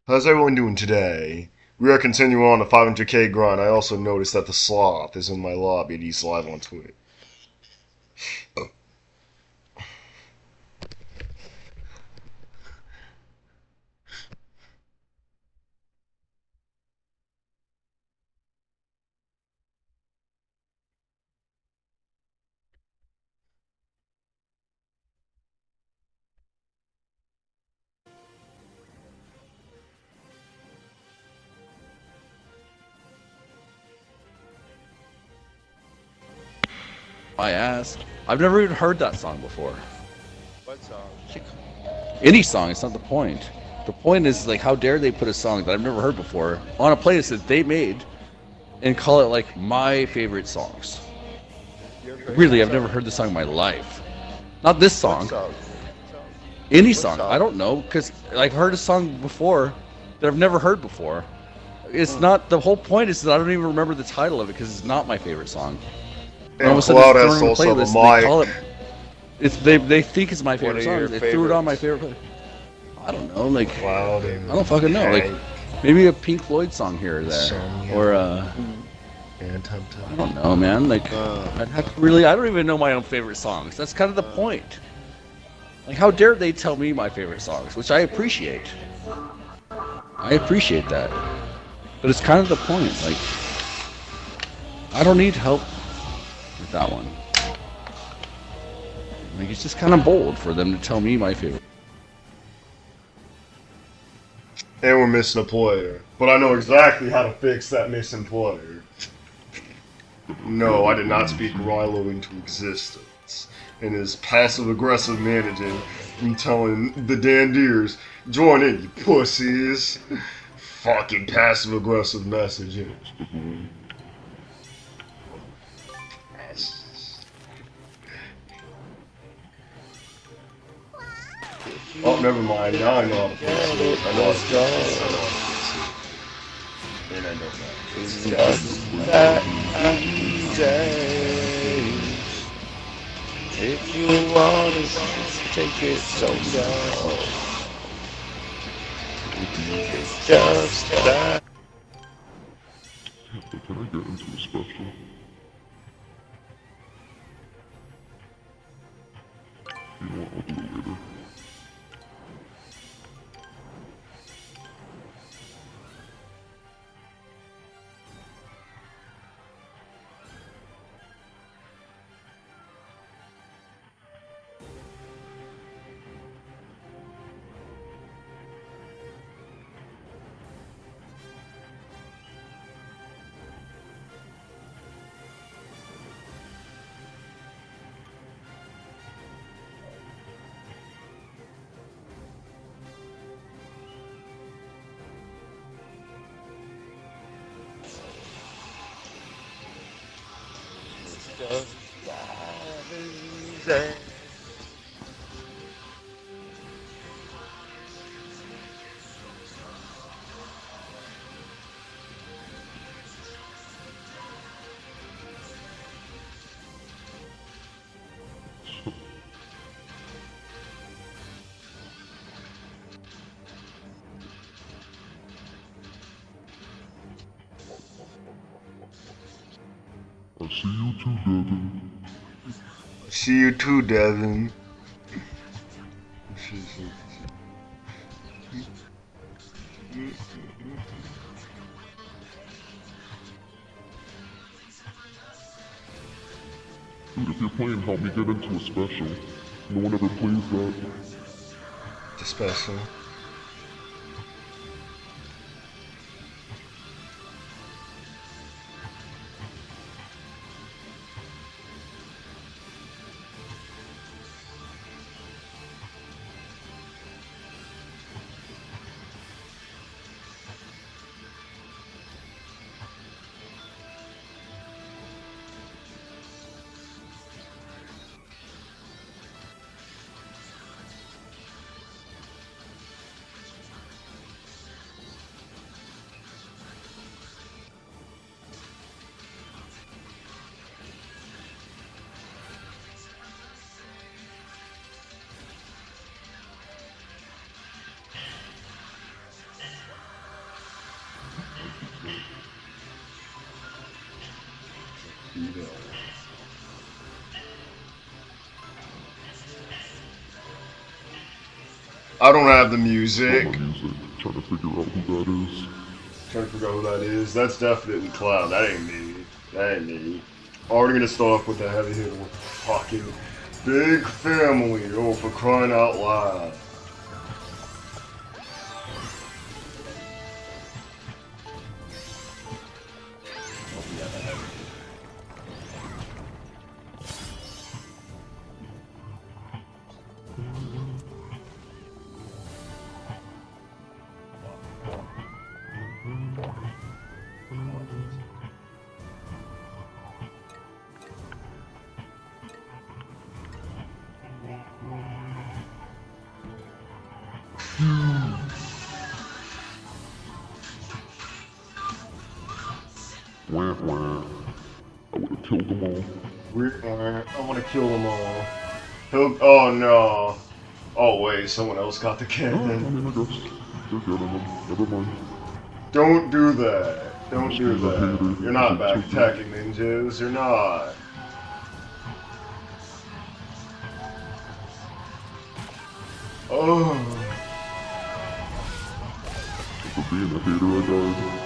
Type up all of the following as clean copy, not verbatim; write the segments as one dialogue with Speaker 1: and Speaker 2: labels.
Speaker 1: How's everyone doing today? We are continuing on the 500k grind. I also noticed that the sloth is in my lobby and he's live on Twitch.
Speaker 2: I asked. I've never even heard that song before.
Speaker 3: What song?
Speaker 2: Any song, it's not the point. The point is, like, how dare they put a song that I've never heard before on a playlist that they made and call it, like, my favorite songs. Really, I've never heard this song in my life. Not this song. Any song. I don't know, because I've heard a song before that I've never heard before. It's not, the whole point is that I don't even remember the title of it because it's not my favorite song. And all of a sudden,
Speaker 1: Cloud
Speaker 2: it's
Speaker 1: has
Speaker 2: thrown on
Speaker 1: also
Speaker 2: the
Speaker 1: the
Speaker 2: playlist, and they call
Speaker 1: mic.
Speaker 2: it. It's they think it's my favorite
Speaker 3: of
Speaker 2: song.
Speaker 3: your
Speaker 2: They threw it on my
Speaker 3: favorites?
Speaker 2: favorite. I don't know, like
Speaker 1: Cloud
Speaker 2: I
Speaker 1: and
Speaker 2: don't fucking know, like
Speaker 1: Hank
Speaker 2: maybe a Pink Floyd song here or there,
Speaker 1: Insomnia.
Speaker 2: or
Speaker 1: and Tum
Speaker 2: I
Speaker 1: Tum.
Speaker 2: don't know, man. Like I'd have to really, I don't even know my own favorite songs. That's kind of the point. Like, how dare they tell me my favorite songs, which I appreciate. I appreciate that, but it's kind of the point. Like, I don't need help with that one. Like, it's just kind of bold for them to tell me my favorite.
Speaker 1: And we're missing a player. But I know exactly how to fix that missing player. No, I did not speak Rilo into existence. And his passive-aggressive managing and telling the Dandiers, join in, you pussies. Fucking passive-aggressive messaging. Oh, never mind. Now I know how to play it. I know how to play it. And I know that.
Speaker 3: It's just that easy. If you want to take it so slow, it's just that.
Speaker 4: Can I get into a special? You know what, I'll do it later.
Speaker 3: Just that easy.
Speaker 4: I'll see you too, Devin.
Speaker 1: See you too, Devin.
Speaker 4: Dude, if you're playing, help me get into a special. No one ever plays that.
Speaker 1: The special. I don't have the music.
Speaker 4: Not my music. Trying to figure out who that is.
Speaker 1: Trying to figure out who that is. That's definitely Cloud. That ain't me. That ain't me. Already gonna start off with the heavy hitter with fucking big family. Oh, for crying out loud.
Speaker 4: Wah, wah. I would have killed them all.
Speaker 1: I want to kill them all. Oh no. Oh wait, someone else got the
Speaker 4: No, I
Speaker 1: cannon.
Speaker 4: mean, I guess they're getting them. Never mind.
Speaker 1: Don't do that. Don't
Speaker 4: Must
Speaker 1: do
Speaker 4: be the
Speaker 1: that.
Speaker 4: hater.
Speaker 1: You're not
Speaker 4: They took
Speaker 1: back-attacking ninjas. You're not. Oh.
Speaker 4: For being a hater, I died.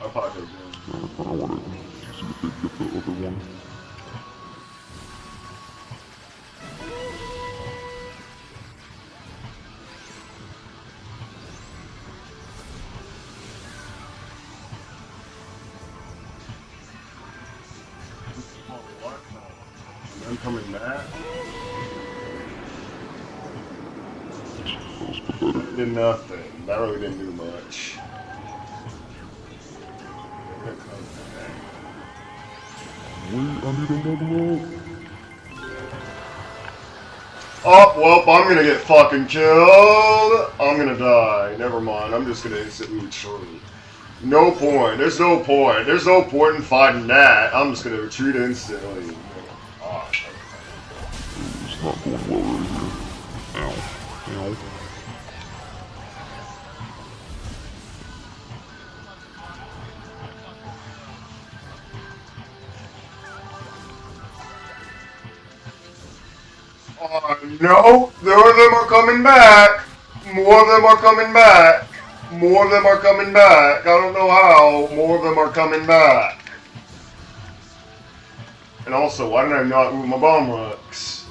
Speaker 1: Our pocket's in.
Speaker 4: I want to see if they get the other one.
Speaker 1: what? I'm coming back. That did nothing. That really didn't do much.
Speaker 4: Wait, I need a level up.
Speaker 1: Oh, well, I'm gonna get fucking killed. I'm gonna die. Never mind. I'm just gonna instantly retreat. No point. There's no point. There's no point in fighting that. I'm just gonna retreat instantly. Oh,
Speaker 4: It's not going well right here. Ow. Ow.
Speaker 1: no, more of them are coming back. More of them are coming back. More of them are coming back. I don't know how. More of them are coming back. And also, why did I not move my bomb rocks?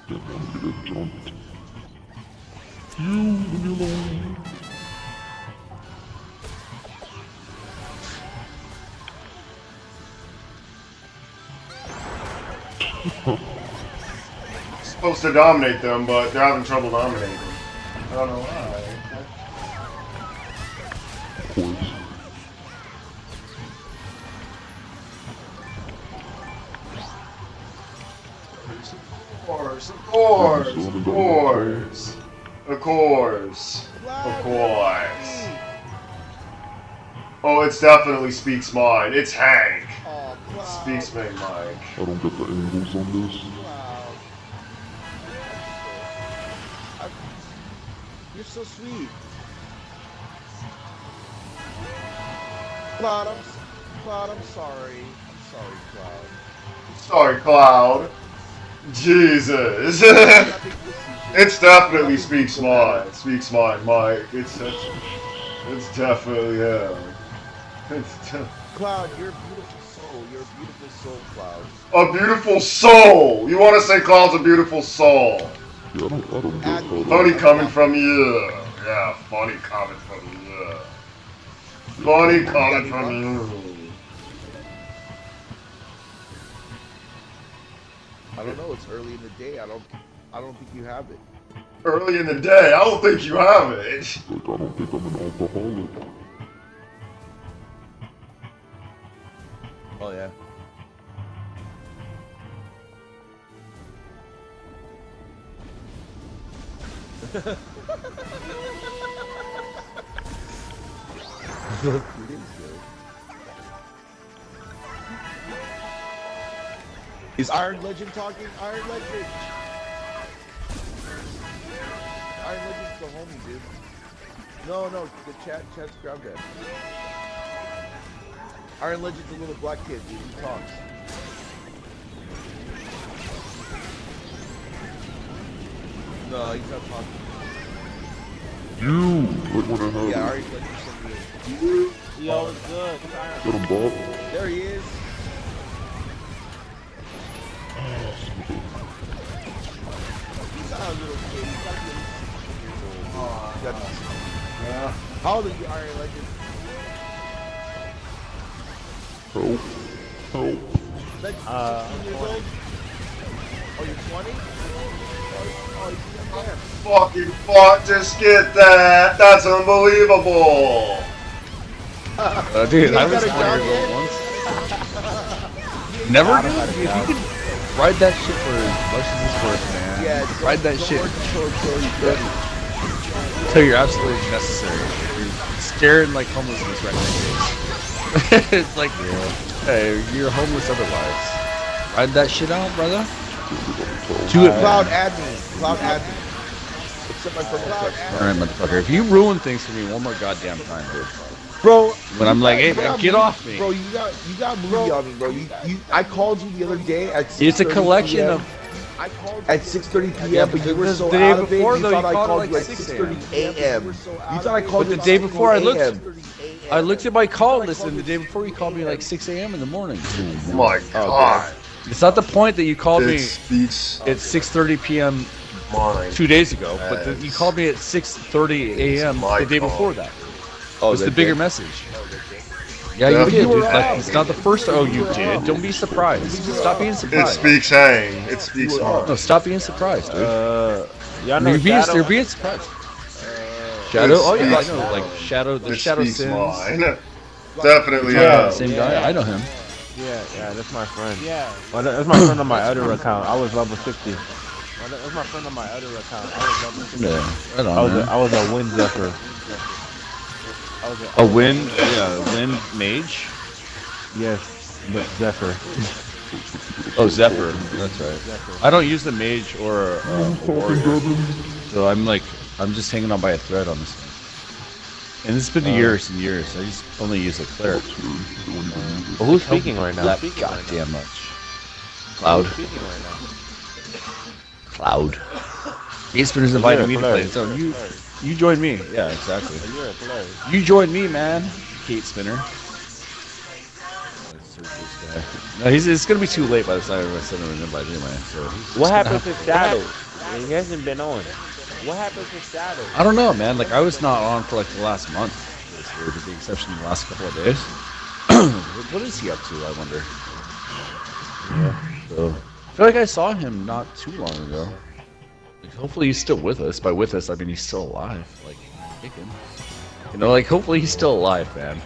Speaker 4: Didn't want to get jumped. You, leave me alone.
Speaker 1: Supposed to dominate them, but they're having trouble dominating. I don't know why.
Speaker 4: Of course.
Speaker 1: Of course, of course, of course, of course. Oh, it's definitely Speaks Mine. It's Hank. Speaks my Mike.
Speaker 4: I don't get the angles on this.
Speaker 3: You're so sweet. Cloud, I'm sorry. I'm sorry, Cloud.
Speaker 1: Sorry, Cloud. Jesus. It's definitely Speaks Mine. Speaks Mine, Mike. It's definitely him.
Speaker 3: Cloud, you're a beautiful soul. You're a beautiful soul, Cloud.
Speaker 1: A beautiful soul. You want to say Cloud's a beautiful soul?
Speaker 4: Yeah, I don't get how
Speaker 1: Funny coming from you. Yeah, funny coming from you. Funny coming from you.
Speaker 3: I don't know. It's early in the day. I don't think you have it.
Speaker 1: Early in the day, I don't think you have it.
Speaker 4: Like, I don't think I'm an alcoholic.
Speaker 3: Oh yeah. It is good. Is Iron Legend talking? Iron Legend! Iron Legend's the homie, dude. No, the chat's grabbed that. Iron Legend's a little black kid, dude. He talks. No, he's not talking.
Speaker 4: You! Right when I have
Speaker 3: Yeah,
Speaker 4: it.
Speaker 3: Iron Legend sent me
Speaker 5: Yo, it's good.
Speaker 4: Get him, Bob.
Speaker 3: There he is. He's not a little kid. He's got to be at least 16 years old. He's gotta be 16.
Speaker 1: Yeah.
Speaker 3: How old are you, Iron Legend?
Speaker 4: Help. Help.
Speaker 3: Like 16 years old? Oh, you're 20? Oh, he's a young man.
Speaker 1: Fucking fuck, just get that. That's unbelievable.
Speaker 2: Dude,
Speaker 3: You
Speaker 2: I
Speaker 3: ain't
Speaker 2: was
Speaker 3: got a
Speaker 2: 20
Speaker 3: job
Speaker 2: years
Speaker 3: yet?
Speaker 2: old once. Never, dude. If you could ride that shit for as much as it's worth, man.
Speaker 3: Yeah,
Speaker 2: Ride that
Speaker 3: don't
Speaker 2: shit
Speaker 3: work until you're
Speaker 2: until you're absolutely necessary. You're scared like homelessness right now. It's like, hey, you're homeless otherwise. Ride that shit out, brother. Do it,
Speaker 3: Cloud,
Speaker 2: man.
Speaker 3: add me. Cloud, add me. Accept my friend request.
Speaker 2: Alright, motherfucker. If you ruin things for me one more goddamn time, dude.
Speaker 3: Bro,
Speaker 2: When I'm like, hey, man, get off me.
Speaker 3: Bro, you got movie on me, bro. I called you the other day at 6:30
Speaker 2: It's a collection
Speaker 3: PM.
Speaker 2: of.
Speaker 3: I called at 6:30 p.m.
Speaker 2: Yeah,
Speaker 3: but you were so
Speaker 2: the day
Speaker 3: out of it.
Speaker 2: before,
Speaker 3: You
Speaker 2: though,
Speaker 3: thought
Speaker 2: you
Speaker 3: I
Speaker 2: called
Speaker 3: called
Speaker 2: at
Speaker 3: you at
Speaker 2: like
Speaker 3: 6:30 a.m. You thought I called
Speaker 2: But
Speaker 3: you
Speaker 2: the
Speaker 3: at
Speaker 2: day before, I looked.
Speaker 3: 6:30 a.m.
Speaker 2: I looked at my call list, and the day before, you called me like 6 a.m. in the morning.
Speaker 1: My God.
Speaker 2: It's not the point that you called me
Speaker 1: It speaks.
Speaker 2: at 6:30 p.m.
Speaker 1: Mine.
Speaker 2: 2 days ago, but you called me at 6:30 a.m.
Speaker 1: my
Speaker 2: the day
Speaker 1: call.
Speaker 2: before that.
Speaker 5: Oh,
Speaker 2: It's the
Speaker 5: they
Speaker 2: bigger
Speaker 5: did?
Speaker 2: message. Yeah, you did, dude. Like, it's not the first. Oh, you did. Don't be surprised. Stop being
Speaker 1: It
Speaker 2: surprised.
Speaker 1: speaks hang. It speaks hard.
Speaker 2: No, stop being surprised, dude.
Speaker 3: Y'all know
Speaker 2: You're being surprised. Shadow? Oh yeah, I know. Like Shadow, the
Speaker 1: It
Speaker 2: Shadow
Speaker 1: speaks
Speaker 2: Sins.
Speaker 1: mine. Definitely.
Speaker 3: Yeah.
Speaker 2: Same guy. I know him.
Speaker 3: Yeah, that's my friend. Yeah. Well, that's my friend on my other account. I was level 50. Well, that's my friend on my other account. I was level 50.
Speaker 2: Yeah, right on, man.
Speaker 3: I was a wind zephyr.
Speaker 5: A wind mage?
Speaker 3: Yes, but zephyr.
Speaker 2: Oh, Zephyr. That's right. I don't use the mage or a warrior, so I'm just hanging on by a thread on this one. And it's been years and years. I just only use a cleric.
Speaker 3: Well, who's speaking right now?
Speaker 2: That goddamn much. Cloud.
Speaker 3: Speaking right now.
Speaker 2: Cloud. Gaspinner's inviting me to play.
Speaker 3: player.
Speaker 2: So you join me. Yeah, exactly.
Speaker 3: You're a player.
Speaker 2: You join me, man. Kate Spinner. No, it's gonna be too late by the time I send him an invite anyway. So
Speaker 3: What happened to Shadow? He hasn't been on. What happened to Shadow?
Speaker 2: I don't know, man. Like I was not on for like the last month this year, with the exception of the last couple of days. What is he up to? I wonder. Yeah. So I feel like I saw him not too long ago. Like, hopefully he's still with us. By with us, I mean he's still alive. Like kicking. You know, like hopefully he's still alive, man.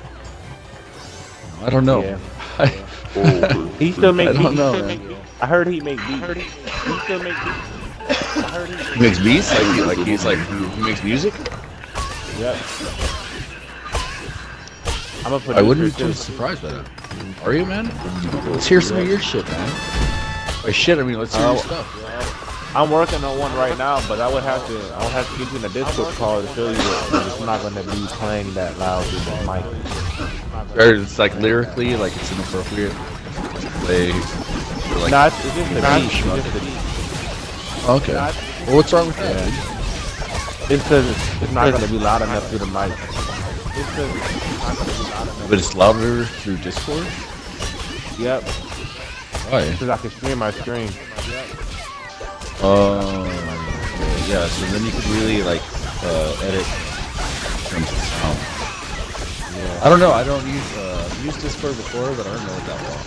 Speaker 2: I don't know.
Speaker 3: Yeah.
Speaker 2: He
Speaker 3: still make
Speaker 2: I don't
Speaker 3: beats.
Speaker 2: know, man.
Speaker 3: I heard he make beats. He still make beats. I heard
Speaker 2: He makes beats. He makes music.
Speaker 3: Yep. I'm gonna put.
Speaker 2: I wouldn't be too surprised by that. Are you, man? Let's hear some of your shit, man. By shit, I mean let's hear your stuff.
Speaker 3: I'm working on one right now, but I would have to get you in a Discord call to show you that it's not gonna be playing that loud with the mic.
Speaker 2: Or it's like lyrically, like it's inappropriate. They like.
Speaker 3: No, it's just the beat. It's just the beat.
Speaker 2: Okay. Well, what's wrong with that?
Speaker 3: It's because it's not gonna be loud enough through the mic. It's because it's not gonna be loud enough.
Speaker 2: But it's louder through Discord.
Speaker 3: Yep.
Speaker 2: Why?
Speaker 3: Because I can stream my stream.
Speaker 2: Yeah. So then you could really like edit in terms of sound. Yeah. I don't know. I don't use I've used Discord before, but I don't know it that well.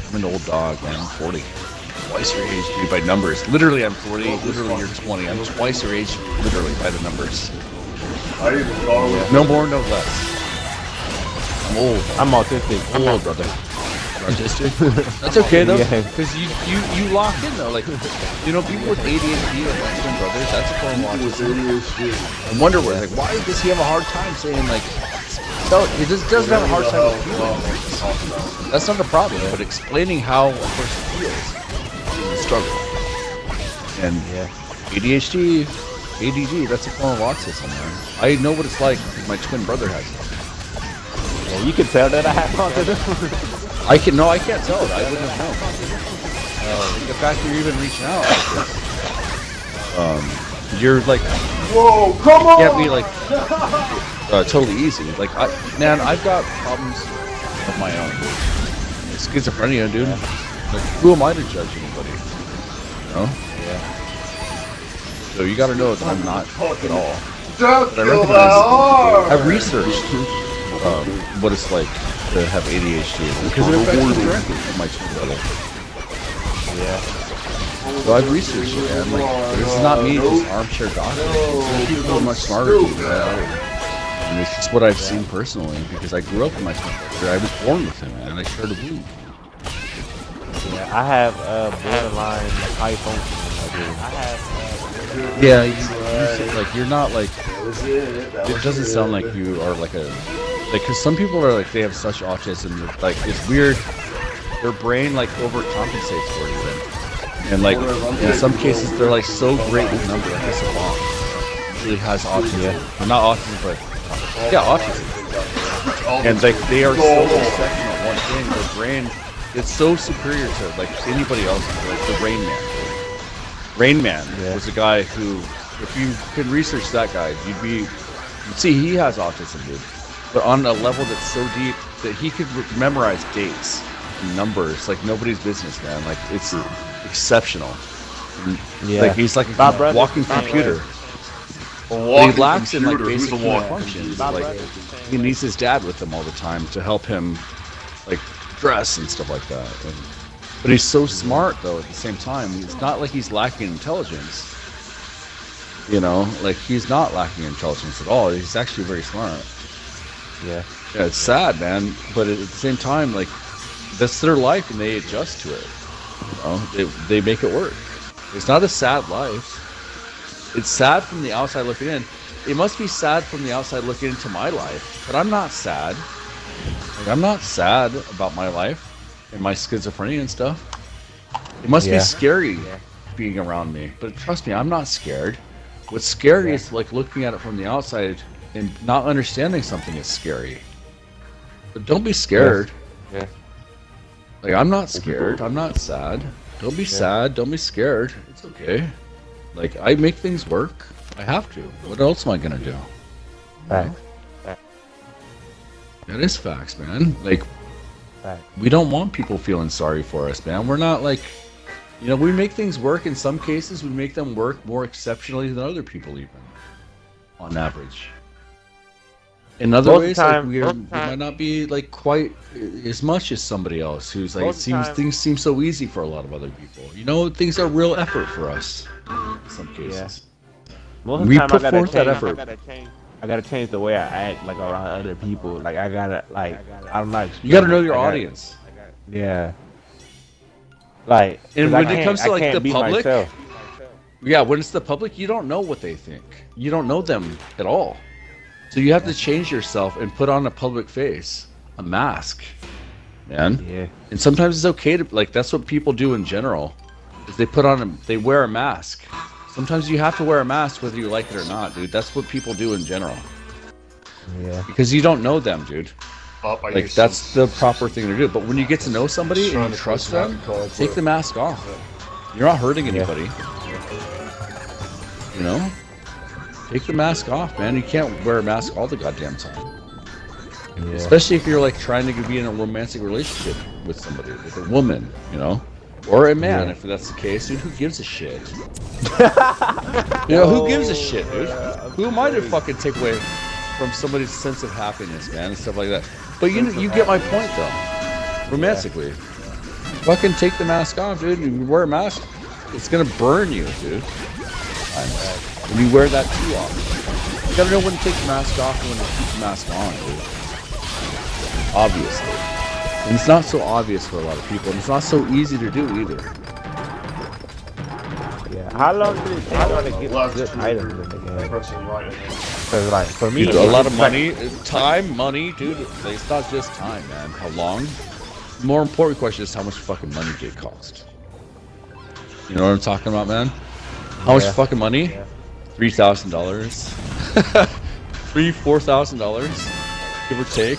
Speaker 2: I'm an old dog, man. I'm 40. Twice your age, dude, by numbers. Literally, I'm 40. Literally, you're 20. I'm twice your age, literally, by the numbers. No more, no less. I'm old.
Speaker 3: I'm autistic.
Speaker 2: Old, brother. Autistic? That's okay, though.
Speaker 3: Yeah.
Speaker 2: Because you lock in, though. Like, you know, people with ADHD, like my twin brothers, that's a form of autism. I wonder what, like, why does he have a hard time saying, like, no, he just doesn't have a hard time with feeling. That's not the problem, but explaining how a person feels is a struggle. And ADHD, ADD, that's a form of autism, man. I know what it's like. My twin brother has it.
Speaker 3: Yeah, you can tell that I have autism.
Speaker 2: I can't tell it. I wouldn't have known. The fact that you're even reaching out, you're like,
Speaker 1: Whoa, come on!
Speaker 2: can't be like totally easy. Like, I've got problems of my own. Schizophrenia, dude. Like, who am I to judge anybody? You know? Yeah. So you got to know that I'm not at all.
Speaker 1: Don't
Speaker 2: But I
Speaker 1: feel
Speaker 2: recognize.
Speaker 1: that hard!
Speaker 2: I've researched what it's like to have ADHD because it affects me directly with my twin brother. Yeah. So I've researched it, man. Like, this is not me just armchair doctor. There's people who are much smarter than me. And it's just what I've seen personally because I grew up with my twin brother. I was born with him, man, and I shared a womb.
Speaker 3: Yeah, I have borderline high functioning.
Speaker 2: Yeah, you said, like, you're not like. It doesn't sound like you are like a. Like, because some people are like, they have such autism that, like, it's weird. Their brain, like, overcompensates for you. And, like, in some cases, they're, like, so great with numbers. Like, a savant really has autism. Yeah. Well, not autism, but. Yeah, autism. And, like, they are so second at one thing. Their brain, it's so superior to, like, anybody else. Like, the Rain Man. Rain Man was a guy who, if you can research that guy, you'd see he has autism, dude. But on a level that's so deep that he could memorize dates and numbers like nobody's business, man. Like, it's exceptional.
Speaker 3: Yeah.
Speaker 2: Like he's like
Speaker 3: My
Speaker 2: a
Speaker 3: brother's
Speaker 2: walking
Speaker 3: the same
Speaker 2: computer.
Speaker 3: way.
Speaker 1: A
Speaker 2: But he
Speaker 1: walking
Speaker 2: lacks in like
Speaker 1: computer, who's
Speaker 2: basic
Speaker 1: a
Speaker 2: human
Speaker 1: walking
Speaker 2: functions.
Speaker 3: My
Speaker 2: Like
Speaker 3: brother's the same
Speaker 2: he
Speaker 3: way.
Speaker 2: needs his dad with him all the time to help him, like dress and stuff like that. But he's so smart though. At the same time, it's not like he's lacking intelligence. You know, like he's not lacking intelligence at all. He's actually very smart.
Speaker 3: Yeah.
Speaker 2: Yeah, it's sad, man. But at the same time, like that's their life, and they adjust to it. You know, they make it work. It's not a sad life. It's sad from the outside looking in. It must be sad from the outside looking into my life, but I'm not sad. Like, I'm not sad about my life and my schizophrenia and stuff. It must be scary being around me, but trust me, I'm not scared. What's scary is like looking at it from the outside and not understanding something is scary. But don't be scared.
Speaker 3: Yeah.
Speaker 2: Like I'm not scared. I'm not sad. Don't be sad. Don't be scared. It's okay. Like I make things work. I have to. What else am I gonna do?
Speaker 3: Facts.
Speaker 2: That is facts, man. Like
Speaker 3: Facts.
Speaker 2: we don't want people feeling sorry for us, man. We're not like, you know, we make things work. In some cases, we make them work more exceptionally than other people, even on average. In other
Speaker 3: Most of
Speaker 2: ways,
Speaker 3: the
Speaker 2: like,
Speaker 3: time-
Speaker 2: we
Speaker 3: most of the
Speaker 2: might not be like quite as much as somebody else who's like,
Speaker 3: Most of the time-
Speaker 2: things seem so easy for a lot of other people. You know, things are real effort for us. In some cases.
Speaker 3: Most of
Speaker 2: We
Speaker 3: the time,
Speaker 2: put
Speaker 3: I gotta
Speaker 2: forth that
Speaker 3: change-
Speaker 2: effort.
Speaker 3: I gotta change the way I act, like around other people. Like I gotta, like I'm not.
Speaker 2: You got to know your
Speaker 3: I gotta-
Speaker 2: audience.
Speaker 3: Yeah. Like,
Speaker 2: And
Speaker 3: 'cause I
Speaker 2: when it
Speaker 3: can't-
Speaker 2: comes to,
Speaker 3: I
Speaker 2: like,
Speaker 3: can't
Speaker 2: the
Speaker 3: be
Speaker 2: public,
Speaker 3: myself.
Speaker 2: Yeah, when it's the public, you don't know what they think. You don't know them at all. So you have to change yourself and put on a public face, a mask, man.
Speaker 3: Yeah.
Speaker 2: And sometimes it's okay to, like, that's what people do in general, is they wear a mask. Sometimes you have to wear a mask whether you like it or not, dude. That's what people do in general.
Speaker 3: Yeah.
Speaker 2: Because you don't know them, dude.
Speaker 1: Up, I
Speaker 2: Like,
Speaker 1: used
Speaker 2: that's
Speaker 1: to-
Speaker 2: the proper thing to do. But when you get to know somebody and you trust them, take the mask off. You're not hurting anybody. You know? Take the mask off, man. You can't wear a mask all the goddamn time.
Speaker 3: Yeah.
Speaker 2: Especially if you're like trying to be in a romantic relationship with somebody, with a woman, you know? Or a man, if that's the case. Dude, who gives a shit? You know, who gives a shit, dude? Who am I to fucking take away from somebody's sense of happiness, man, and stuff like that? But you get my point, though. Romantically. Fucking take the mask off, dude. You wear a mask, it's gonna burn you, dude. When you wear that too often. You gotta know when to take the mask off and when to keep the mask on, dude. Obviously. And it's not so obvious for a lot of people, and it's not so easy to do either.
Speaker 3: Yeah. How long did it take y'all to get
Speaker 1: Left
Speaker 3: good
Speaker 1: to
Speaker 3: items in the game?
Speaker 1: pressing right.
Speaker 3: Because like for me,
Speaker 2: Dude, a lot of
Speaker 3: it's like-
Speaker 2: money, time, money, dude. It's not just time, man. How long? The more important question is how much fucking money did it cost? You know what I'm talking about, man? How much fucking money? $3,000, $4,000, give or take,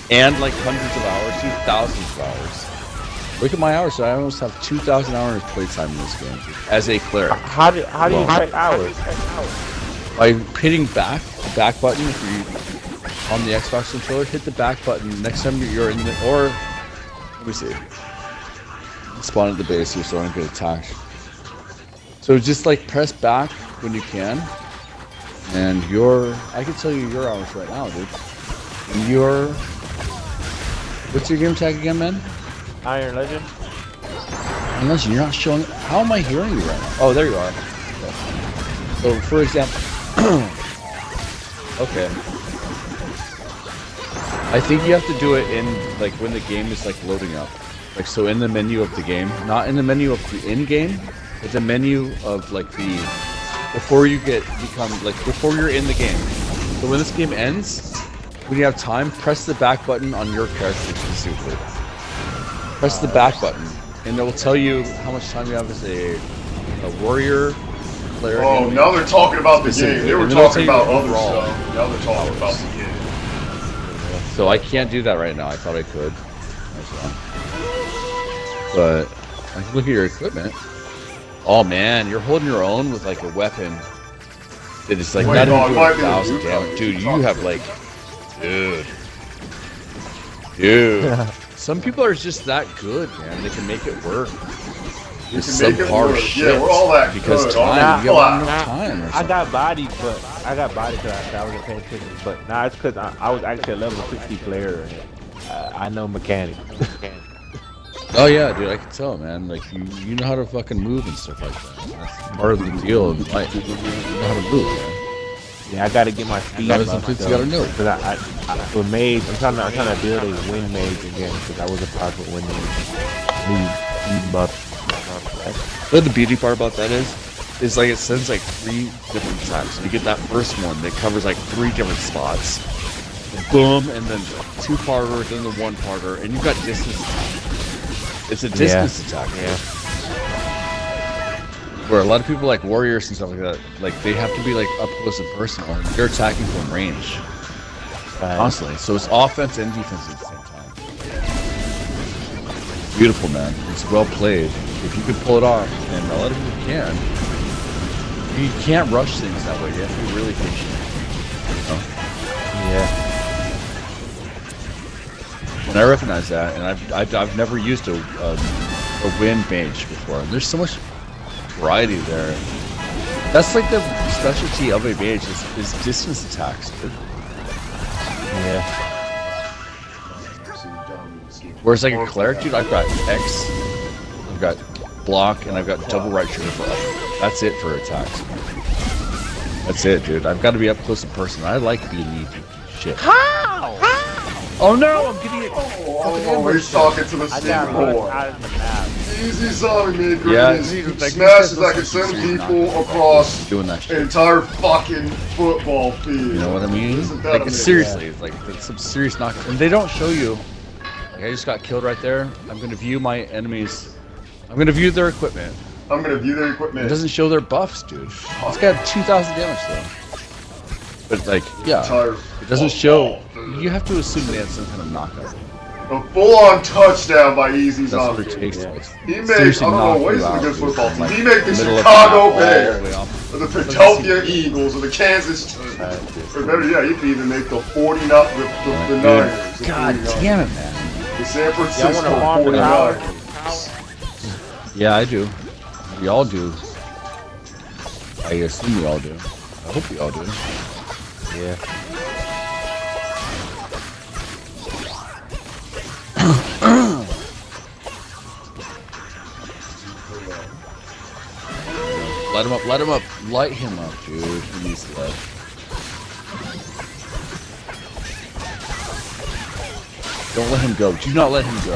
Speaker 2: and like hundreds of hours, 2,000 of hours. Look at my hours. I almost have 2,000 hours playtime in this game dude, as a cleric.
Speaker 3: How do you check hours?
Speaker 2: By hitting the back button, if you on the Xbox controller, hit the back button next time you're in the, or let me see, spawn at the base here so I don't get attacked. So just like press back when you can, and I can tell you your hours right now, dude. And what's your game tag again, man?
Speaker 3: Iron Legend.
Speaker 2: Unless you're not showing. How am I hearing you right now? Oh, there you are. Okay. So, for example, okay. I think you have to do it in like when the game is like loading up. Like so, in the menu of the game, not in the menu of the in-game, but the menu of like before you're in the game. So when this game ends, when you have time, press the back button on your character specifically. Press the back button, and it will tell you how much time you have as a warrior, player.
Speaker 1: Oh, now they're talking about the game. They were
Speaker 2: And then it'll
Speaker 1: talking
Speaker 2: tell you
Speaker 1: about
Speaker 2: the
Speaker 1: other
Speaker 2: overall
Speaker 1: stuff. Now they're talking about the game.
Speaker 2: So I can't do that right now. I thought I could. But I can look at your equipment. Oh man, you're holding your own with like a weapon that is like
Speaker 1: Wait,
Speaker 2: not
Speaker 1: no,
Speaker 2: even
Speaker 1: it might
Speaker 2: doing
Speaker 1: be the
Speaker 2: 1,000
Speaker 1: new
Speaker 2: damage.
Speaker 1: code.
Speaker 2: Dude, you have like, dude. Some people are just that good, man. They can make it work.
Speaker 1: You
Speaker 2: It's
Speaker 1: can make it
Speaker 2: subpar
Speaker 1: work.
Speaker 2: shit.
Speaker 1: Yeah, we're all that
Speaker 2: because
Speaker 1: good.
Speaker 2: time, you
Speaker 1: Nah,
Speaker 2: got enough time. Or
Speaker 3: I
Speaker 2: something.
Speaker 3: got bodied, but I wasn't paying attention. But nah, it's because I was actually a level 60 player. I know mechanics.
Speaker 2: Oh yeah, dude, I can tell, man. Like you know how to fucking move and stuff like that. That's part of the deal in life. You know how to move, man.
Speaker 3: Yeah, I gotta get my speed
Speaker 2: That
Speaker 3: up.
Speaker 2: is something you gotta know.
Speaker 3: Cause I for mage, I'm trying to build a wind mage again because I was a proper wind mage. Need buff.
Speaker 2: But the beauty part about that is like it sends like 3 different attacks. You get that first one that covers like 3 different spots. Boom, and then 2-parter, then the 1-parter, and you've got distance. It's a distance attack.
Speaker 3: Yeah.
Speaker 2: Where a lot of people like warriors and stuff like that, like they have to be like up close and personal, and you're attacking from range constantly. So it's offense and defense at the same time. Beautiful, man. It's well played. If you can pull it off, and a lot of people can, you can't rush things that way. You have to be really patient. You know?
Speaker 3: Yeah.
Speaker 2: And I recognize that, and I've never used a wind mage before. There's so much variety there. That's like the specialty of a mage is distance attacks, dude.
Speaker 3: Yeah.
Speaker 2: Whereas like a cleric, dude, I've got X, I've got block, and I've got double right trigger for up. That's it for attacks. That's it, dude. I've got to be up close and personal. I like being neat shit.
Speaker 3: How?
Speaker 2: Oh no, I'm getting it.
Speaker 1: Oh, he's talking to the
Speaker 3: I got
Speaker 1: board.
Speaker 3: run out of the map.
Speaker 1: Easy zombie maker.
Speaker 2: Yeah,
Speaker 1: He
Speaker 2: like,
Speaker 1: smashes
Speaker 2: these
Speaker 1: like
Speaker 2: guys
Speaker 1: a
Speaker 2: don't
Speaker 1: 7
Speaker 2: seem
Speaker 1: people across
Speaker 2: doing that
Speaker 1: an
Speaker 2: shit.
Speaker 1: entire fucking football field.
Speaker 2: You know what I mean?
Speaker 1: Isn't that
Speaker 2: Like
Speaker 1: amazing?
Speaker 2: seriously, it's like it's some serious knock. And they don't show you. Like I just got killed right there. I'm gonna view my enemies. I'm gonna view their equipment.
Speaker 1: I'm gonna view their
Speaker 2: It
Speaker 1: equipment.
Speaker 2: doesn't show their buffs, dude. It's got 2,000 damage though. But like, yeah,
Speaker 1: Entire
Speaker 2: it doesn't show.
Speaker 1: football field.
Speaker 2: You have to assume they had some kind of knockout.
Speaker 1: A full-on touchdown by Easy
Speaker 2: That's what
Speaker 1: Zombie.
Speaker 2: it takes.
Speaker 3: Yeah.
Speaker 1: He made, I
Speaker 2: Seriously
Speaker 1: don't know,
Speaker 2: knock
Speaker 1: what is
Speaker 2: you
Speaker 1: a
Speaker 2: out,
Speaker 1: good
Speaker 2: dude,
Speaker 1: football
Speaker 2: from,
Speaker 1: team?
Speaker 2: like,
Speaker 1: He made the
Speaker 2: middle of
Speaker 1: Chicago
Speaker 2: map all the
Speaker 1: Bears,
Speaker 2: way off.
Speaker 1: or the Philadelphia Eagles, or the Kansas, or better yet, you could even make the 40 not the
Speaker 2: Dude,
Speaker 1: Niners. the
Speaker 2: God
Speaker 1: 49ers.
Speaker 2: damn it, man.
Speaker 1: The San
Speaker 3: Y'all
Speaker 1: Francisco
Speaker 3: want to farm the tower?
Speaker 1: 49ers.
Speaker 2: Yeah, I do. We all do. I assume we all do. I hope we all do.
Speaker 3: Yeah.
Speaker 2: Light him up, light him up, light him up, dude. He needs light. Don't let him go. Do not let him go.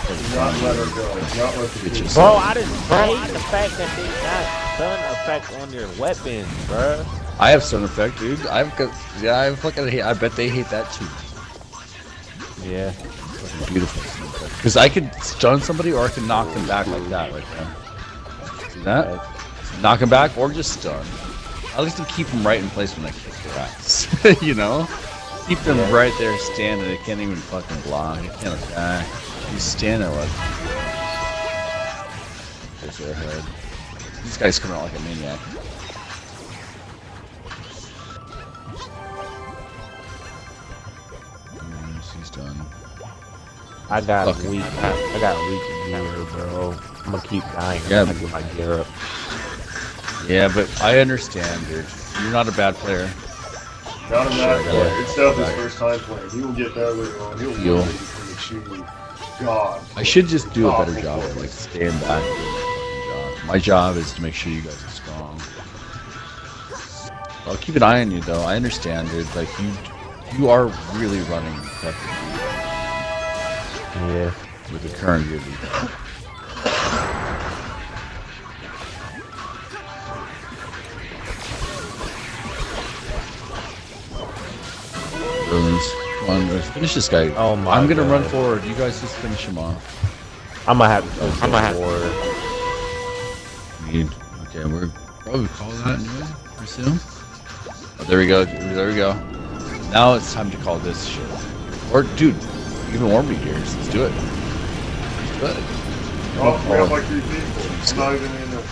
Speaker 1: Do not let her go. Do not let the
Speaker 2: Bitches.
Speaker 3: Bro, I just hate the fact that they got stun effect on your weapons, bro.
Speaker 2: I have stun effect, dude. I've got, yeah, I fucking hate. I bet they hate that too.
Speaker 3: Yeah.
Speaker 2: Fucking beautiful. Because I could stun somebody or I can knock them back like that, right there. See that? Knock them back or just stun. I like to keep them right in place when I kick their ass. You know? Keep them right there standing. They can't even fucking block. They can't attack. You stand there like. There's their head. This guy's coming out like a maniac. He's done.
Speaker 3: I got
Speaker 2: Fucking-
Speaker 3: weak. I got weak gear, bro. I'm gonna keep dying.
Speaker 2: Yeah.
Speaker 3: I'm gonna get my gear up.
Speaker 2: Yeah, but I understand, dude. You're not a bad player.
Speaker 1: Not a bad
Speaker 2: Sure,
Speaker 1: player.
Speaker 2: yeah.
Speaker 1: It's definitely
Speaker 2: Back.
Speaker 1: his first time playing. He will get better later on. He'll
Speaker 2: You'll-
Speaker 1: really achieve God.
Speaker 2: I should just do a better
Speaker 1: Awful
Speaker 2: job of
Speaker 1: play.
Speaker 2: like staying back and doing my fucking job. My job is to make sure you guys are strong. I'll keep an eye on you though. I understand, dude. Like you are really running effectively
Speaker 3: Yeah.
Speaker 2: with the current gear. you have. Brilliant. Come on, let's finish this guy.
Speaker 3: Oh my
Speaker 2: I'm gonna run
Speaker 3: God.
Speaker 2: forward. You guys just finish him off.
Speaker 3: I'm gonna have to. I'm gonna have to.
Speaker 2: Okay, we're probably call that anyway. Pretty soon. Oh, there we go. There we go. Now it's time to call this shit. Or, dude, even more meteors. Let's do it. Let's do it.
Speaker 1: Oh, we have like 3 people. It's not even in there.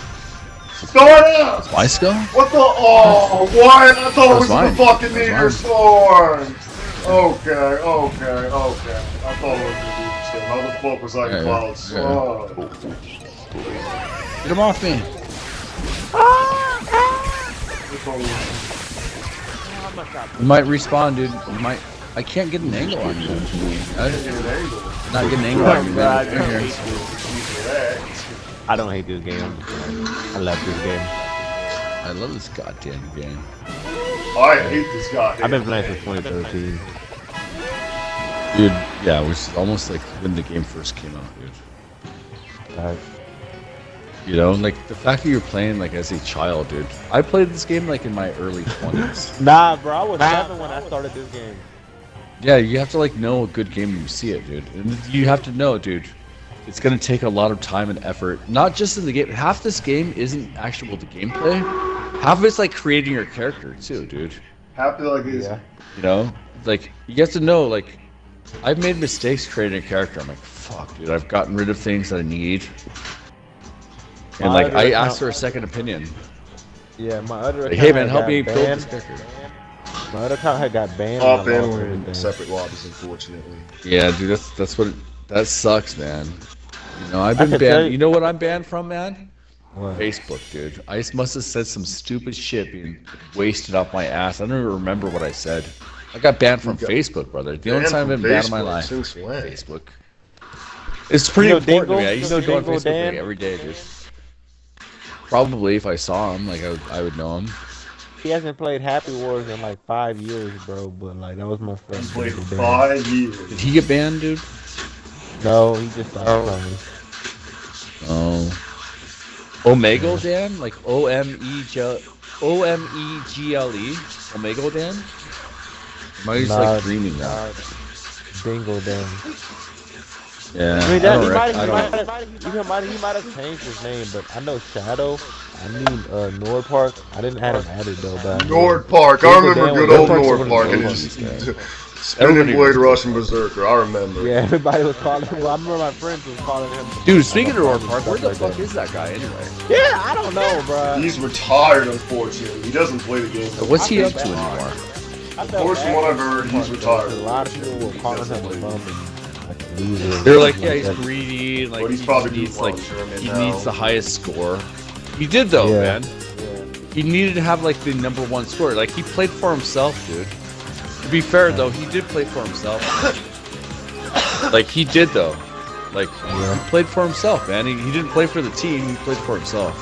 Speaker 1: Start out!
Speaker 2: My skull?
Speaker 1: What the? Oh, what? I thought it was
Speaker 2: That's mine.
Speaker 1: the fucking
Speaker 2: That's
Speaker 1: meteor
Speaker 2: mine.
Speaker 1: storm. Okay. I thought it was gonna be this game. How the fuck was I
Speaker 2: Yeah,
Speaker 1: followed?
Speaker 2: Get him off me. You might respawn, dude. You might. I can't get an angle on you. Not getting an angle on you, man. Come here.
Speaker 3: I don't hate this game. I love this game.
Speaker 2: I love this goddamn game.
Speaker 1: I hate this guy.
Speaker 3: I've been playing since 2013.
Speaker 2: Dude, yeah, it was almost like when the game first came out, dude. You know, like the fact that you're playing like as a child, dude. I played this game like in my early 20s.
Speaker 3: Nah, bro, I was 7 when I started this game.
Speaker 2: Yeah, you have to like know a good game when you see it, dude. And you have to know, dude. It's gonna take a lot of time and effort, not just in the game. Half this game isn't actual the gameplay. Half of it's like creating your character too, dude.
Speaker 1: Happy like this.
Speaker 3: Yeah.
Speaker 2: You know, like you have to know, like I've made mistakes creating a character. I'm like, fuck, dude. I've gotten rid of things that I need, and like I asked for a second opinion.
Speaker 3: Yeah, my other account
Speaker 2: Like, hey man,
Speaker 3: had
Speaker 2: help
Speaker 3: got
Speaker 2: me build
Speaker 3: banned.
Speaker 2: this character.
Speaker 3: My other account had got banned.
Speaker 1: Hop
Speaker 3: and I
Speaker 1: in,
Speaker 3: lost
Speaker 1: we're in
Speaker 3: everything.
Speaker 1: separate lobbies, unfortunately.
Speaker 2: Yeah, dude, that sucks, man. You know, I've
Speaker 3: I
Speaker 2: been
Speaker 3: can tell
Speaker 2: banned.
Speaker 3: you-
Speaker 2: You know what I'm banned from, man?
Speaker 3: What?
Speaker 2: Facebook, dude. I must have said some stupid shit being wasted off my ass. I don't even remember what I said. I got banned from Facebook, brother. The only
Speaker 1: Banned
Speaker 2: time I've
Speaker 1: from
Speaker 2: been banned in my
Speaker 1: Facebook?
Speaker 2: life.
Speaker 1: Since when?
Speaker 2: Facebook. It's pretty
Speaker 3: You know
Speaker 2: important to me.
Speaker 3: Dingle?
Speaker 2: I used
Speaker 3: You
Speaker 2: to
Speaker 3: know
Speaker 2: go on
Speaker 3: Dingle
Speaker 2: Facebook
Speaker 3: Dan?
Speaker 2: like, every day, dude. Probably if I saw him, like I would know him.
Speaker 3: He hasn't played Happy Wars in like 5 years, bro. But like that was my
Speaker 1: He's
Speaker 3: first.
Speaker 1: played
Speaker 3: game.
Speaker 1: 5 years.
Speaker 2: Did he get banned, dude?
Speaker 3: No, he just started playing.
Speaker 2: Oh. Omegle Dan? Like O-M-E-G-L-E? Omegle Dan? Am I just like dreaming that?
Speaker 3: Dingle Dan.
Speaker 2: Yeah.
Speaker 3: I mean,
Speaker 2: I don't
Speaker 3: he
Speaker 2: rec- I don't-
Speaker 3: might have changed his name, but I know Shadow. I mean, Nord Park. I didn't have him added though. But
Speaker 1: Nord Park. I
Speaker 3: Dingle
Speaker 1: remember
Speaker 3: Dan
Speaker 1: good
Speaker 3: was-
Speaker 1: old
Speaker 2: Nord
Speaker 1: Nord
Speaker 2: Park's
Speaker 1: Park.
Speaker 2: one
Speaker 1: And
Speaker 2: of
Speaker 1: he's
Speaker 2: those
Speaker 1: spinning
Speaker 2: Everybody
Speaker 1: blade
Speaker 2: was-
Speaker 1: Russian berserker. I remember.
Speaker 3: yeah, everybody was calling him. Well, I remember my friends was calling him.
Speaker 2: Dude, speaking of Nord Park, where the
Speaker 3: Stuff
Speaker 2: fuck
Speaker 3: like that.
Speaker 2: is that guy anyway?
Speaker 3: Yeah, I don't know, bro.
Speaker 1: He's retired, unfortunately. He doesn't play the game.
Speaker 2: What's he up to anymore?
Speaker 3: Of
Speaker 1: course, from what I've heard, he's retired.
Speaker 3: A lot of people were calling him a bum and like a loser.
Speaker 2: They're like, yeah, he's greedy, like
Speaker 1: But he's
Speaker 2: he
Speaker 1: probably
Speaker 2: needs
Speaker 1: doing
Speaker 2: like
Speaker 1: well in German
Speaker 2: he
Speaker 1: now.
Speaker 2: needs the highest score. He did though,
Speaker 3: Yeah.
Speaker 2: man. He needed to have like the #1 score. Like he played for himself, dude. To be fair though, he did play for himself. Like he did though. Like he played for himself, man. He didn't play for the team. He played for himself.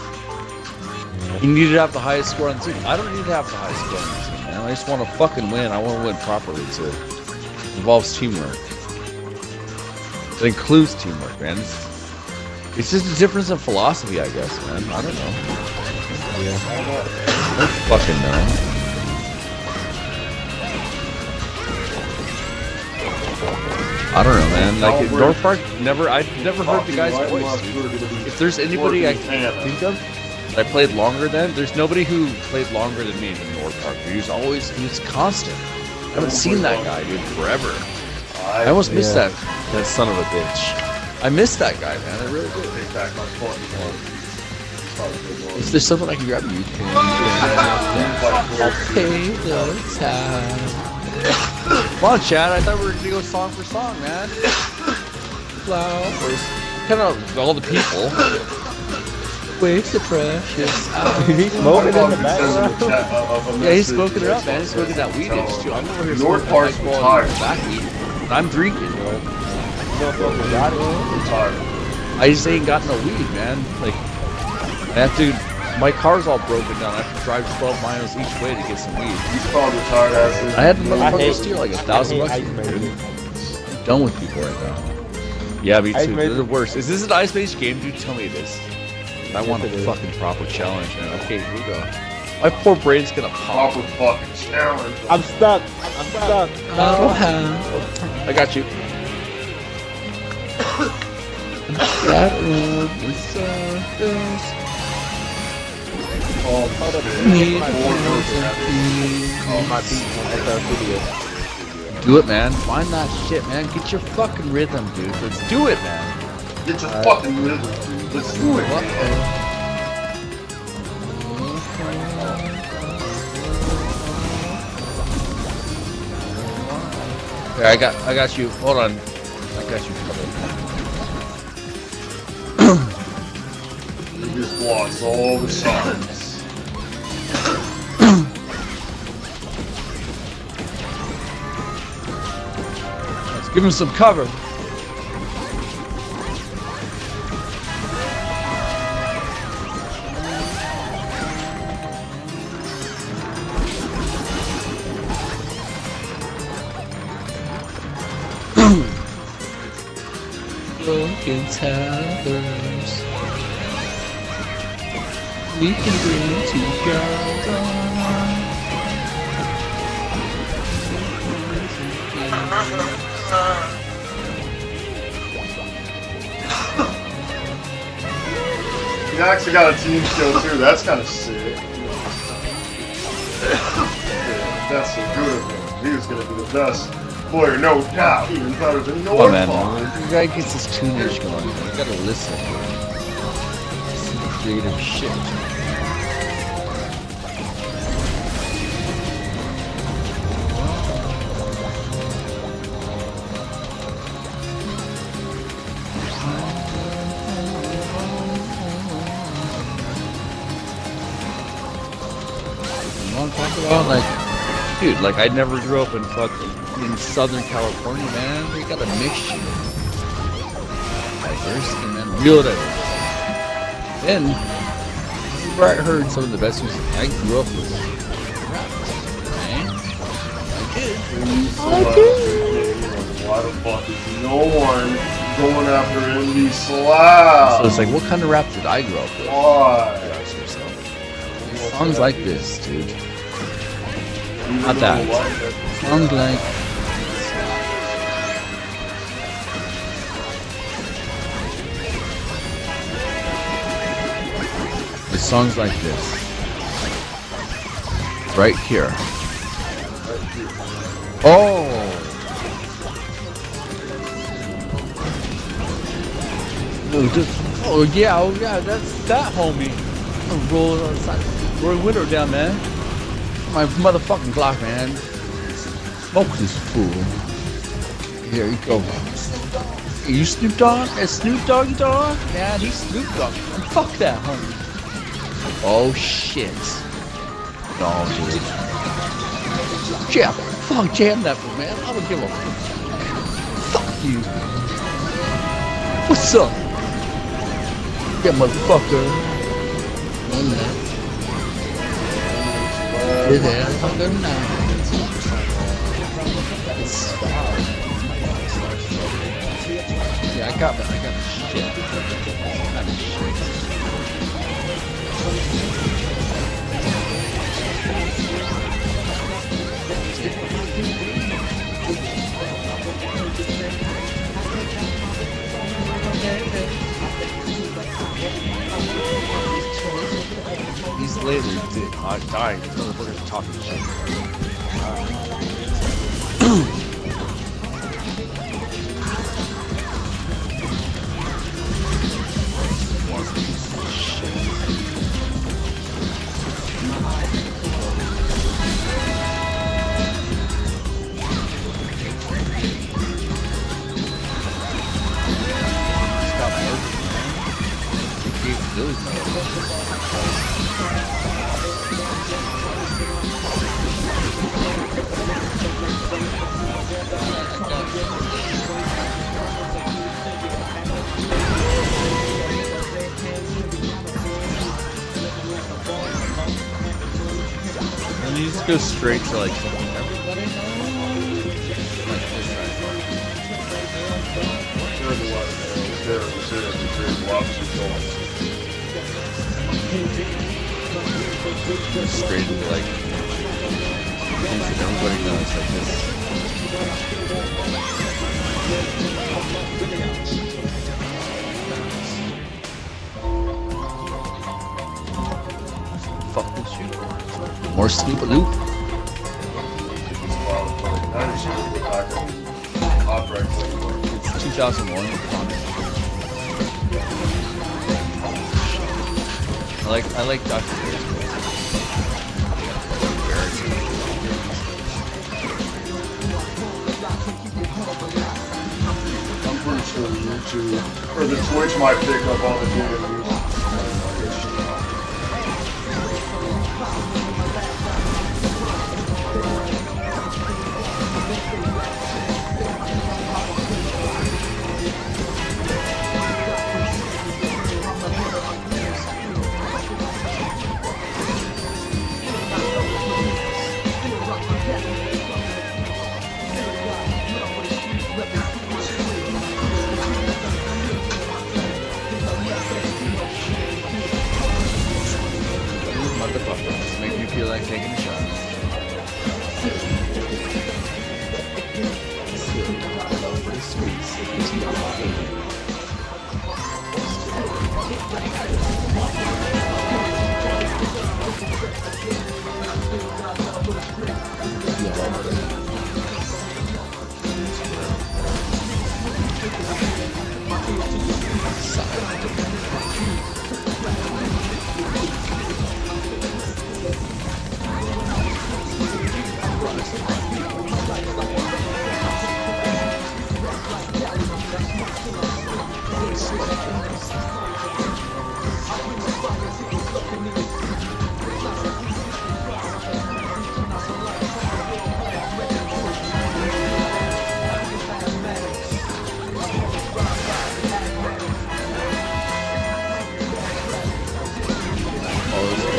Speaker 2: He needed to have the highest score on the team. I don't need to have the highest score on the team, man. I just want to fucking win. I want to win properly too. It involves teamwork. It includes teamwork, man. It's just a difference in philosophy, I guess, man. I don't know.
Speaker 3: Yeah.
Speaker 2: I don't fucking know. I don't know, man. Like North Park, I've never heard the guy's voice. Dude. If there's anybody I can think of that I played longer than, there's nobody who played longer than me in North Park. He was constant. I haven't seen that guy, dude, forever. I almost missed that son of a bitch. I missed that guy, man. I really did. Is there something I can grab? You can. Okay, the time. Come on, Chad. I thought we were gonna go song for song, man. Flowers. Kind of all the people. Waste the precious hours.
Speaker 3: He's smoking in the background.
Speaker 2: Yeah, he's smoking it up, man. He's smoking that weed itch too. I'm over here
Speaker 1: North
Speaker 2: smoking
Speaker 1: Park's
Speaker 2: high quality
Speaker 1: retired.
Speaker 2: back weed. And I'm drinking.
Speaker 1: Retired.
Speaker 2: I just ain't got no weed, man. Like, I have to. My car's all broken down. I have to drive 12 miles each way to get some weed.
Speaker 1: He's probably retired as
Speaker 2: I had to
Speaker 3: I
Speaker 2: motherfucker
Speaker 3: hate-
Speaker 2: steal like $1,000 bucks.
Speaker 3: Ice
Speaker 2: from me,
Speaker 3: Mage.
Speaker 2: dude. I'm done with people right now. Yeah, me
Speaker 3: Ice
Speaker 2: too.
Speaker 3: Mage-
Speaker 2: They're the worst. Is this an Ice Mage game, dude? Tell me it is. I want a
Speaker 3: it is.
Speaker 2: fucking proper challenge, man. Okay, here we go. My poor brain's gonna pop.
Speaker 1: proper fucking challenge.
Speaker 3: I'm stuck. I'm stuck.
Speaker 2: I got you.
Speaker 3: On my beat on FL Studio.
Speaker 2: Do it, man. Find that shit, man. Get your fucking rhythm, dude. Let's do it, man.
Speaker 1: Get your fucking rhythm, dude. Let's do it, man.
Speaker 2: Here, I got you. Hold on. I got you covered.
Speaker 1: He just blocks all the shots.
Speaker 2: Let's give him some cover. Broken towers we can bring together.
Speaker 1: He actually got a team skill too, that's kind of sick. That's so good of him. He was gonna be the best player, no doubt, even better than
Speaker 2: Come on, man. The guy gets his tunage going. You gotta listen. Some creative shit. You want to talk about, like, dude, like, I never grew up in Southern California, man. We got a mixture. Diversity, man. Real diversity. Then, where I heard some of the best music I grew up with.
Speaker 1: Why the fuck is no one going after Indie Slab?
Speaker 2: So it's like, what kind of rap did I grow up with?
Speaker 1: Why?
Speaker 2: Songs like this, dude. Not that. Songs like... It's songs like this. Right here. Oh! Oh yeah, that's that homie. I'm rolling on the side. Roy window down, man. My motherfucking Glock, man. Smoke this fool. Here you go. Are you Snoop Dogg? That's Snoop Doggy Dogg? Yeah, he's Snoop Dogg. Fuck that, homie. Oh shit. No, dude. Yeah, fuck, jam that fool, man. I don't give a fuck you. What's up? Yeah, motherfucker. On that. Yeah, motherfucker, now. Yeah, I got the shit. These lasers did not die. Motherfuckers talking shit. And you just go straight to like something everybody knows. Like this straight to like things that everybody knows like this. Fuck this shit. More Snoop Loop. It's 2001. I like Dr. Dre's voice.
Speaker 1: to YouTube, or the Twitch might pick up all the damn music.
Speaker 2: Motherfuckers make me feel like taking a shot.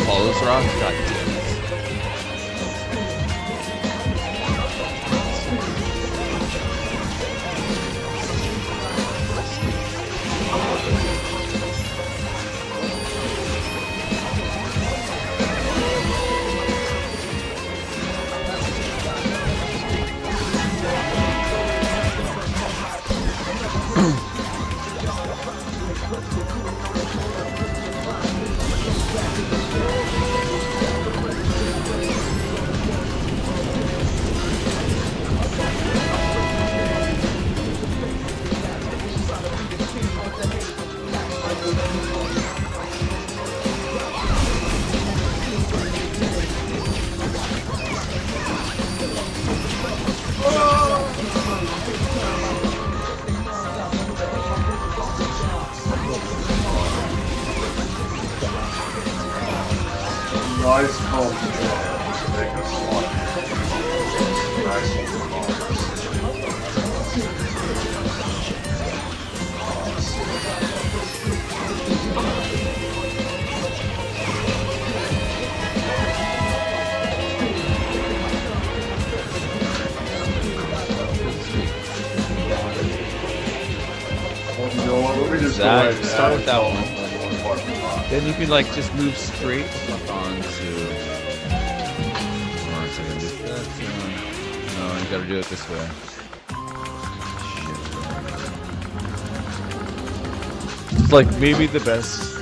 Speaker 2: All those rocks? God damn it.
Speaker 1: Nice home to make us one. Nice
Speaker 5: That, start with that one. Then you can like just move straight onto. Hold on a second. No, you gotta do it this way. It's like maybe the best.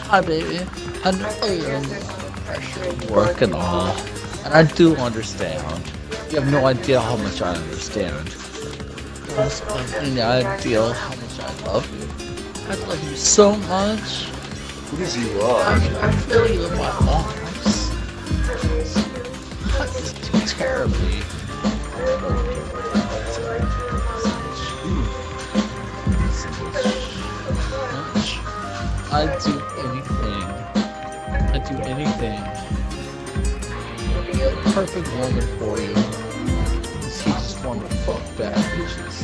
Speaker 2: Hi, baby. I know you're under pressure, work and all, and I do understand. You have no idea how much I understand. You have any idea how much I love you. I love you so much.
Speaker 1: Who does he love?
Speaker 2: I feel you in my arms. I just do terribly. I'd do anything. I'd do anything. I'd be a perfect woman for you. You just want to fuck bad bitches.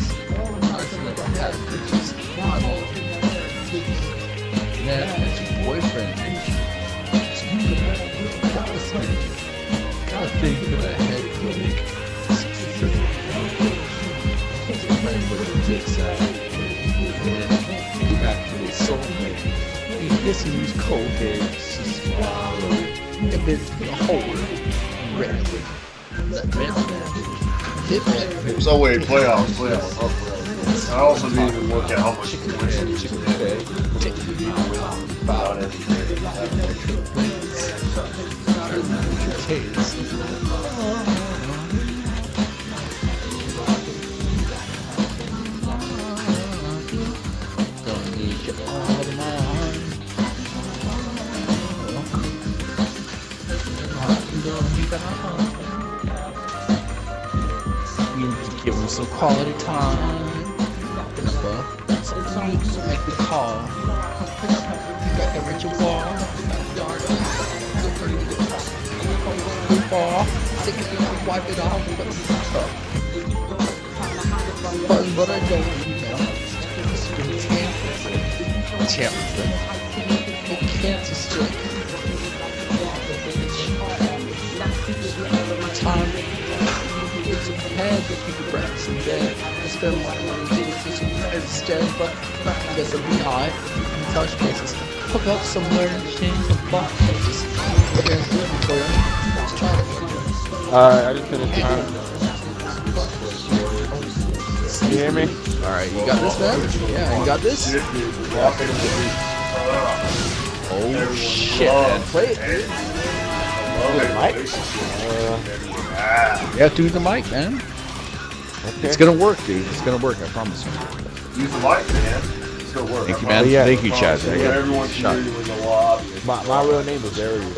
Speaker 2: I've never had bitches. Yeah, as your boyfriend, gotta think ahead quick. This use Colgate to swallow. If it's a whole red.
Speaker 1: So wait, playoffs. I also need to look at how much you about it.
Speaker 2: Don't need you all the time. You need to give him some quality time.
Speaker 6: songs make the call. You got the ritual wall. Yard up. Feel free to get the ball. Take it, wipe it off, but it's up. But I don't know. Champ. Oh, Kansas stick. Time. It's a head that people breaks in bed. I spend my money getting to some instead, but I guess I'll be high. Touch cases. Hook up somewhere and change the block cases.
Speaker 3: Alright, I just finished time. You hear me?
Speaker 6: Alright, you got this, man? Yeah, you got this? Oh shit, man. Play it, dude.
Speaker 2: Yeah, do the mic, man.
Speaker 3: Okay.
Speaker 2: It's gonna work, dude. It's gonna work. I promise you.
Speaker 1: Use the mic, man. It's gonna work.
Speaker 2: Thank you, man.
Speaker 3: Yeah.
Speaker 2: Thank you, Chad.
Speaker 1: I got everyone
Speaker 2: Shot.
Speaker 1: familiar with the lobby.
Speaker 3: My real name is Darius.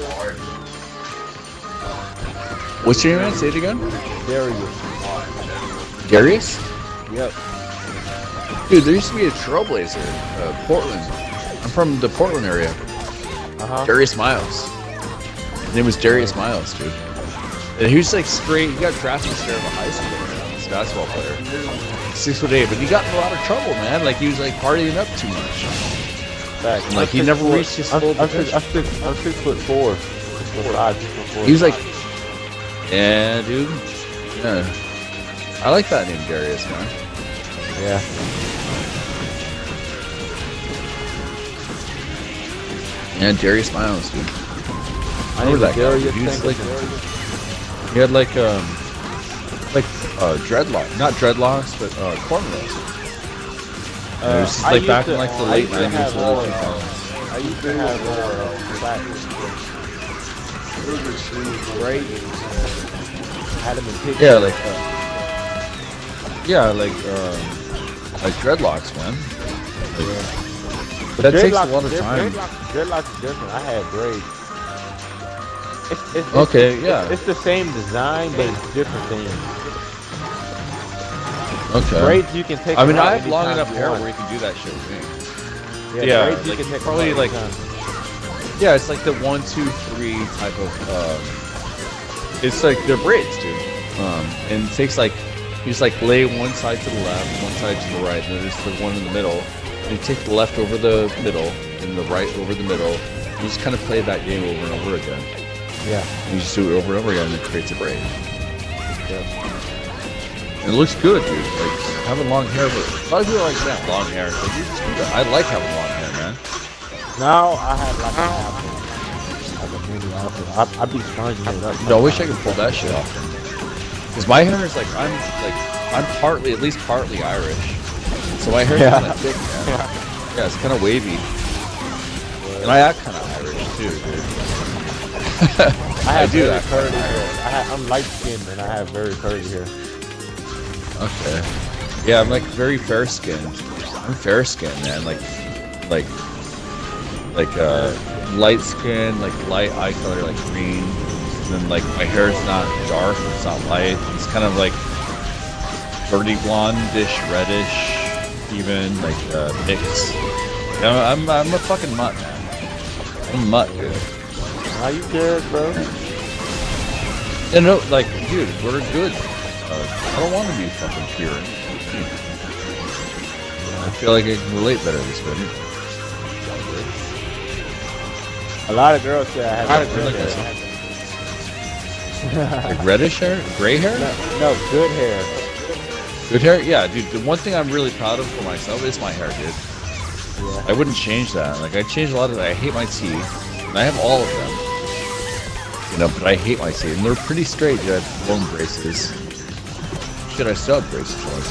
Speaker 2: What's your name, man? Say it again.
Speaker 3: Darius.
Speaker 2: Darius?
Speaker 3: Yep.
Speaker 2: Dude, there used to be a Trailblazer, Portland. I'm from the Portland area.
Speaker 3: Uh-huh.
Speaker 2: Darius Miles. His name was Darius Miles, dude. And he was like straight. He got drafted straight out of high school. Man. He's a basketball player. 6'8", but he got in a lot of trouble, man. Like he was like partying up too much.
Speaker 3: Back.
Speaker 2: And, like he never reached his full potential.
Speaker 3: I'm 6'4". 6'5", 6'4".
Speaker 2: He was like, yeah, dude. Yeah. I like that name, Darius, man.
Speaker 3: Yeah.
Speaker 2: Yeah, Darius Miles, dude.
Speaker 3: I
Speaker 2: remember that guy.
Speaker 3: Darius.
Speaker 2: He was like, he had like dreadlocks, not dreadlocks, but cornrows. It was just like back in like the late 90s, early 2000s.
Speaker 3: I used to have great. Had him in pictures.
Speaker 2: Yeah, like dreadlocks, man. But that takes a lot of time.
Speaker 3: Dreadlocks is different. I had braids.
Speaker 2: It's
Speaker 3: the same design, but it's different things.
Speaker 2: Okay.
Speaker 3: Braids you can take.
Speaker 2: I mean,
Speaker 3: out
Speaker 2: I have long
Speaker 3: anytime
Speaker 2: enough
Speaker 3: you
Speaker 2: hair
Speaker 3: want.
Speaker 2: where you can do that shit with me.
Speaker 3: Yeah,
Speaker 2: Yeah,
Speaker 3: braids you
Speaker 2: like,
Speaker 3: can take
Speaker 2: probably
Speaker 3: out
Speaker 2: like-
Speaker 3: anytime.
Speaker 2: Yeah, it's like the 1, 2, 3 type of. It's like they're braids, dude. And it takes like you just like lay one side to the left, one side to the right, and then there's the one in the middle. And you take the left over the middle and the right over the middle. You just kind of play that game over and over again.
Speaker 3: Yeah.
Speaker 2: And you just do it over and over again, and it creates a braid.
Speaker 3: Yeah.
Speaker 2: And it looks good, dude. Like having long hair, but a lot of people are like that long hair. It's like, you just do that. I like having long hair, man.
Speaker 3: Now I have like an apple. Like a mini apple. I'd be sponging it up.
Speaker 2: I wish I could pull that shit off. Cause my hair is like I'm partly, at least partly Irish, so my hair's kind of thick, man. Yeah, it's kind of wavy, and I act kind of Irish too, dude.
Speaker 3: I
Speaker 2: do
Speaker 3: very
Speaker 2: act
Speaker 3: curly
Speaker 2: kinda
Speaker 3: hair. I'm light skinned and I have very curly hair.
Speaker 2: Okay. Yeah, I'm like very fair skinned. I'm fair skinned, man. Like light skin, like light eye color, like green. And then like my hair is not dark, it's not light. It's kind of like burgundy blondish, reddish, even like mix. I'm a fucking mutt, man. I'm a mutt, dude.
Speaker 3: Are you good, bro?
Speaker 2: And no, like, dude, we're good. I don't want to be fucking pure. I feel like I can relate better this way.
Speaker 3: A lot of girls say I have good
Speaker 2: like
Speaker 3: hair.
Speaker 2: Like reddish hair? Gray hair?
Speaker 3: No, good hair.
Speaker 2: Good hair? Yeah, dude, the one thing I'm really proud of for myself is my hair, dude.
Speaker 3: Yeah.
Speaker 2: I wouldn't change that. Like, I changed a lot of it. I hate my teeth. And I have all of them. You know, but I hate my teeth. And they're pretty straight, dude. I have bone braces. Shit, I still have braces on.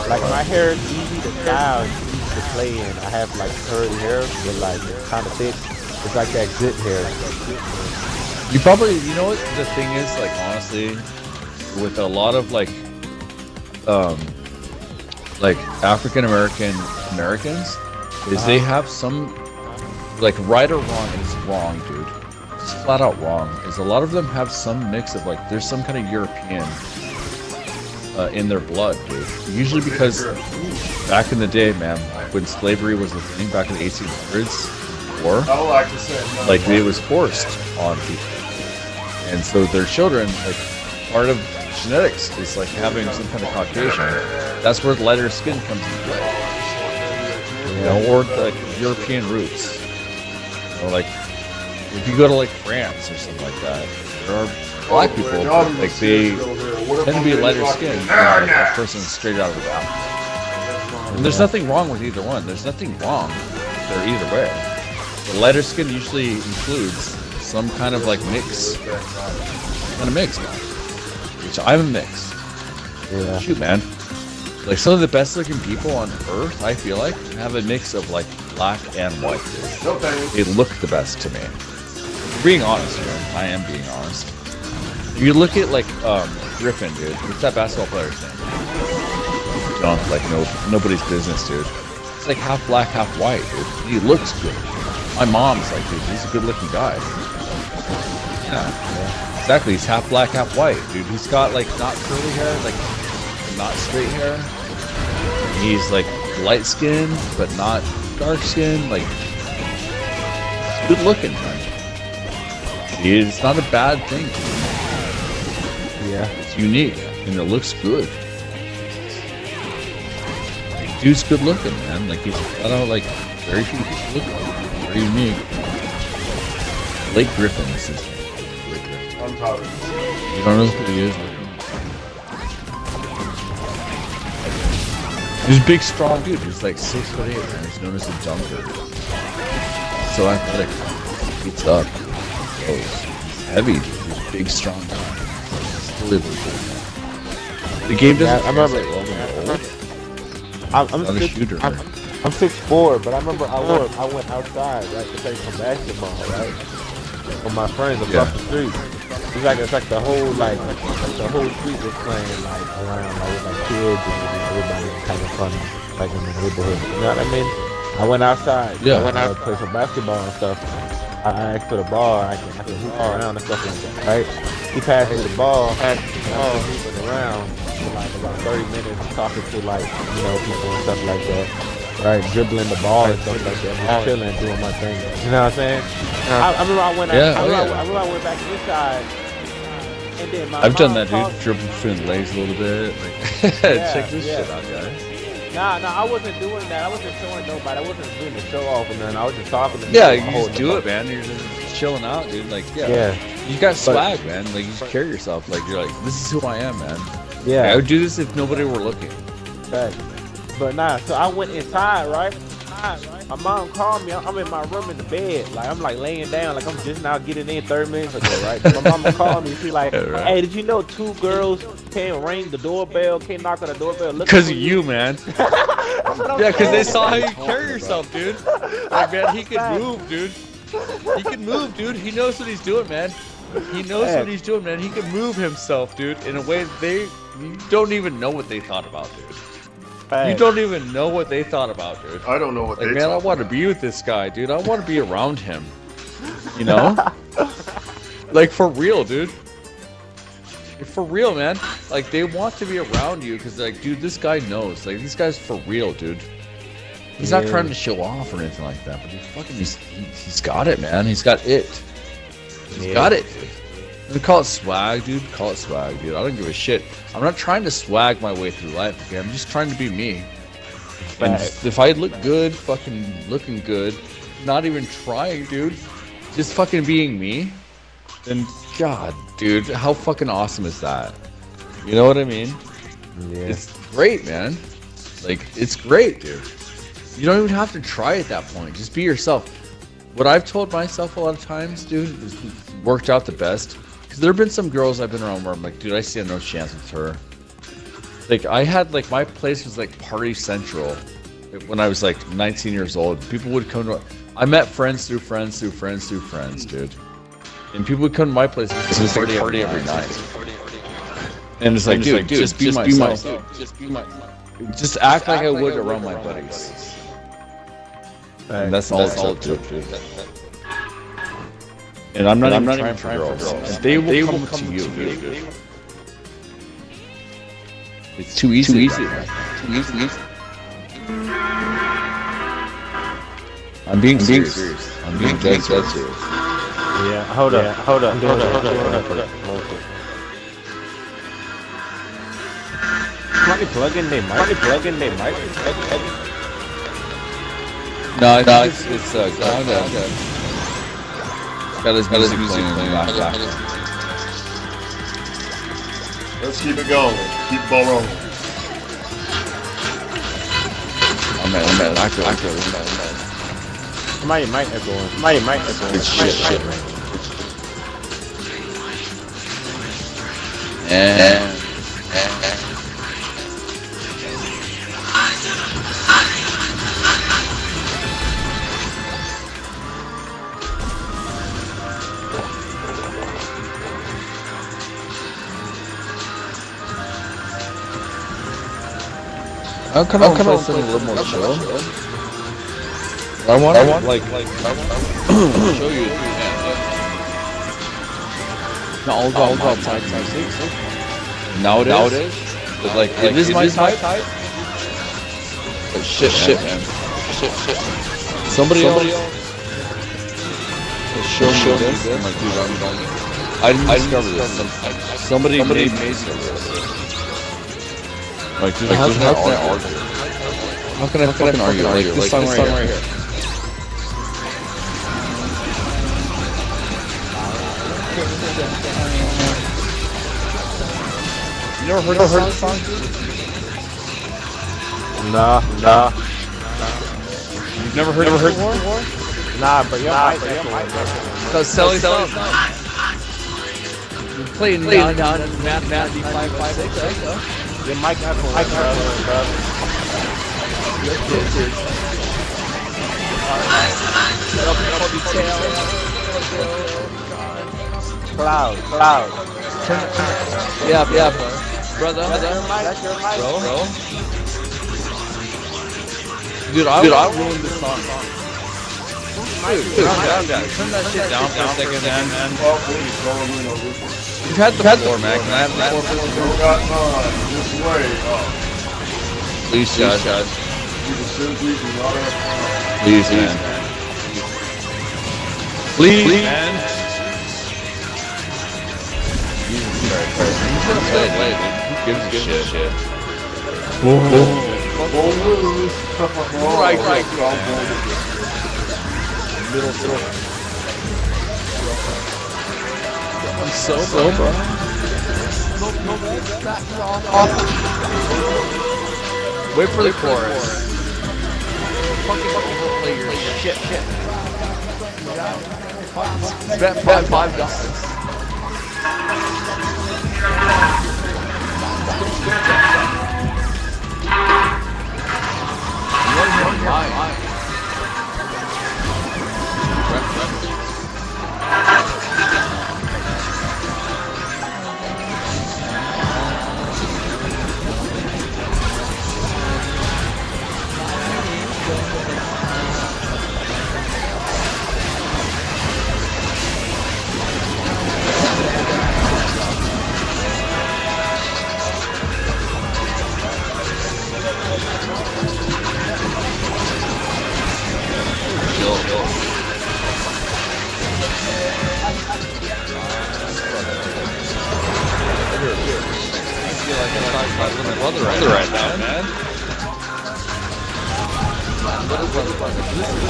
Speaker 3: Like my hair is easy to style and easy to play in. I have like curly hair, but like it's kind of thick. It's like that good hair.
Speaker 2: You probably, you know what the thing is, like, honestly, with a lot of like African Americans, is they have some, like, right or wrong, and it's wrong, dude. It's flat out wrong. Is a lot of them have some mix of, like, there's some kind of European in their blood, dude. Usually because back in the day, man, when slavery was a thing back in the 1800s, war,
Speaker 1: I like to say no.
Speaker 2: like it was forced on people, and so their children, like part of genetics is like having some kind of Caucasian. That's where lighter skin comes into play. You know, or like European roots. You know, like if you go to like France or something like that, there are black people, like they tend to be lighter skinned than like a person straight out of the mountain. And there's nothing wrong with either one. There's nothing wrong. They're either way. The lighter skin usually includes some kind of like mix. Kind of mix, man. Which I'm a mix.
Speaker 3: Yeah.
Speaker 2: Shoot, man. Like some of the best looking people on earth, I feel like, have a mix of like black and white. They look the best to me. Being honest, man. I am being honest. If you look at like Griffin, dude. What's that basketball player's name? Dunk, like nobody's business, dude. It's like half black, half white, dude. He looks good. My mom's like, dude, he's a good looking guy. Yeah. Exactly, he's half black, half white, dude. He's got like not curly hair, like not straight hair. He's like light skinned, but not dark skinned. Like, it's good looking, man. It's not a bad thing.
Speaker 3: Yeah.
Speaker 2: It's unique and it looks good. Dude's good looking, man. Like he's flat out like very few people look like him. Very unique. Blake Griffin is his name. Blake Griffin.
Speaker 1: I'm tired.
Speaker 2: You don't know who he is? He's a big, strong dude. He's like 6'8", man. He's known as a dunker. So athletic. Beats up. He's heavy, dude. He's a big, strong guy. Still able to do it. The game doesn't.
Speaker 3: I remember. I'm
Speaker 2: not a shooter.
Speaker 3: I'm 6'4", but I remember I went outside right to play some basketball, right? With my friends across the street. It's like the whole street was playing like around like with like kids and everybody was having fun like in the neighborhood. You know what I mean? I went outside.
Speaker 2: Yeah.
Speaker 3: I went out to play some basketball and stuff. I asked for the ball. I can hoop around and stuff like that, right? He passed me the ball. And I was hooping around for like about 30 minutes talking to like, you know, people and stuff like that. Right, dribbling the ball and stuff like that, just chilling, doing my thing. You know what I'm saying? I remember I went back inside, and then
Speaker 2: I've done that, dude. Dribble between the legs a little bit. Like, check this shit out, guys.
Speaker 3: Nah, I wasn't doing that. I wasn't showing nobody. I wasn't doing the show off or nothing. I was just talking to them.
Speaker 2: Yeah, you just do it, man. You're just chilling out, dude. Like, yeah. You got swag, man. Like, you just carry yourself. Like, you're like, this is who I am, man. Yeah. Like, I would do this if nobody were looking.
Speaker 3: Right. But nah, so I went inside, right? My mom called me. I'm in my room in the bed. Like, I'm like laying down. Like, I'm just now getting in 30 minutes ago, right? My mama called me. She like, hey, did you know 2 girls can't ring the doorbell, can't knock on the doorbell?
Speaker 2: Because of you, man. Yeah, because they saw how you carry yourself, dude. Like, man, he can move, dude. He can move, dude. He knows what he's doing, man. He knows what he's doing, man. He can move himself, dude, in a way you don't even know what they thought about, dude. You don't even know what they thought about, dude.
Speaker 1: I don't know what they
Speaker 2: thought. Man, I want to be with this guy, dude. I want to be around him. You know? Like, for real, dude. For real, man. Like, they want to be around you because, like, dude, this guy knows. Like, this guy's for real, dude. He's not trying to show off or anything like that, but he's got it, man. He's got it. He's got it, dude. You call it swag, dude. Call it swag, dude. I don't give a shit. I'm not trying to swag my way through life, okay? I'm just trying to be me. And if I look good, fucking looking good, not even trying, dude, just fucking being me, then God, dude, how fucking awesome is that? You know what I mean? Yeah. It's great, man. Like, it's great, dude. You don't even have to try at that point. Just be yourself. What I've told myself a lot of times, dude, is worked out the best. Because there have been some girls I've been around where I'm like, dude, I stand no chance with her. Like, I had, like, my place was, like, party central when I was, like, 19 years old. People would come to... I met friends through friends through friends through friends, dude. And people would come to my place and just party every night. And it's like, dude, just be myself. Just act like I would around my buddies. And that's all it took, dude. And I'm not even trying for girls. And they will come to you, dude. It's too easy. Too easy. I'm being serious. I'm being dead serious.
Speaker 3: Yeah, hold up. Somebody plug in their mic.
Speaker 2: No, it's got his music playing.
Speaker 1: Let's keep it going. Keep the ball rolling.
Speaker 2: I'm at.
Speaker 3: Somebody mic echoing.
Speaker 2: It's shit. And I'll come on play something a little more chill. I want to show you.
Speaker 5: No, all about type 6.
Speaker 2: Nowadays, but like it is my type. But shit, man. Somebody else show me this. I'm like, dude, I didn't discover this. Somebody made me discover this. Like, dude, how can I argue? How can I fucking argue? Like this song right here. You never heard this song?
Speaker 3: Nah.
Speaker 2: You've never heard it before?
Speaker 3: Nah, but your mic echoing.
Speaker 5: Because Sally. You're playing Math 9556.
Speaker 3: Your mic echoing, bro. Cloud.
Speaker 5: Yeah, brother.
Speaker 3: That's your mic.
Speaker 5: Bro. Dude, I ruined this song. Dude, calm down. Turn that shit down for a second, man. You've had the floor, man. Can I have the floor for
Speaker 1: This way.
Speaker 2: Please, Josh.
Speaker 1: You can simply do not have.
Speaker 2: Please, man. Please, man. Wait. Who gives a shit?
Speaker 5: Right.
Speaker 1: Middle.
Speaker 5: I'm so bro. Wait for the chorus. Fucking play your shit. Bet $5. Right now, man.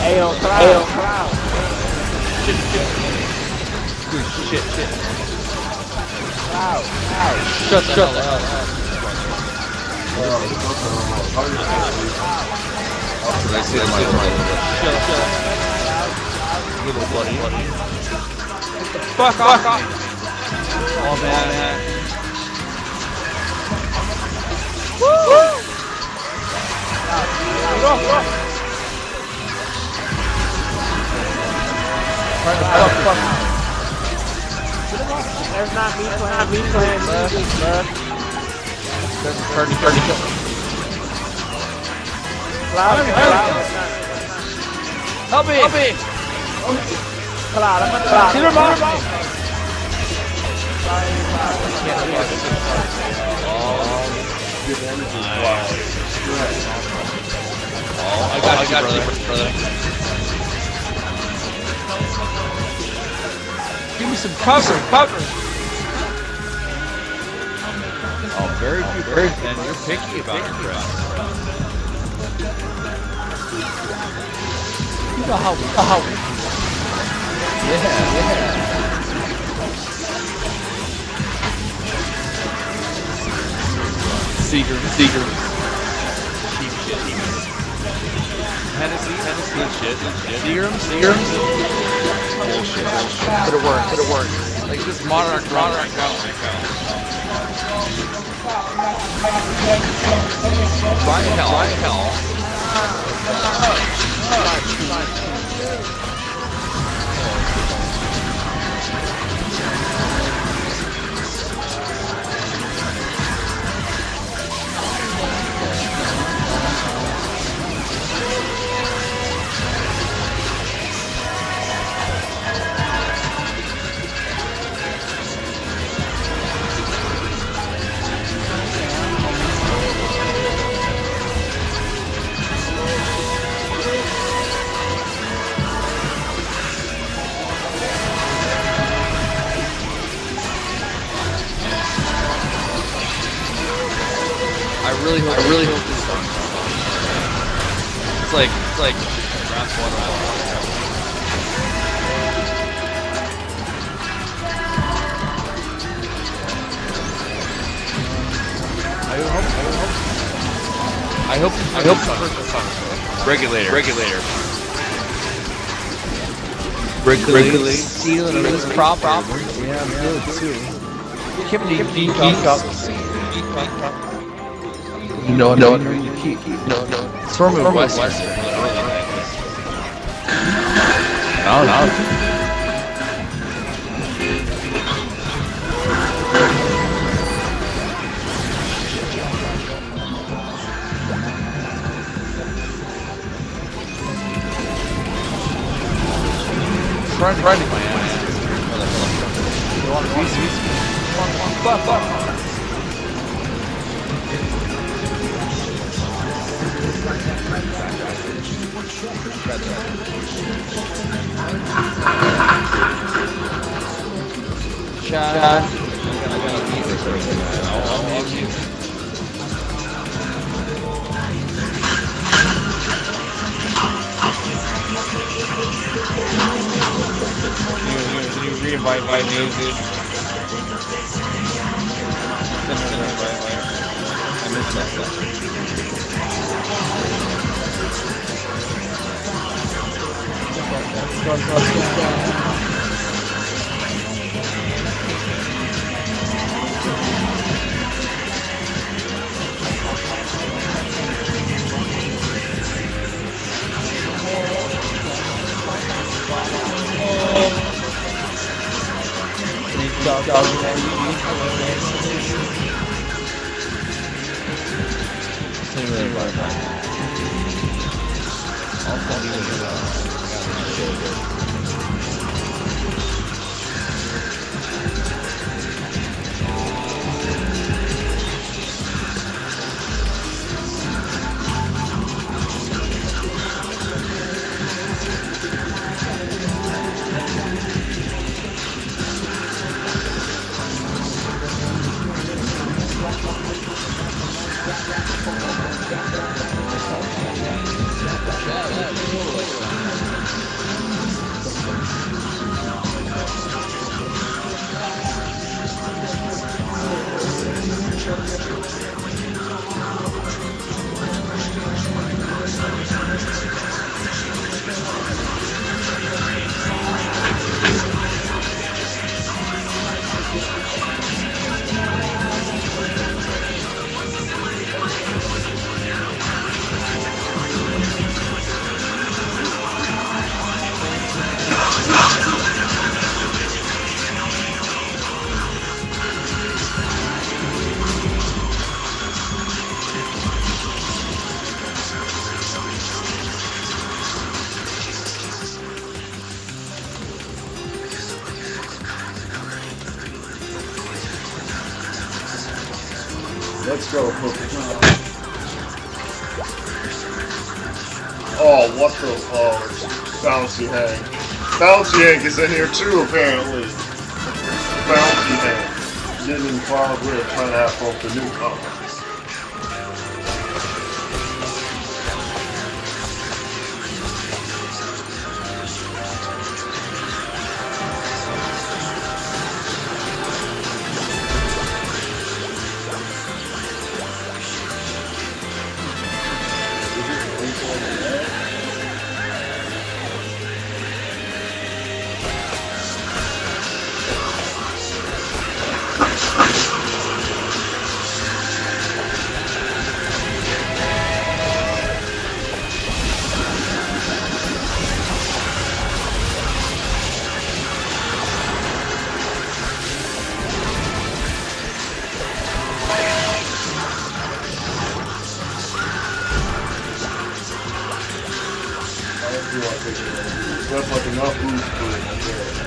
Speaker 3: Ayo, Cloud.
Speaker 5: Shit.
Speaker 3: Cloud.
Speaker 5: Shut the hell up.
Speaker 2: I see the mic.
Speaker 5: Shut up. Little buddy. Fuck off. Oh, man. Woo!
Speaker 3: That's not me playing music, bro.
Speaker 5: Turn.
Speaker 3: Cloud.
Speaker 5: Help me!
Speaker 3: Cloud.
Speaker 5: See the mom? I got you, brother.
Speaker 6: some cover.
Speaker 5: Oh, very few breaths, and you're picky about your breaths.
Speaker 6: You know how we Yeah.
Speaker 5: Seagram. Cheap shit. Tennessee shit. Seagrams. Bullshit.
Speaker 6: Put it work.
Speaker 5: Like this modern ground. Brian Hell. I really hope this song. It's like round one. I hope the song. Regulator.
Speaker 6: Stealing this proper. Yeah, I'm good too. Give me geek up. No.
Speaker 5: It's from Western. No. Running my ass. You want a piece? Fuck. Shot. Can you re-invite me, dude? I missed that stuff.
Speaker 1: Let's go, oh, what the? Oh, it's Bouncy Hank. Bouncy Hank is in here too, apparently. bouncy head, getting in Cloud Red, trying to have fun with the newcomers. That's like enough boost for it.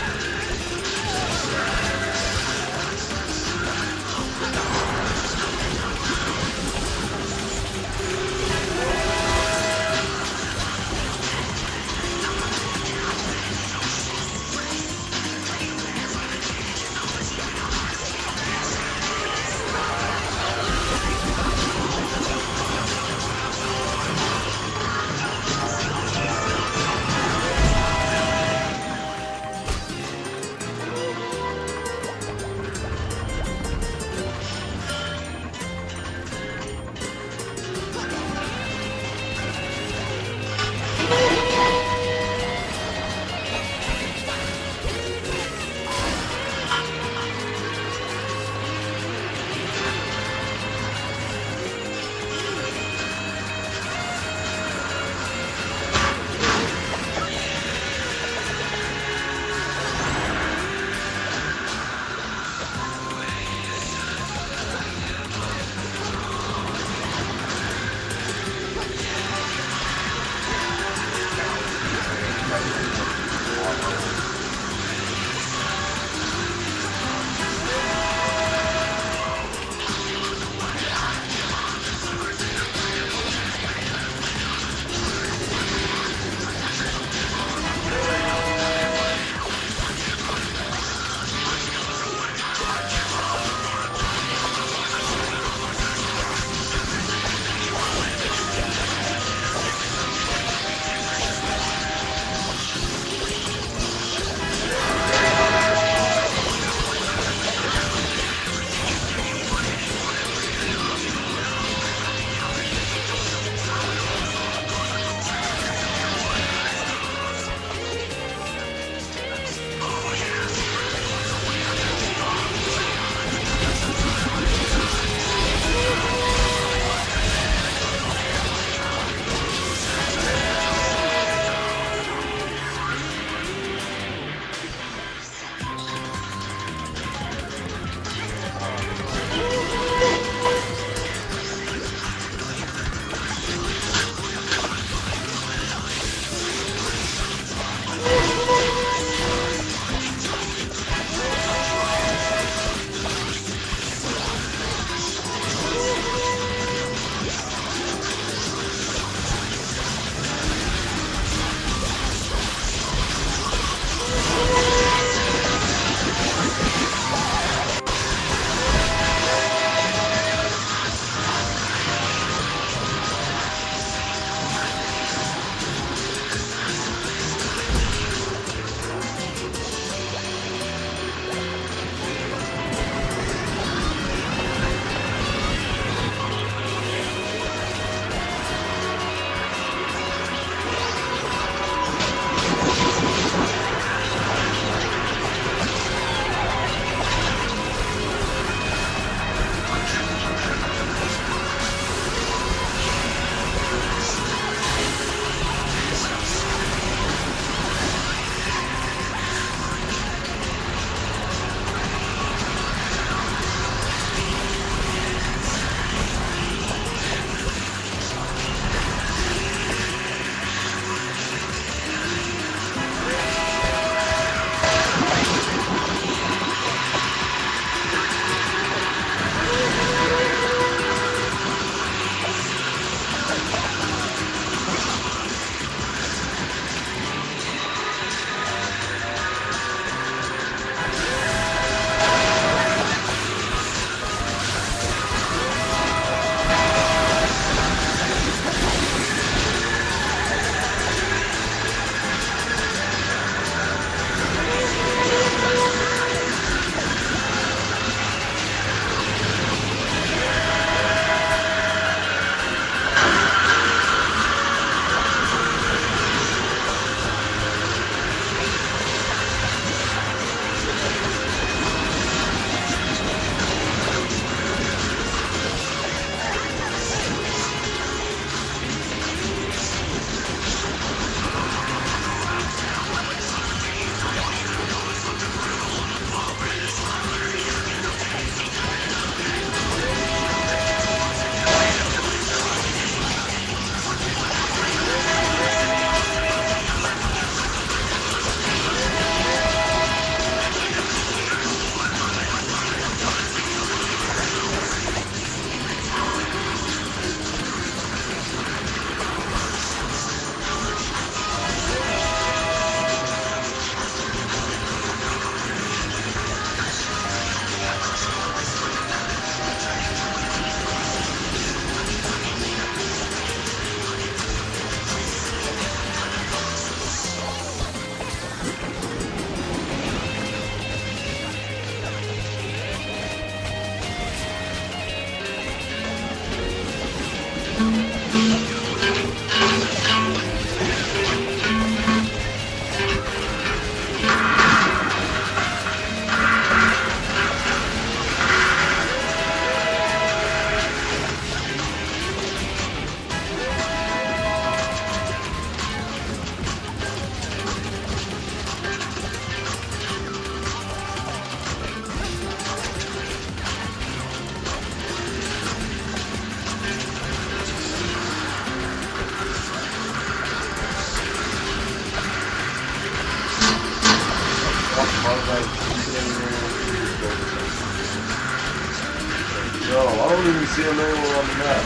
Speaker 1: don't even see him anywhere on the map.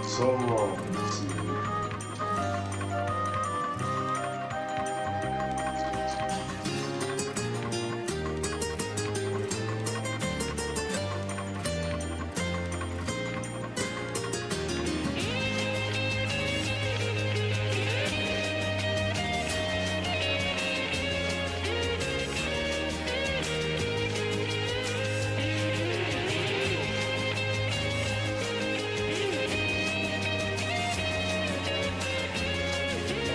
Speaker 1: So wrong. Let's see.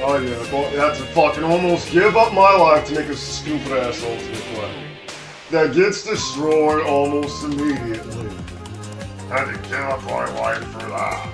Speaker 1: Oh yeah, well, I had to fucking almost give up my life to make a stupid ass ultimate play. That gets destroyed almost immediately. Had to give up my life for that.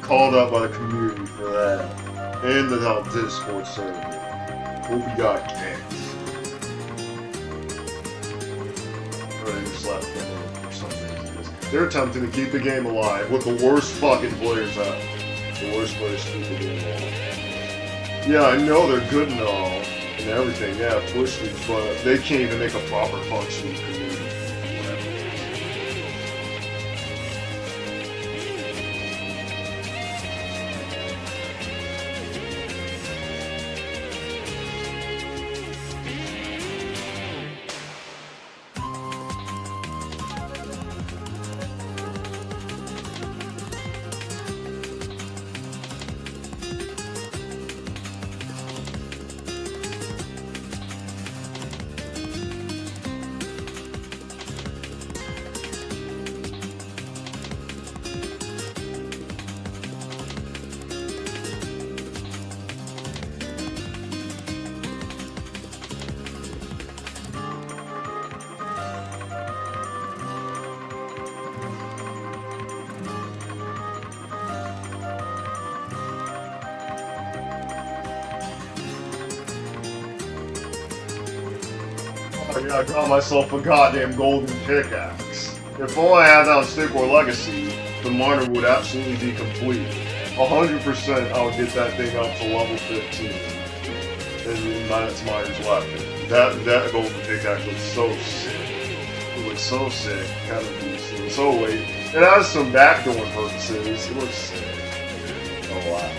Speaker 1: Called out by the community for that. And the Discord server. Hope you got cats. Or they just left for some reason. They're attempting to keep the game alive with the worst fucking players out. The worst players to keep the game alive. Yeah, I know they're good and all, and everything, yeah, push leagues, but they can't even make a proper functioning community. I got myself a goddamn golden pickaxe. If all I had on Stick or Legacy, the miner would absolutely be complete. 100% I would get that thing up to level 15. And that's miners left. That golden pickaxe looks so sick. It looks so sick, kind of decent. So wait, it has some backdoor purposes. It looks sick. Oh wow.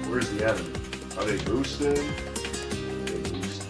Speaker 1: Where's the enemy? Are they boosting? They boost.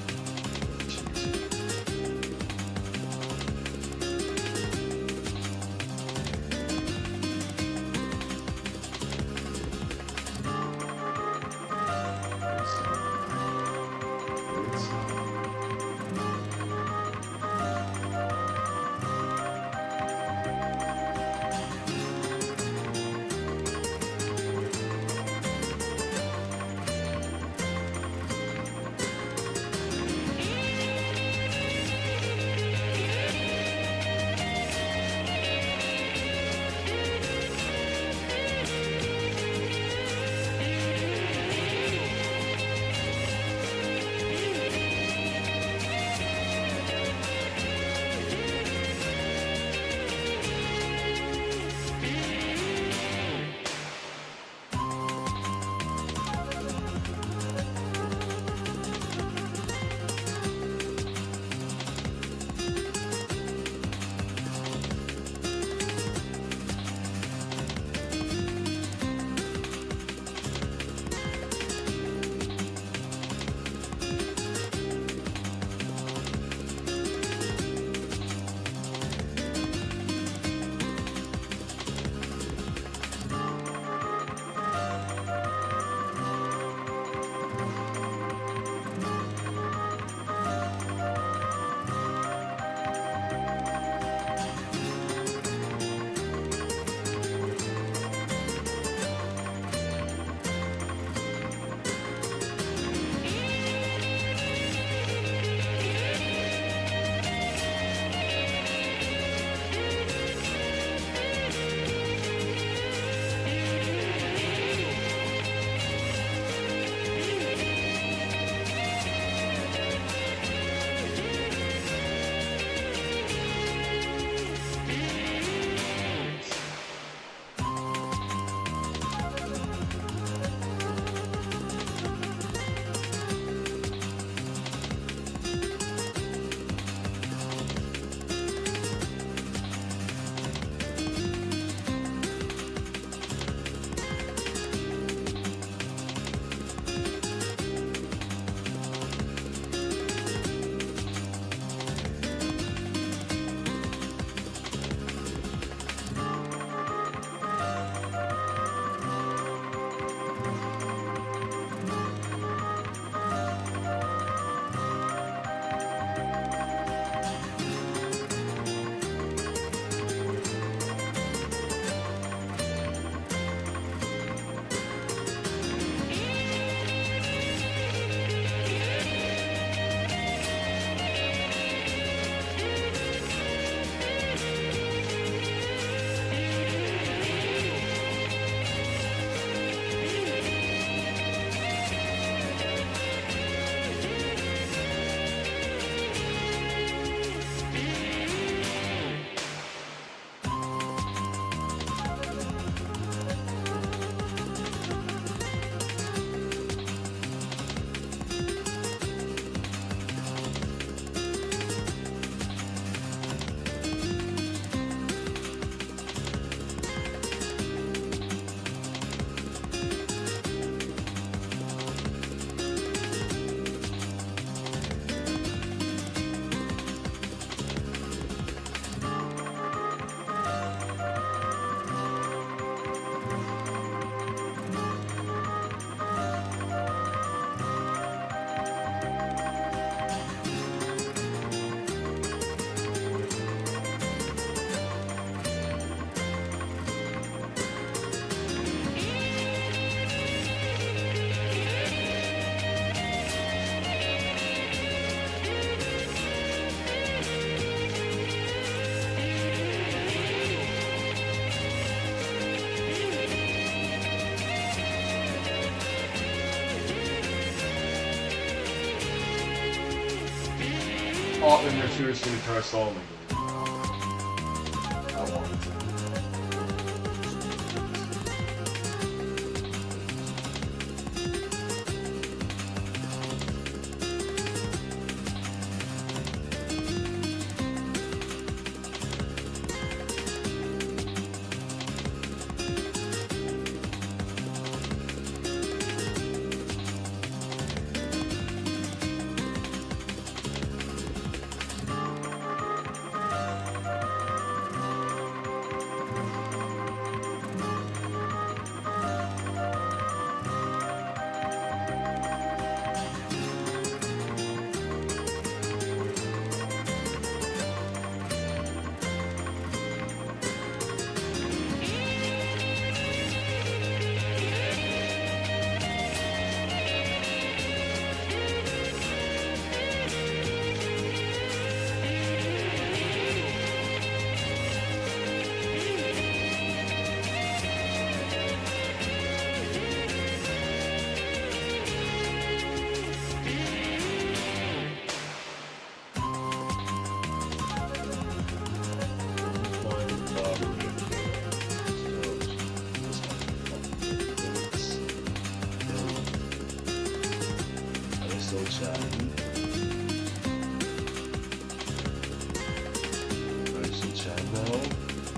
Speaker 1: and they're seriously gonna try to stall me. I want it to.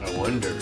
Speaker 1: I wonder.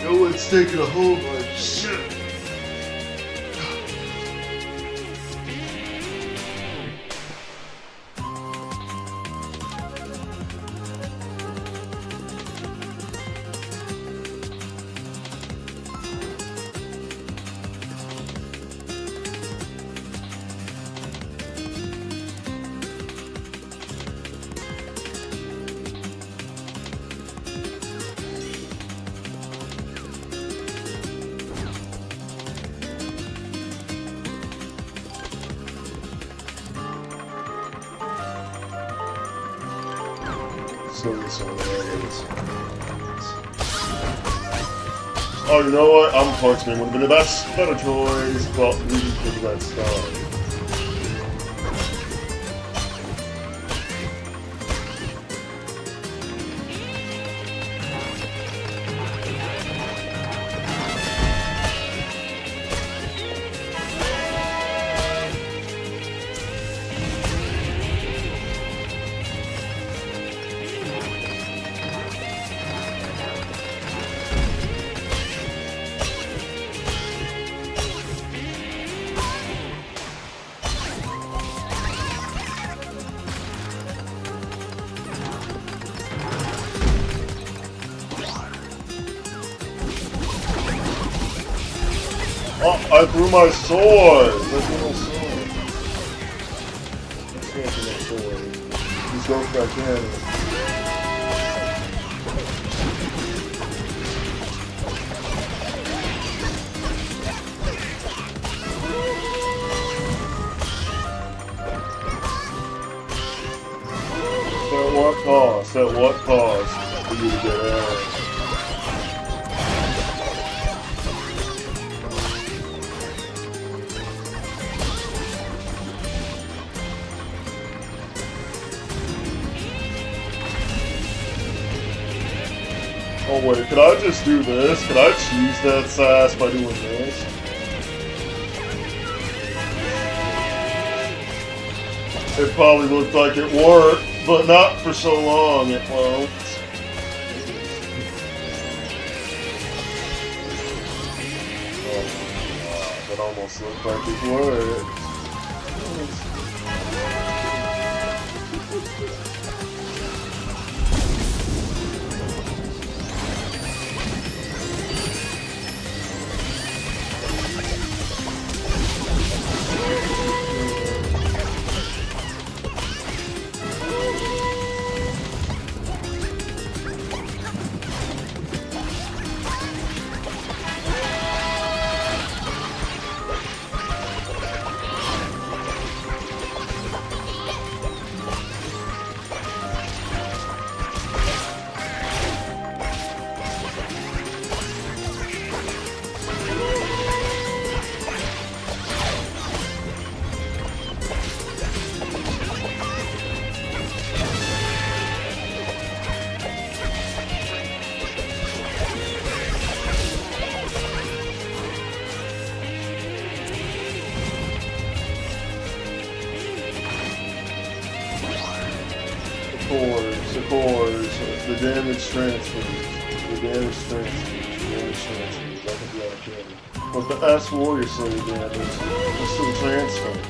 Speaker 1: No one's taking a hold of my shit. Oh, you know what? I'm Punchman would have been the better choice, but we didn't think that stuff. Oh, I threw my sword! I threw my sword. I can't throw my sword. He's going back in. At what cost? At what cost for you to get out? Oh wait, could I just do this? Could I cheese that sass by doing this? It probably looked like it worked, but not for so long, it won't. Oh my god, that almost looked like it worked. The damage transfers. I can be out of camera. But the S Warrior Slayer damage is still transferring.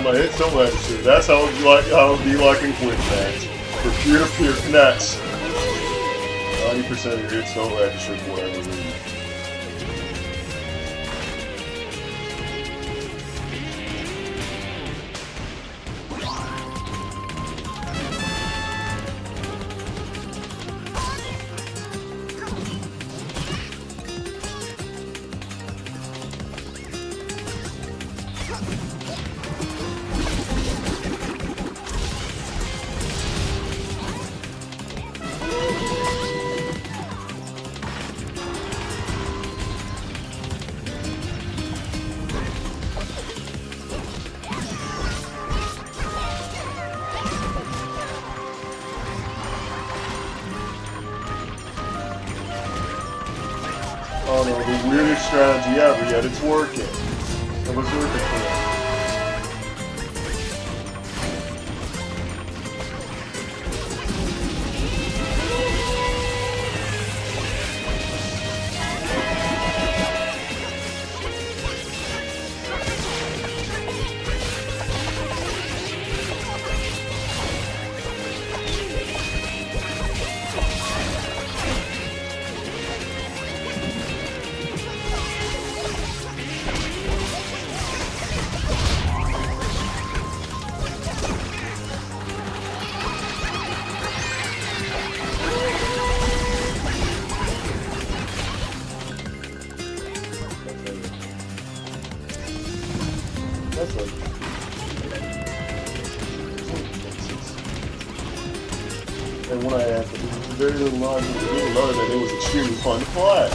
Speaker 1: My hit so much. That's how it would be like in quick match. For peer-to-peer connects. 90% of your hits don't register for whatever reason. know, the weirdest strategy ever, yet it's working. It was working for them. That's like... And when I asked, it was very little knowledge at the beginning, other than it was extremely fun to play.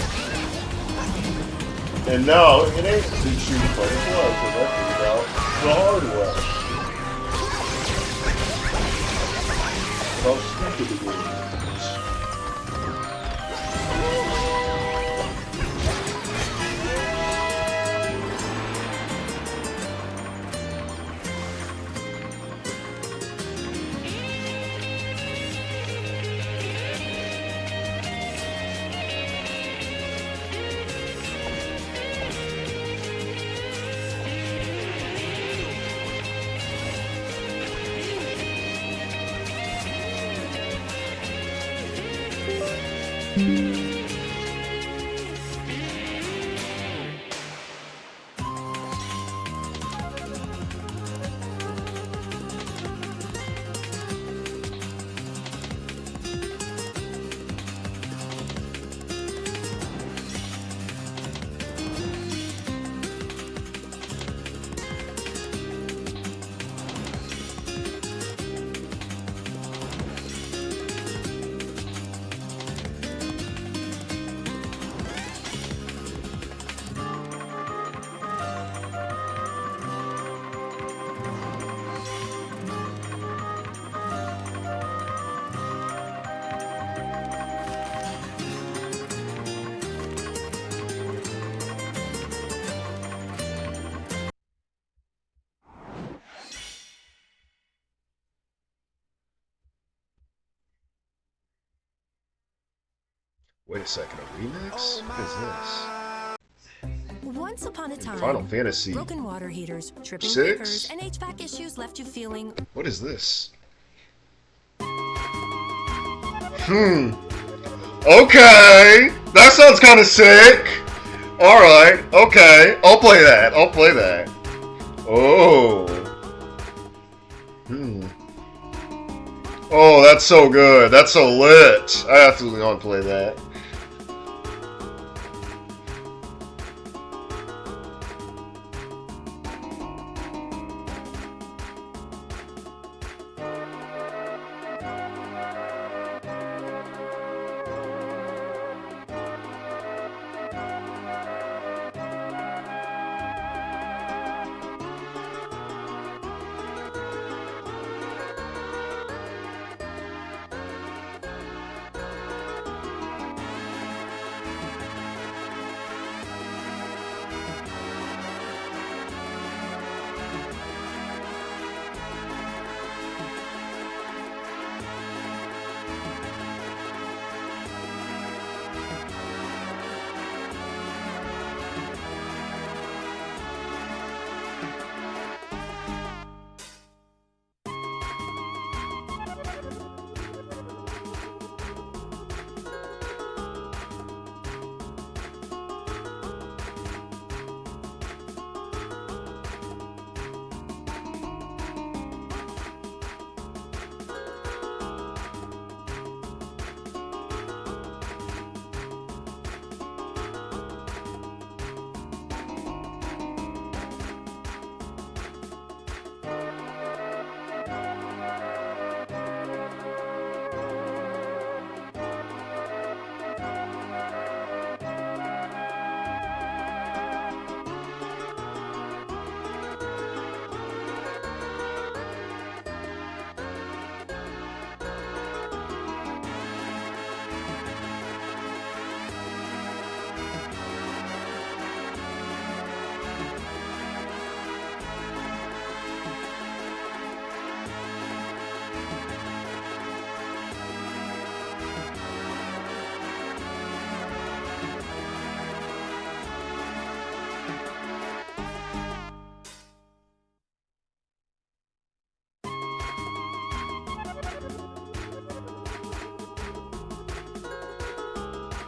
Speaker 1: And now, it ain't extremely fun to play, because I figured out the hard way. How stupid it is. Wait a second, a remix? What is this?
Speaker 7: Once upon a time,
Speaker 1: Final Fantasy.
Speaker 7: broken water heaters, tripping
Speaker 1: 6?
Speaker 7: breakers, and HVAC issues left you feeling...
Speaker 1: What is this? Okay! That sounds kind of sick! Alright, okay. I'll play that. I'll play that. Oh. Oh, that's so good. That's so lit. I absolutely want to play that.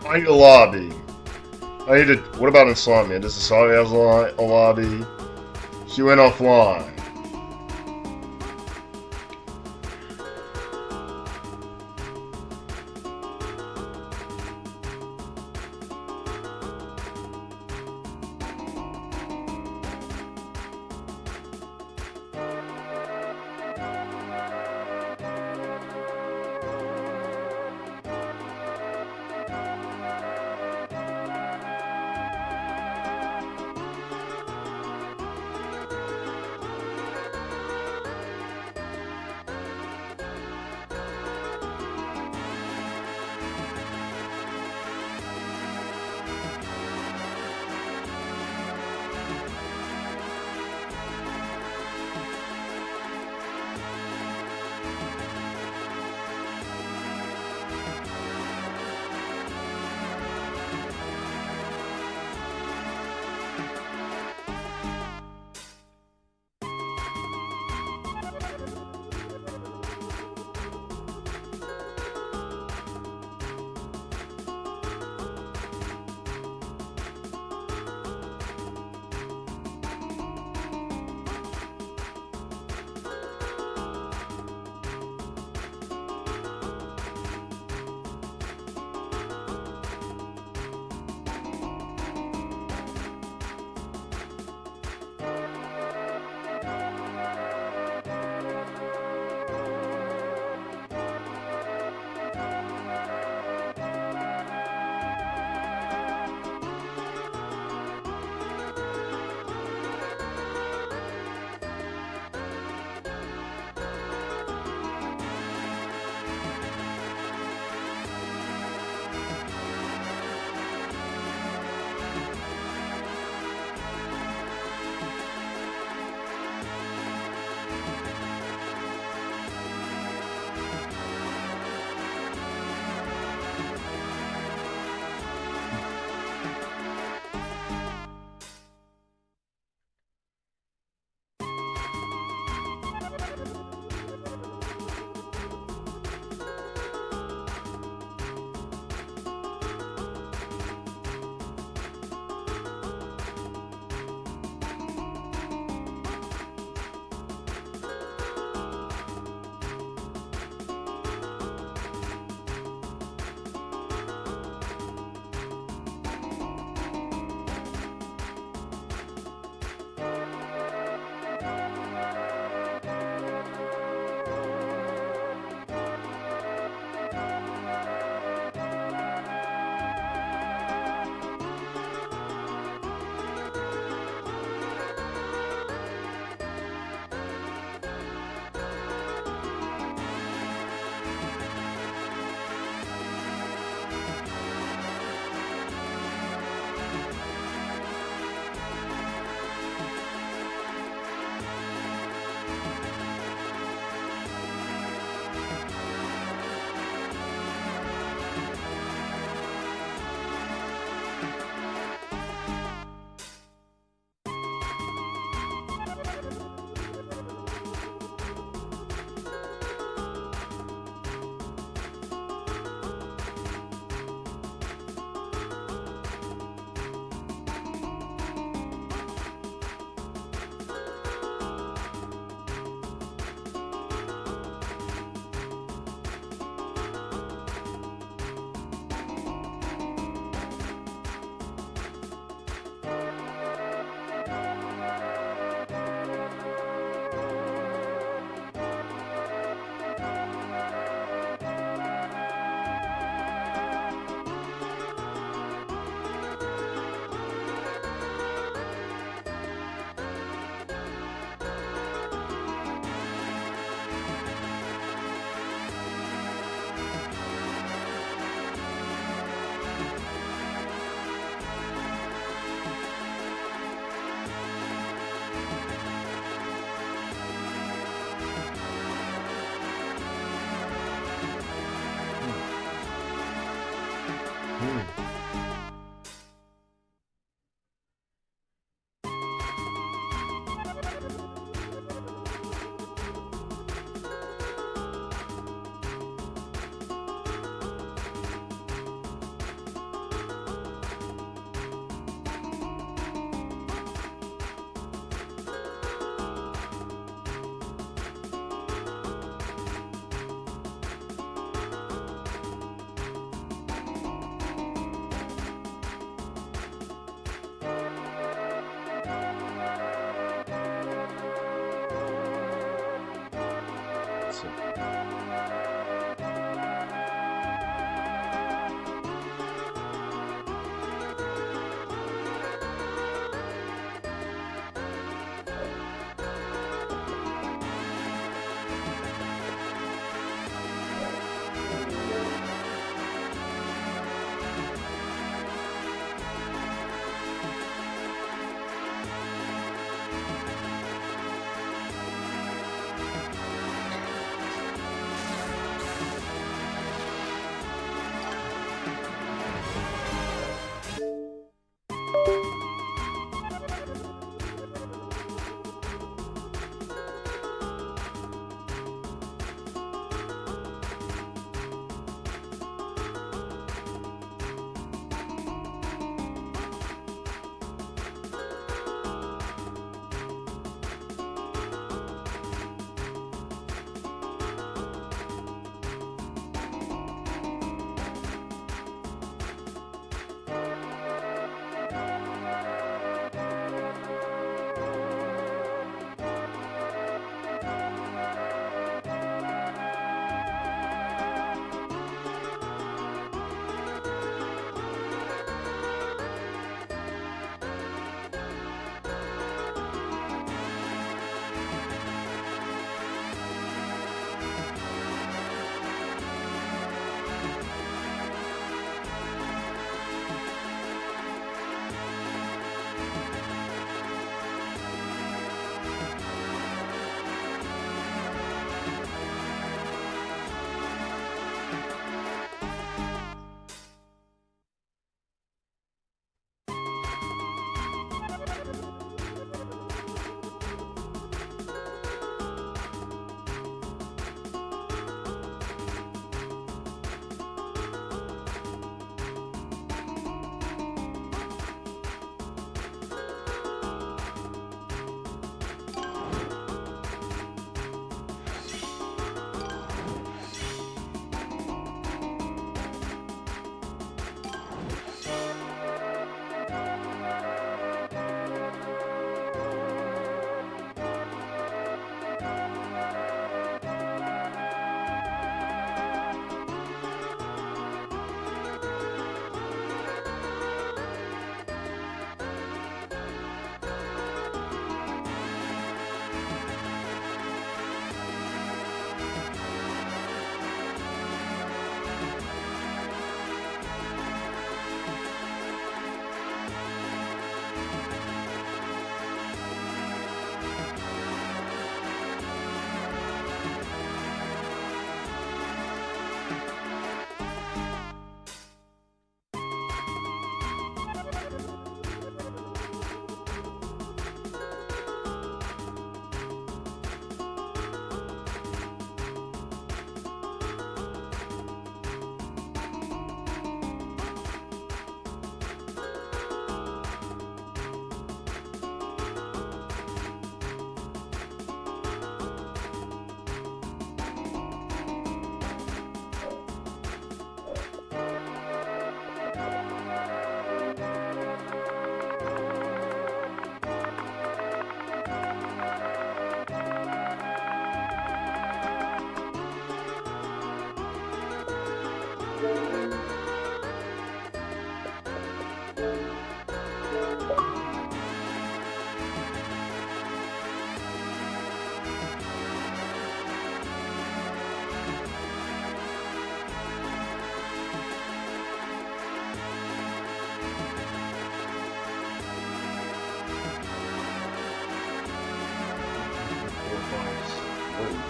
Speaker 1: I need a lobby. I need a. What about Insomnia? Does Insomnia have a lobby? She went offline.
Speaker 2: awesome.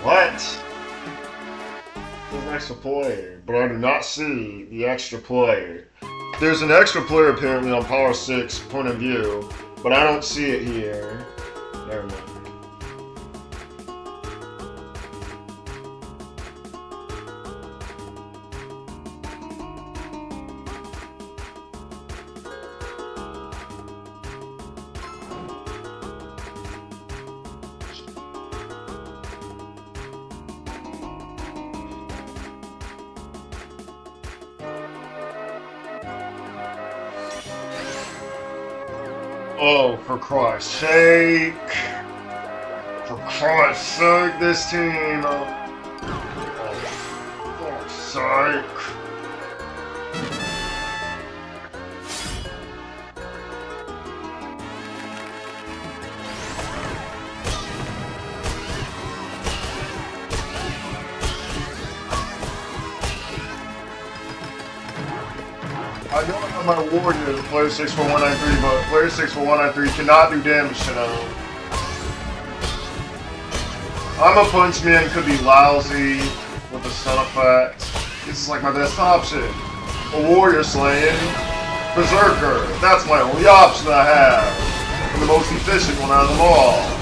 Speaker 1: What? There's an extra player, but I do not see the extra player. There's an extra player apparently on Power 6 point of view, but I don't see it here. Never mind. Oh, for Christ's sake. For Christ's sake, this team. mistake. I know I have my warden as player 64193, but player 64193 cannot do damage to them. I'm a punch man, could be lousy with the stun effect. This is like my best option. A warrior slaying, berserker. That's my only option I have. And the most efficient one out of them all.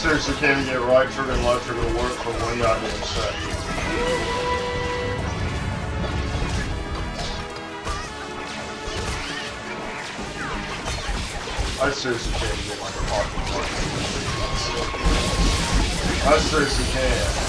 Speaker 1: Seriously can't even get right trigger and left trigger to work for one goddamn second. I seriously can't get my pocket button. I seriously can't.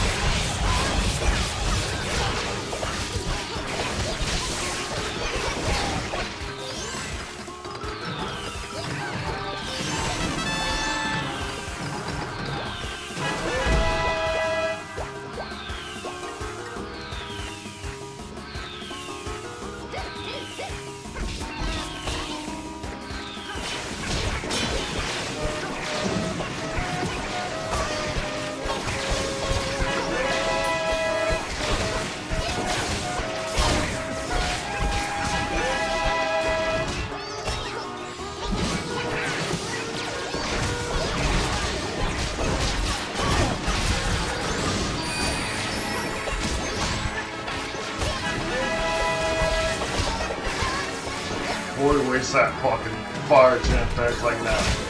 Speaker 1: Boy, waste that fucking fire jam effect like that.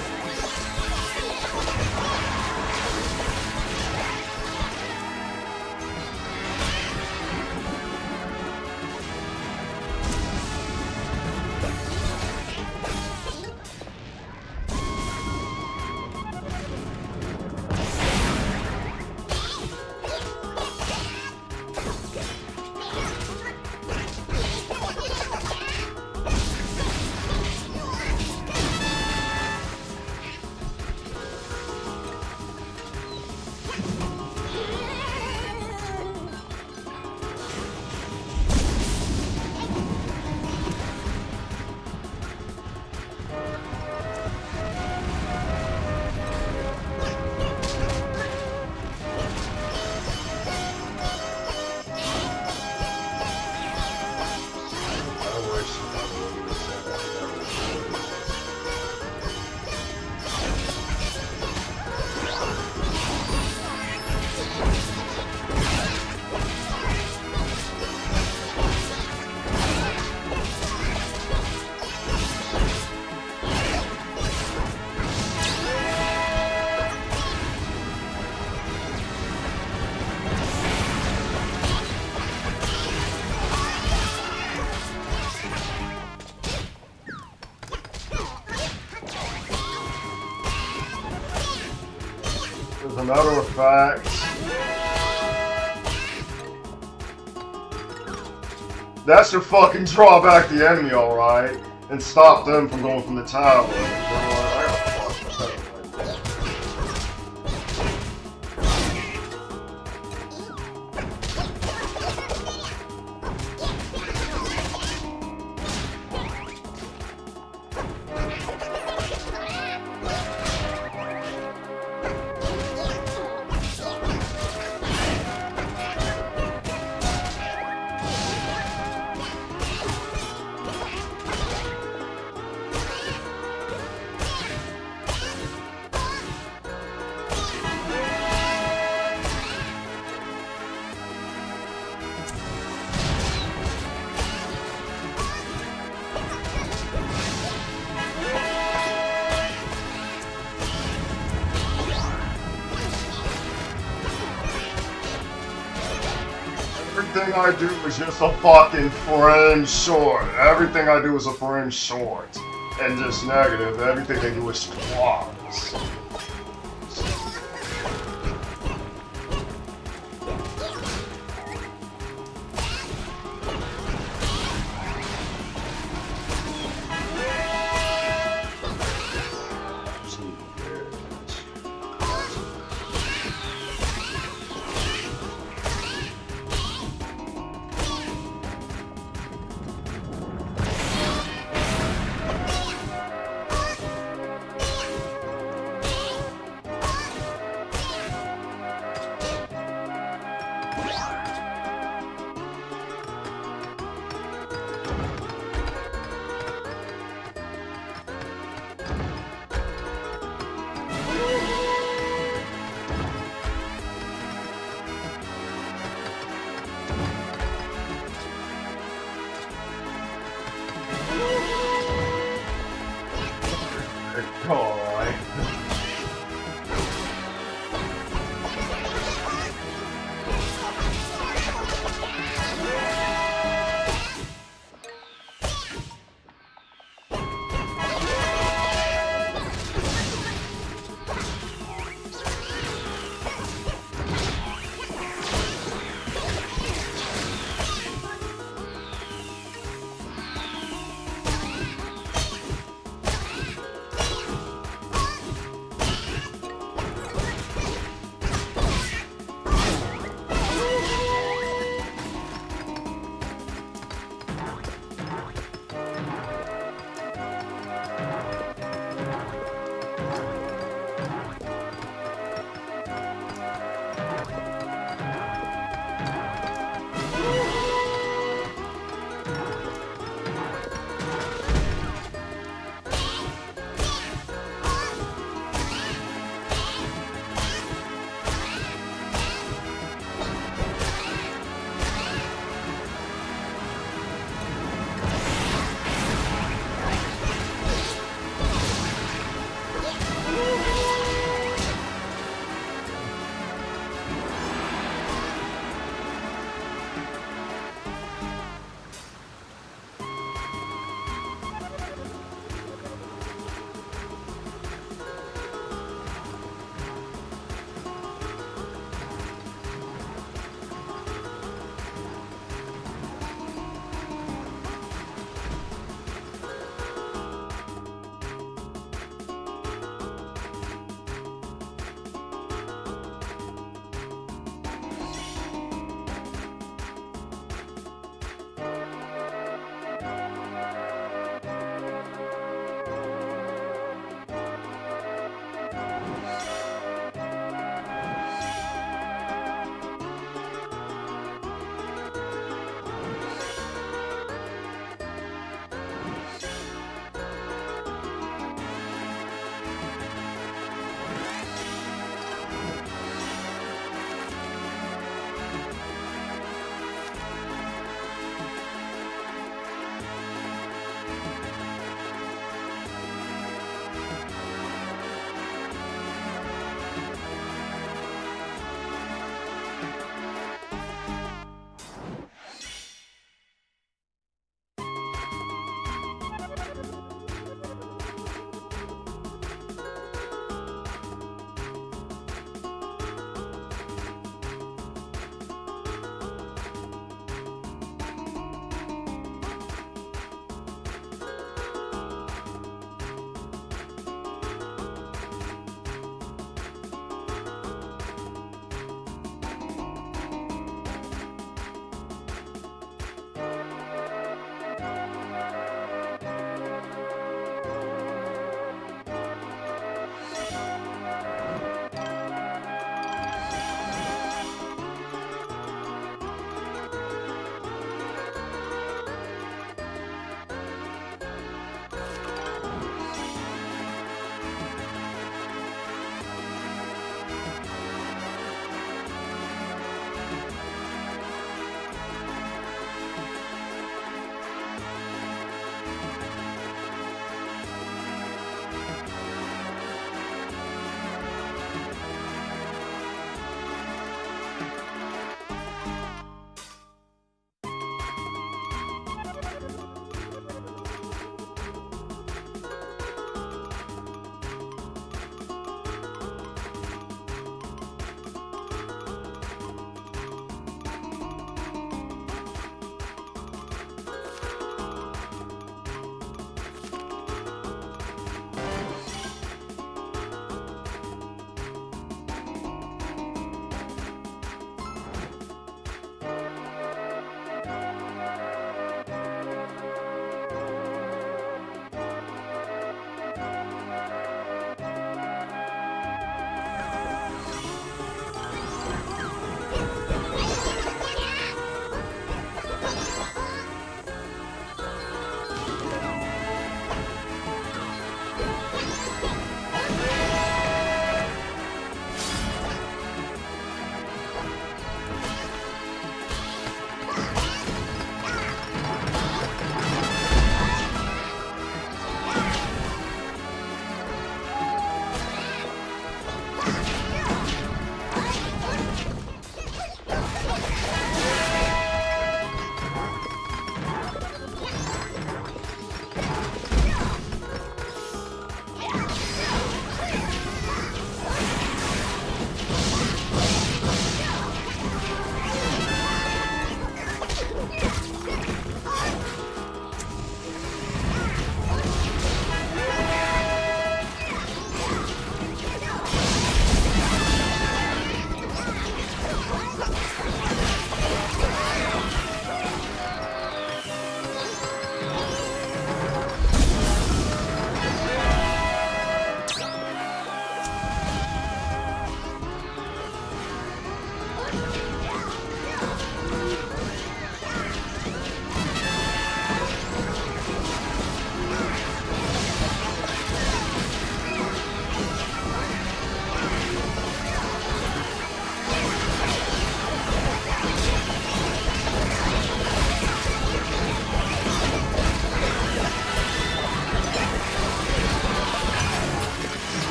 Speaker 1: As a matter of fact, that should fucking draw back the enemy, alright? And stop them from going from the tower. You know what? I gotta fuck that. everything I do is just a fucking frame short. Everything I do is a frame short. And just negative. Everything they do is squats.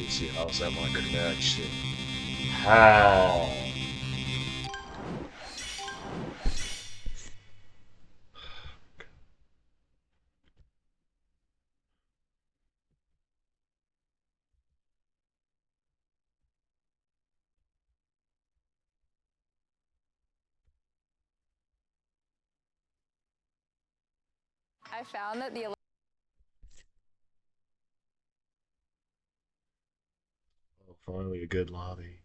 Speaker 1: see, how's that my connection? How?
Speaker 8: I found that the
Speaker 1: Oh, finally a good lobby.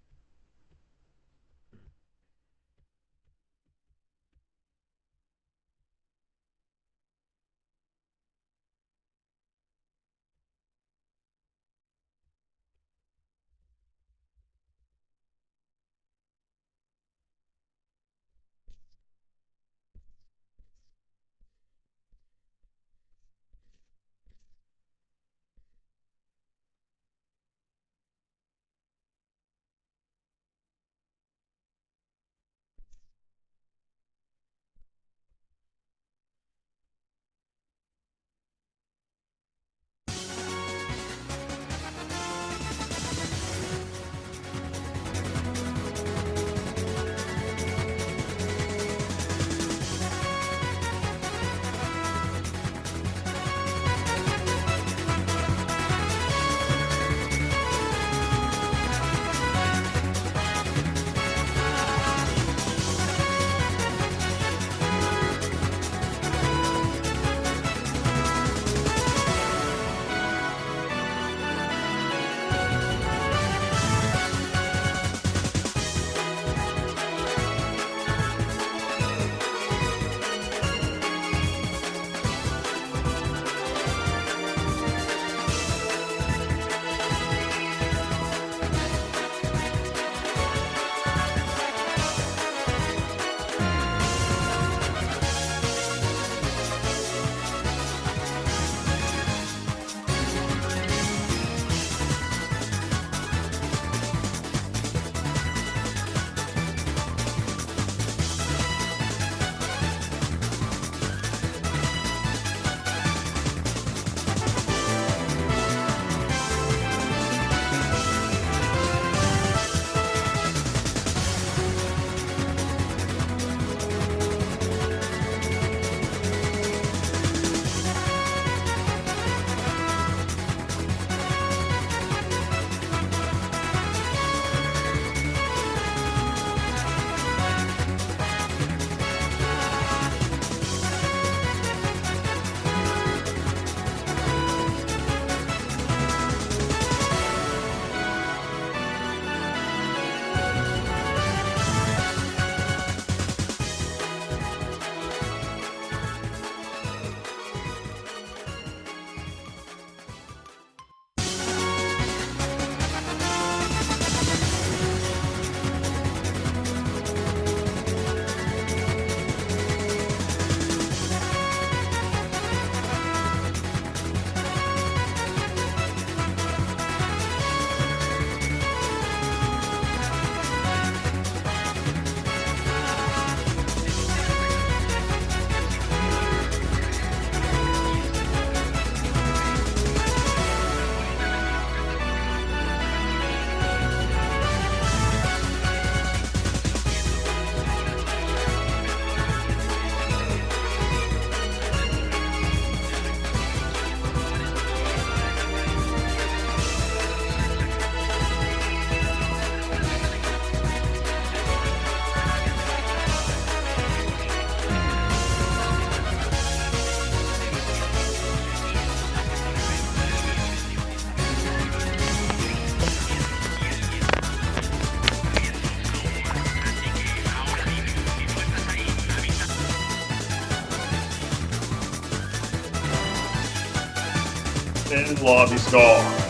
Speaker 1: And lobby's gone.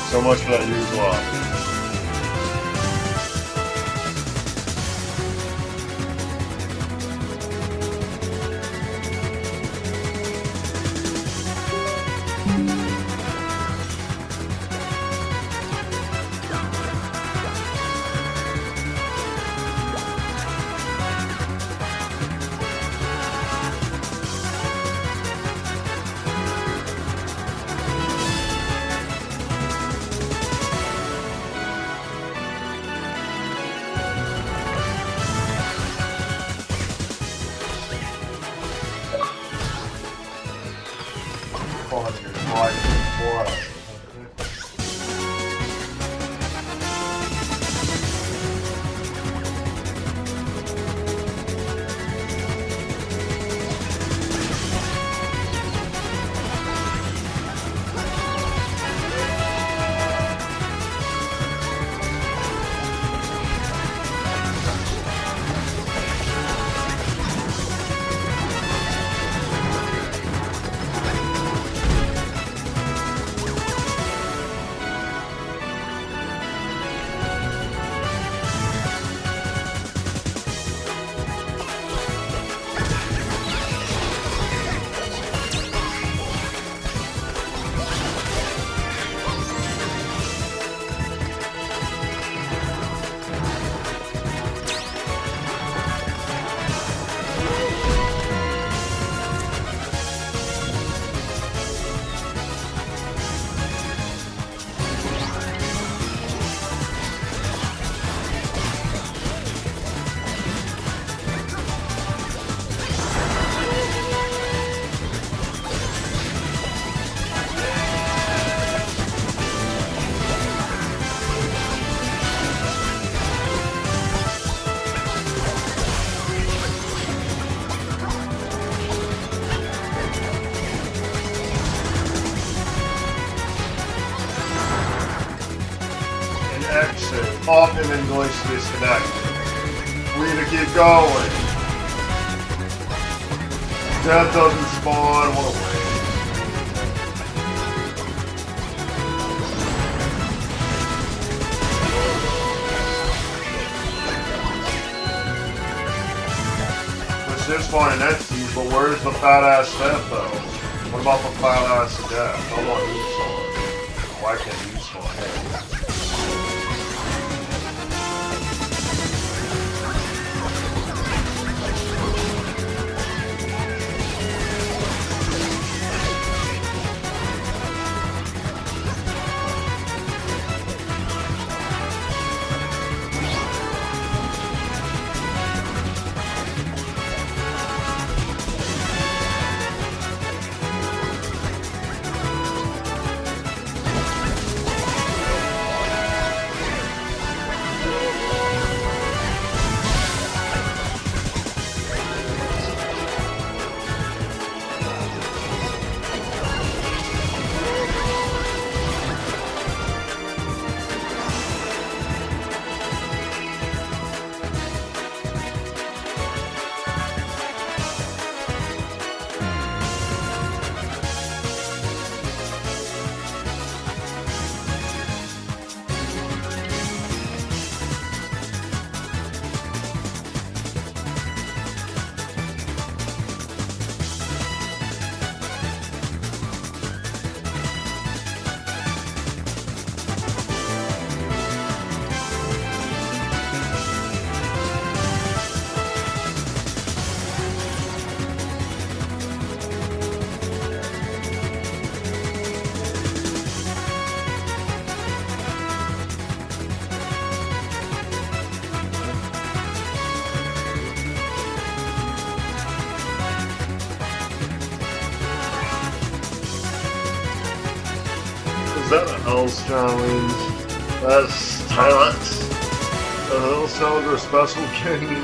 Speaker 1: So much for that used lobby. fun here. Like, what? Exit. Often English disconnected. We need to keep going. Death doesn't spawn. What a waste. There's this fun in entities, but where's the fat ass death though? What about the fat ass death? I want you spawn. Why can't you spawn? Is that a Hell's Challenge? That's talent. A Hell's Challenge or a special game?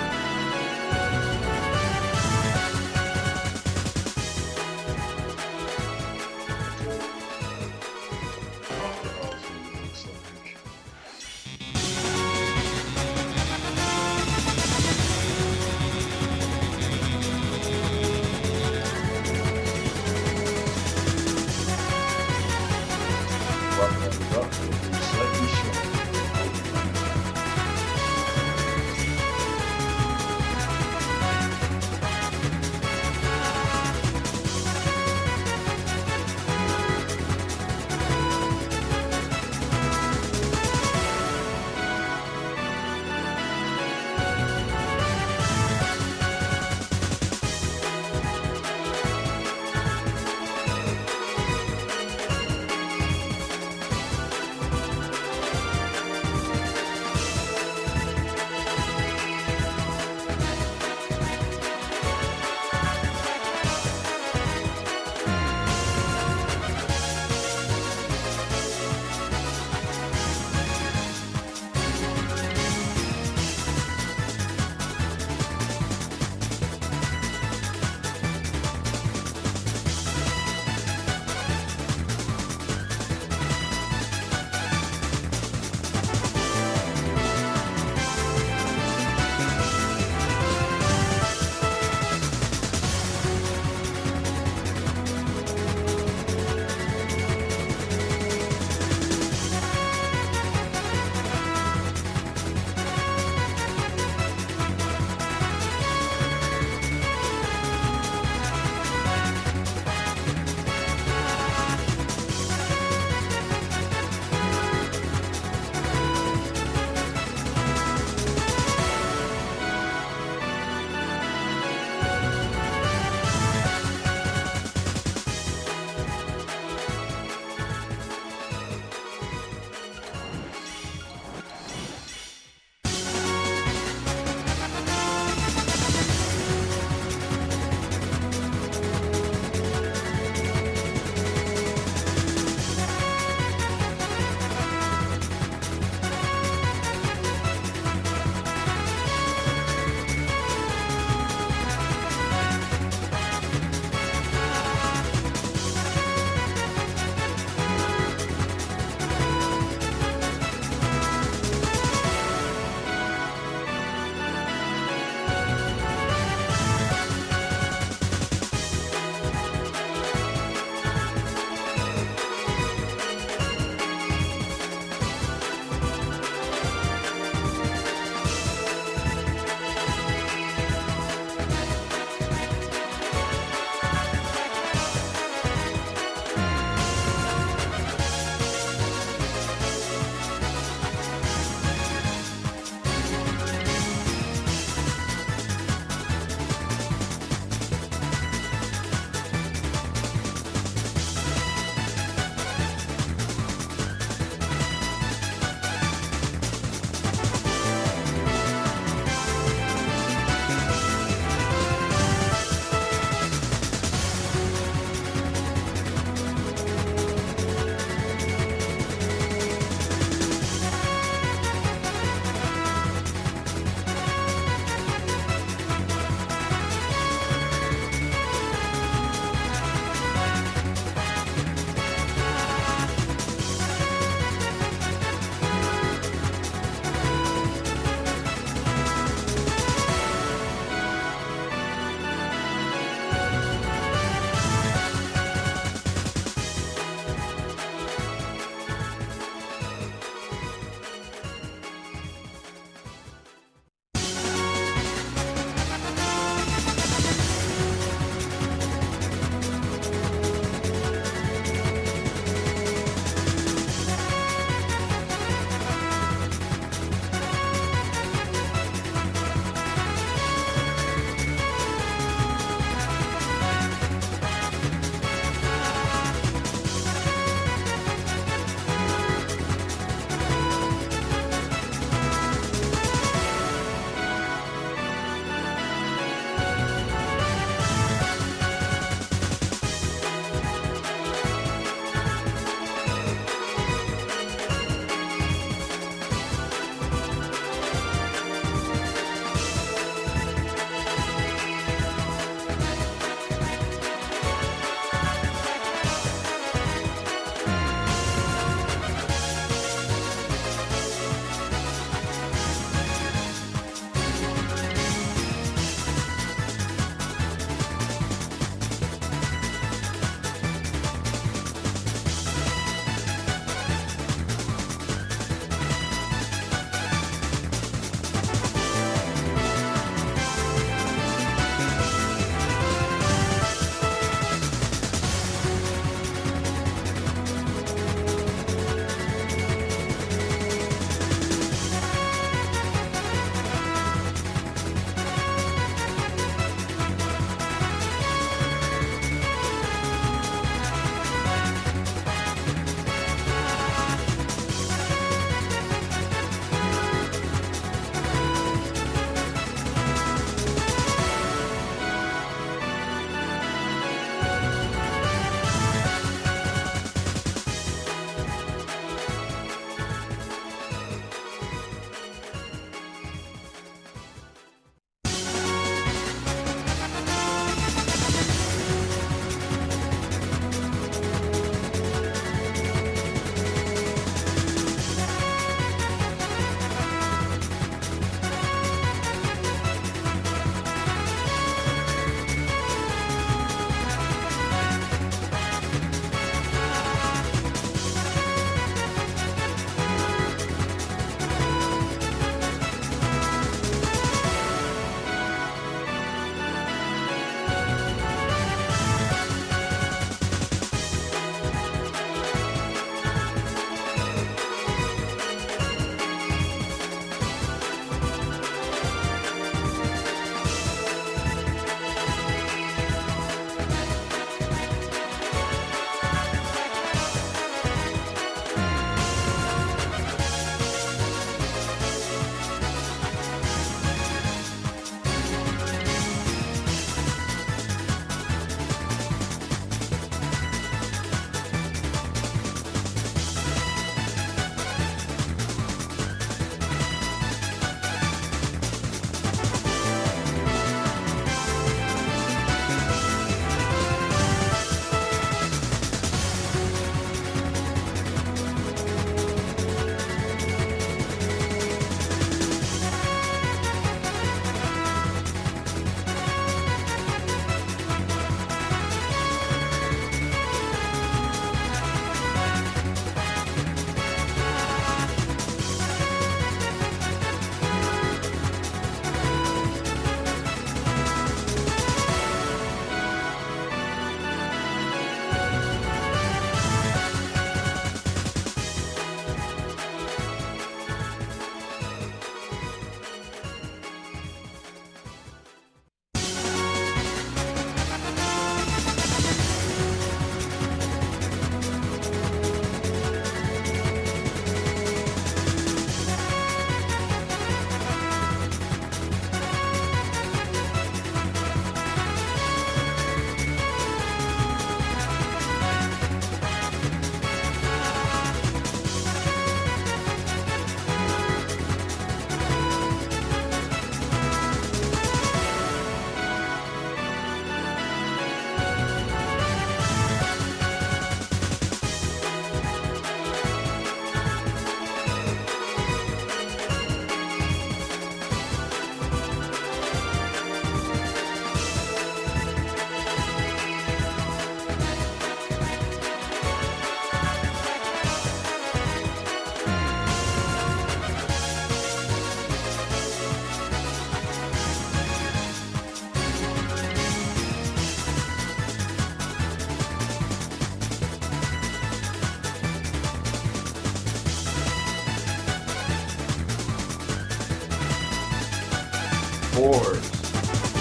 Speaker 1: course,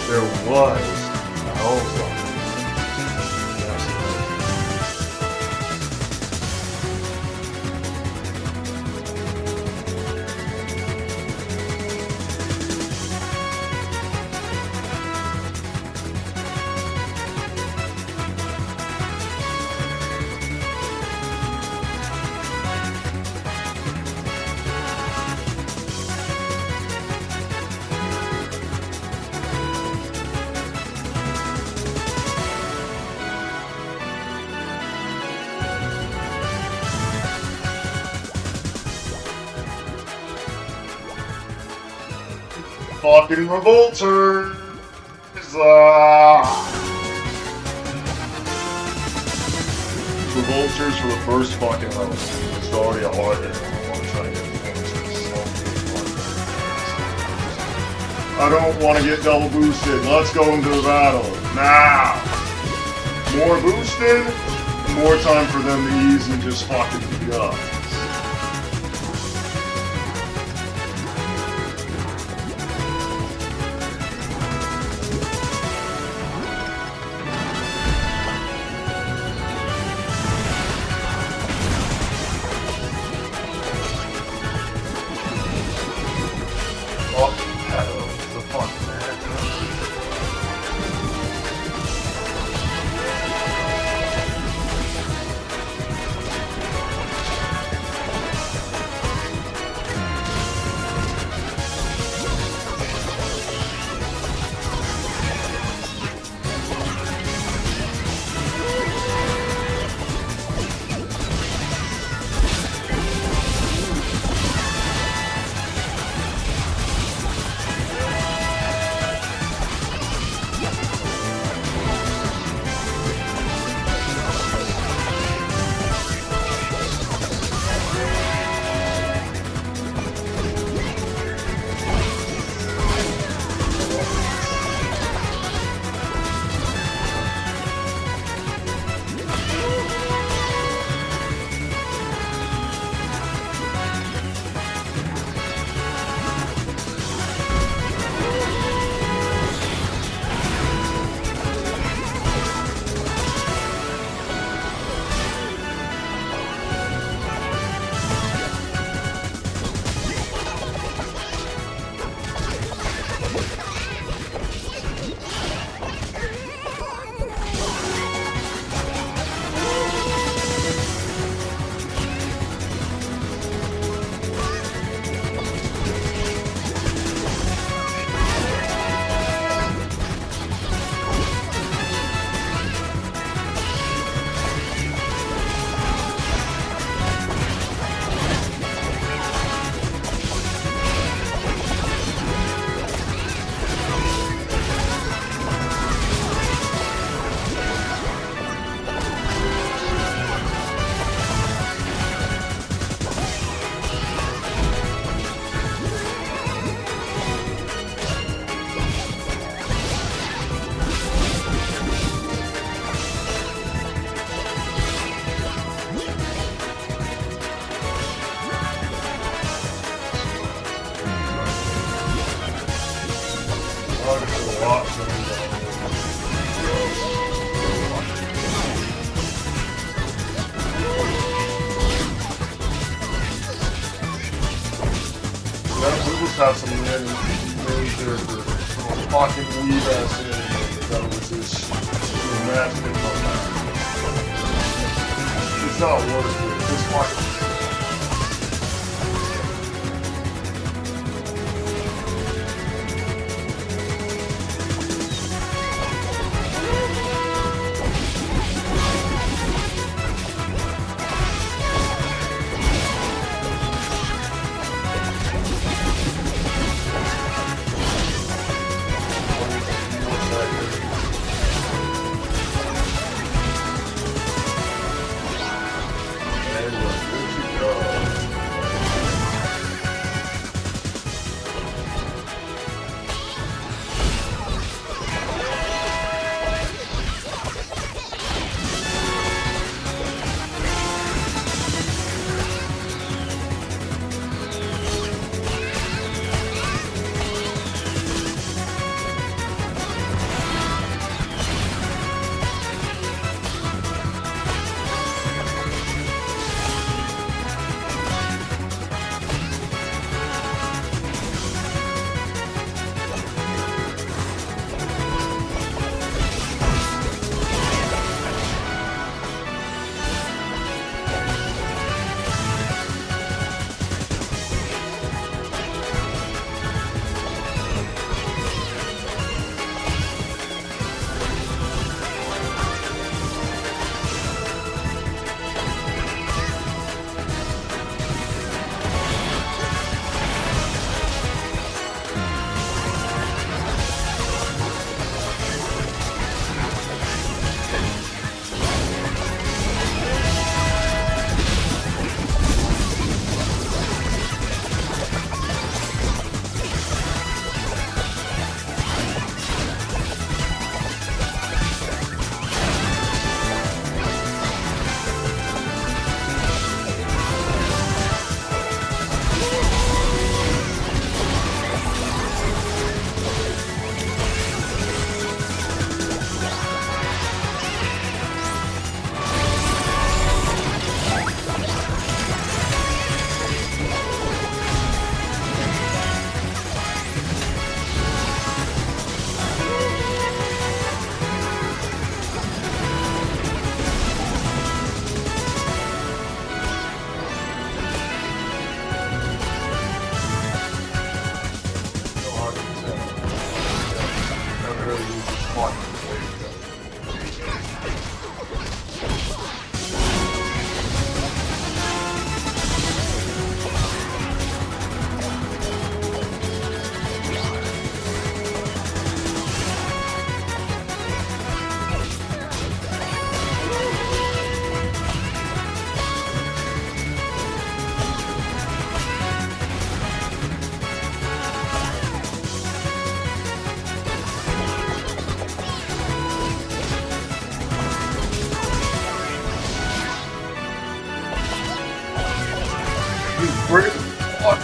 Speaker 1: there was a Hellfire. Fucking revolters! Revolters for the first fucking level. It's already a hard hit. I want to try to get I don't want to get double boosted. Let's go into the battle. Now! More boosted, more time for them to ease and just fucking beat up. Have some random character, fucking weed ass anime that was just dramatic on that. It's not worth it. It's fucking.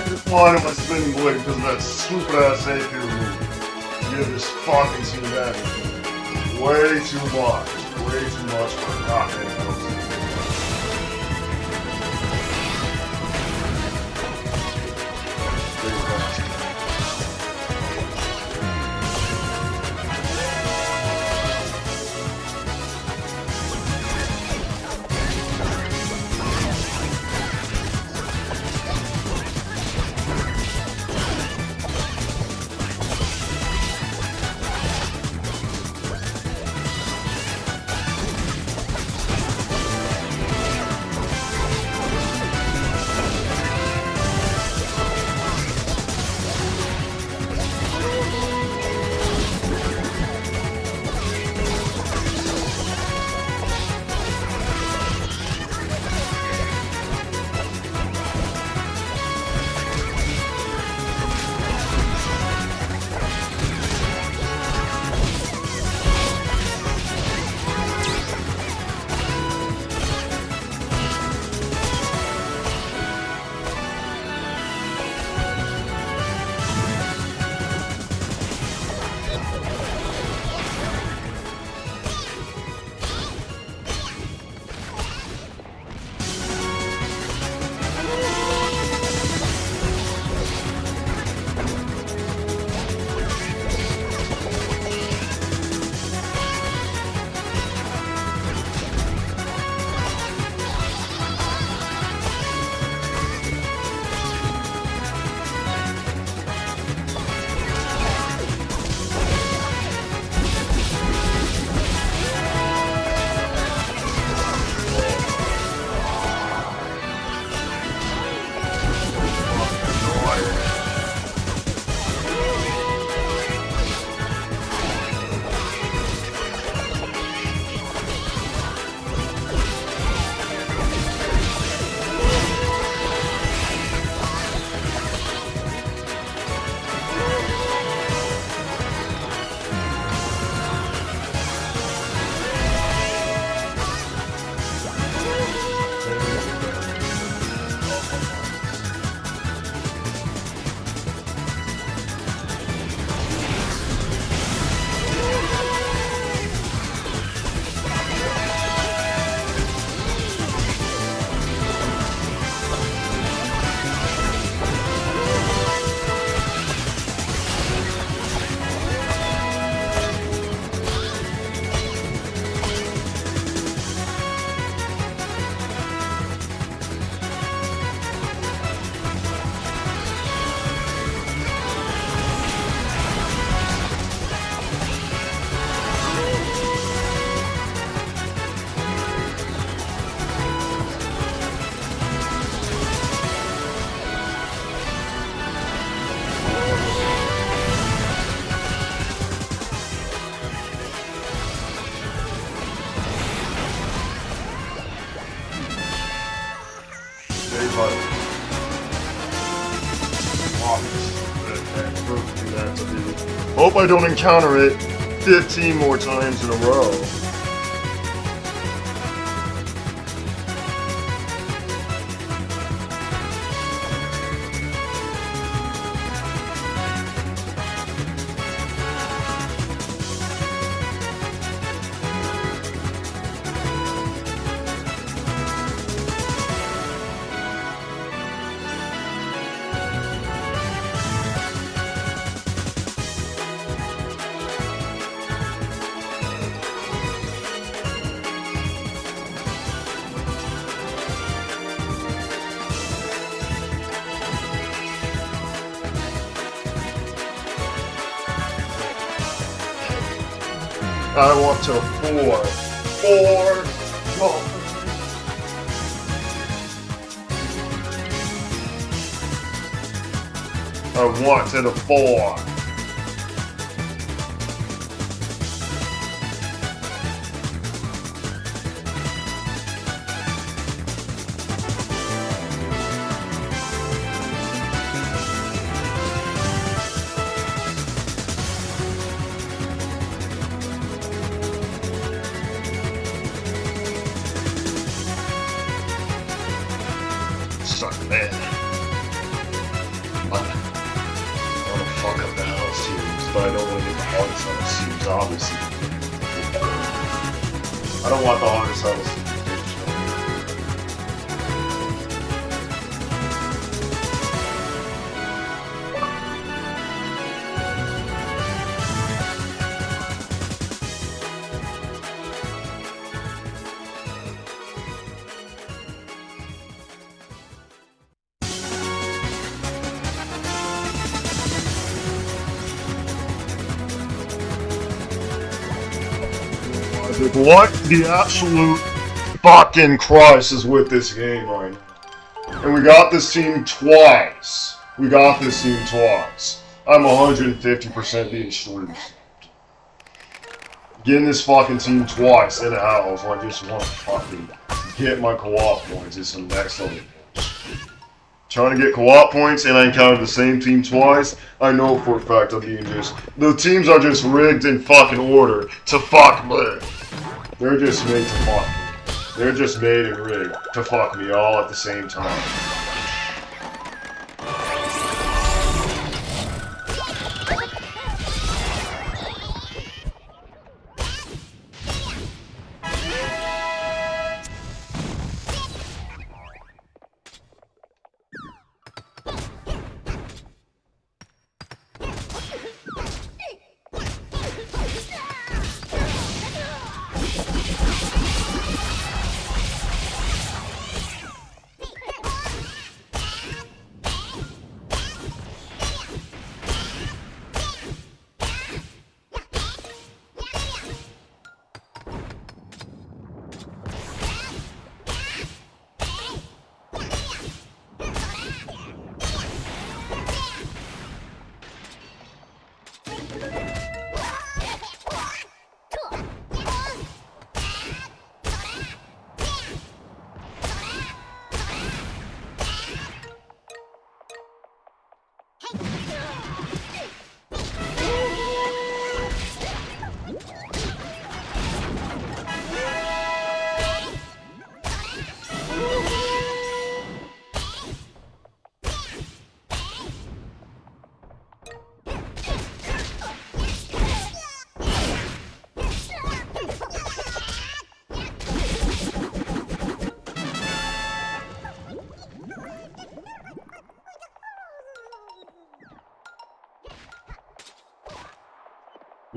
Speaker 1: Why am I spinning blade? Because of that stupid ass AP move. You just fucking see that. Way too much. Way too much for a crackhead. Hope I don't encounter it 15 more times in a row. I want to four. I want to the four. Suck that. but I don't want to get the hardest on the seams, obviously. I don't want the hardest on the seams. What the absolute fucking Christ is with this game right now? And we got this team twice. I'm 150% being streamed. Getting this fucking team twice in a house when I just want to fucking get my co-op points is some next level. Trying to get co-op points and I encountered the same team twice, I know for a fact I'm being the teams are just rigged in fucking order to fuck me. They're just made to fuck me. They're just made and rigged to fuck me all at the same time.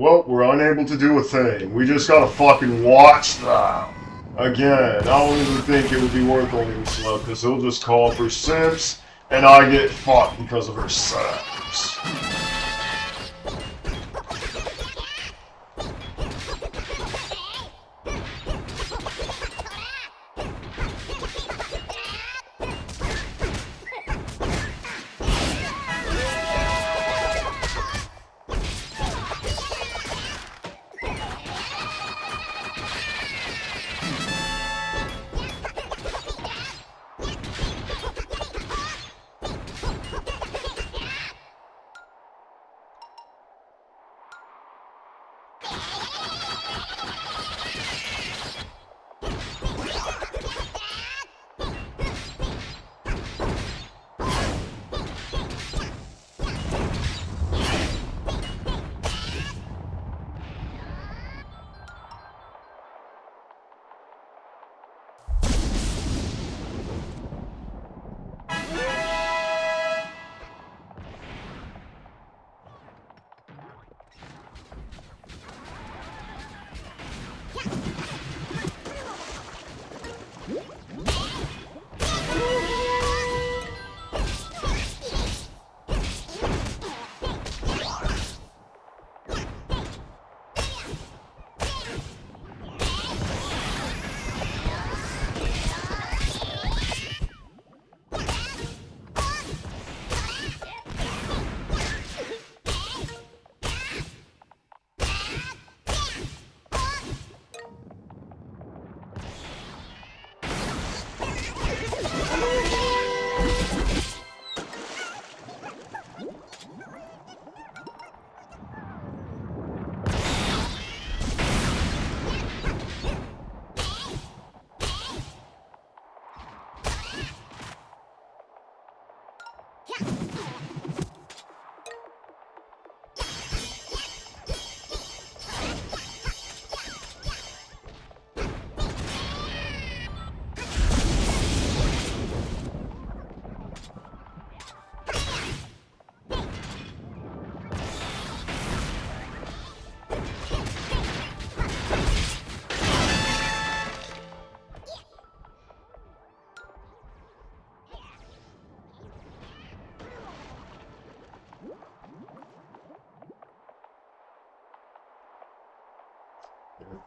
Speaker 1: Well, we're unable to do a thing. We just gotta fucking watch that. Again, I don't even think it would be worth owning Slug, because he'll just call for simps, and I get fucked because of her simps.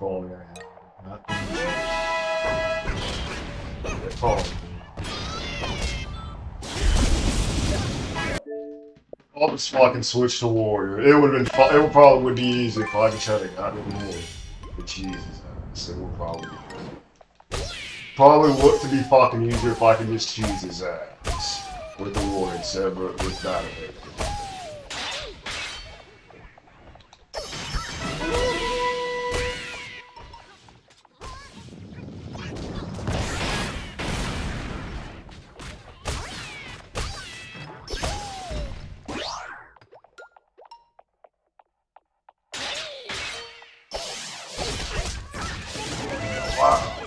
Speaker 1: Call me. Call me. I'll just fucking switch to warrior. It would have been. It would probably would be easy if I just had gotten a warrior. But Jesus, it would probably look to be fucking easier if I could just cheese his ass with the warrior instead of with that. Wow.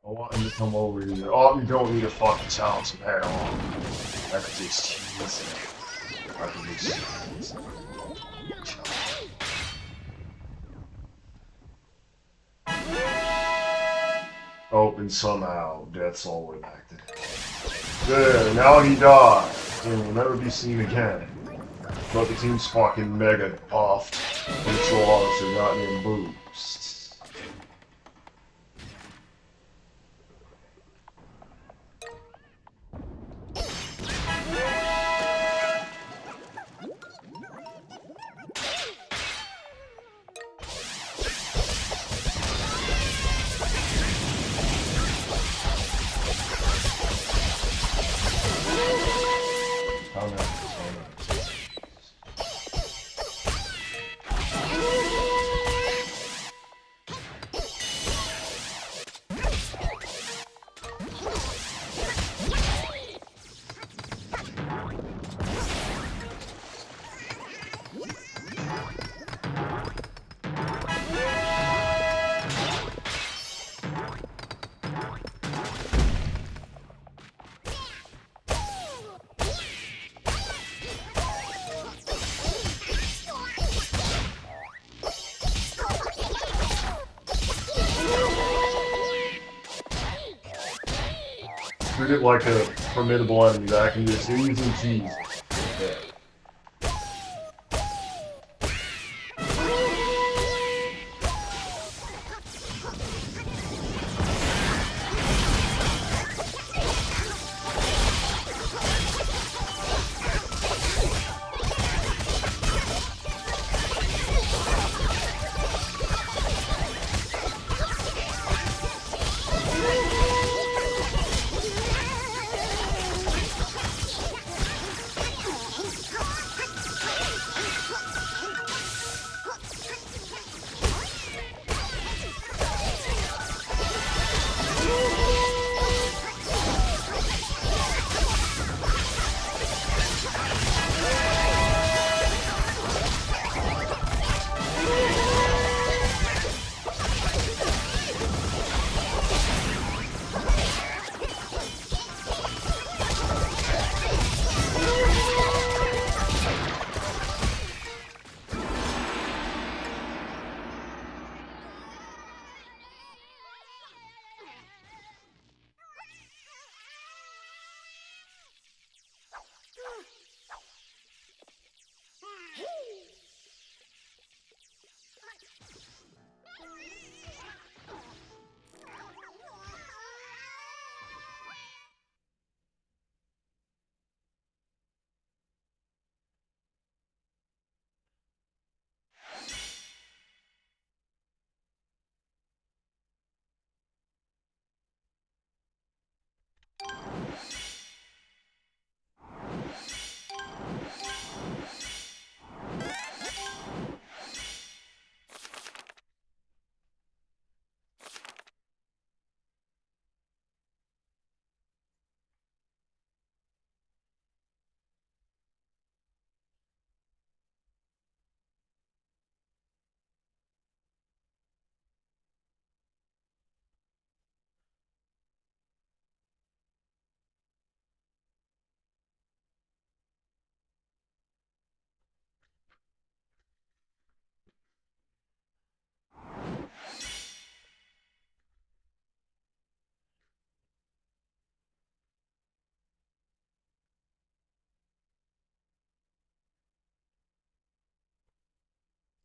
Speaker 1: I want him to come over here. Oh, you don't need to fucking challenge him head on. I could just cheese it. I could just cheese it. Oh, and somehow Death's all enacted. There, now he died, and will never be seen again. But the team's fucking mega puffed, and its logs have gotten him boosts. Treat it like a formidable enemy that I can just easily cheese. Yeah.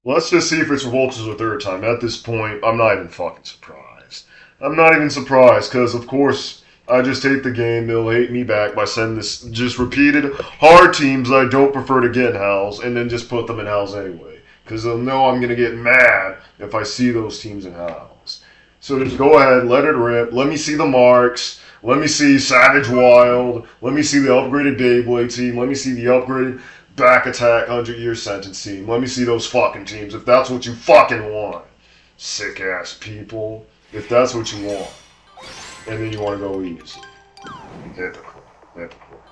Speaker 1: Let's just see if it's Revolters a third time. At this point, I'm not even fucking surprised. I'm not even surprised, because of course, I just hate the game. They'll hate me back by sending this just repeated hard teams I don't prefer to get in house, and then just put them in house anyway. Because they'll know I'm going to get mad if I see those teams in house. So just go ahead, let it rip. Let me see the marks. Let me see Savage Wild. Let me see the upgraded Beyblade team. Let me see the upgraded Back Attack 100-Year Sentence team. Let me see those fucking teams if that's what you fucking want. Sick ass people. If that's what you want. And then you want to go easy. Hypocrite. Hypocrite.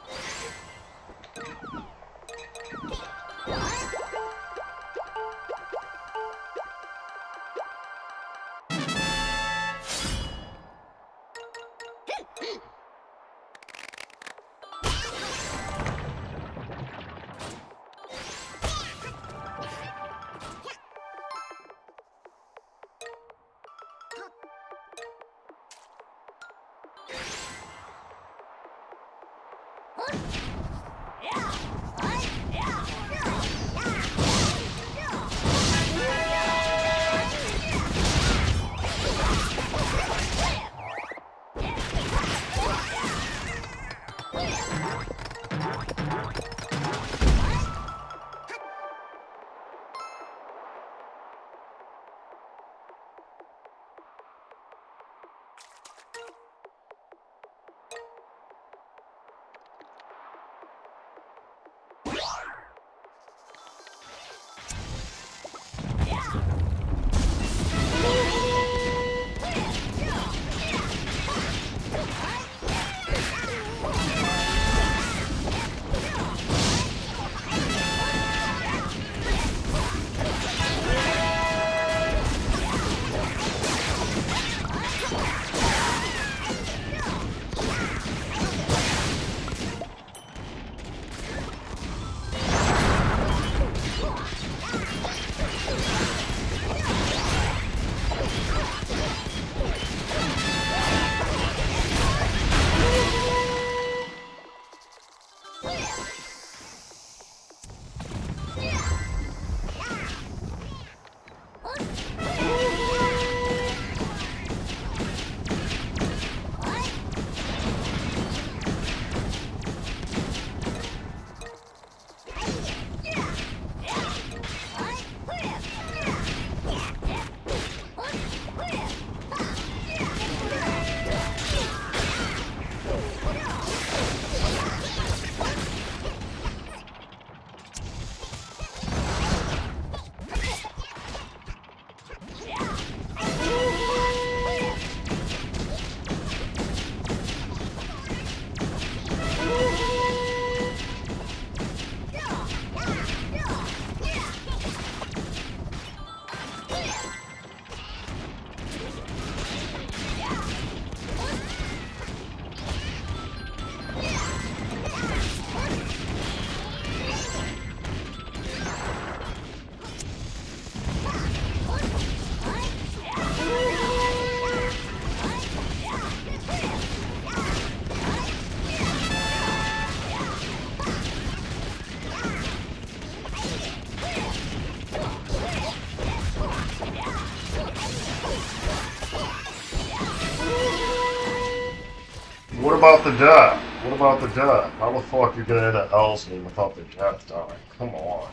Speaker 1: What about the death? What about the death? How the fuck you get in a Hell's game without the death dying? Come on.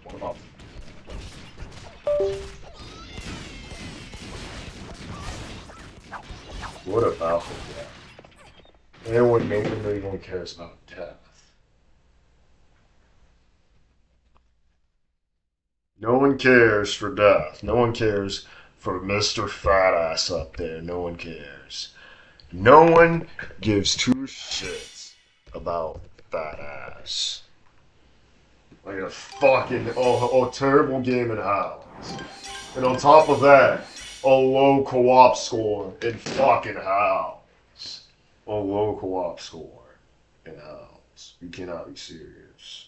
Speaker 1: What about What about the death? Anyone cares about death. No one cares for death. No one cares for Mr. Fat Ass up there. No one cares. No one gives two shits about Fat Ass. Like a fucking terrible game in house. And on top of that, a low co-op score in fucking house. A low co-op score in house. You cannot be serious.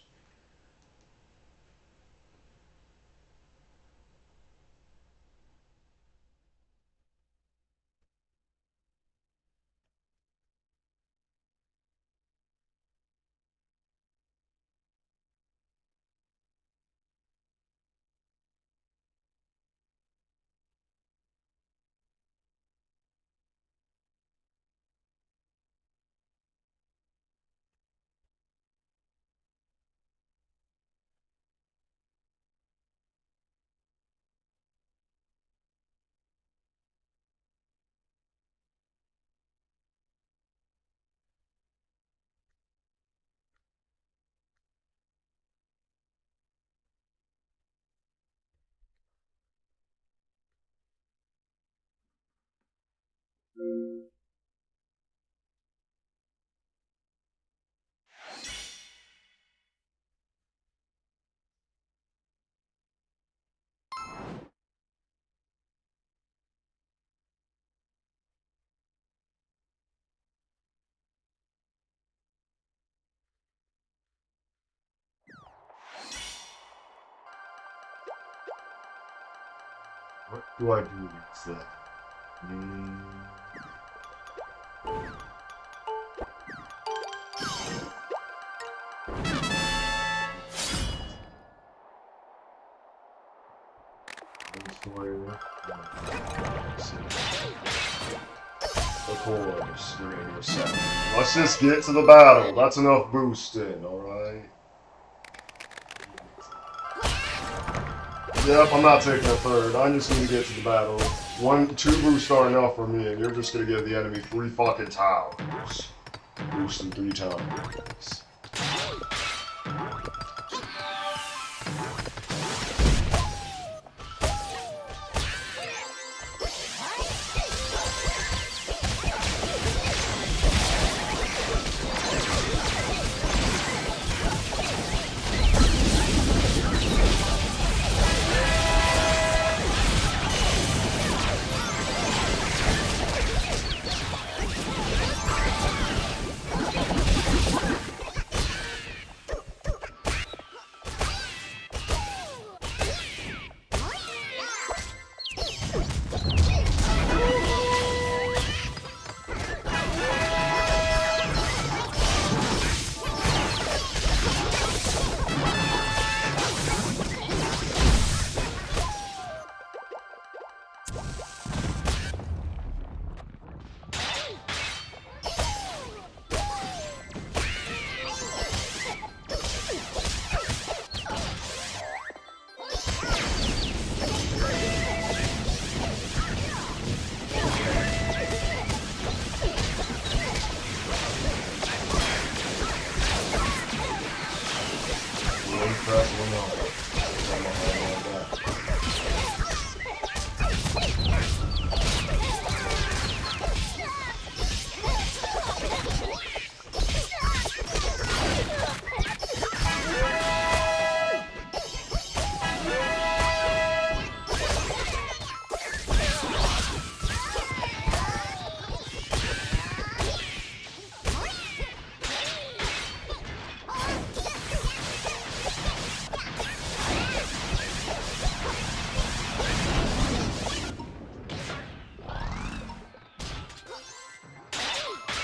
Speaker 1: What do I do with that? Of course, we're gonna do a second. Let's just get to the battle. That's enough boosting, alright? Yep, I'm not taking a third. I just need to get to the battle. 2 boosts are enough for me, and you're just gonna give the enemy 3 fucking towers. Boosting 3 times.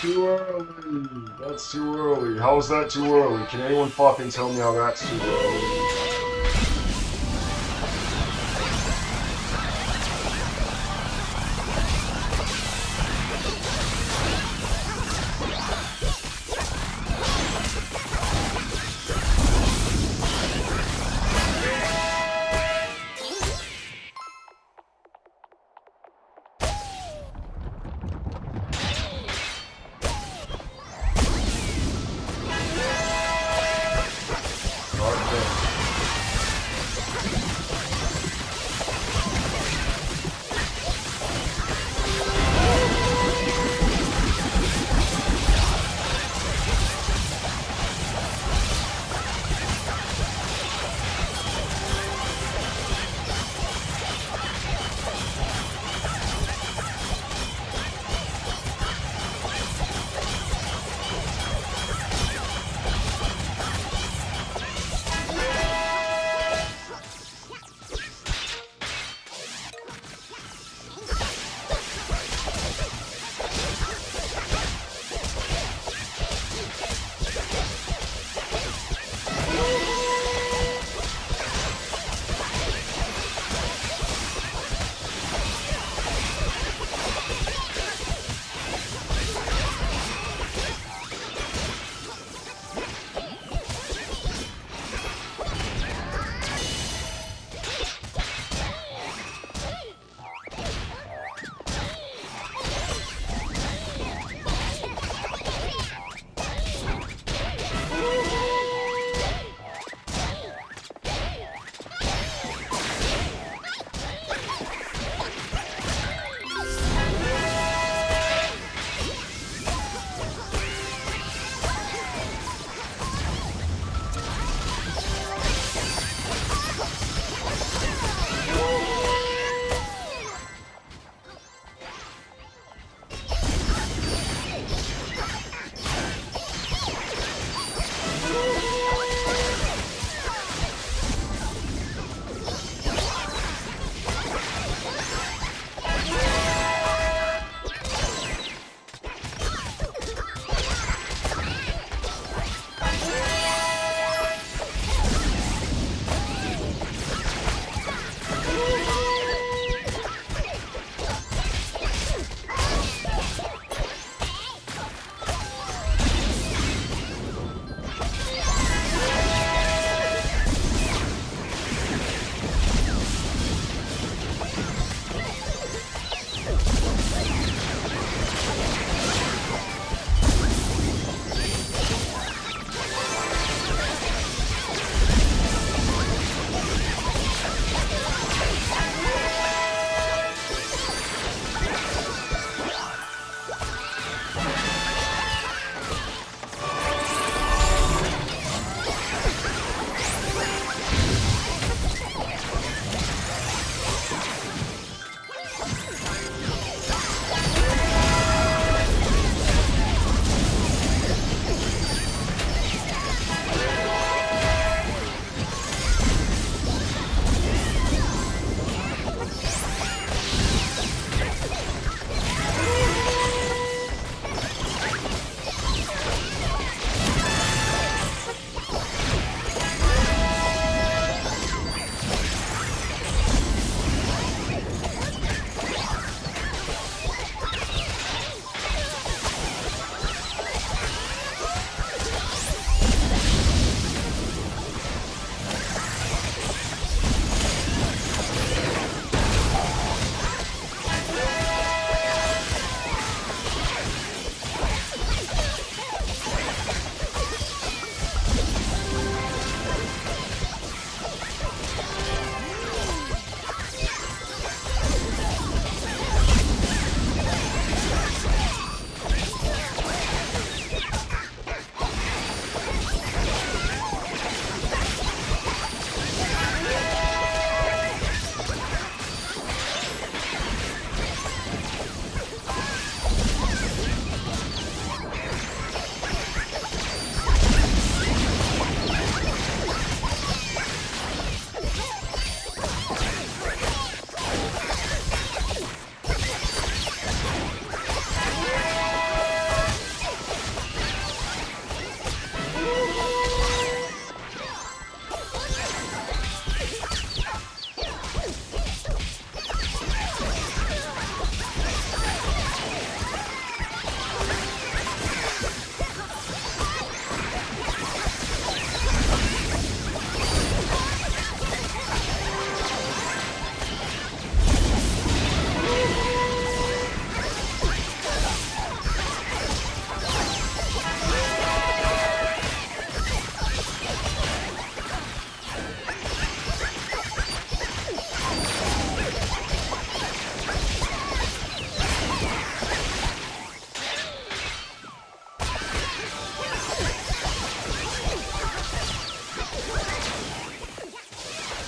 Speaker 1: Too early. That's too early. How is that too early? Can anyone fucking tell me how that's too early? Okay.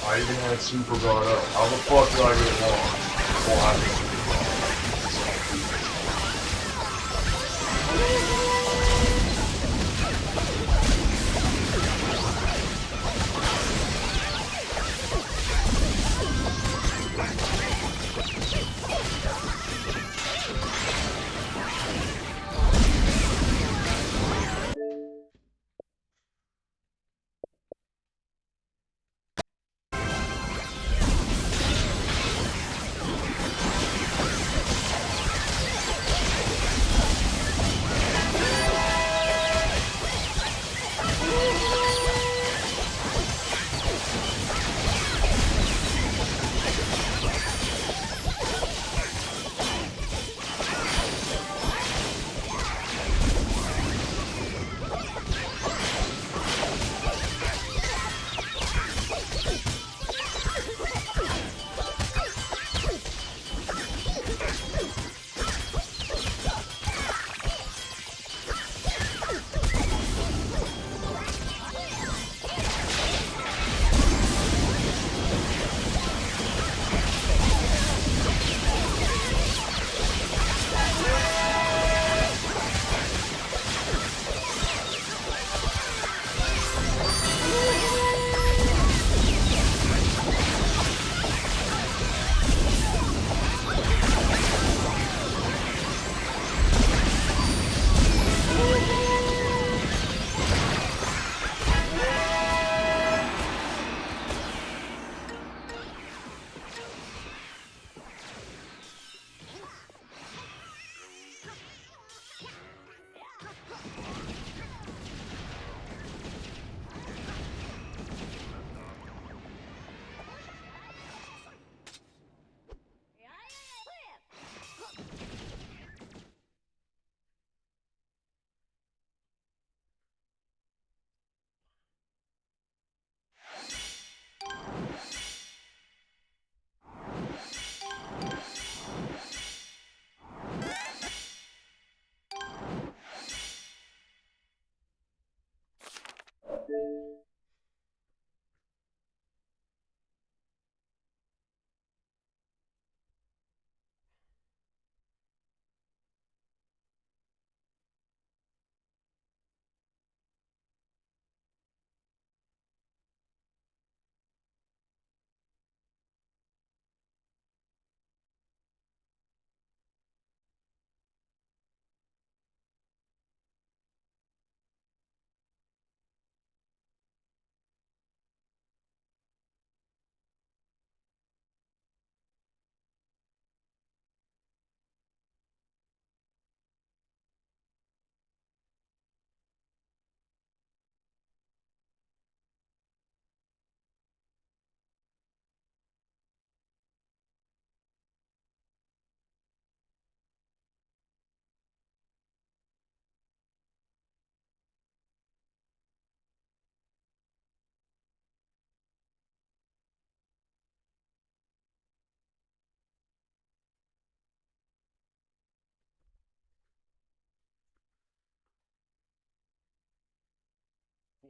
Speaker 1: I even had Super God up. How the fuck did I get lost? Well, I think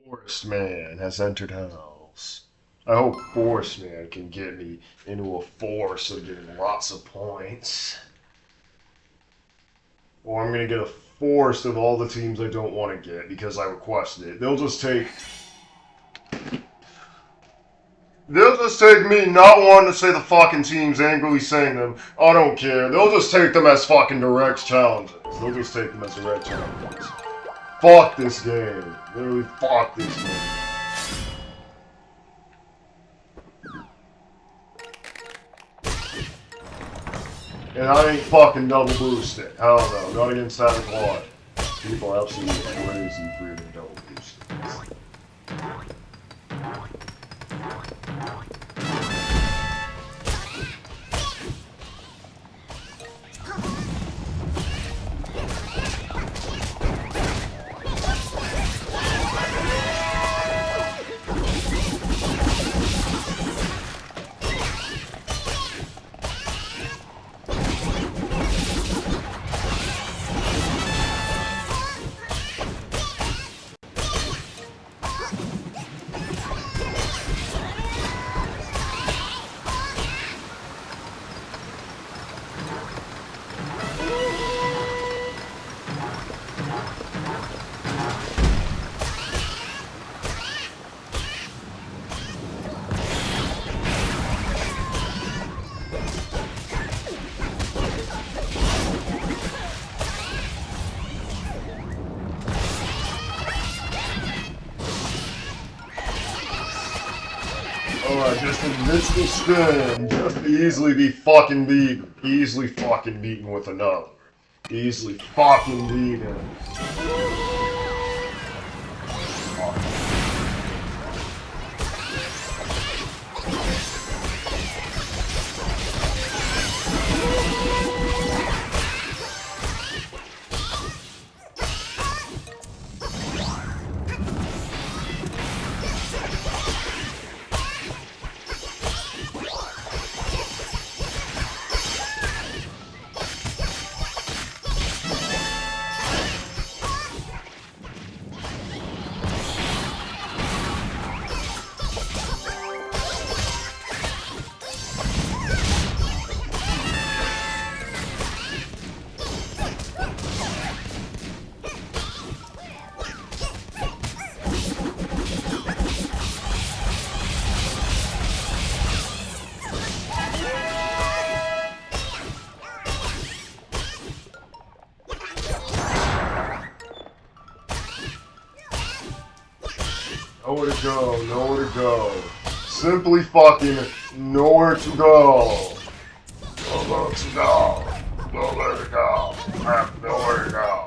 Speaker 1: Forest Man has entered house. I hope Forest Man can get me into a force of getting lots of points. Or I'm gonna get a force of all the teams I don't want to get because I requested it. They'll just take me not wanting to say the fucking teams, angrily saying them. I don't care. They'll just take them as fucking direct challenges. They'll just take them as direct challenges. Fuck this game. Literally, fuck this game. And I ain't fucking double boosted. Hell no, not against that quad. People are absolutely crazy for even double boosted. Alright, just invincible spin. Just easily be fucking beaten. Easily fucking beaten with another. Easily fucking beaten. Nowhere to go, nowhere to go. Simply fucking nowhere to go. Nowhere to go. Nowhere to go. I have nowhere to go.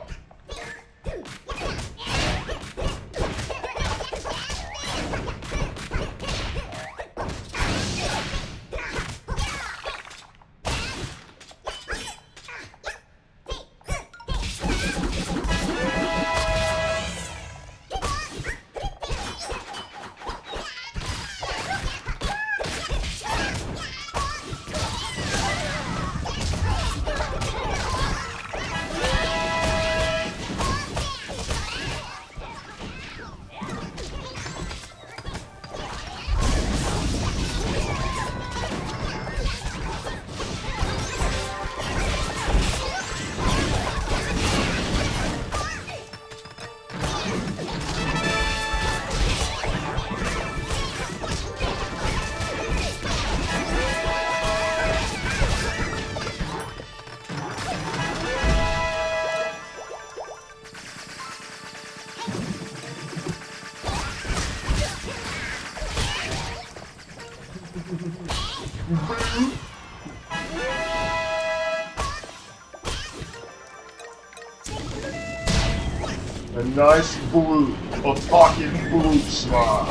Speaker 1: A nice blue, a fucking blue smile.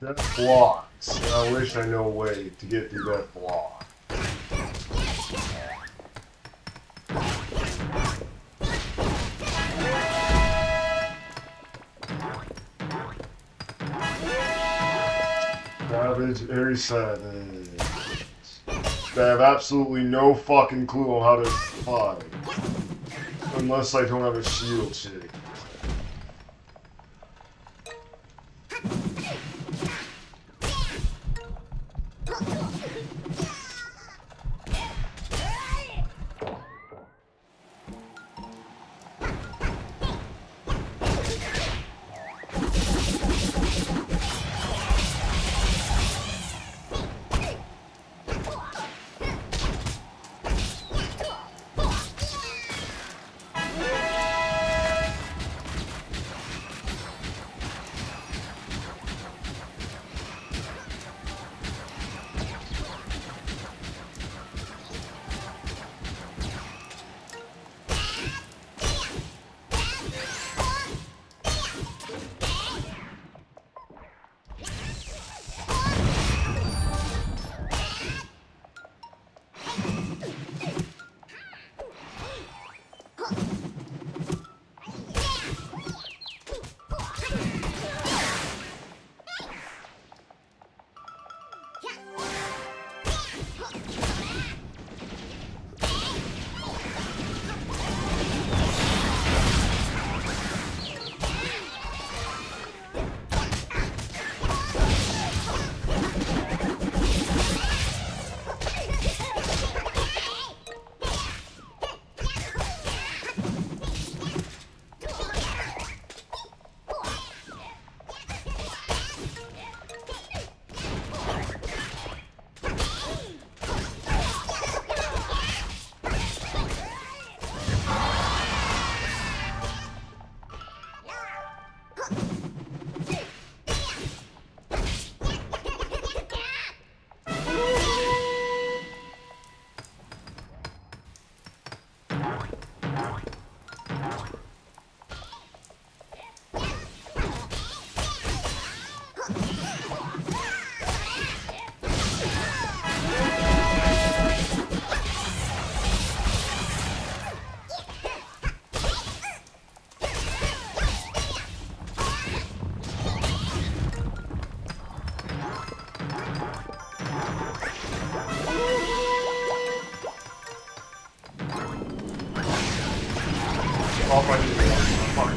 Speaker 1: Death blocks. I wish I know a way to get through that block. Savage, very savage. I have absolutely no fucking clue on how to fight. Unless I don't have a shield shake.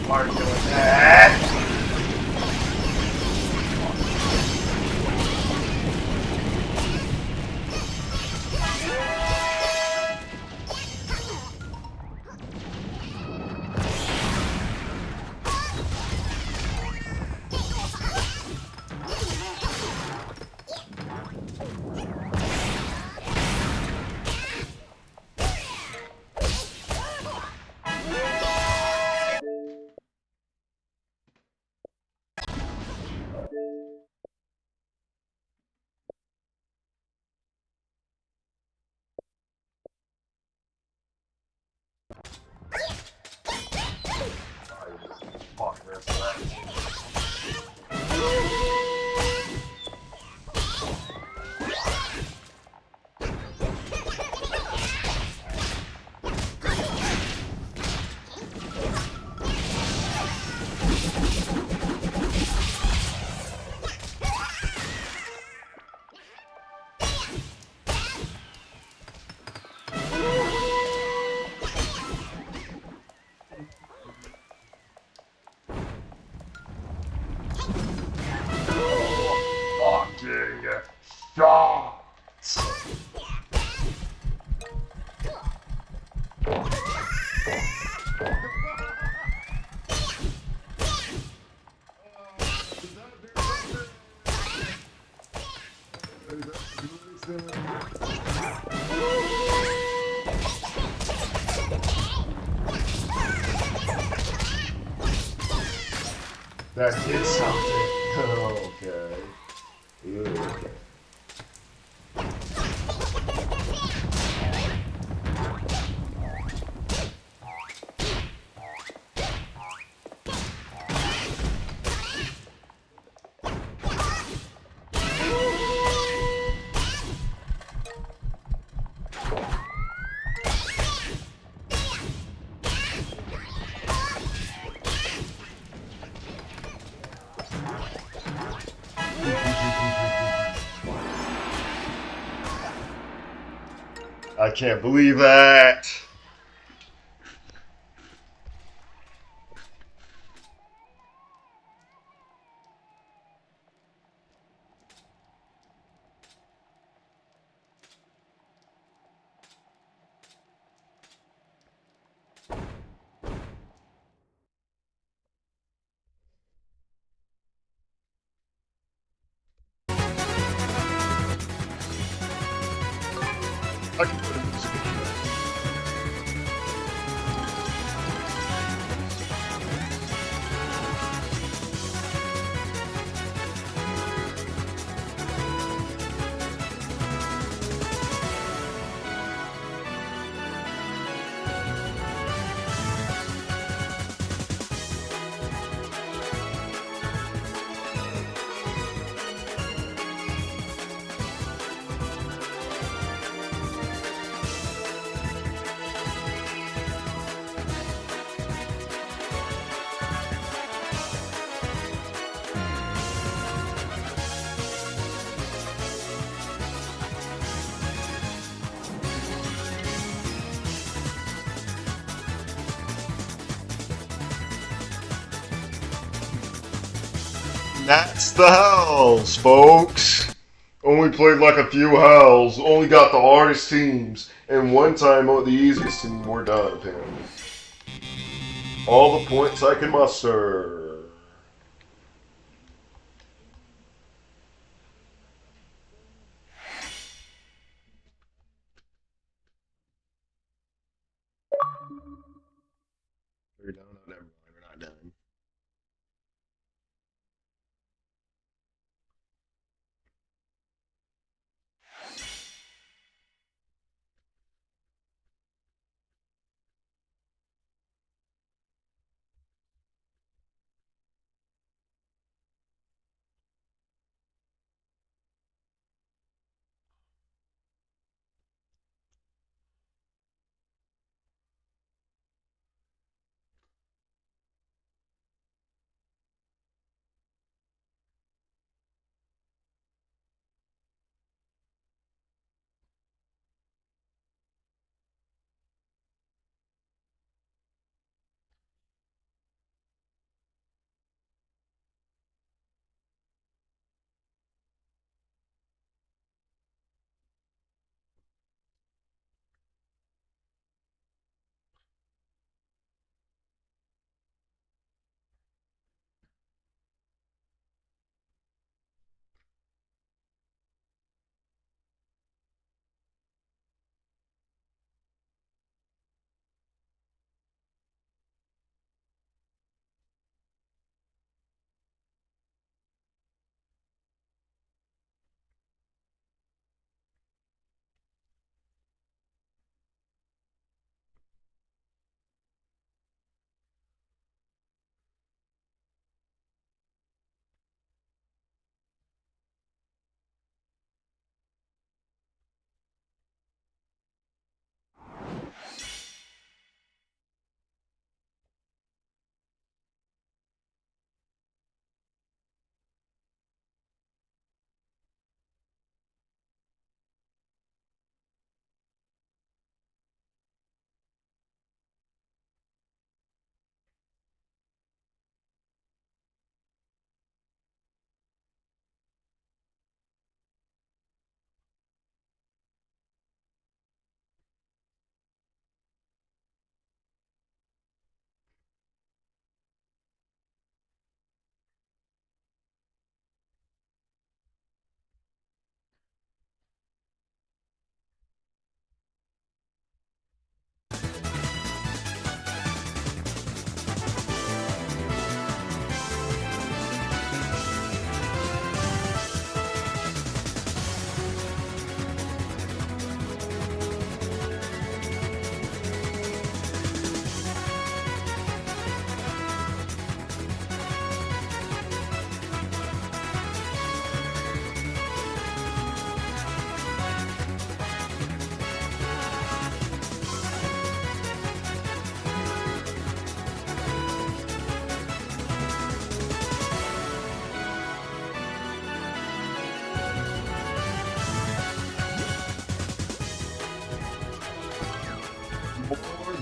Speaker 1: Why are you doing that? Fucking shot! That did something. Okay. Ew. I can't believe that. I can put it in the speaker. That's the hells, folks. Only played like a few hells, only got the hardest teams, and one time the easiest team. We're done, apparently. All the points I can muster. We're done. Oh, never mind. We're not done.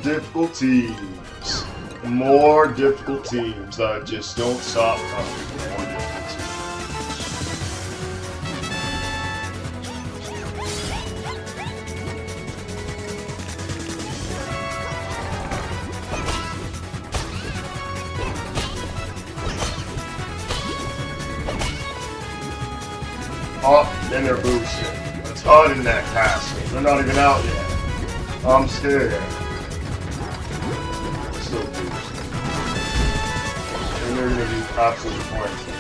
Speaker 1: difficult teams. More difficult teams that just don't stop coming. More difficult teams. Oh, then they're boosted. It's hot in that castle. They're not even out yet. I'm scared. Still boosted. And they're gonna be absolutely plenty.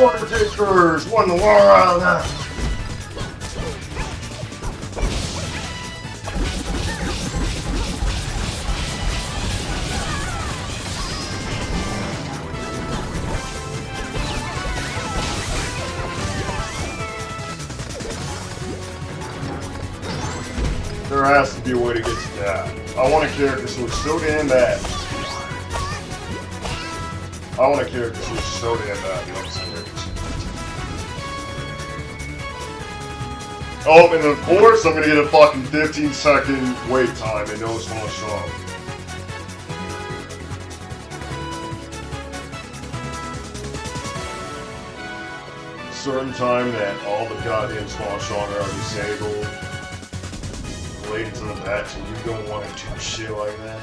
Speaker 1: water takers won the world. There has to be a way to get to that. I want a character who is so damn bad. I want a character who is so damn bad. You know what I'm saying? Oh, and of course I'm gonna get a fucking 15-second wait time and no small strong. Certain time that all the goddamn small strong are disabled. Related to the patch and you don't want to do shit like that.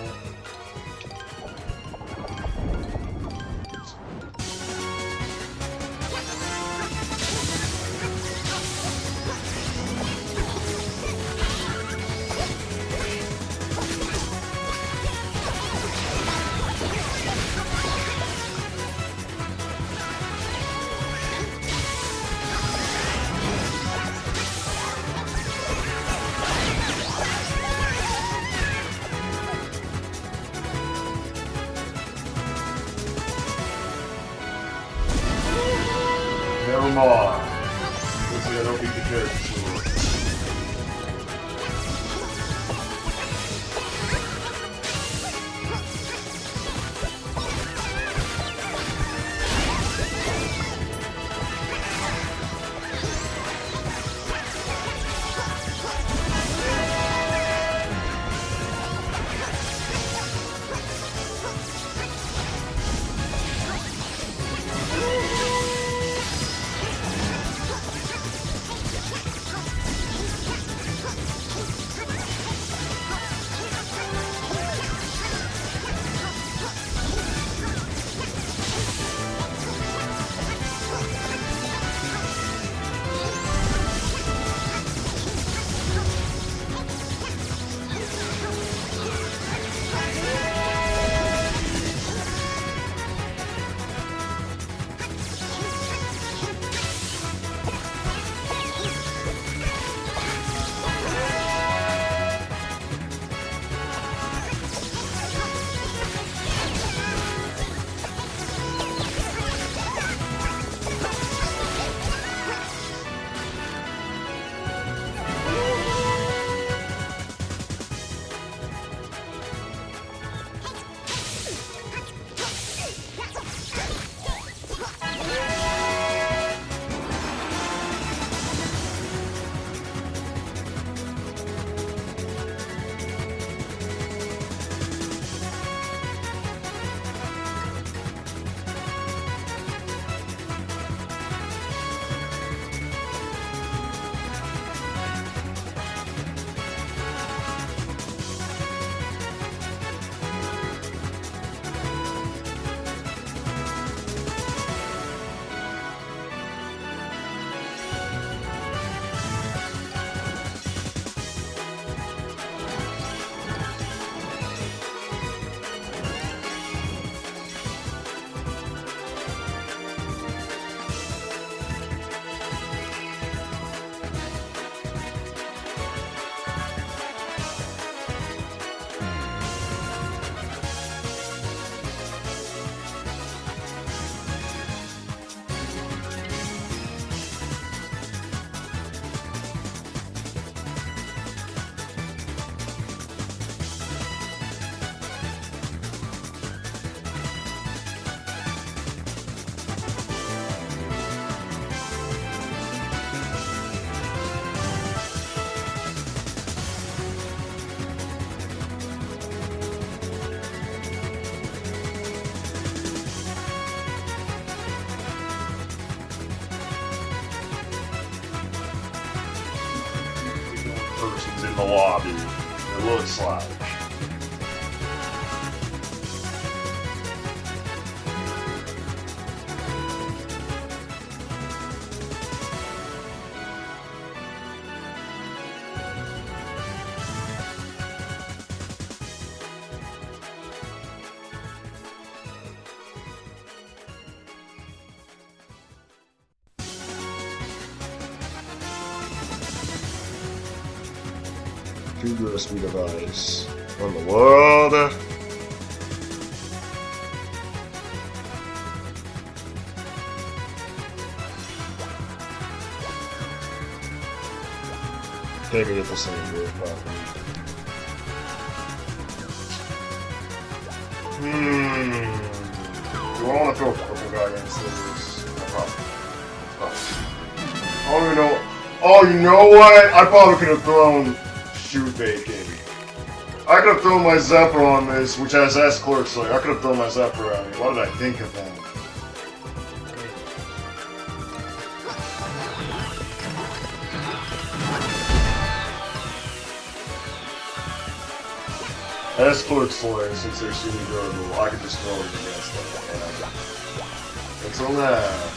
Speaker 1: Never mind. Looks like I don't beat the character too well. Person's in the lobby. It looks like. USB device. What in the world? Can't get this thing to work properly. Do I want to throw purple guy against this? No problem. I don't even know. Oh, you know what? I probably could have thrown shoot bacon. I could have thrown my Zephyr on this, which has S-Clerk Slayer. I could have thrown my Zephyr at me. What did I think of that? S-Clerk Slayer, since they're shooting durable, I could just throw it against them. It's on that.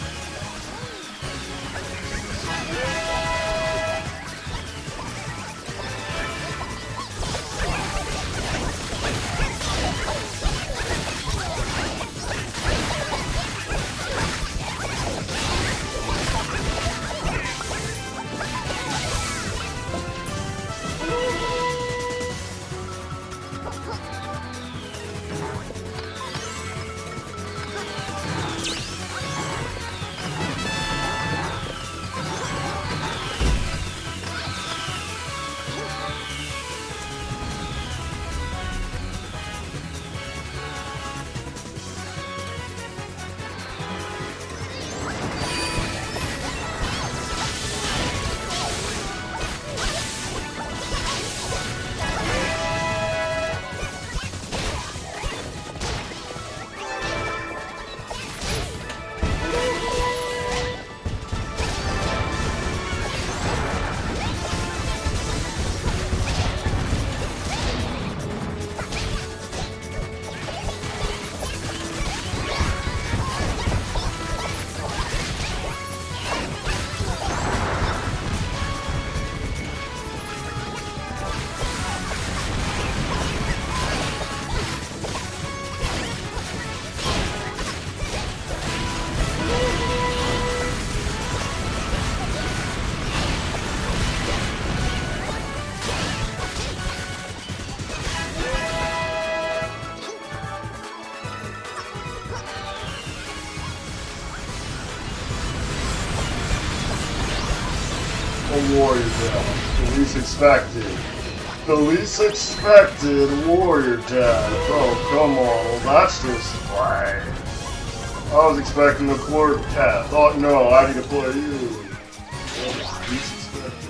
Speaker 1: Warrior death. The least expected. The least expected warrior death. Oh, come on. Well, that's just right. I was expecting the clerk cat. Thought, no, I need to play you. Least expected.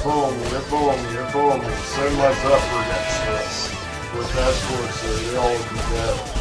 Speaker 1: me. Send my Zephyr against us. With escorts, they all would be dead.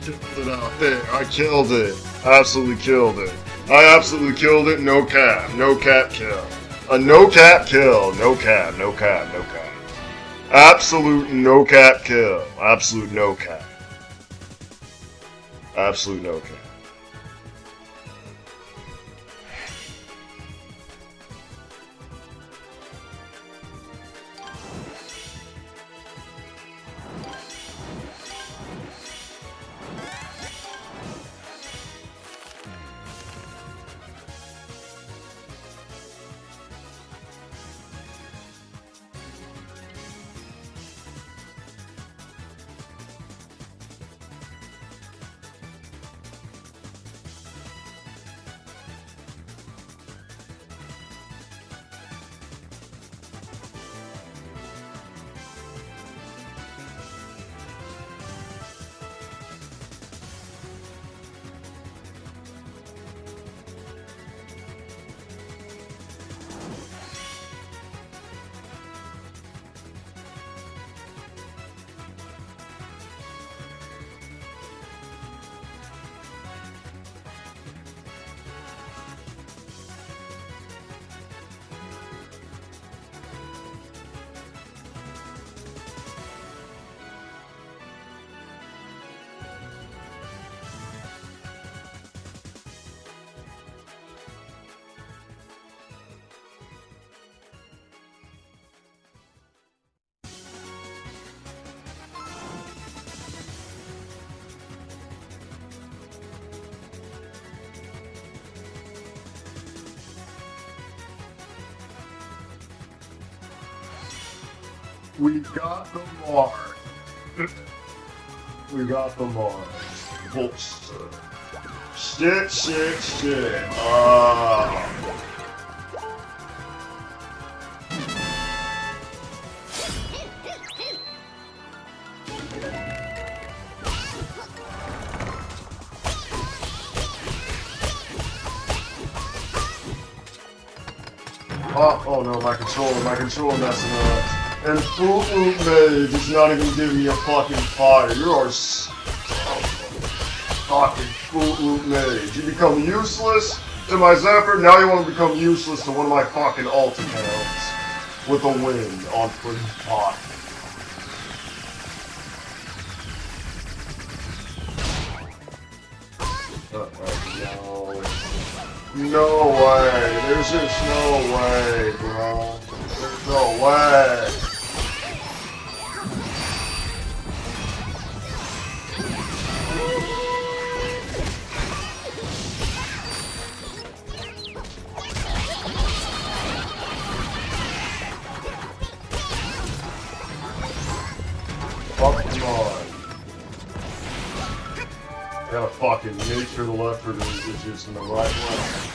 Speaker 1: Killed it out there. I killed it. Absolutely killed it. I absolutely killed it. No cap. No cap kill. A no cap kill. No cap. No cap. No cap. Absolute no cap kill. Absolute no cap. Absolute no cap. We got the mark. We got the mark. Bolster. Shit. Oh no, my controller messing up. And Fruit Loop Mage is not even giving me a fucking fire. You are fucking Fruit Loop Mage. You become useless to my Zephyr, now you want to become useless to one of my fucking alt accounts. With a win on free pot. No way. There's just no way, bro. There's no way. Fuck on. Gotta fucking make sure the left foot is just in the right way.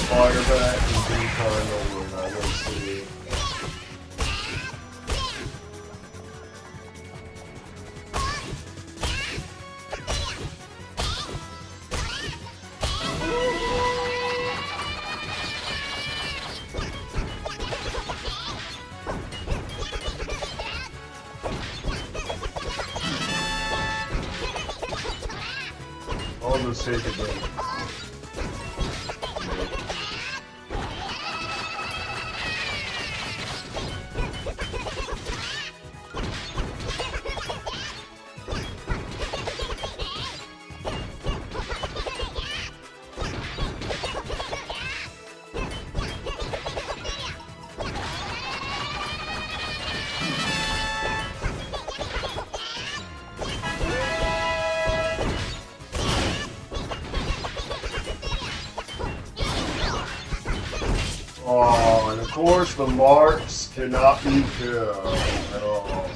Speaker 1: Fire back and be kind over and I want to see it. let's take it then. Oh, and of course the marks cannot be killed at all.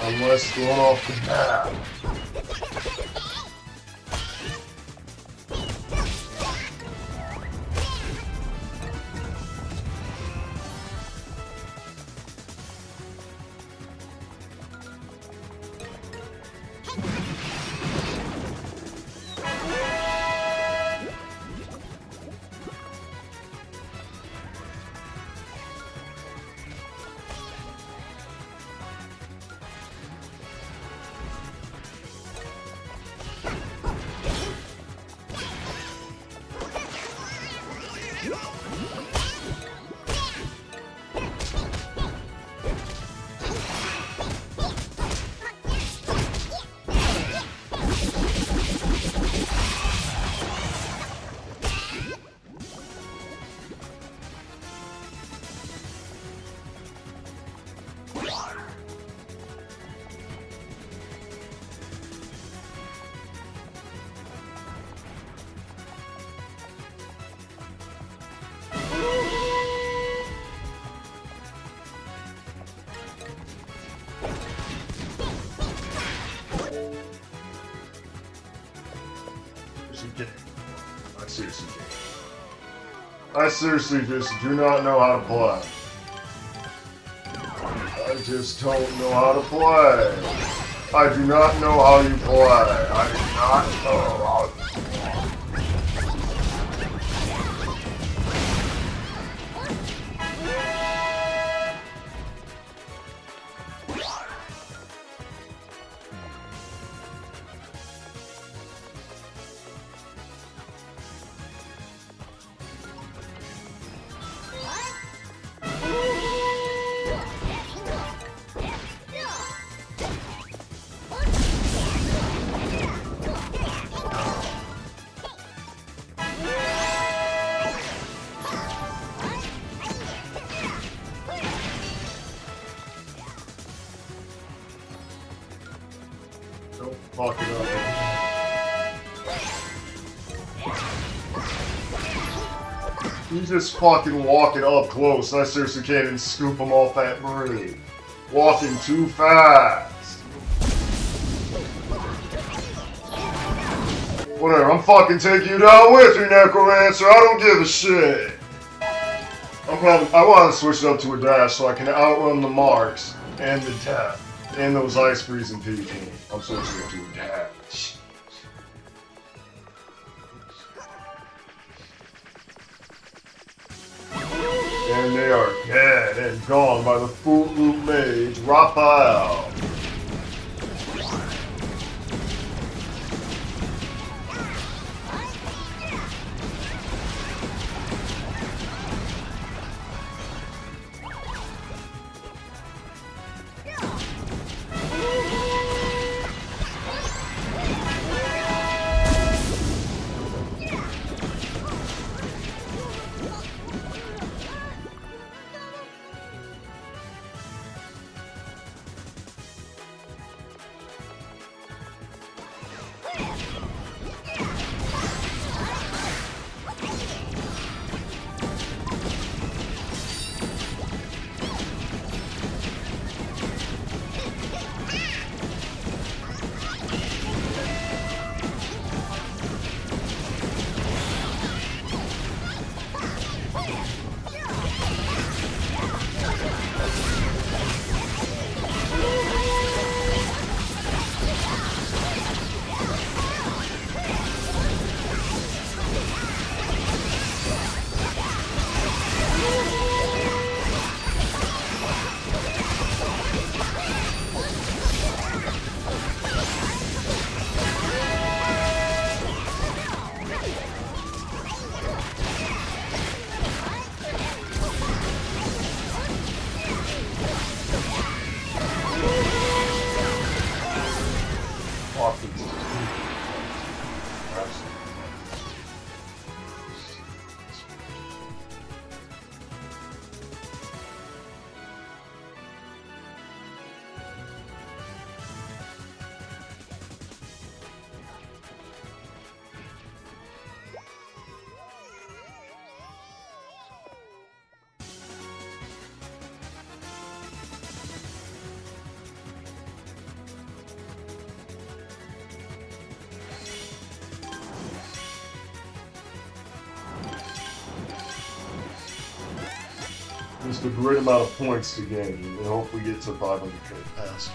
Speaker 1: Unless thrown off the map. I seriously just do not know how to play. I just don't know how to play. I do not know how you play. I do not know how to play. Don't fuck it up. You just fucking walking up close. I seriously can't even scoop them off that breed. Walking too fast. Whatever, I'm fucking taking you down with me, Necromancer. I don't give a shit. I want to switch it up to a dash so I can outrun the marks and the death and those ice freezing people. I'm switching it to a dash. And they are dead and gone by the Fruit Loop Mage, Raphael. Just a great amount of points to gain, and hopefully get to 500k passing.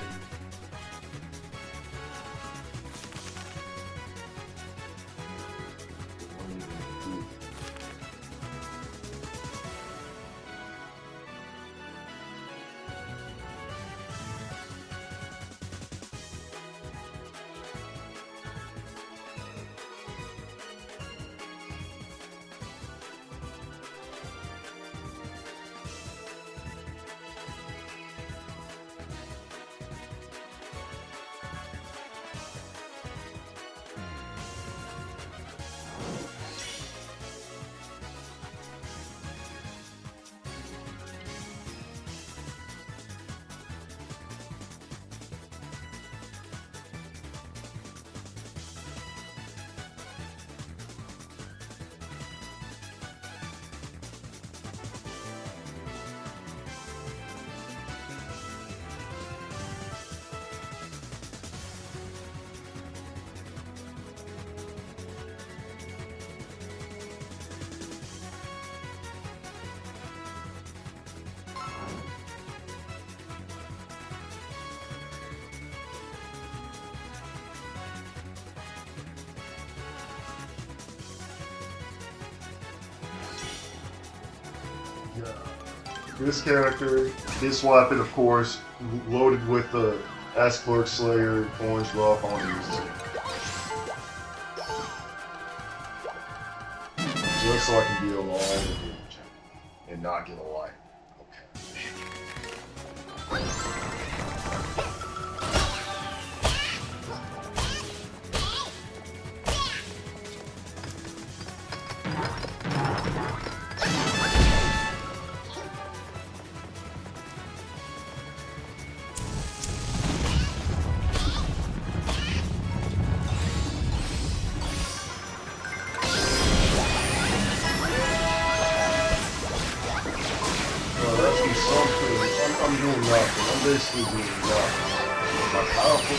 Speaker 1: This character, his weapon, of course, loaded with the Asclerk Slayer, Orange Buff, on these two. Just so I can be alone and not get a light. I'm doing nothing. I'm basically doing nothing. My powerful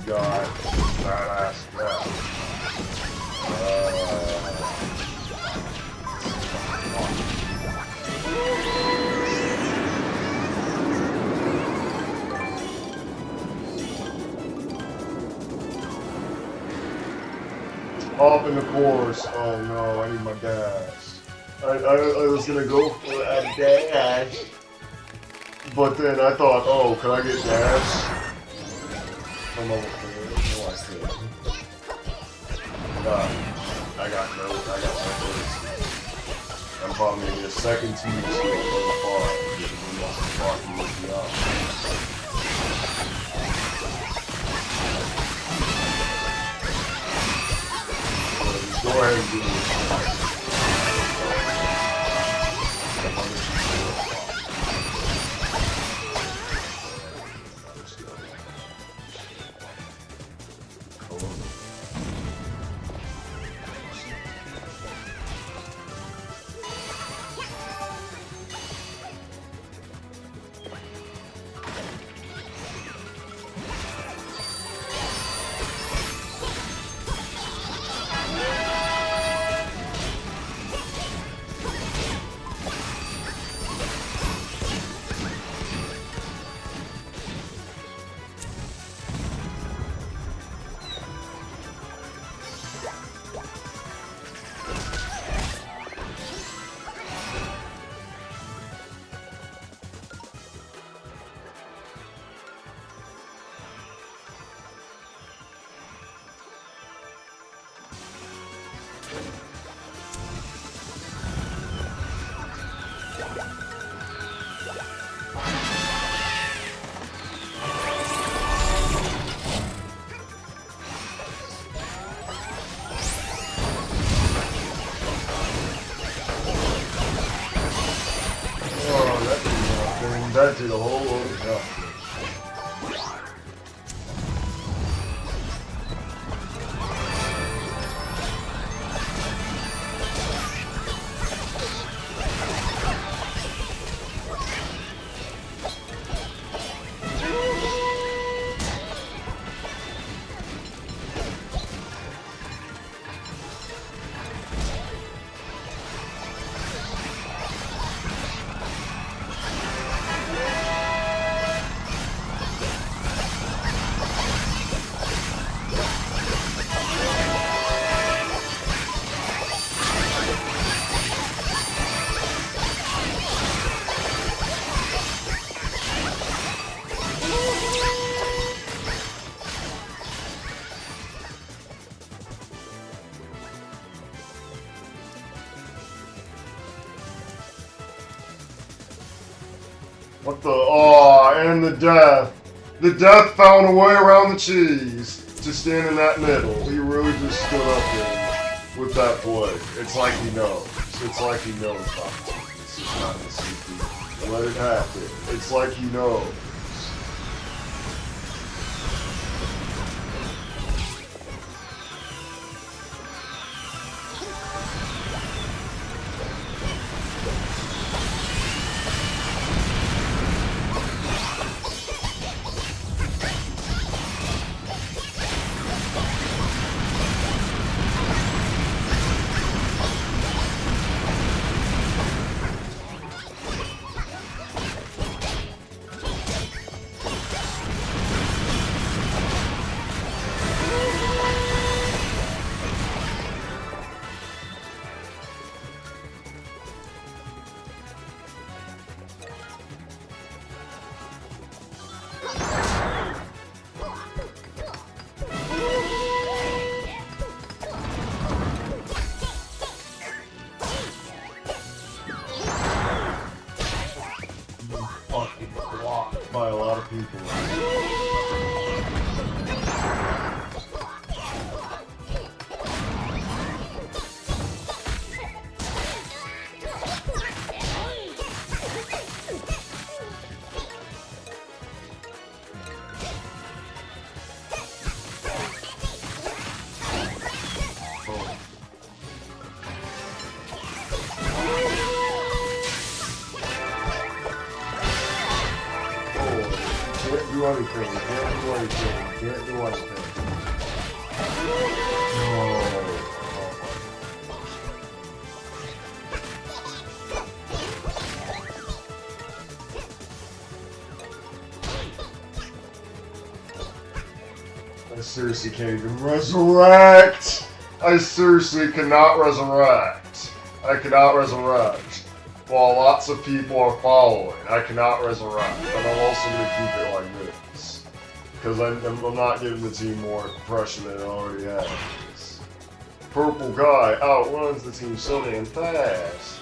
Speaker 1: God, badass death. Off in the course. Oh no, I need my dash. I was gonna go for a dash, but then I thought, oh, could I get dash? I got no first. I'm probably in the second team skill for the far. Go ahead and do this. that did a whole lot of calculation. What the? Oh, and the death. The death found a way around the cheese to stand in that middle. He really just stood up there with that play. It's like he knows. It's like he knows about it. It's just not a secret. Let it happen. It's like he knows. By a lot of people. Can't do anything, can't do anything, can't do anything. No. I seriously can't even resurrect! I seriously cannot resurrect. I cannot resurrect. While lots of people are following, I cannot resurrect. And I'm also going to keep it like this. Because I'm not giving the team more pressure than it already has. Purple guy outruns the team so damn fast.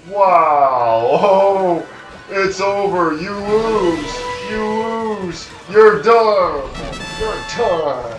Speaker 1: Wow! Oh! It's over! You lose! You lose! You're done! You're done!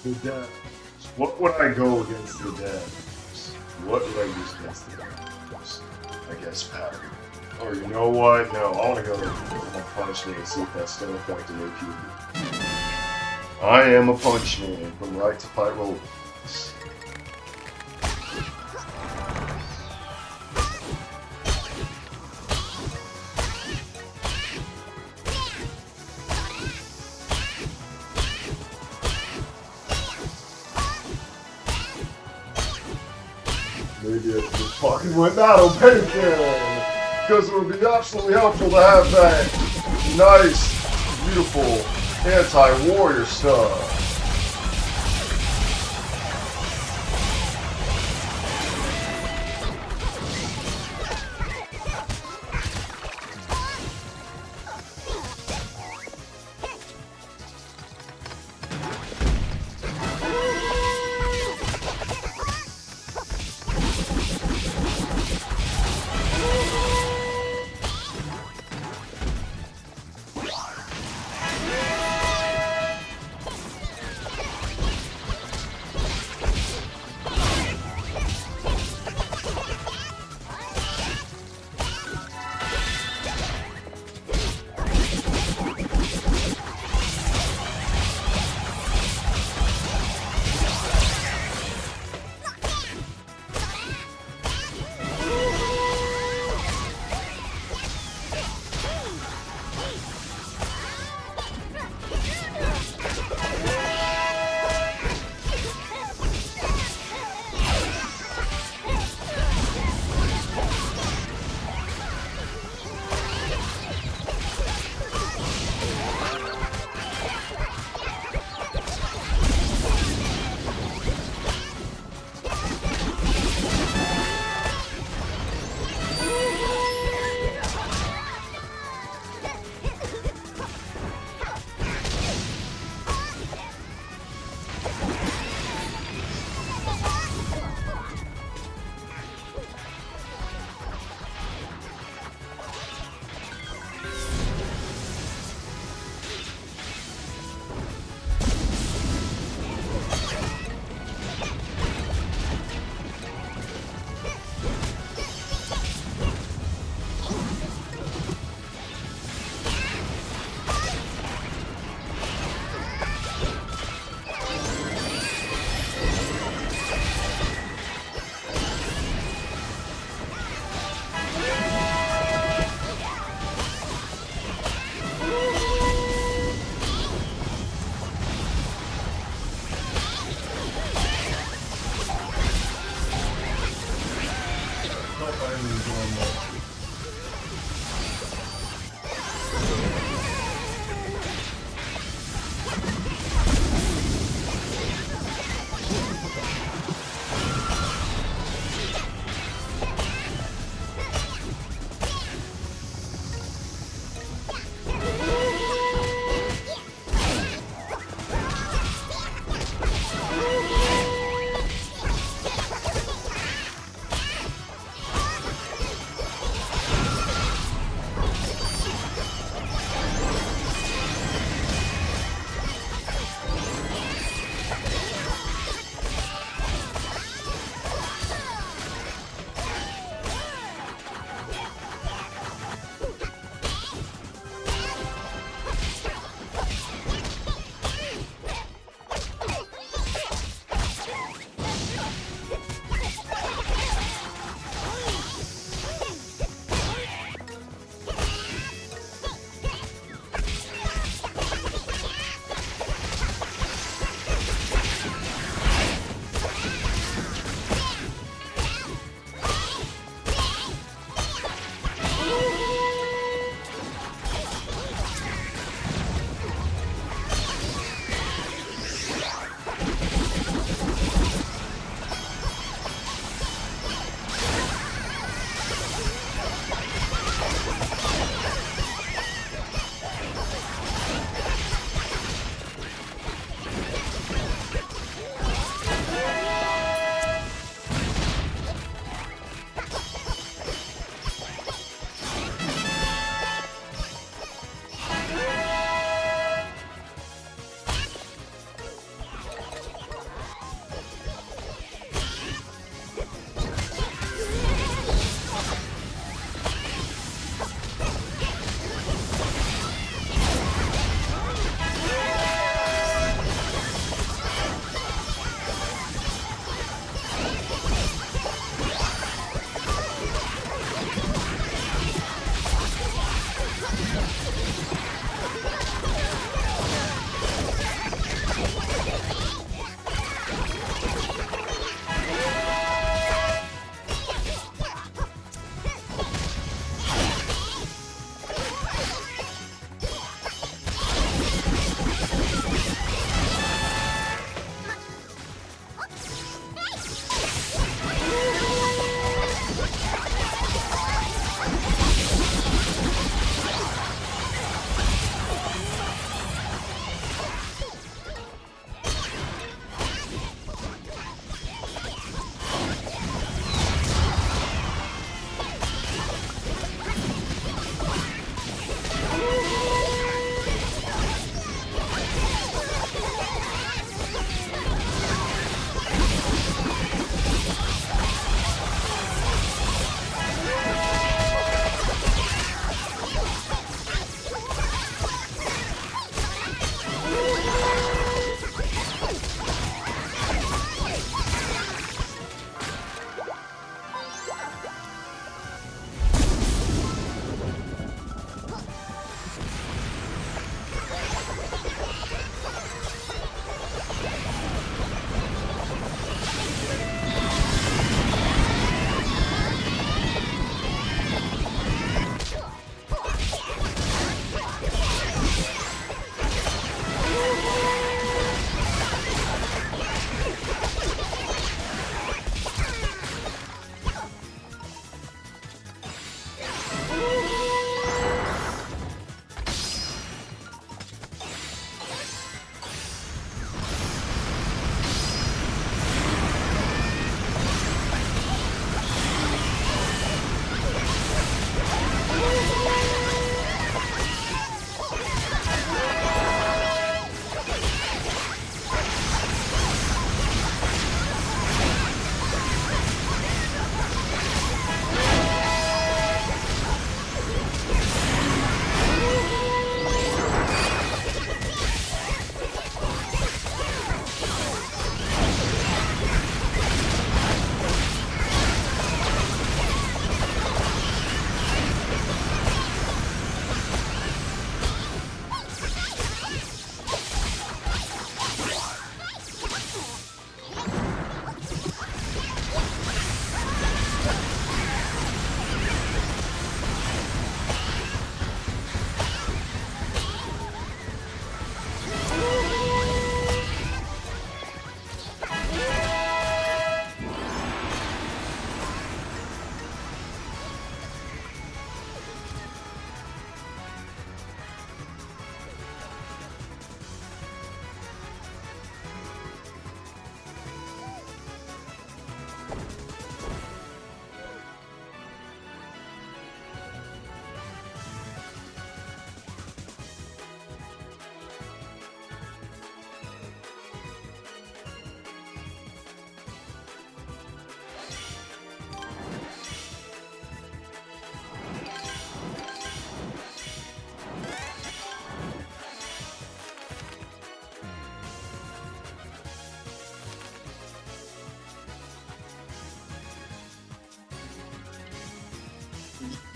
Speaker 1: The devs. What would I go against the devs? What would I use against the devs? I guess pattern. Or you know what? No, I want to go with a punch man and see if that's still effective AQ. I am a punch man from right to fight roll. Maybe if we fucking went not obey cannon, because it would be absolutely helpful to have that nice, beautiful anti-warrior stuff.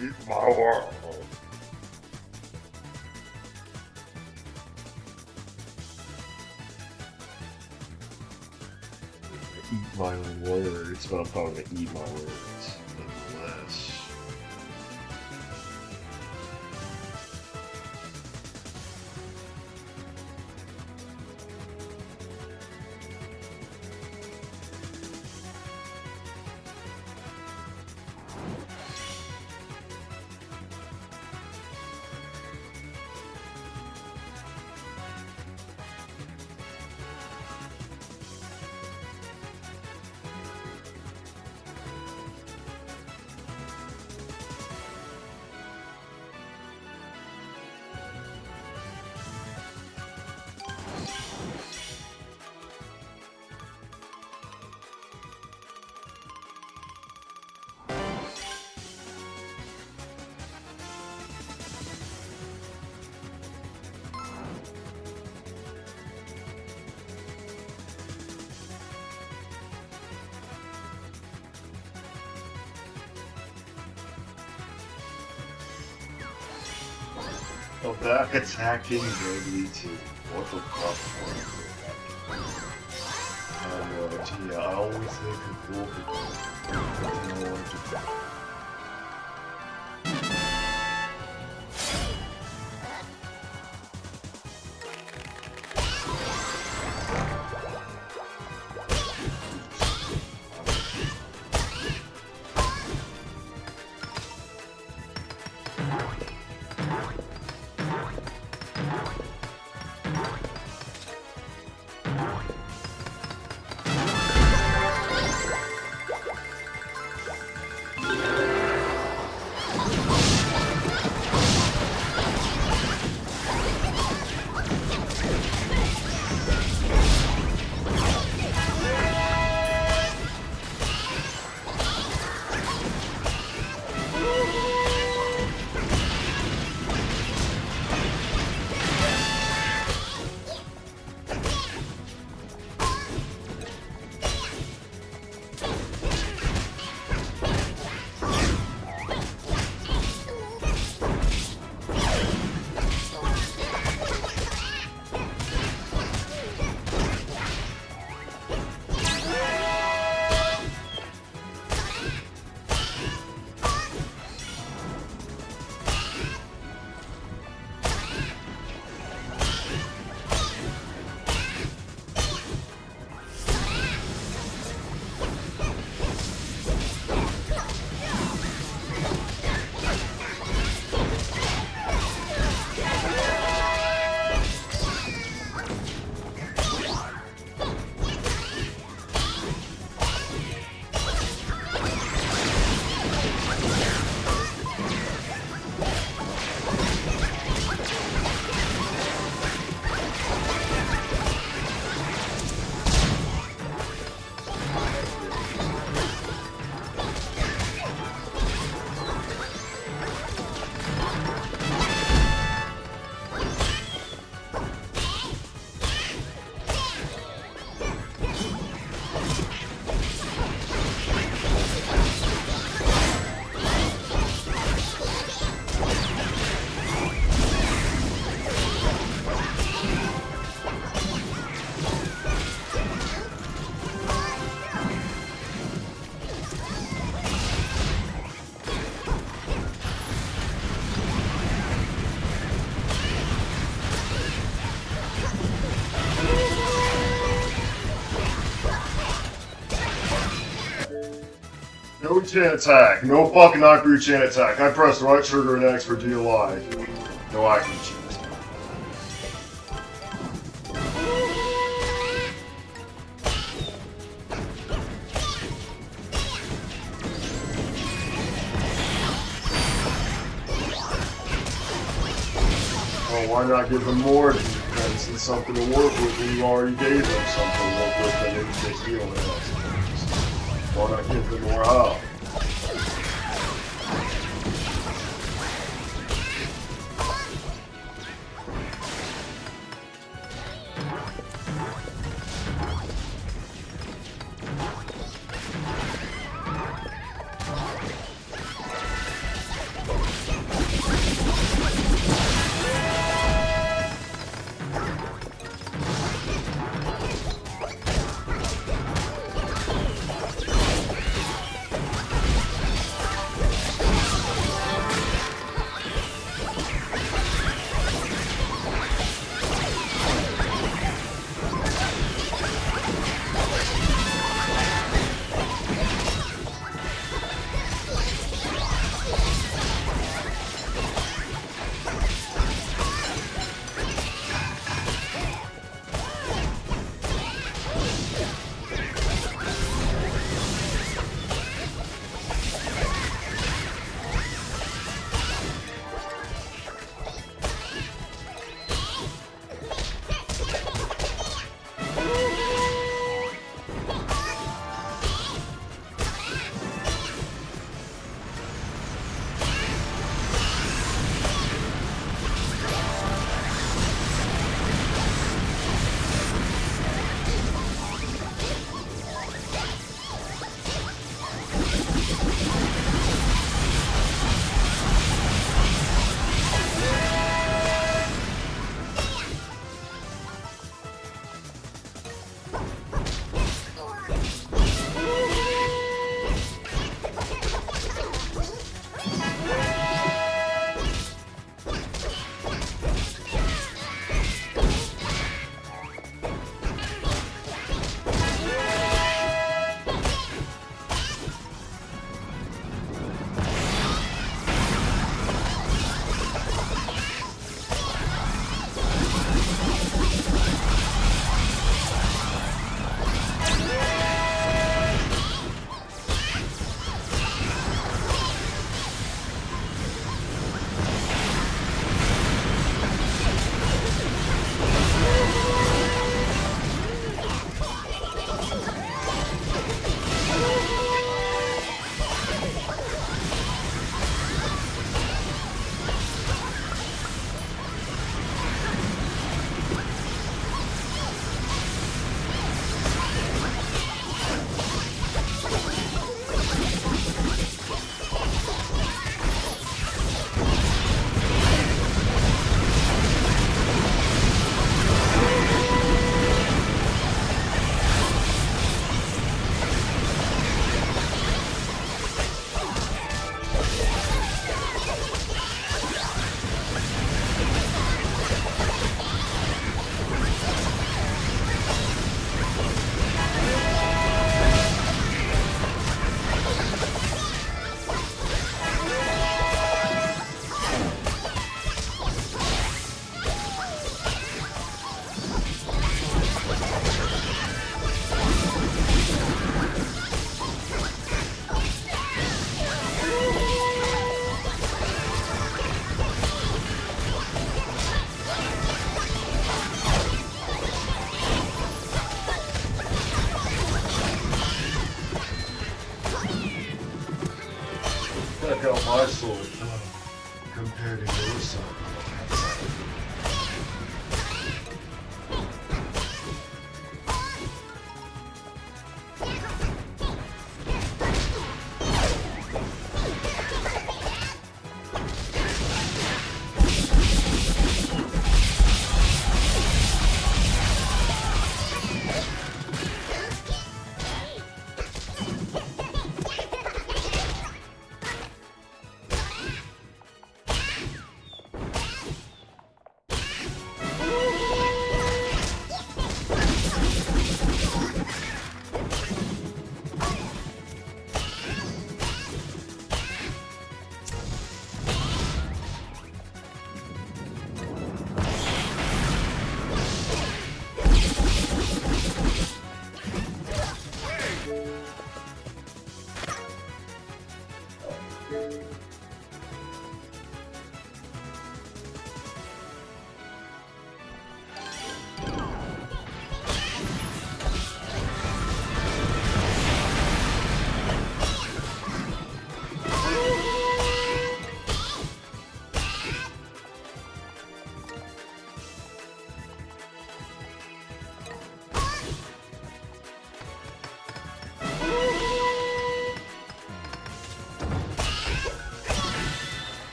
Speaker 1: Eat my world. Eat my words, but I'm probably gonna eat my words nonetheless. A back attacking deadly too. What the fuck? Yeah, I always think of cool people. You know what to do. No chain attack. No fucking knock-through chain attack. I pressed the right trigger and X for DLI. No active chain attack. Well, why not give them more defense and something to work with when you already gave them something to work with and then just heal it? Why not give them more help? my sword compared to your sword.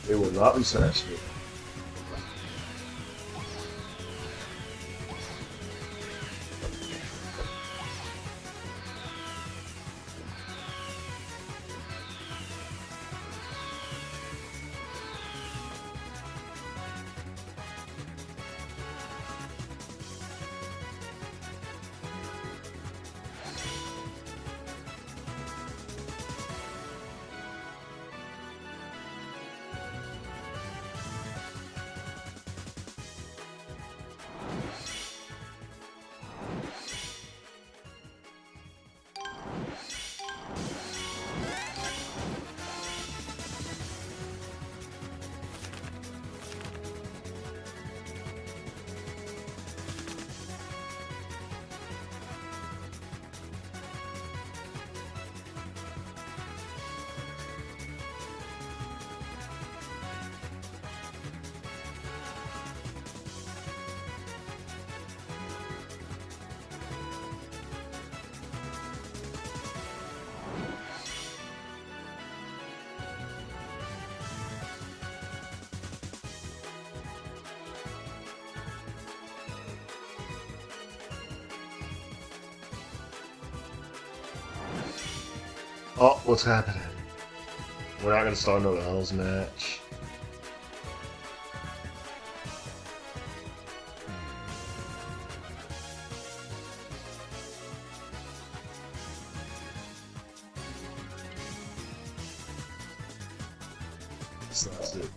Speaker 1: It will not be satisfied. Oh, what's happening? We're not gonna start another Hells match. So that's it.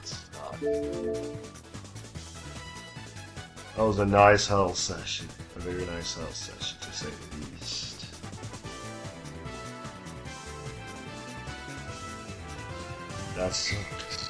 Speaker 1: Stop. That was a nice Hell session. A very nice Hell session, to say the least. That sucks.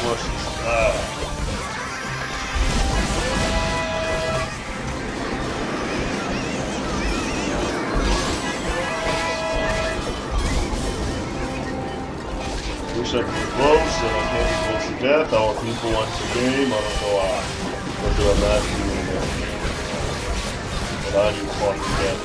Speaker 1: versus that. Wish I could be close, and I can't be close to death. I want people watch the game. I don't know why. But I'm not doing that. But I do fucking death.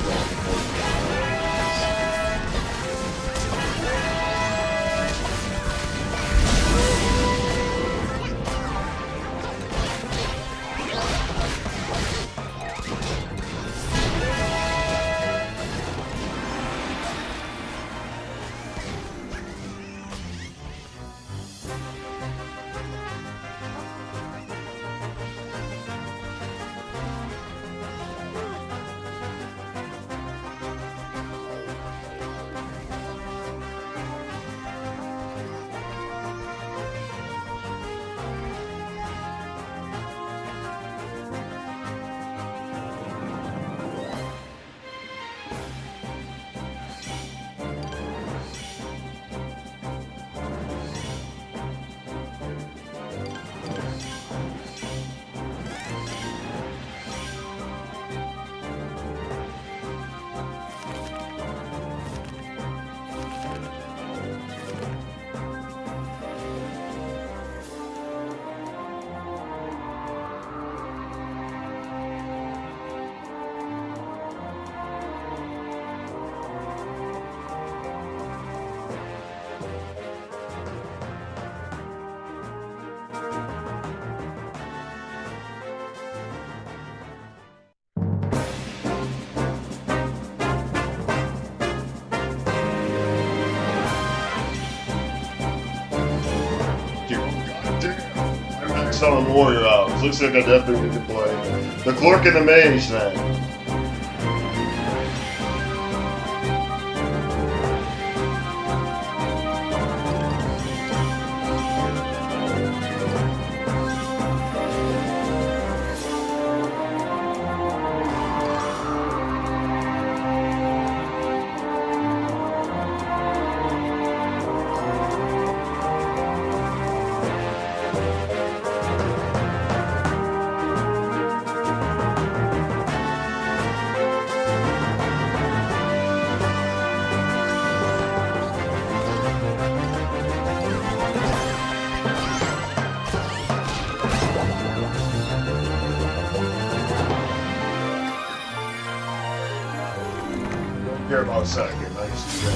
Speaker 1: Selling warrior hours. Looks like I definitely need to play the clerk and the mage then. Care about second, I used to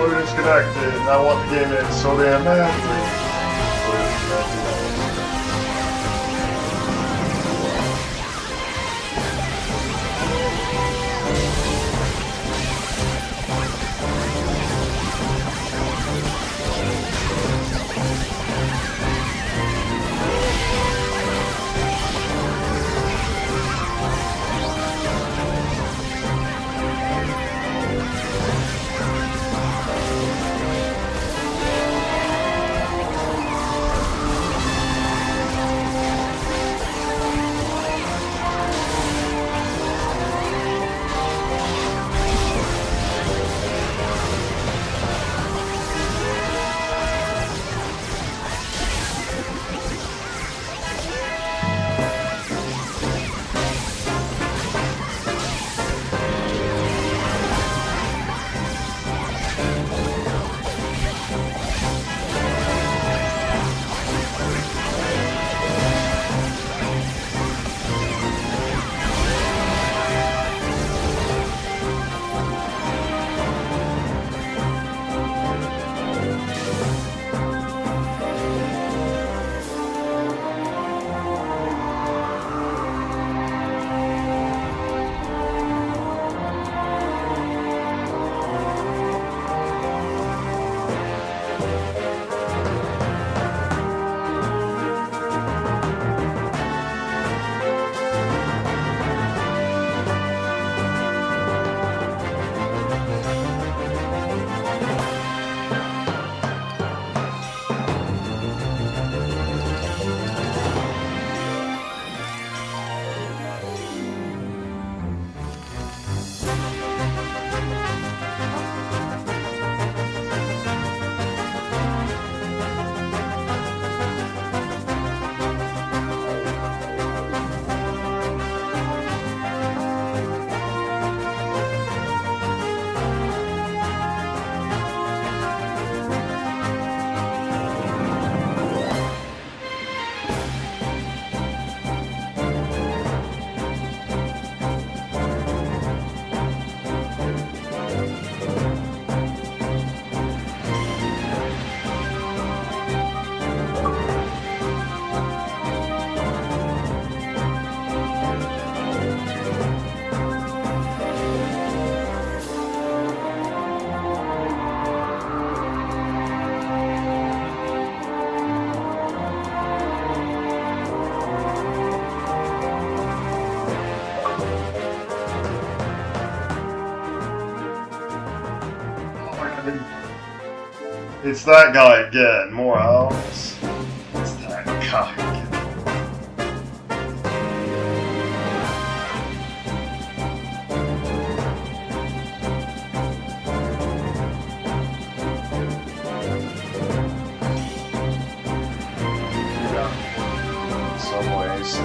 Speaker 1: fully disconnected, and I want the game to end so damn badly. Fully disconnected. It's that guy again, Morehouse. It's that guy again. In some ways.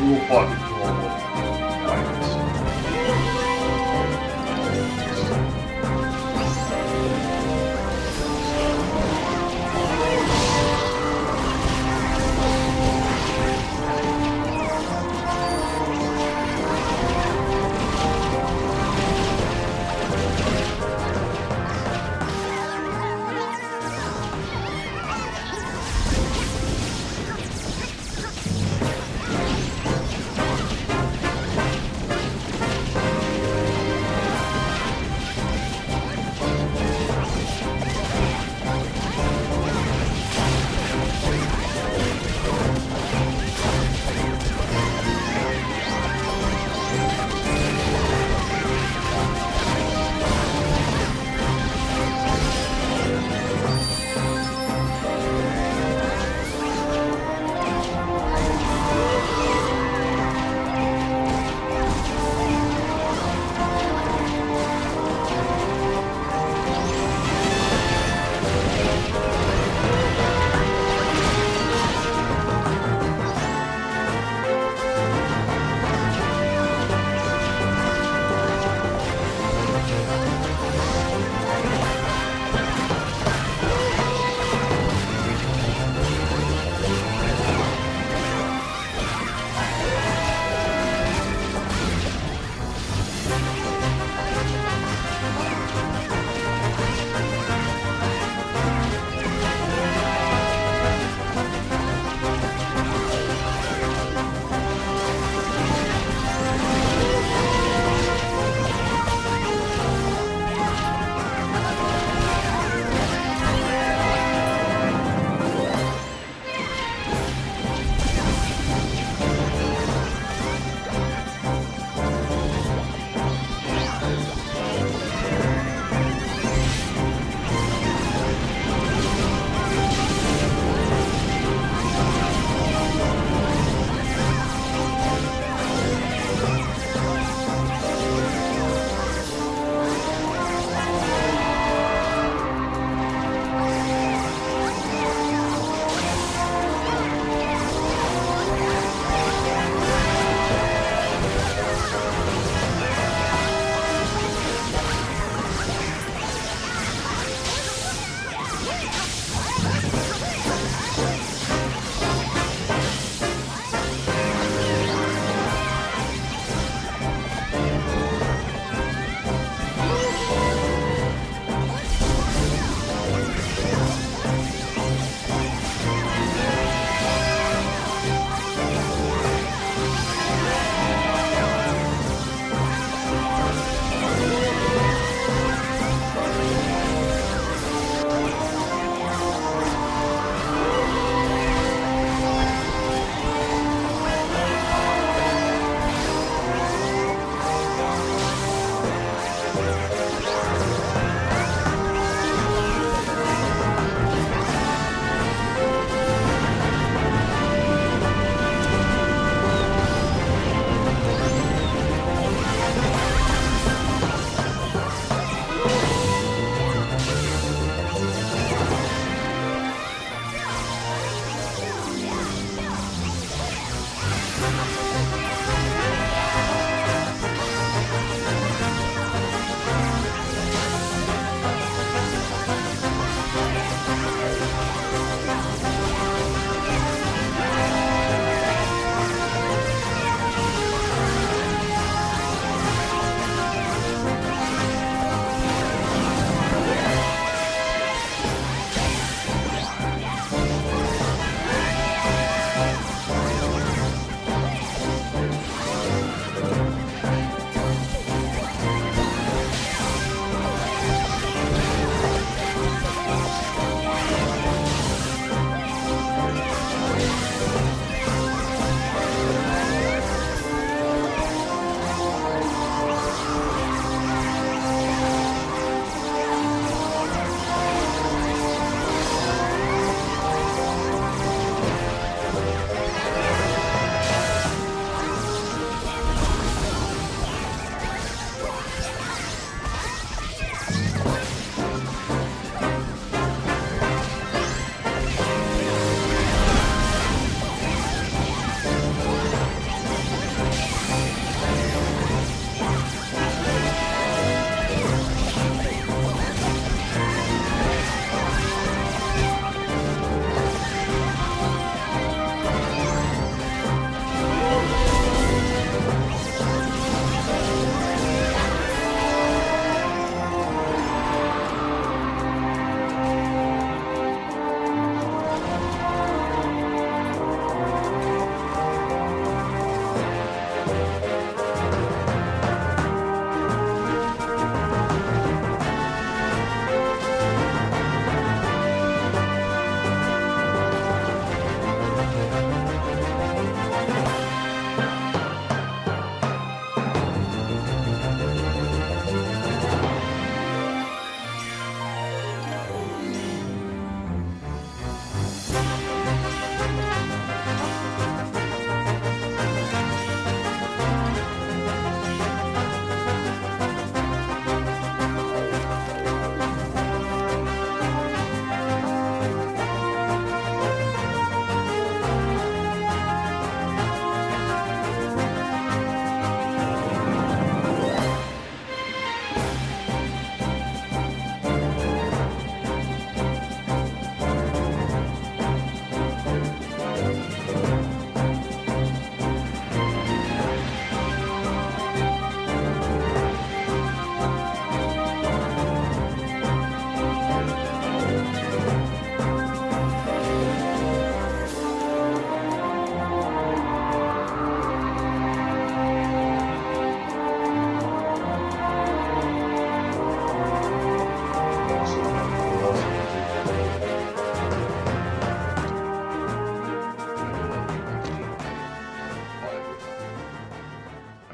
Speaker 1: will fucking blow up.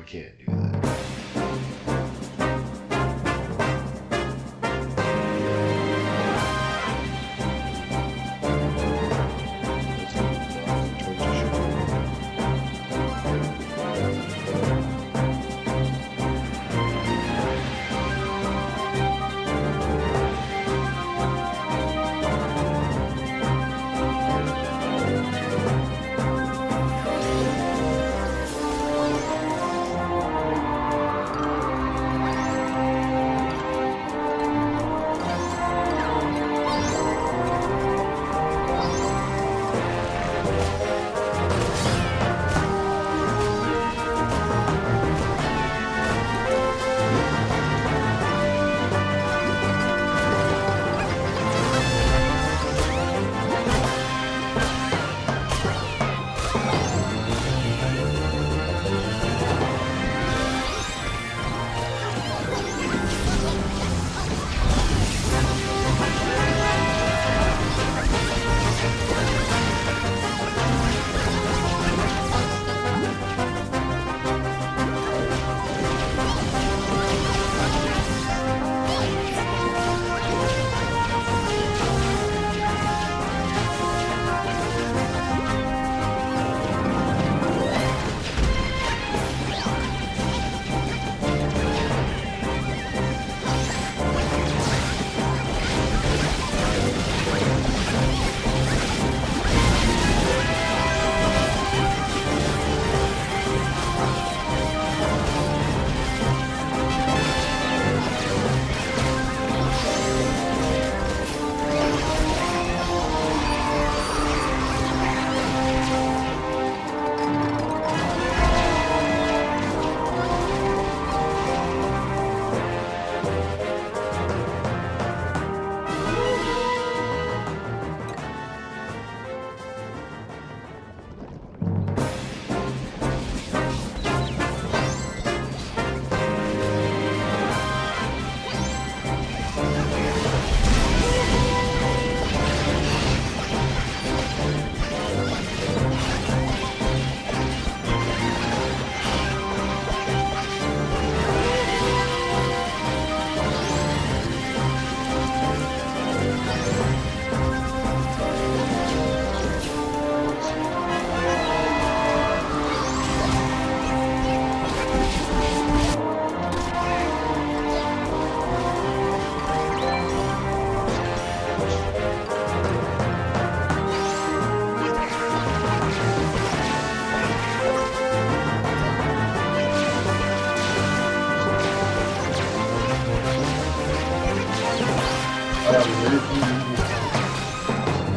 Speaker 1: can't do that.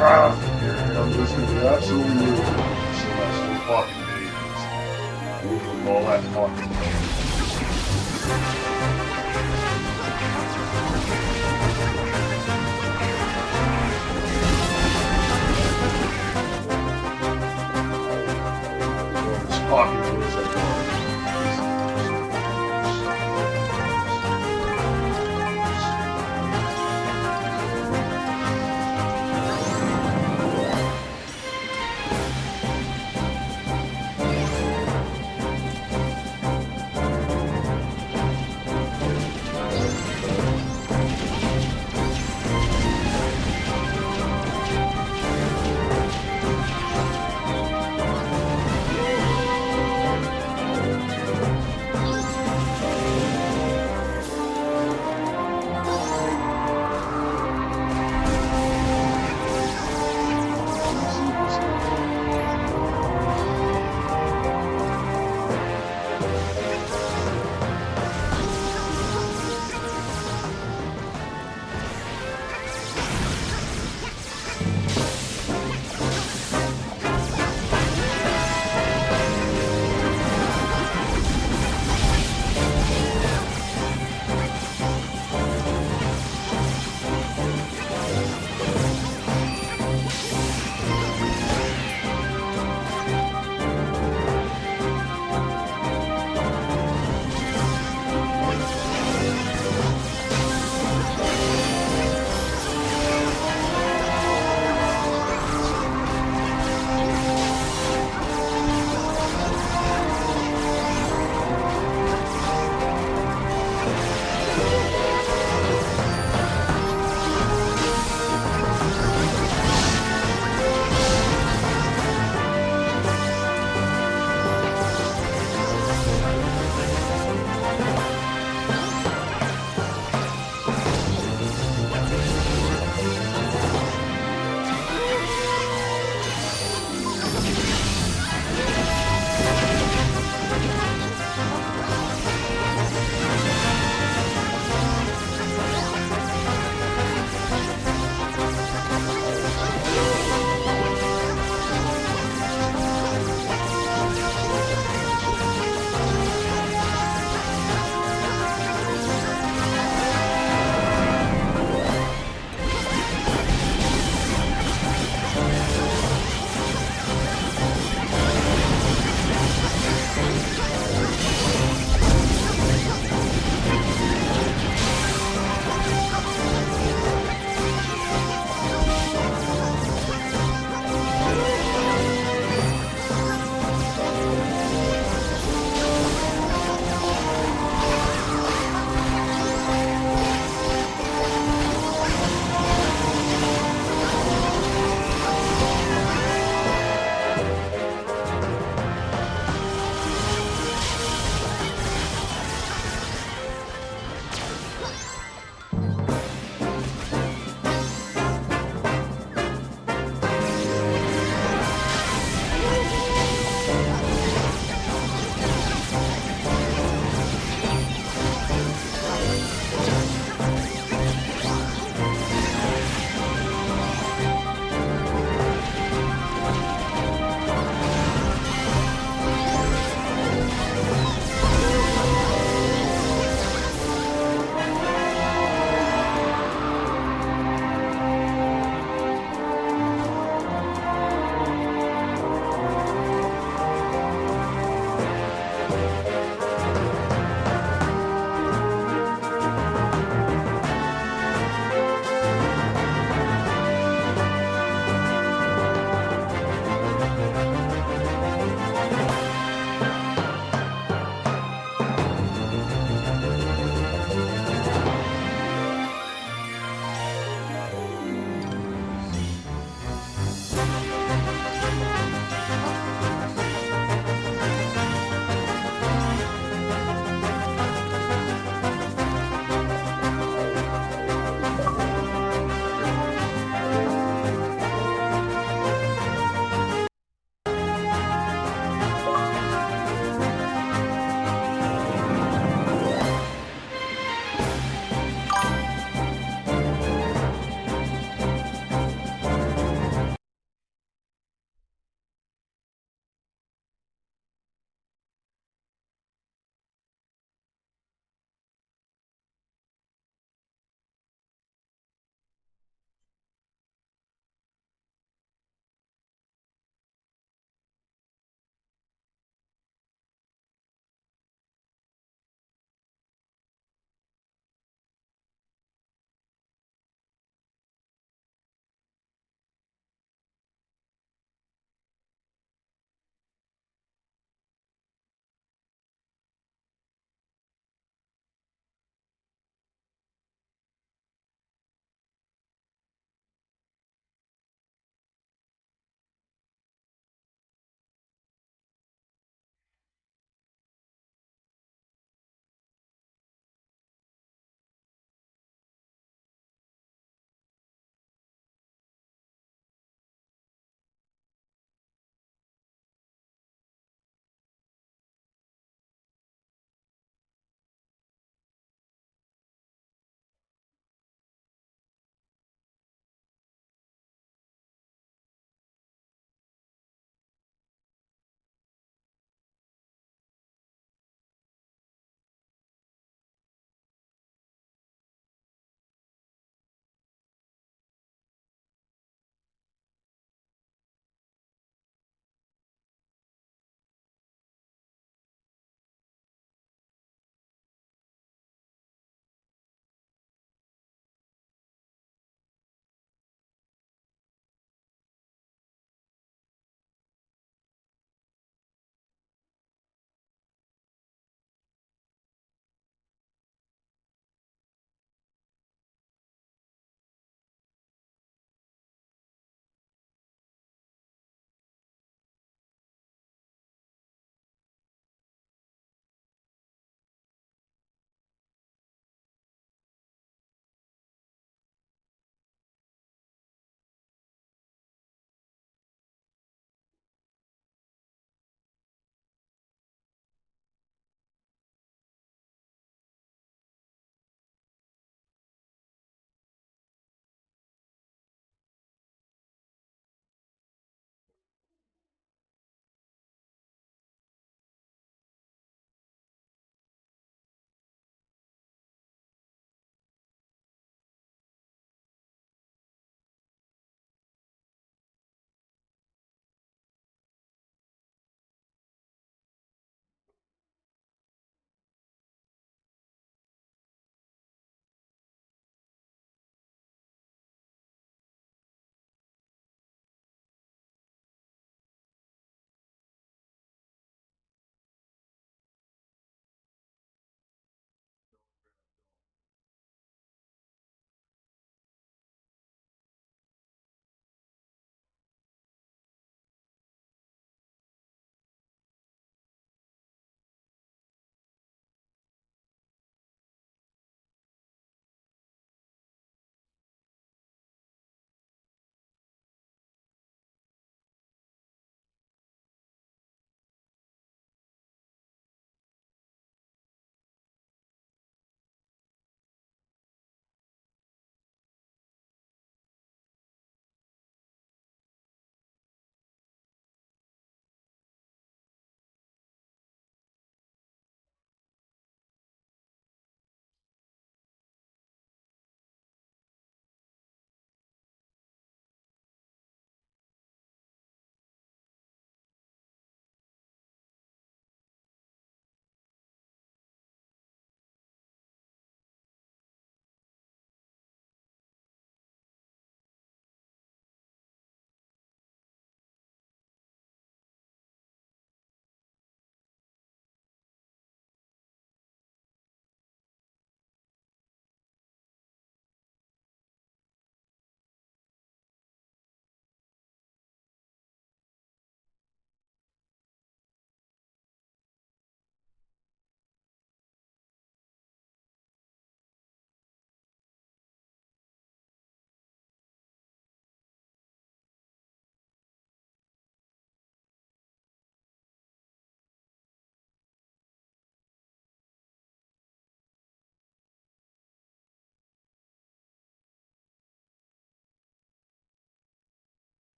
Speaker 1: I'm just gonna be absolutely rude. So that's some fucking babies. With all that fucking pocket was like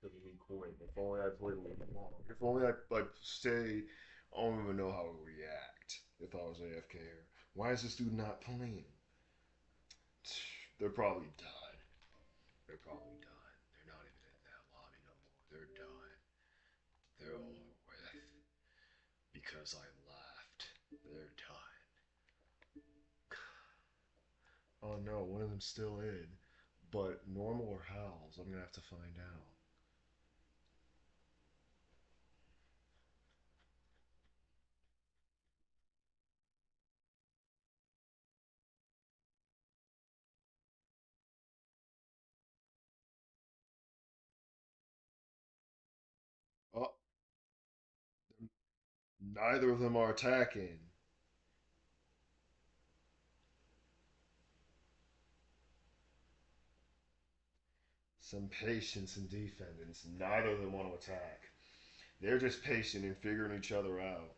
Speaker 1: Doesn't mean quit. If only I played a little more. If only I like stay. I don't even know how I would react if I was AFK here. Why is this dude not playing? They're probably done. They're probably done. They're not even in that lobby no more. They're done. They're over with. Because I left. They're done. Oh no, one of them's still in. But normal or howls, I'm gonna have to find out. Oh, neither of them are attacking. Some patience and defense. Neither of them want to attack. They're just patient and figuring each other out.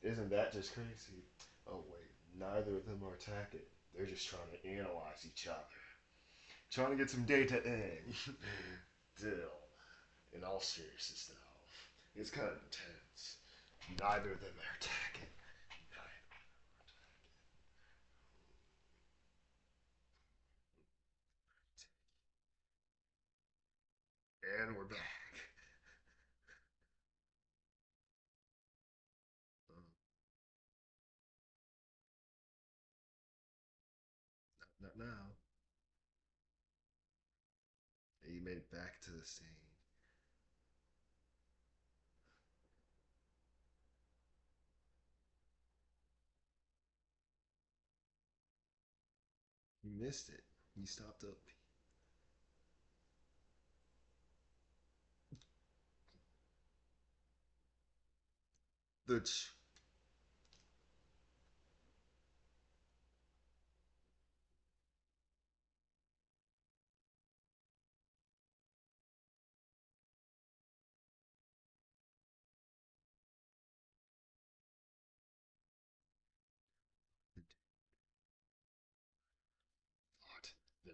Speaker 1: Isn't that just crazy? Oh wait, neither of them are attacking. They're just trying to analyze each other. Trying to get some data in. Still, in all seriousness though, it's kind of intense. Neither of them are attacking. And we're back. Not now. You made it back to the scene. You missed it. You stopped up. The what? The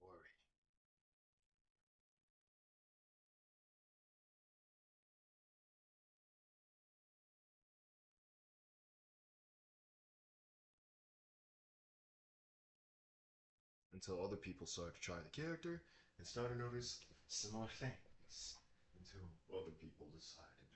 Speaker 1: Worry. Until other people started to try the character and started to notice similar things. Until other people decided to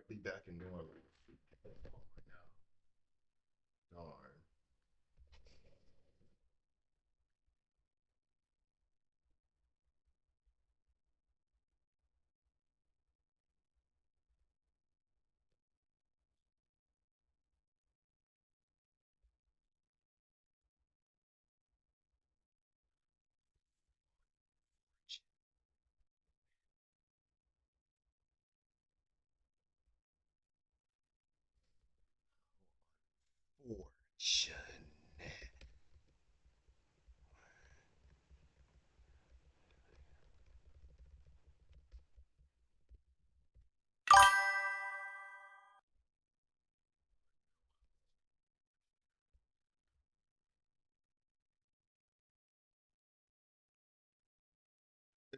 Speaker 1: Be back in normal. Darn. Fortune.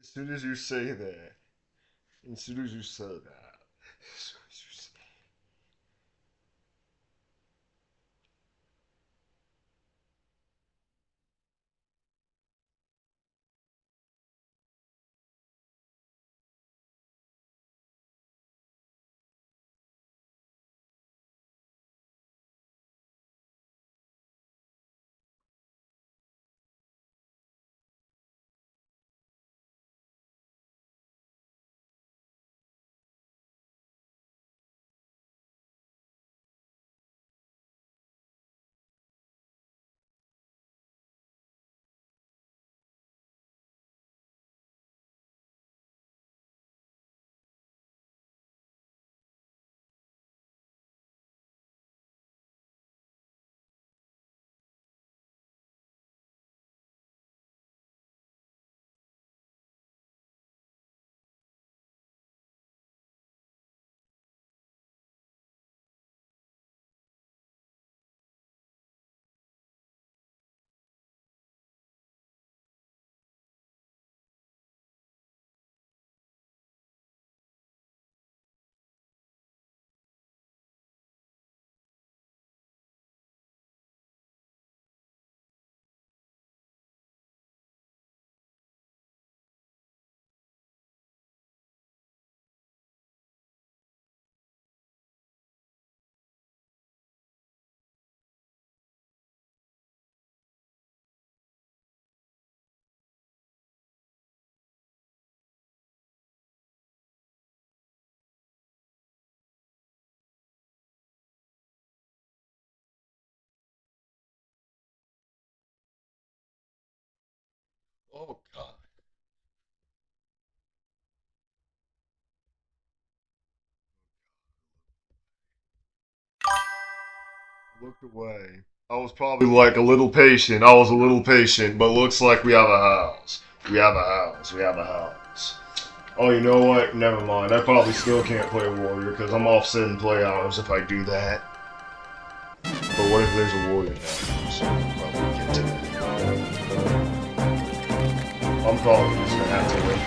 Speaker 1: As soon as you say that, as soon as you say that, as soon as you say oh God. Looked away. I was probably like a little patient. I was a little patient, but looks like we have a house. We have a house. We have a house. Oh, you know what? Never mind. I probably still can't play Warrior because I'm offsetting play hours if I do that. But what if there's a Warrior now? So I'll probably get to it. I'm probably just gonna have to wait.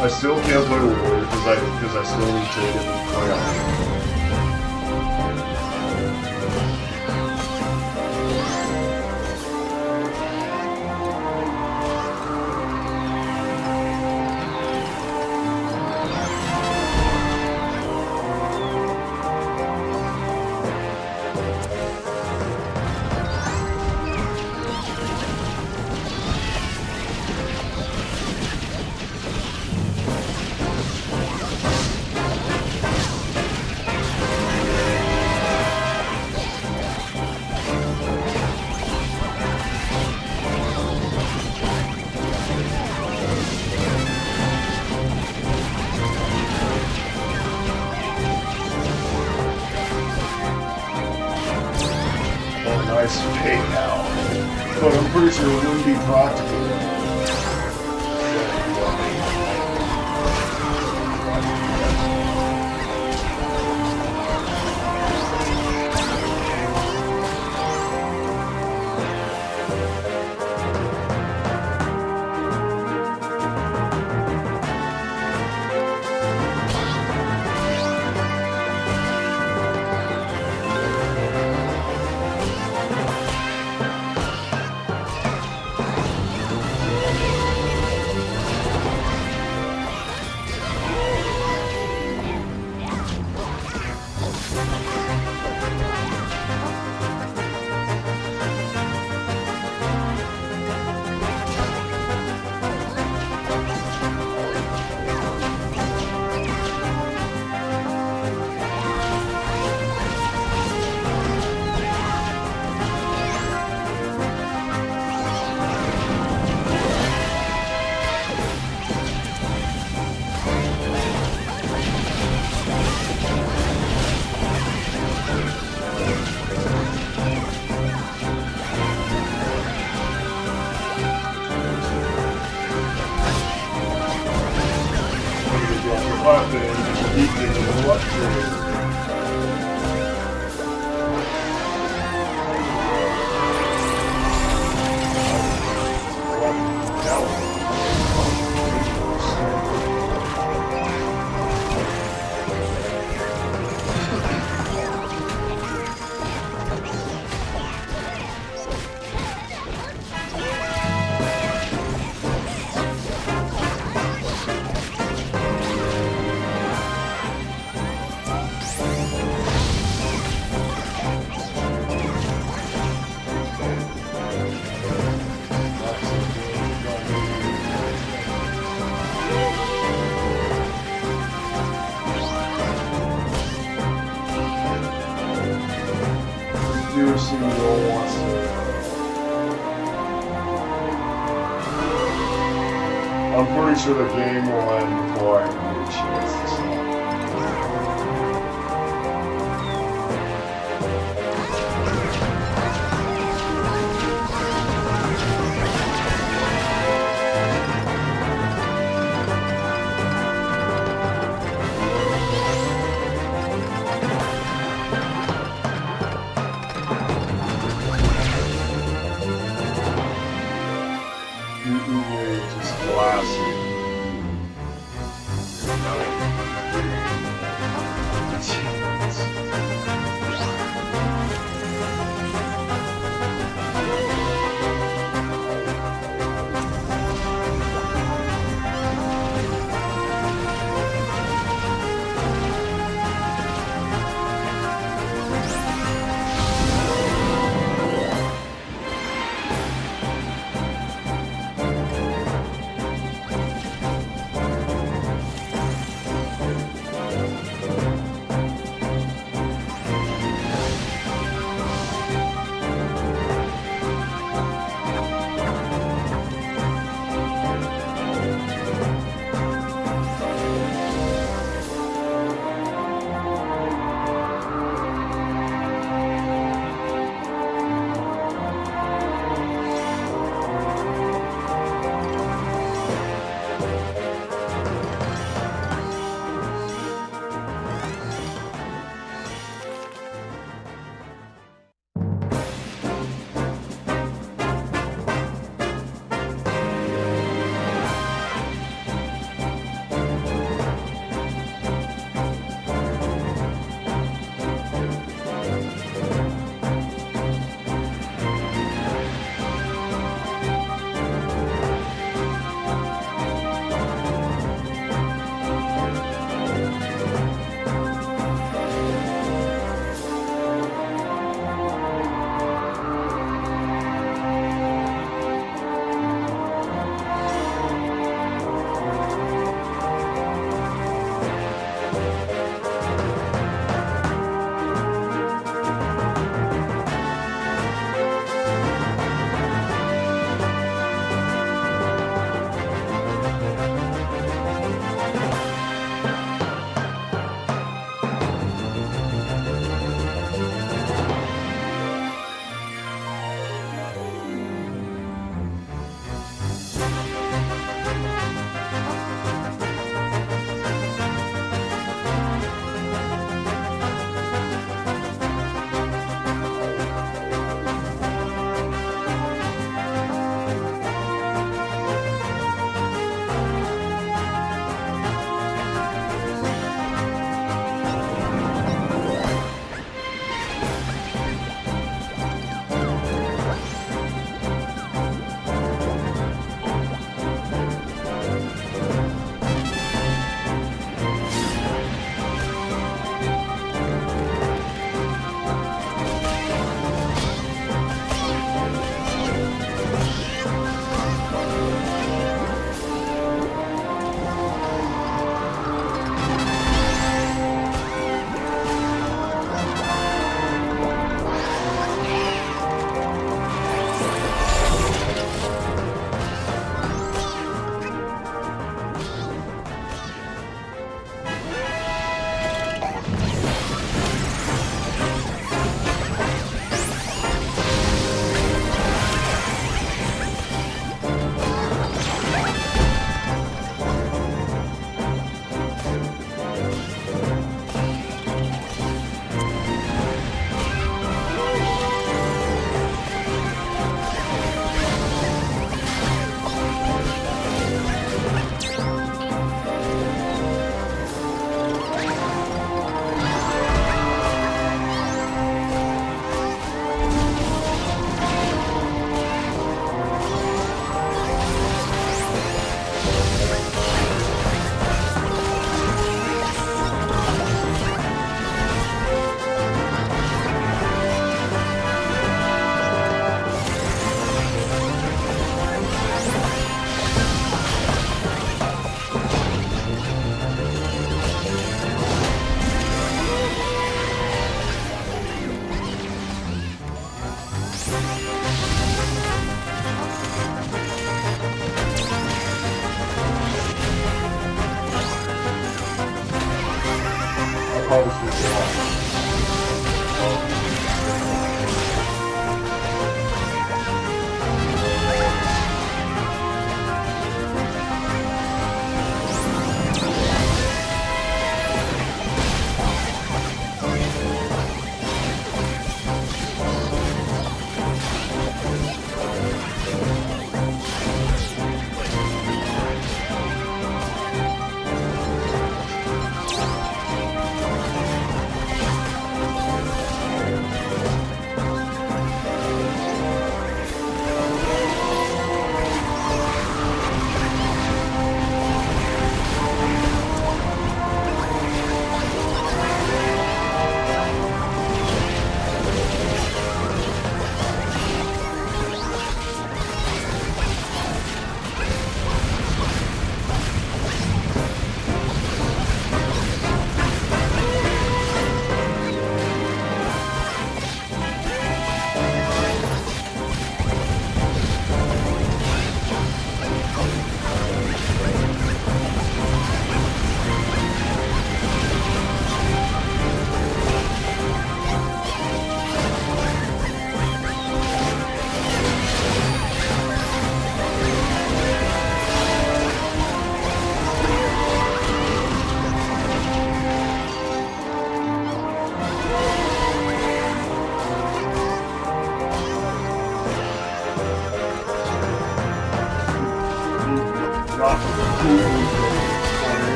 Speaker 1: I still can't play Warrior because I still need to get the play hours. Nice payout, but I'm pretty sure it wouldn't be practical. seriously Will wants to. I'm pretty sure the game will end before I can get a chance to stop. Just classic.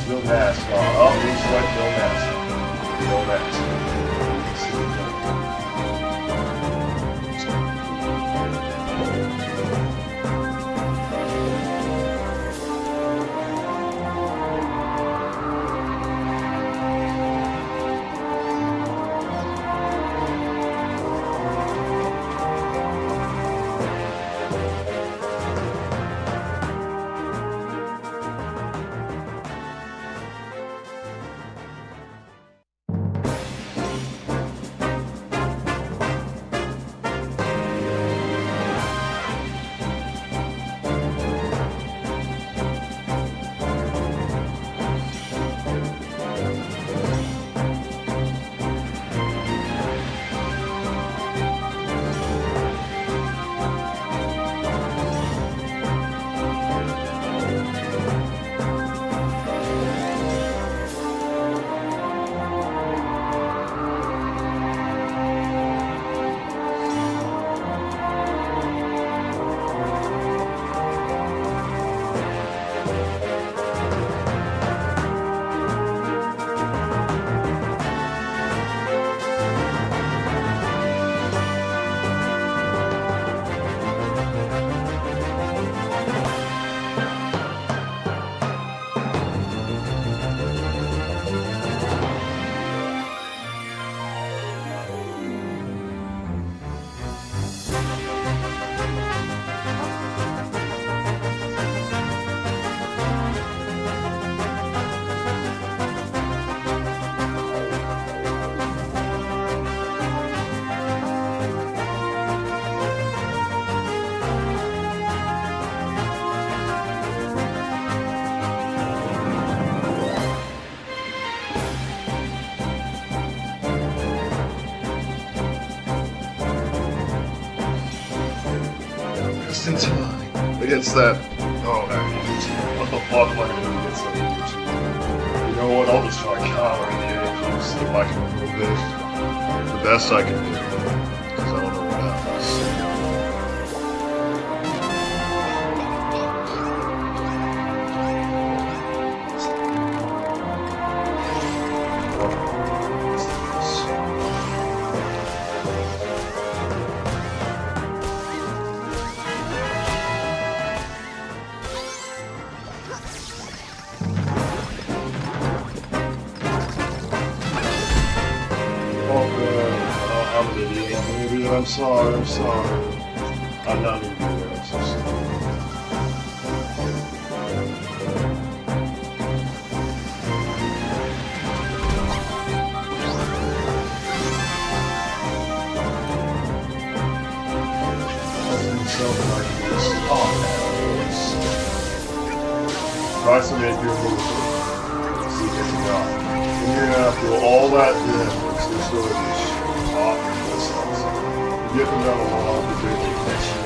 Speaker 1: Bill NASCAR. Oh, looks like Bill NASCAR. Bill NASCAR. Just in time. Against that. Oh, that. What the fuck am I gonna do against that? You know what? I'll just try countering the edge. See if I can improve this. The best I can do. Because I don't know what happens. I'm an idiot. I'm sorry. I'm not an idiot. I'm so sorry. Try to make your move. See if you got it. And you're gonna feel all that damage. There's really off this. Get them down the wall to do that shit.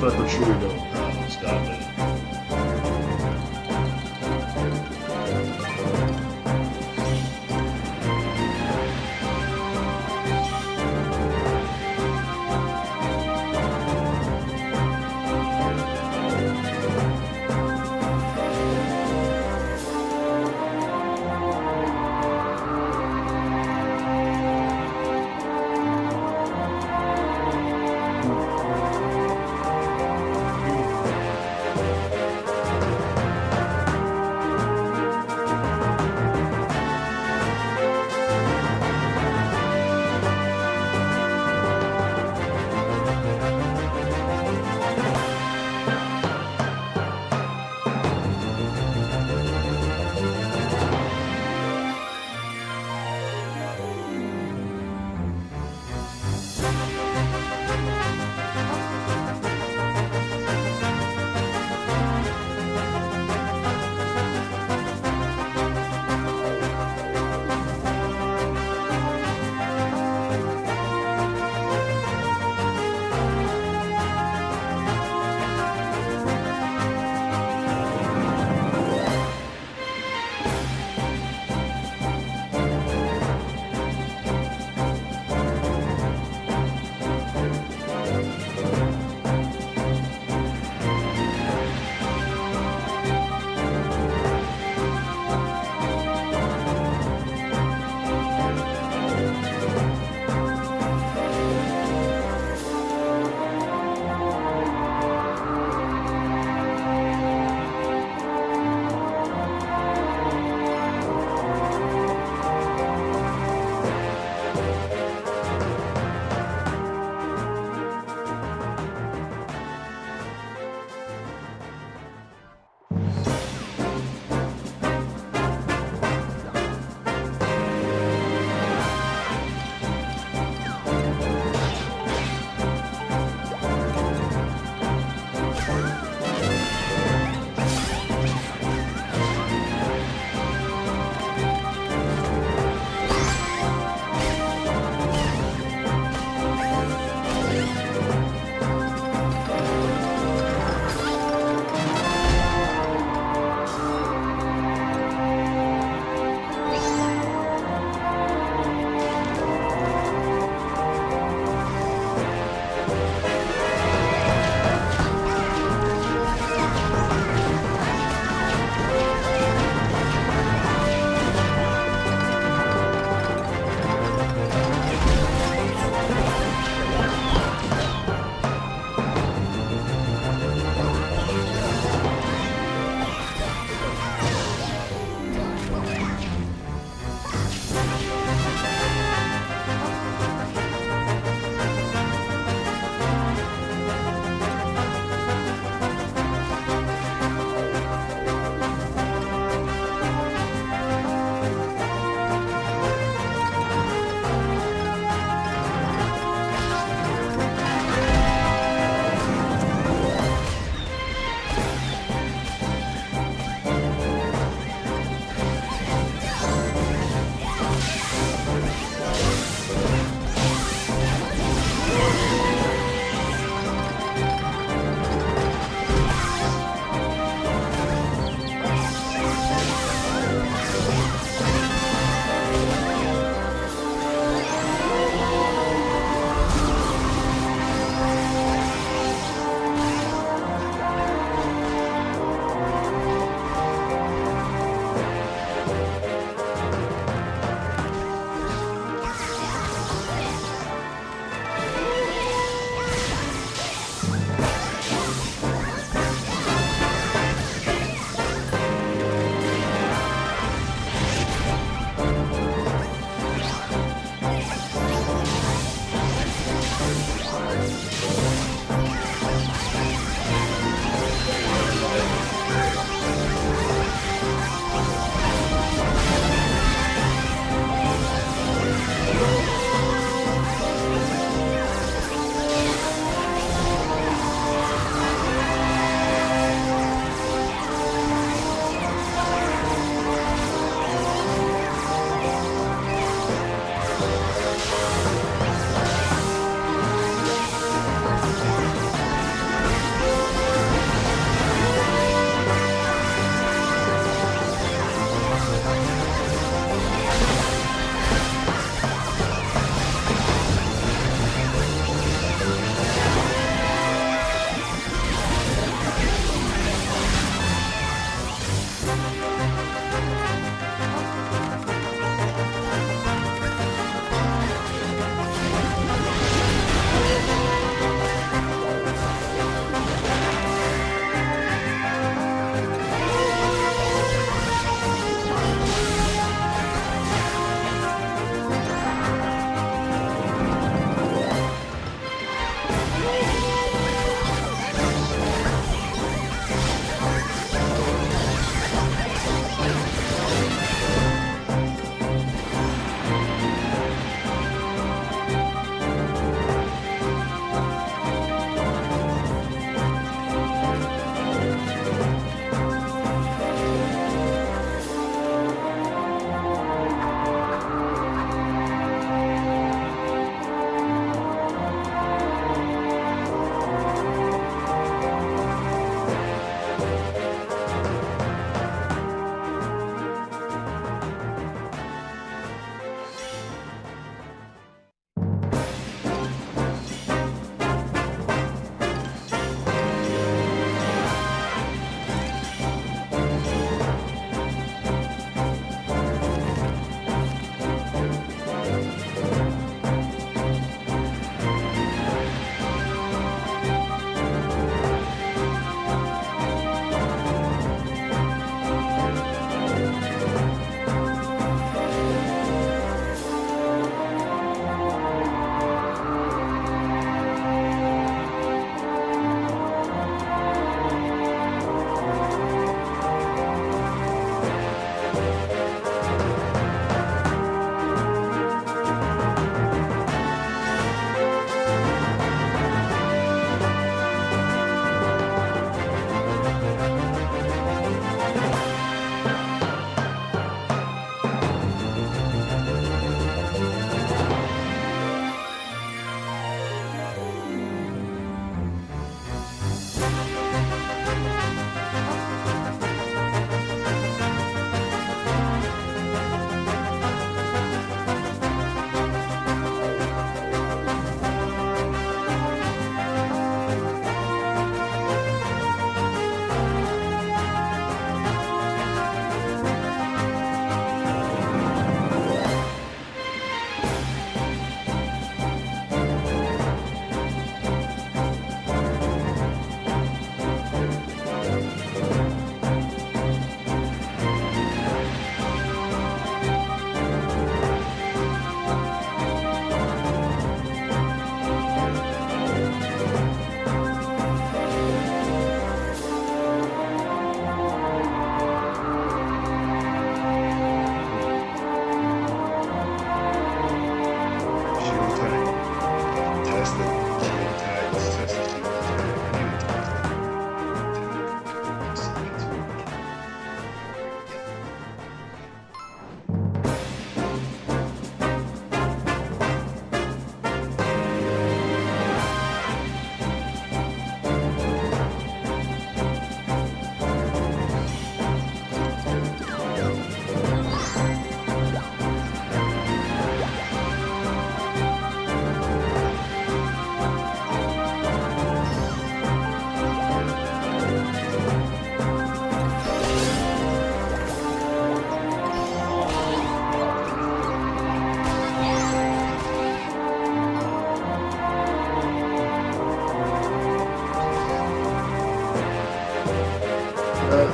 Speaker 1: respect for truly knowing powers, goddamn.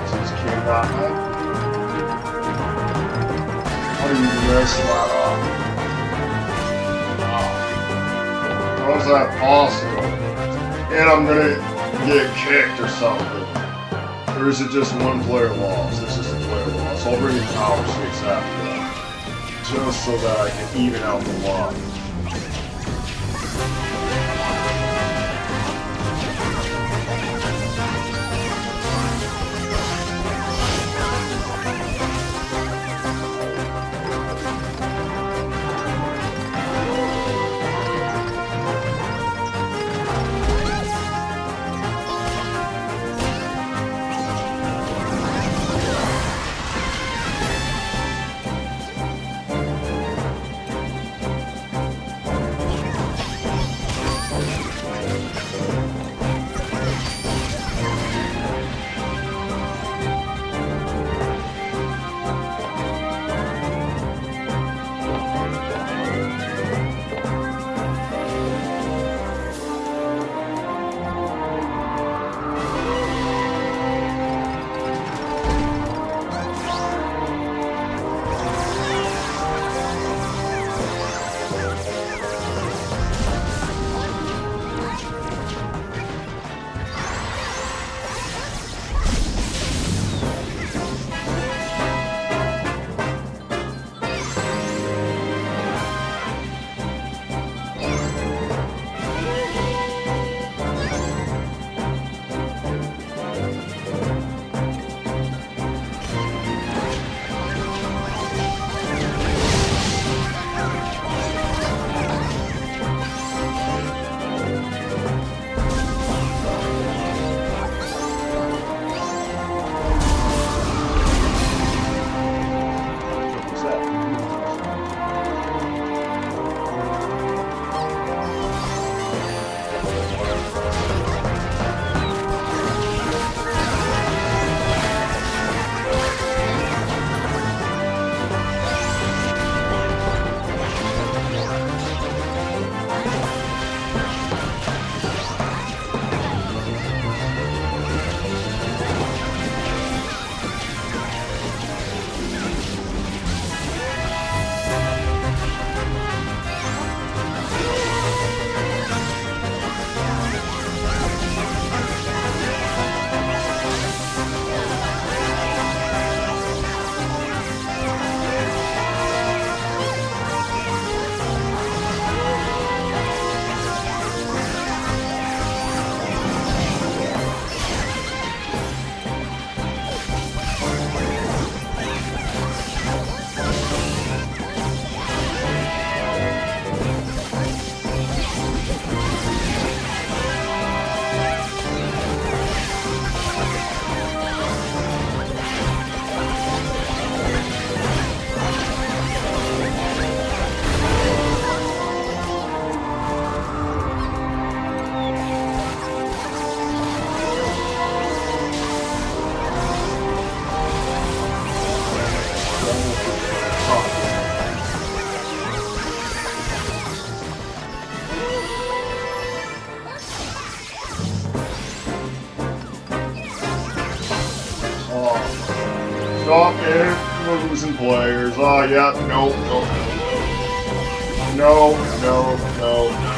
Speaker 1: Just cannot happen. How do you mess that up? Wow. How is that possible? And I'm gonna get kicked or something. Or is it just one player loss? It's just a player loss. I'll bring in Power 6 after that. Just so that I can even out the line. Stop there. We're losing players. Oh, yeah. No, no. No, no, no.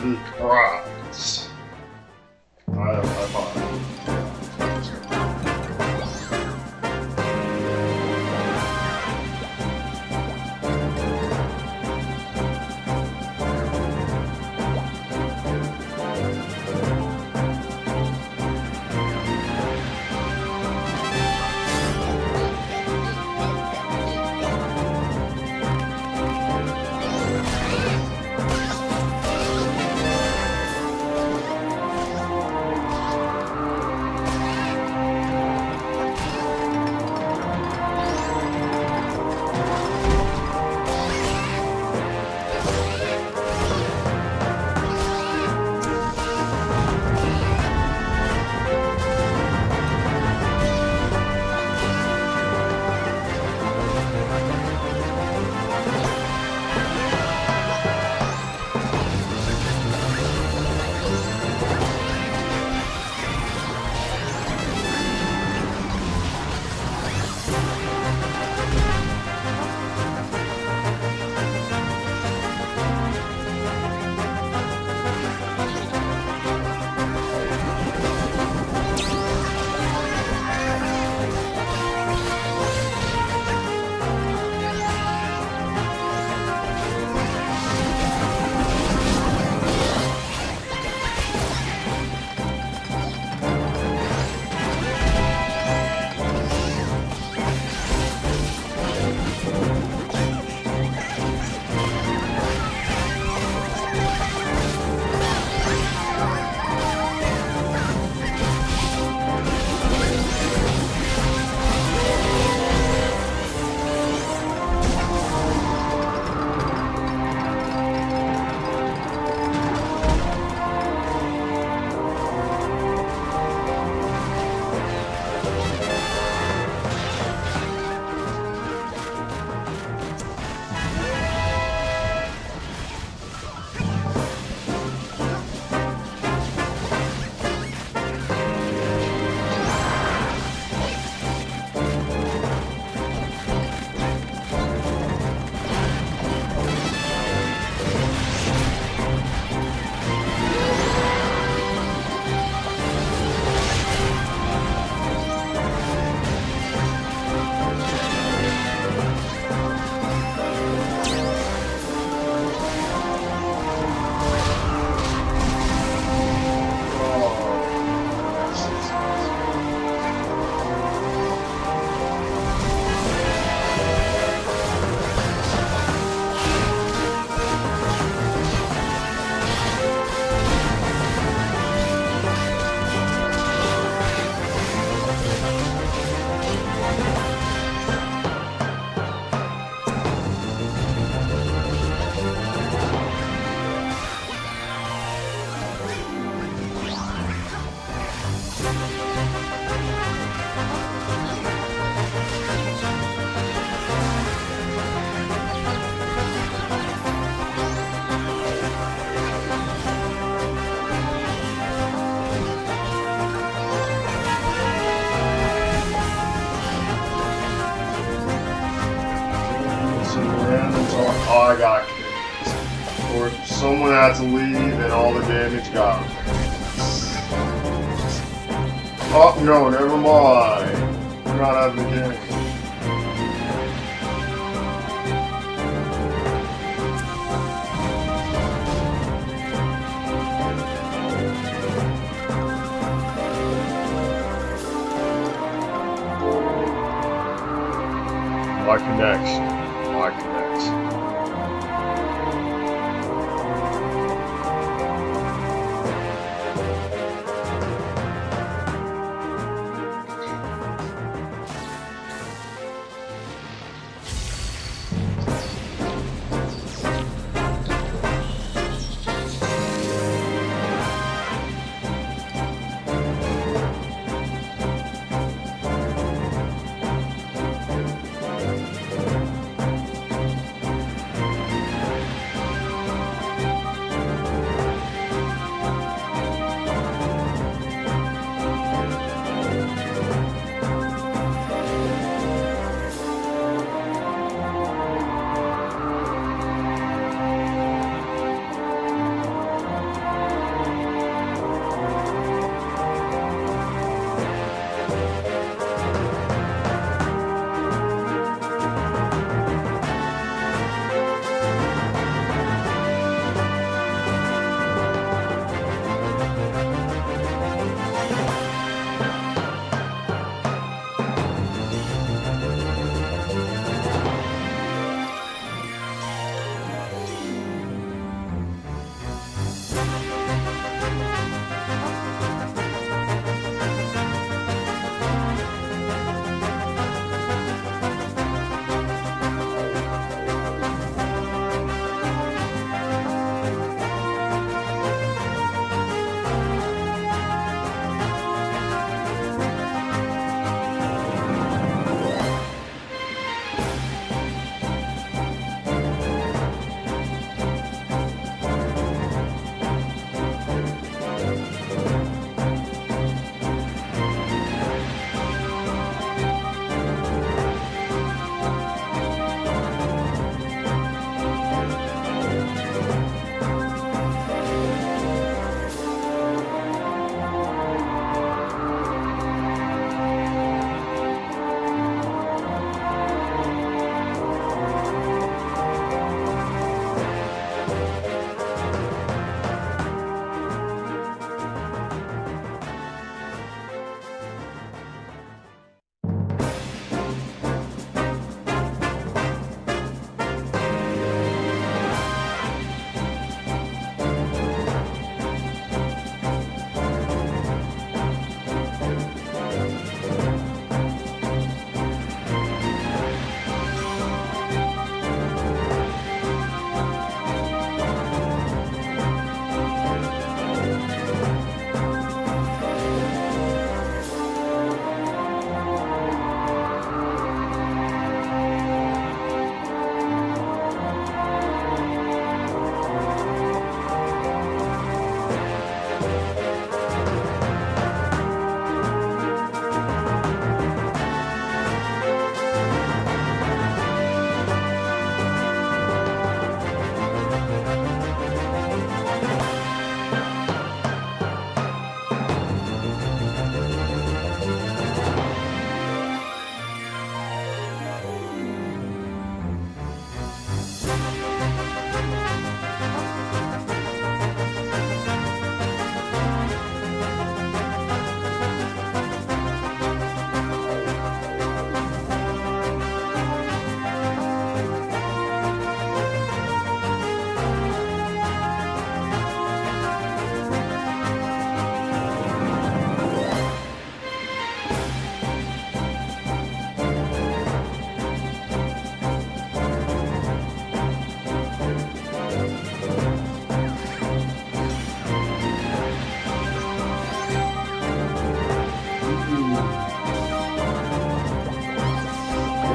Speaker 1: be correct. I find. I got kicked. Or someone had to leave and all the damage got me. Oh, no, never mind. We're not having the game. My connection. My connection.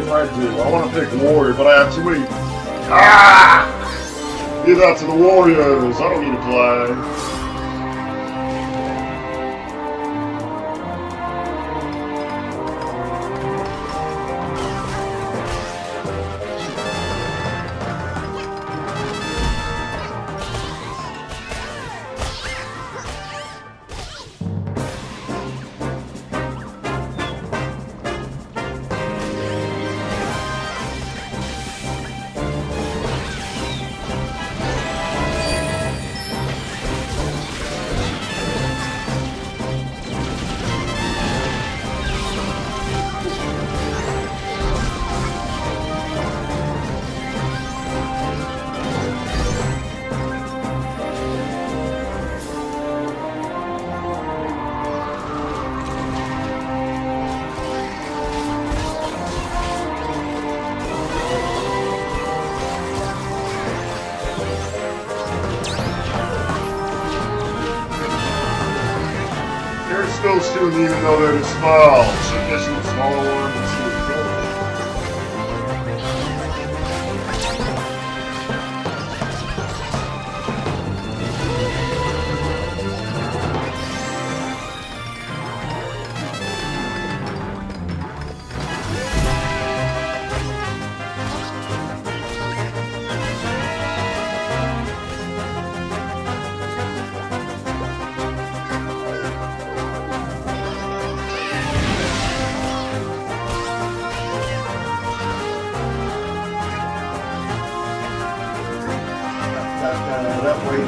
Speaker 1: if I do. I want to pick Warrior, but I have too many. Ah! Give that to the Warriors. I don't need to play. Still shooting even though they're small. So I guess you smaller one and see what's going. That way.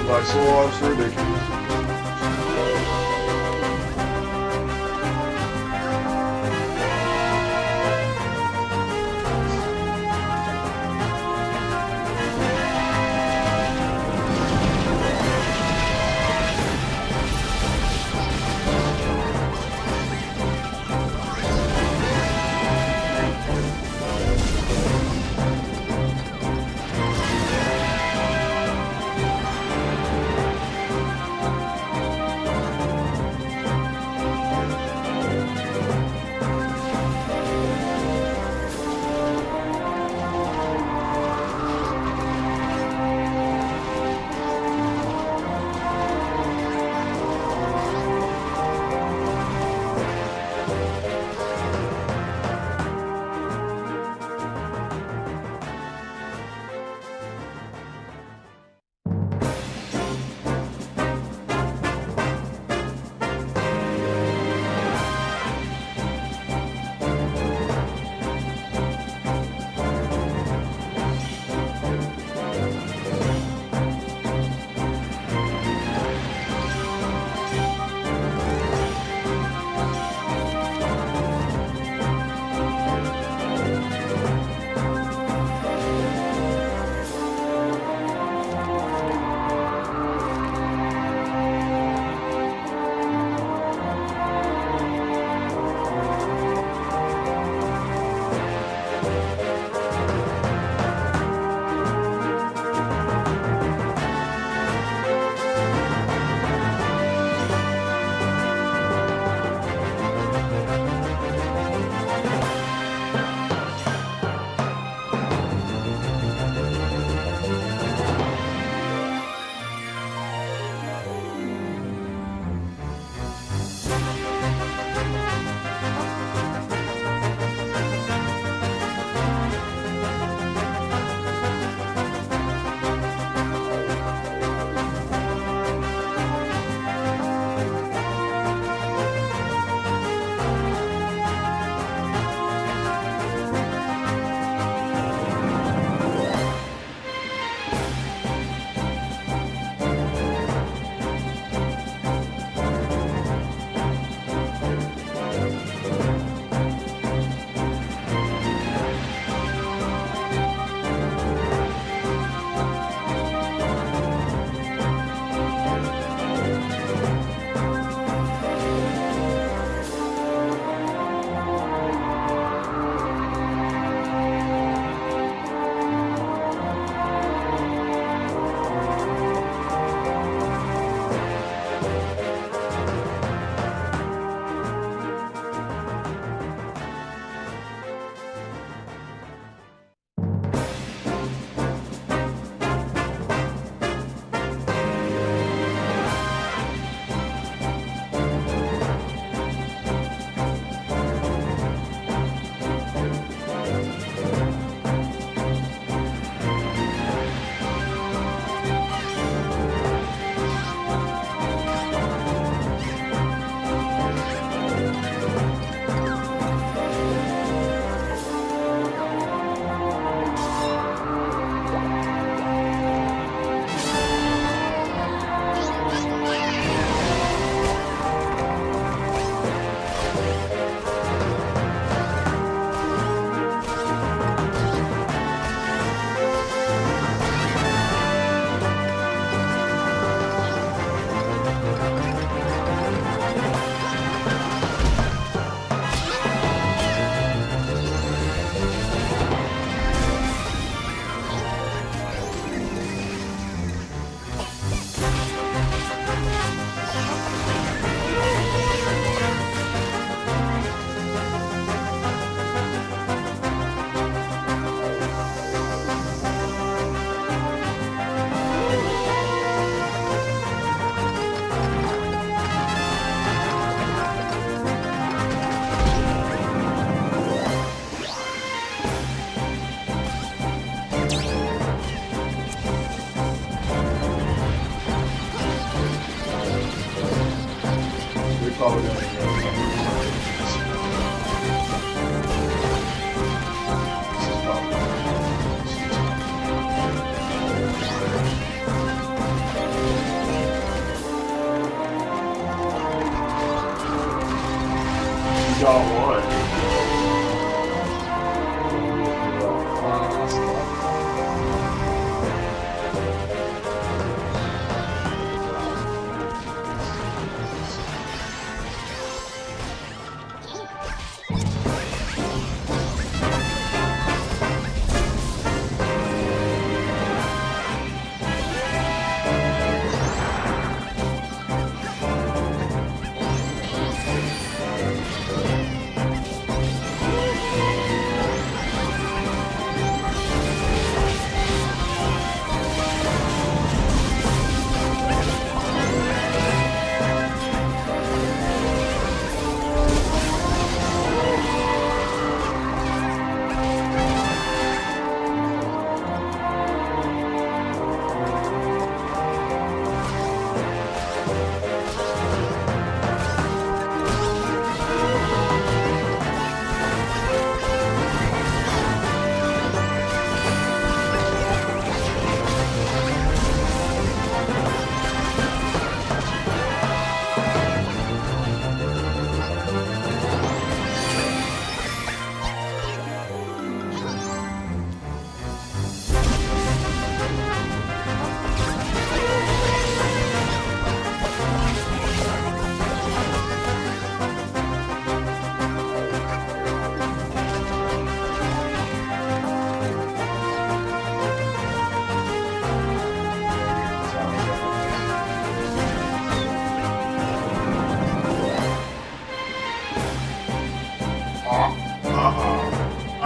Speaker 1: By so it's ridiculous.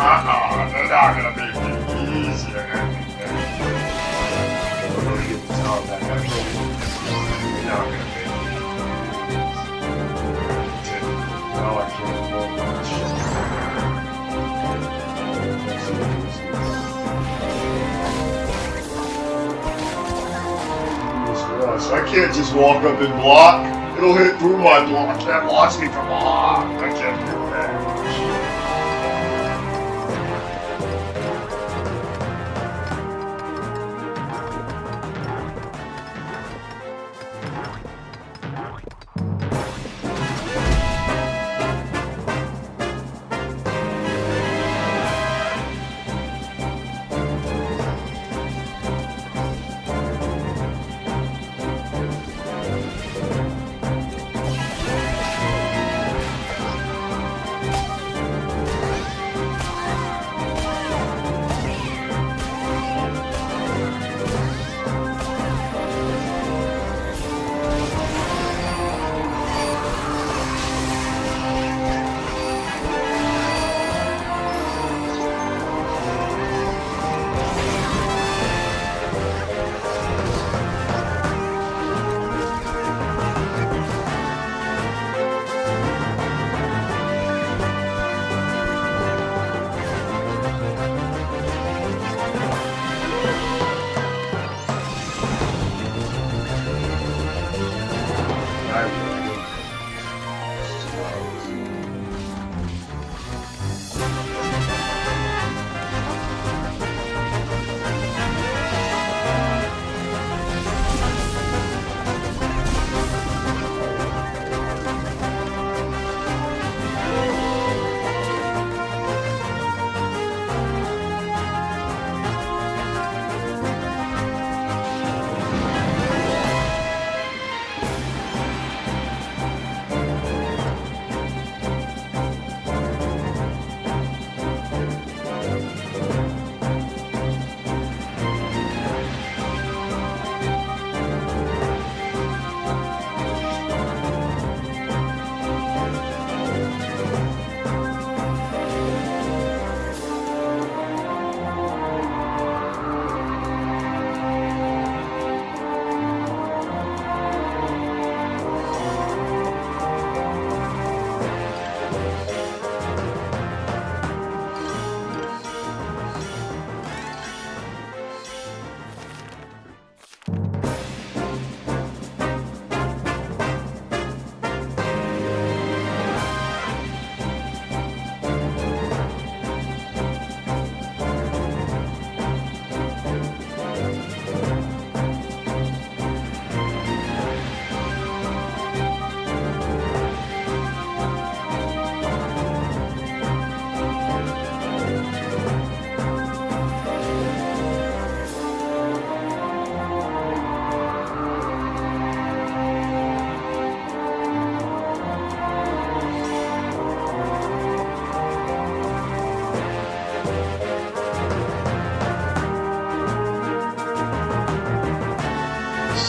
Speaker 1: They're not gonna make it easier. I'm gonna get the top back actually. They're not gonna make it easy. Now I can't roll that shit. I can't just walk up and block. It'll hit through my block. That blocks me from behind. I can't do that.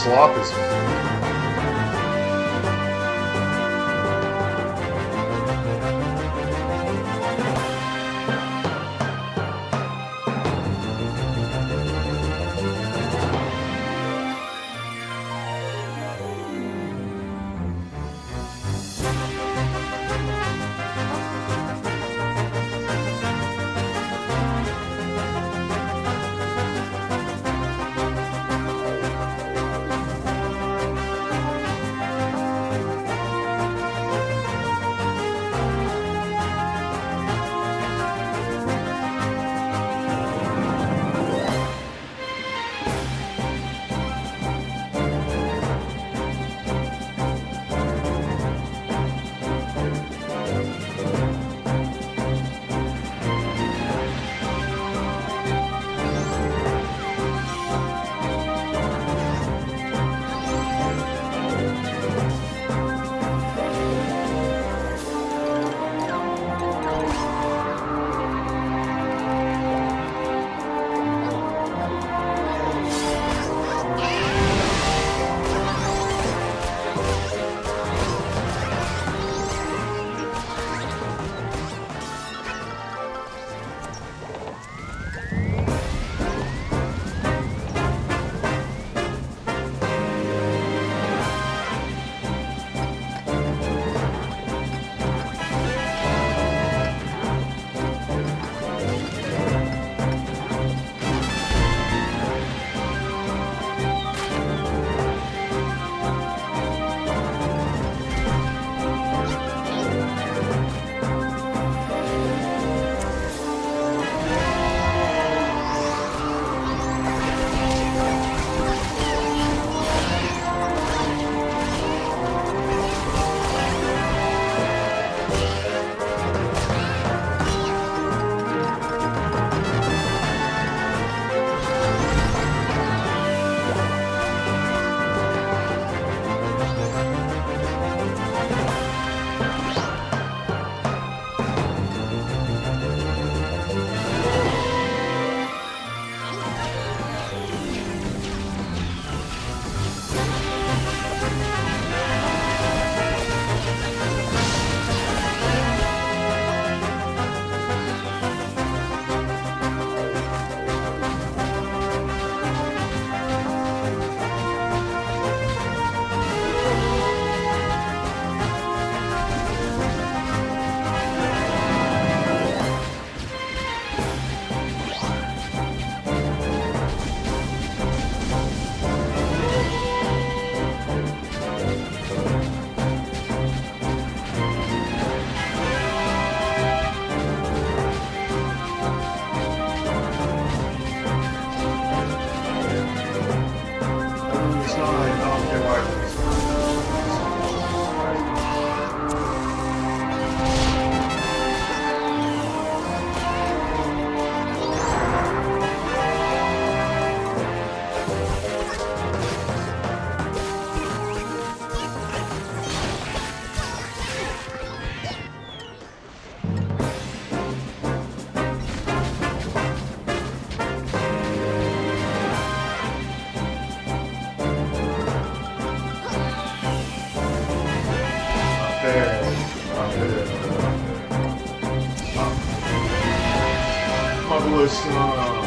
Speaker 1: Slop is Blisscon.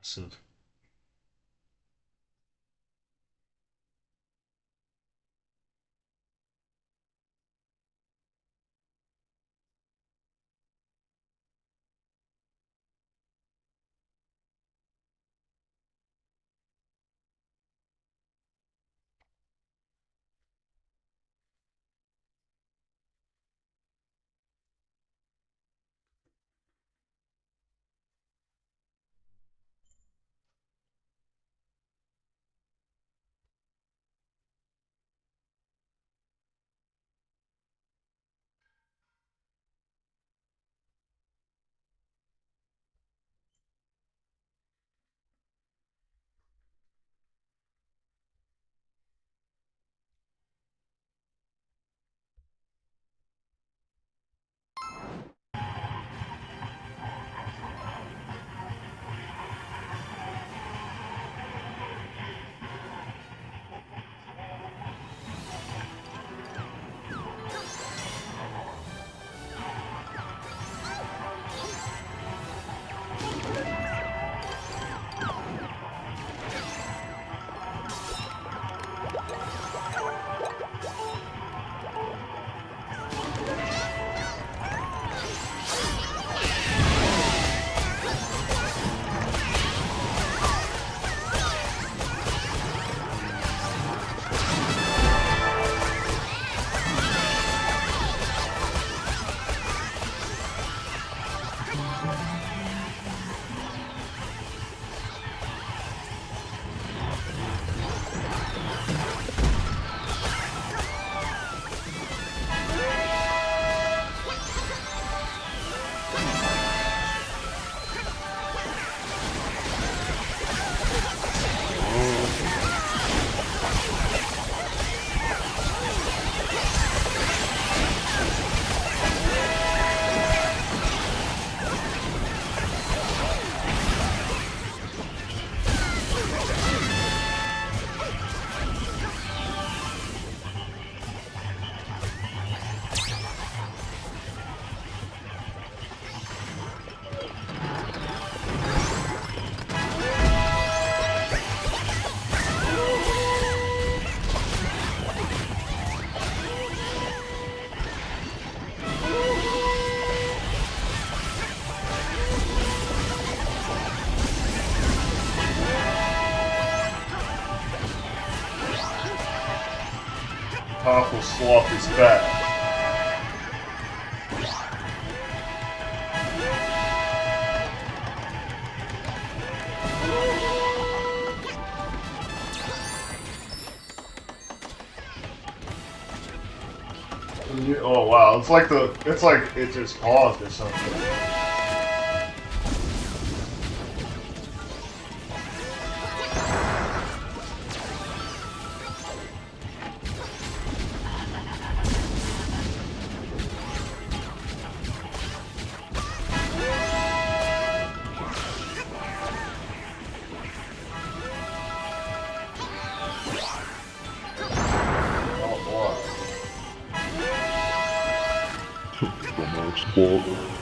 Speaker 1: massive. Powerful sloth is back. Oh wow, it's like it just paused or something.
Speaker 4: Xbox.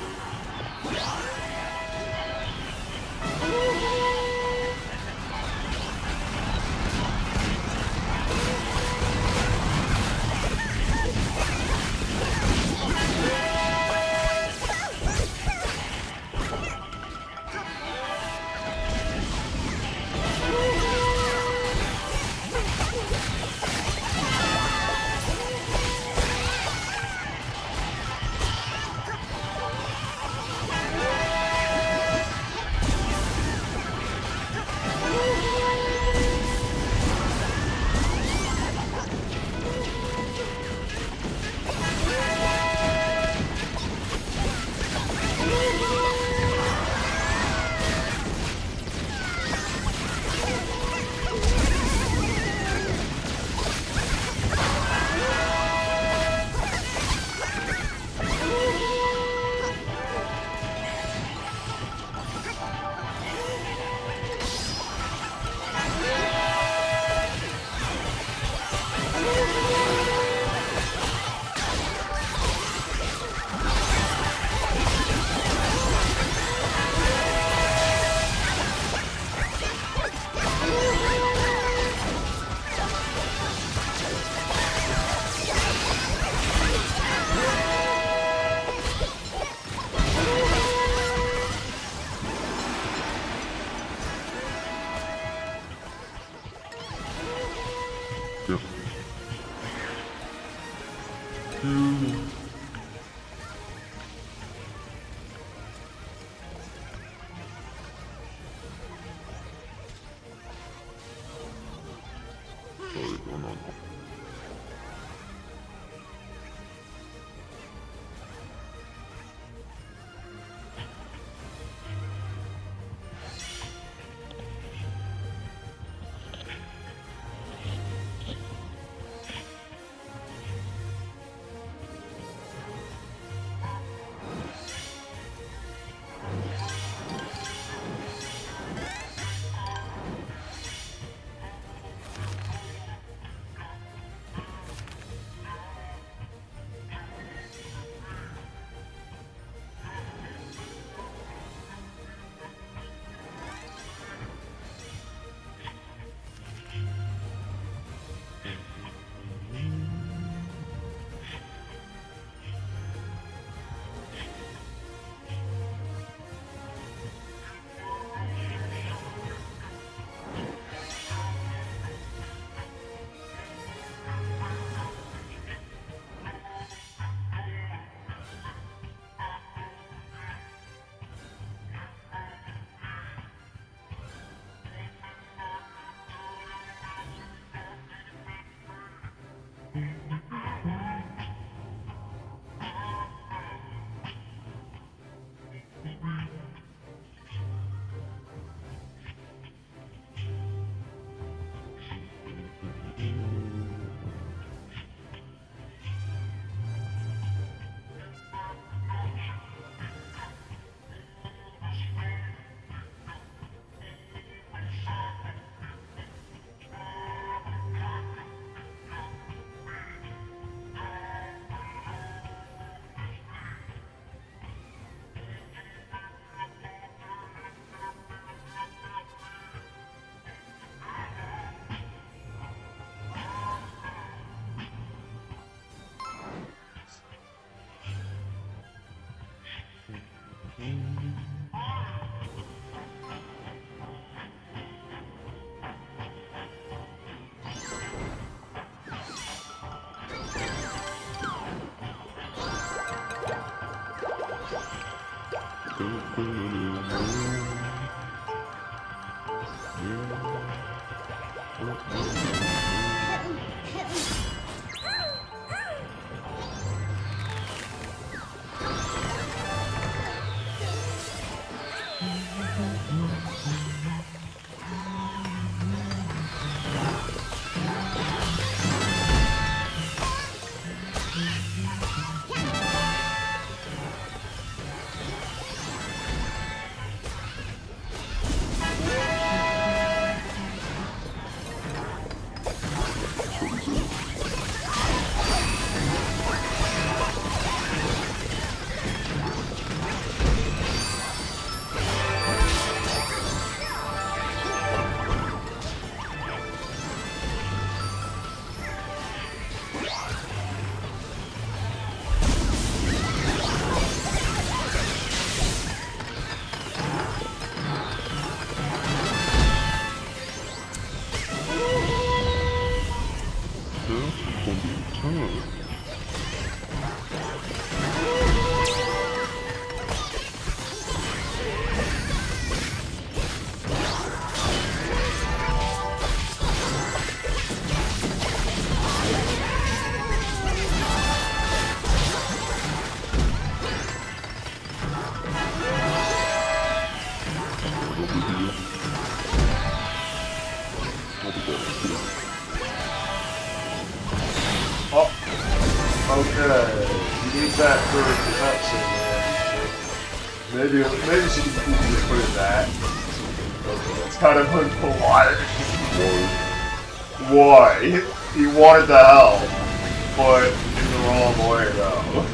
Speaker 1: Okay, you need that for protection, man. Maybe she can just put it that. Okay, that's kind of unpolite. Why? He wanted the help, but in the wrong way, though.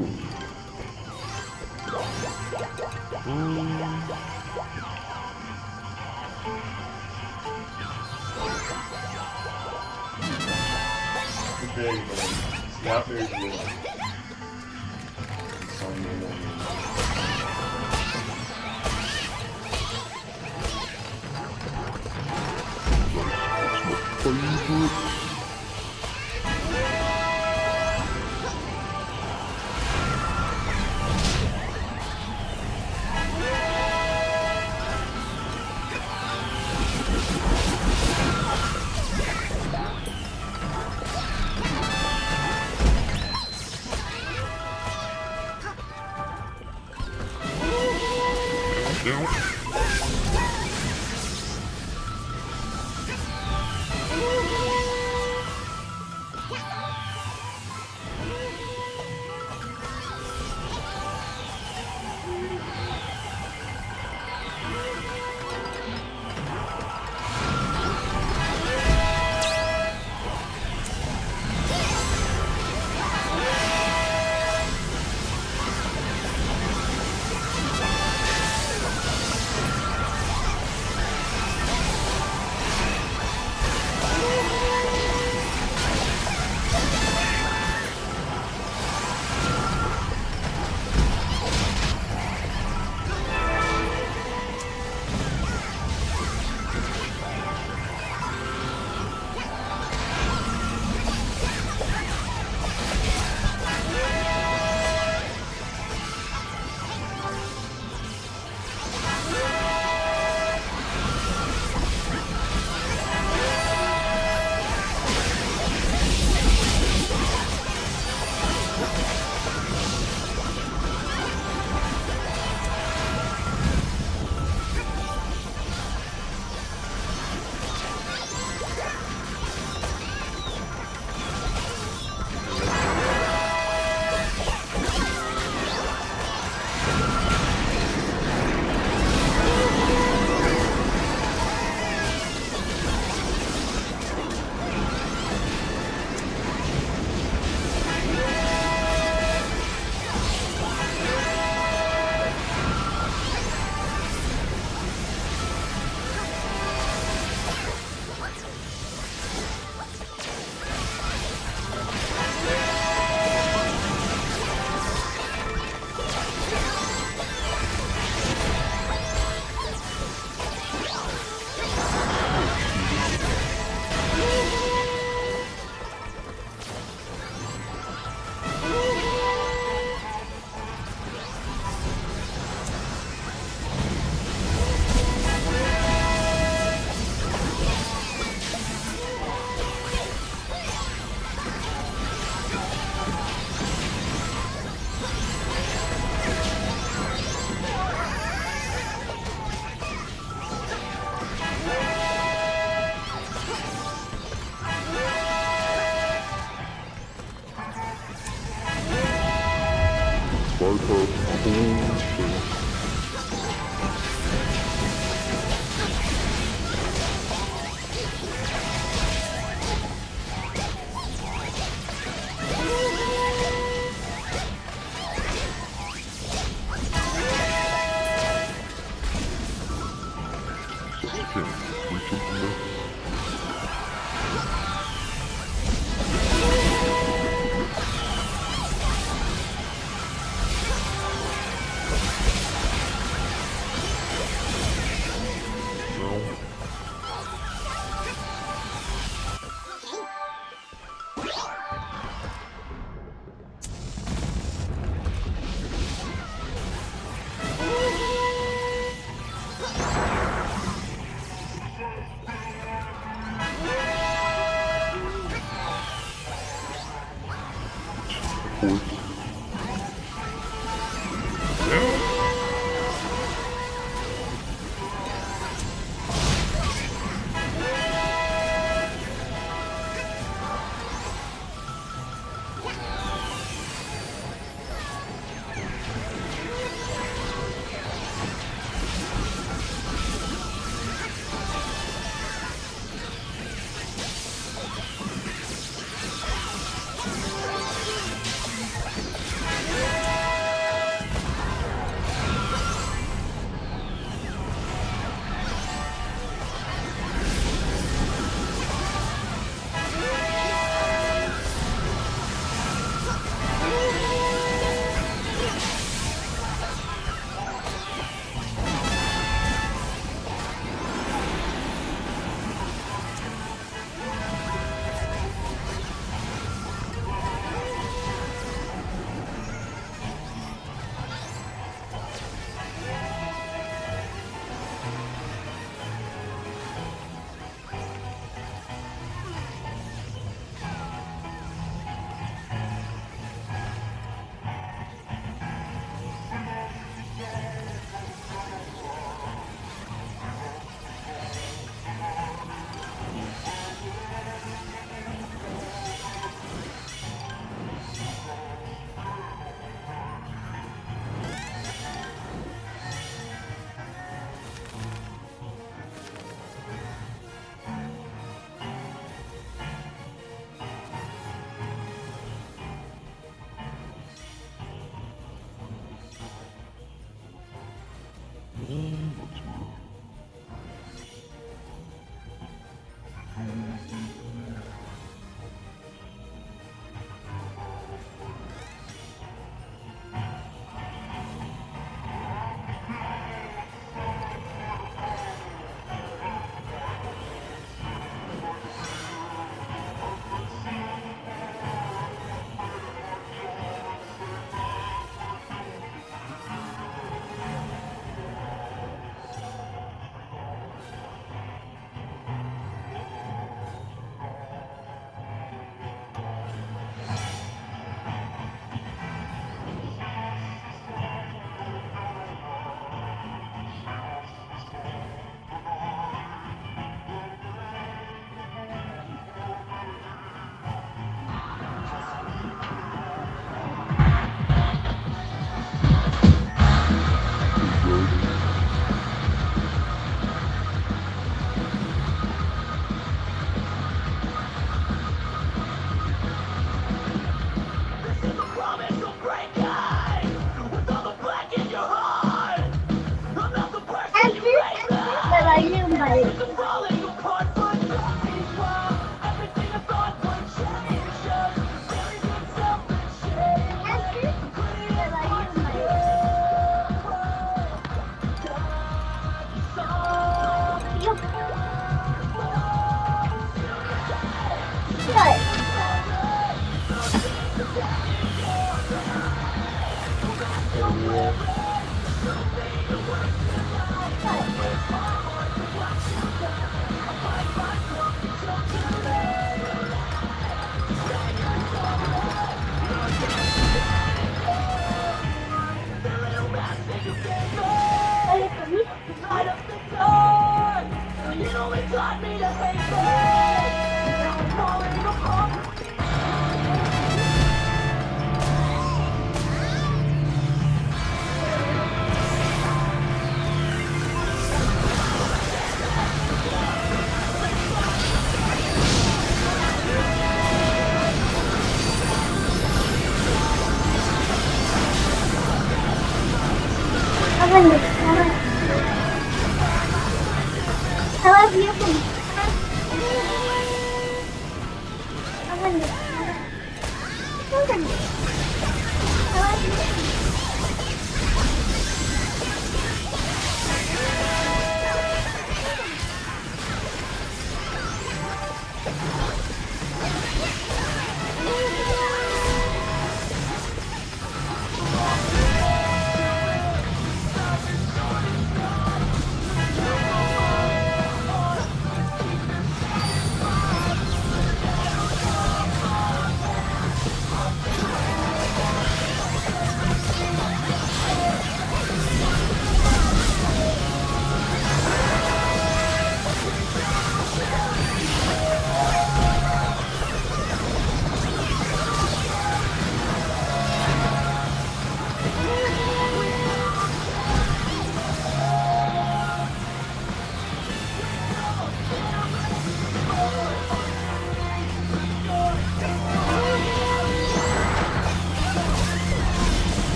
Speaker 1: There you go. Not very good. Song no more.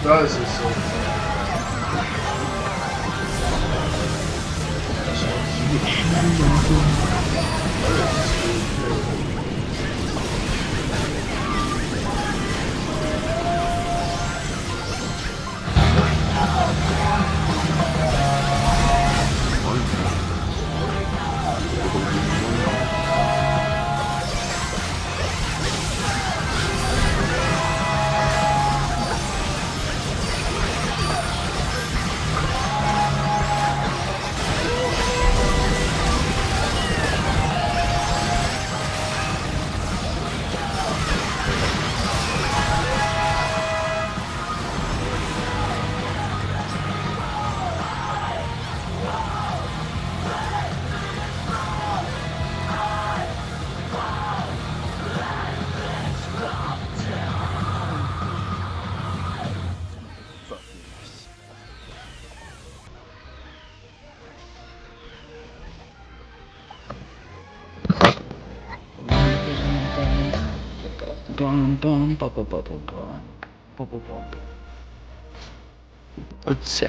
Speaker 1: That is just so funny.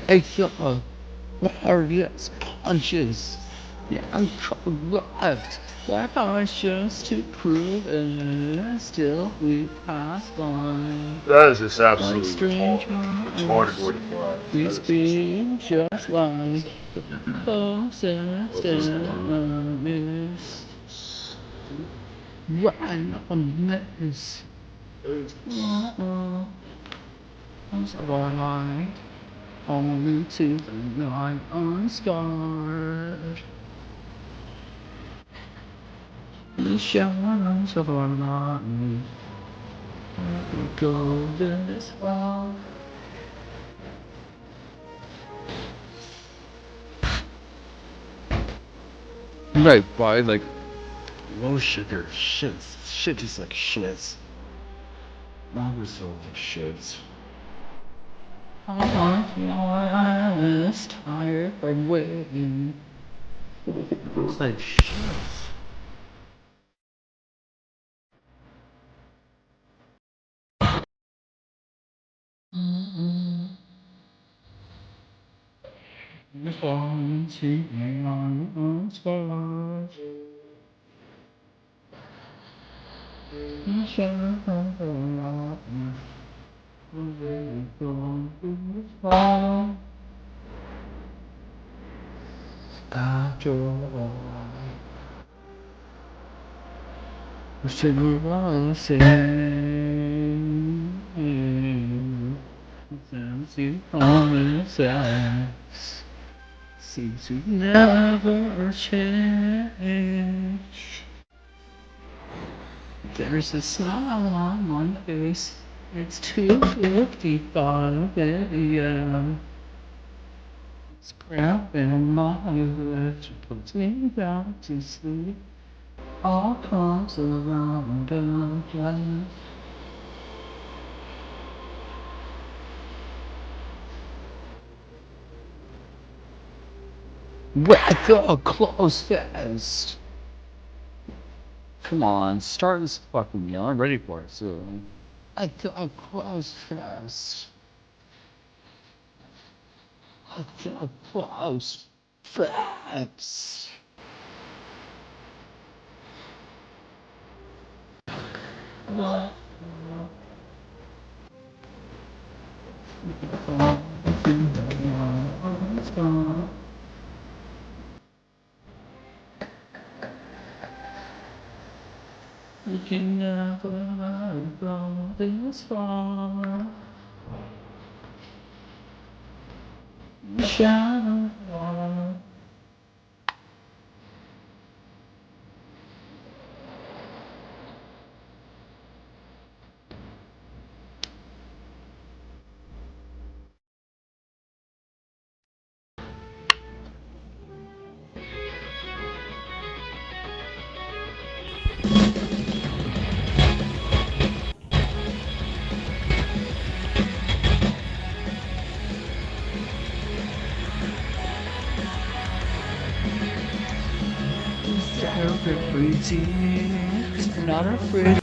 Speaker 6: Take your various punches. Now correct their punches to prove it. Still we pass by.
Speaker 1: That is just
Speaker 6: Like
Speaker 1: absolutely
Speaker 6: strange
Speaker 1: retarded way to play.
Speaker 6: we
Speaker 1: That is
Speaker 6: speak just like the closest enemies. Right on this. I'm so blind. Only to the night unscarred. The shadows of our lives. We go this far.
Speaker 5: Right, buy like low sugar shits. Shit is like shits. Longer so like shits.
Speaker 6: I was tired of waiting.
Speaker 5: It's like shits.
Speaker 6: Falling to me on unscarred. The shadows of our lives. We go this far. After all, we should move on, say, since you promises seems to never change. There's a smile on my face. It's 2:55 a.m. It's cramping my lips, puts me down to sleep. All comes around again. Whack a close fest.
Speaker 5: Come on, start this fucking meal. I'm ready for it soon.
Speaker 6: I got close fast. I got close fast. What? You can never go this far. Shadow. Not afraid.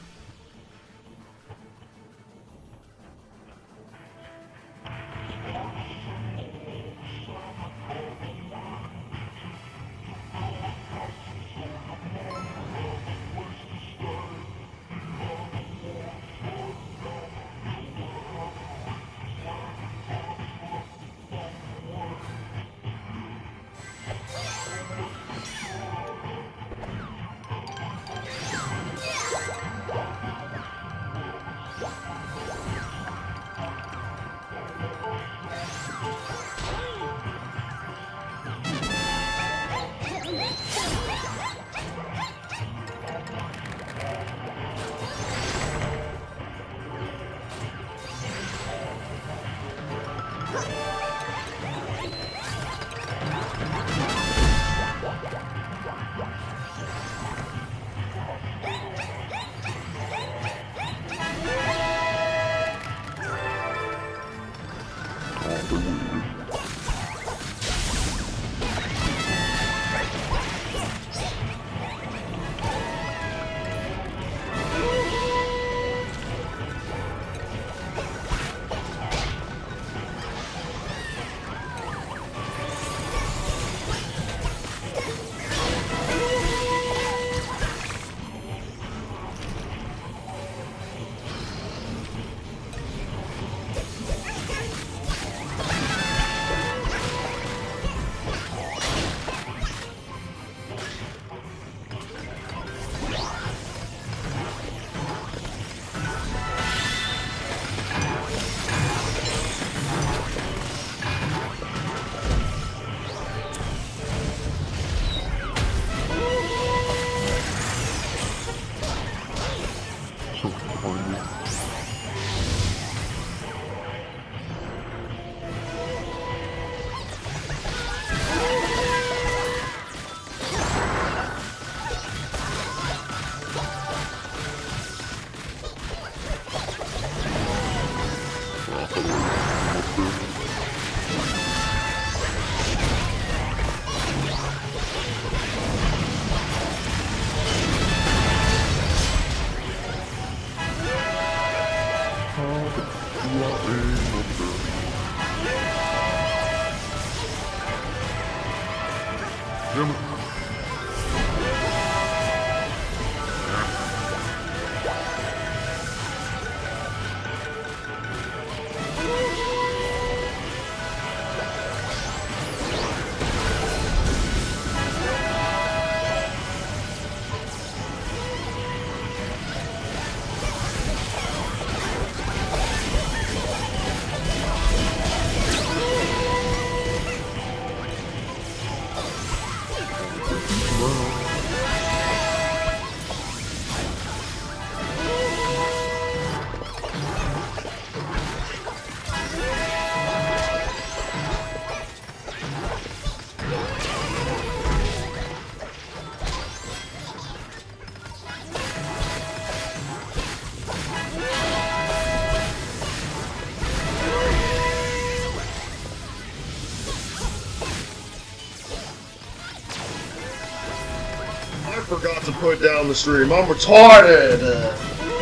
Speaker 1: I forgot to put down the stream. I'm retarded.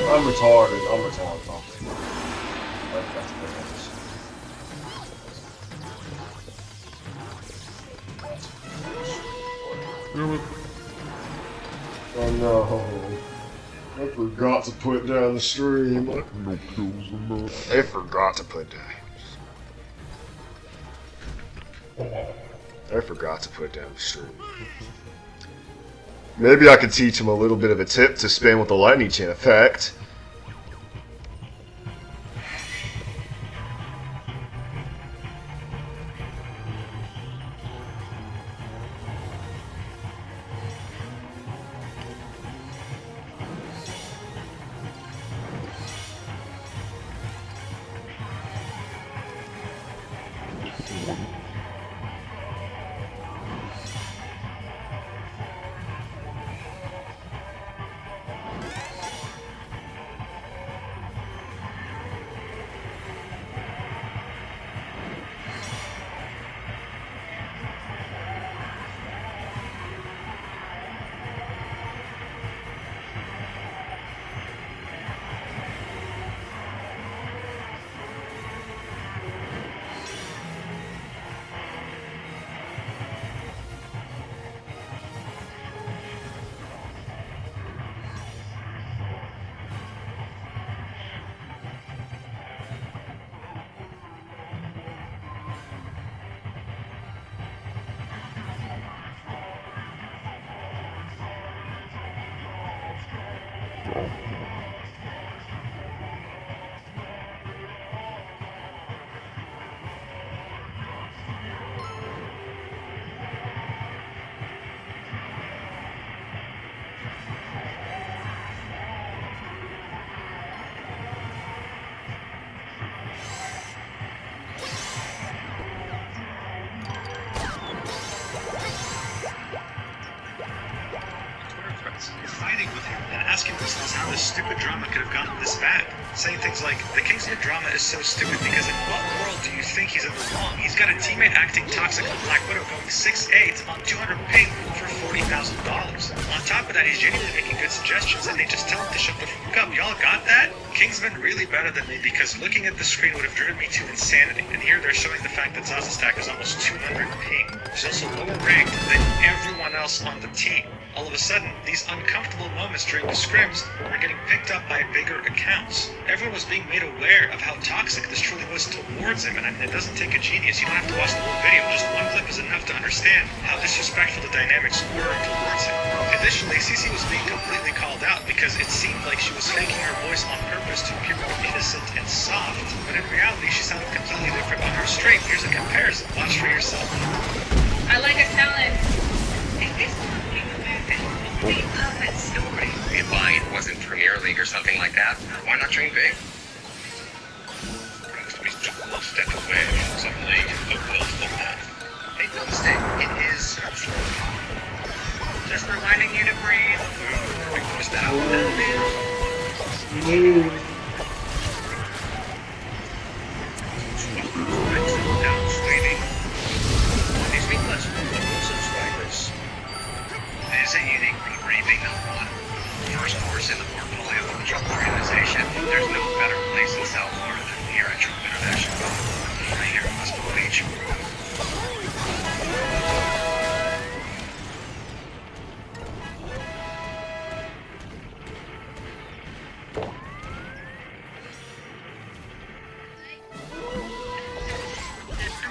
Speaker 1: I'm retarded. I'm retarded. Oh no. I forgot to put down the stream.
Speaker 4: No kills in that.
Speaker 1: I forgot to put down. I forgot to put down the stream. Maybe I could teach him a little bit of a tip to spam with the lightning chain effect.
Speaker 9: stupid drama could have gotten this bad. Saying things like, the Kingsman drama is so stupid because in what world do you think he's in the wrong? He's got a teammate acting toxic on Black Widow going 6'8" on 200 ping for $40,000. On top of that, he's genuinely making good suggestions and they just tell him to shut the fuck up. Y'all got that? Kingsman really better than me because looking at the screen would have driven me to insanity. And here they're showing the fact that Zaza's stack is almost 200 ping. She's also lower ranked than everyone else on the team. All of a sudden, these uncomfortable moments during the scrims were getting picked up by bigger accounts. Everyone was being made aware of how toxic this truly was towards him, and I mean, it doesn't take a genius. You don't have to watch the whole video. Just one clip is enough to understand how disrespectful the dynamics were towards him. Additionally, Cece was being completely called out because it seemed like she was faking her voice on purpose to appear more innocent and soft, but in reality, she sounded completely different on her stream. Here's a comparison. Watch for yourself.
Speaker 10: I like her talent. If this was the perfect story.
Speaker 11: If I wasn't Premier League or something like that, why not dream big?
Speaker 9: Perhaps we took a little step away from some league of willful men. Make no mistake, it is
Speaker 10: just reminding you to breathe.
Speaker 9: big voice down. Down, sweetie. These requests from local subscribers.
Speaker 11: It is a unique breathing one. First course in the portfolio of the Trump organization. There's no better place in South Florida than here at Trump International. Right here in West Palm Beach.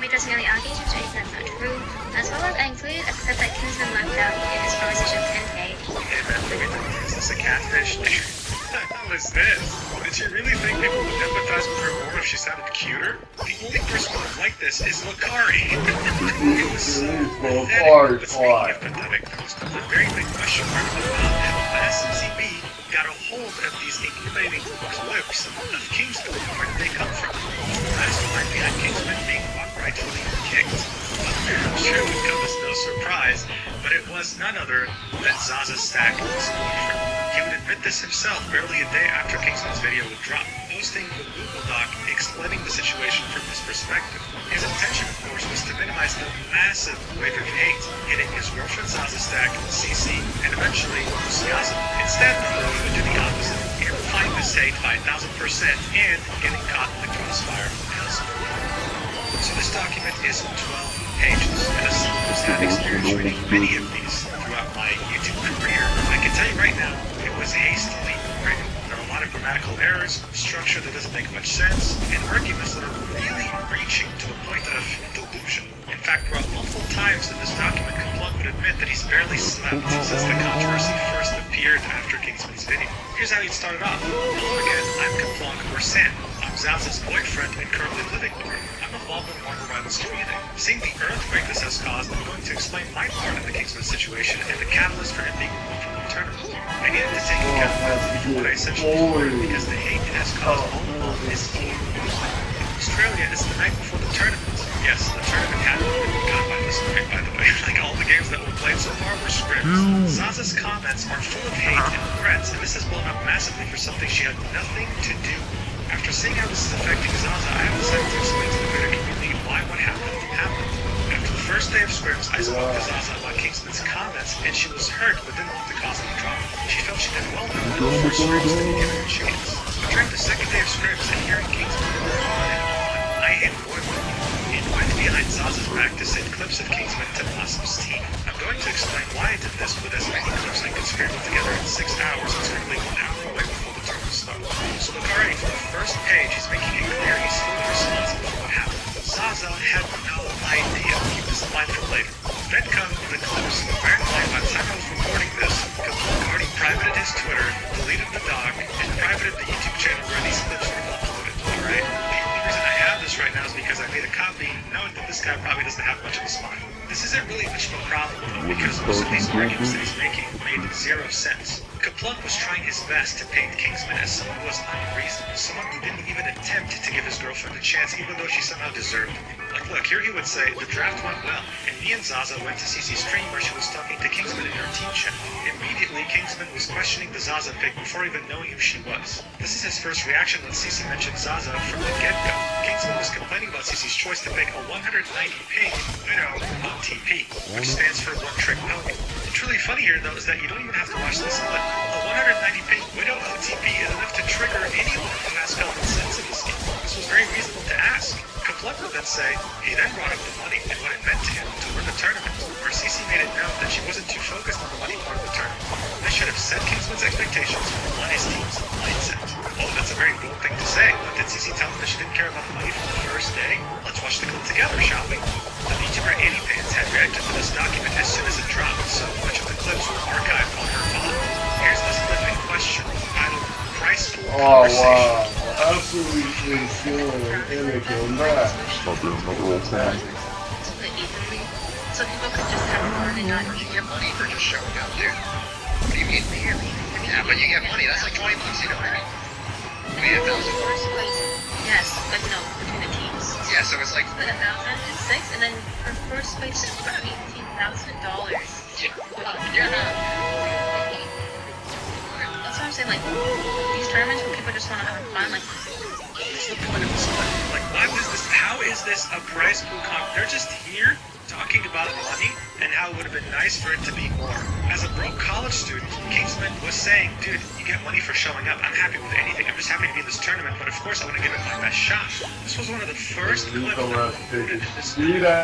Speaker 10: Does nearly argue to say that's not true, as well as I included a clip that Kingsman left out in his conversation with 10K.
Speaker 9: Hey man, is this a catfish? What was this? Did she really think people would empathize with her more if she sounded cuter? The only person who would like this is Lakari. It was so pathetic. But speaking of pathetic, there was still a very big question mark about how SMCB got a hold of these incriminating clips of Kingsman. Where did they come from? That's the line behind Kingsman being rightfully kicked. I'm sure it would come as no surprise, but it was none other than Zaza Stack's boyfriend. He would admit this himself barely a day after Kingsman's video would drop, posting the Google Doc explaining the situation from his perspective. His intention, of course, was to minimize the massive wave of hate hitting his girlfriend Zaza Stack, CC, and eventually Zaza. Instead, though, he would do the opposite, amplifying this hate by 1,000% and getting caught in the crossfire elsewhere. So this document is 12 pages, and as someone who's had experience reading many of these throughout my YouTube career, I can tell you right now, it was hastily written. There are a lot of grammatical errors, structure that doesn't make much sense, and arguments that are really reaching to the point of delusion. In fact, throughout multiple times in this document, Kaplunk would admit that he's barely slept since the controversy first appeared after Kingsman's video. Here's how he started off. Hello again, I'm Kaplunk, or Sam. I'm Zaza's boyfriend and currently living with her. I'm involved in Marvel Rivals community. Seeing the earthquake this has caused, I'm going to explain my part in the Kingsman situation and the catalyst for him being removed from the tournament. I needed to take account of what I essentially learned because the hate it has caused all involved is in Australia is the night before the tournament. Yes, the tournament hadn't been begun by this point, by the way. Like all the games that we've played so far were scripts. Zaza's comments are full of hate and threats, and this has blown up massively for something she had nothing to do with. After seeing how this is affecting Zaza, I have decided to explain to the greater community why what happened. After the first day of scrims, I spoke to Zaza about Kingsman's comments, and she was hurt but didn't want to cause any drama. She felt she did well enough in the first scrims to be given a chance. But during the second day of scrims and hearing Kingsman go on and on, I hit boiling and went behind Zaza's back to send clips of Kingsman to Blossom's team. I'm going to explain why I did this with as many clips I could scramble together in 6 hours and certainly 1 hour away before the tournament started. So look already from the first page, he's making it clear he's fully responsible for what happened. Zaza had no idea he was alive for later. Then come the clips. Bear in mind, by the time I was recording this, Kaplunk already privated his Twitter, deleted the doc, and privated the YouTube channel where these clips were uploaded. Alright? The only reason I have this right now is because I made a copy knowing that this guy probably doesn't have much of a spine. This isn't really much of a problem though, because most of these arguments that he's making made zero sense. Kaplunk was trying his best to paint Kingsman as someone who was unreasonable, someone who didn't even attempt to give his girlfriend a chance even though she somehow deserved it. Like look, here he would say, the draft went well, and me and Zaza went to CC's stream where she was talking to Kingsman in her team chat. Immediately, Kingsman was questioning the Zaza pick before even knowing who she was. This is his first reaction when CC mentioned Zaza from the get-go. Kingsman was complaining about CC's choice to pick a 190 ping Widow OTP, which stands for One Trick Pony. What's really funny here, though, is that you don't even have to watch this clip. A 190 ping Widow OTP is enough to trigger anyone who has common sense in this game. This was very reasonable to ask. Kapluk would then say, he then brought up the money and what it meant to him to win the tournament, where CC made it known that she wasn't too focused on the money part of the tournament. This should have set Kingsman's expectations on his team's mindset. Oh, that's a very bold thing to say. But did CC tell him that she didn't care about the money from the first day? Let's watch the clip together, shall we? The VTuber AnyPants had reacted to this document as soon as it dropped, so much of the clips were archived on her phone. Here's this clip in question, titled Price Pool Conversation.
Speaker 1: Oh, wow. Absolutely insane. And they came back.
Speaker 4: Another old time.
Speaker 10: So people could just have fun and not
Speaker 11: You get money for just showing up, dude. What do you mean?
Speaker 10: barely.
Speaker 11: Yeah, but you get money. That's like 20 bucks, you know what I mean? Maybe 1,000 bucks.
Speaker 10: First place, yes, but no, between the teams.
Speaker 11: Yeah, so it's like,
Speaker 10: Split 1,000 and 6, and then for first place is about $18,000.
Speaker 11: yeah, no.
Speaker 10: That's what I'm saying, like, these tournaments where people just want to have fun, like,
Speaker 9: What's the point of this one? Like, what is this? How is this a prize pool comp? They're just here talking about money and how it would have been nice for it to be more. As a broke college student, Kingsman was saying, dude, you get money for showing up. I'm happy with anything. I'm just happy to be in this tournament, but of course I want to give it my best shot. This was one of the first clips that was included in this video.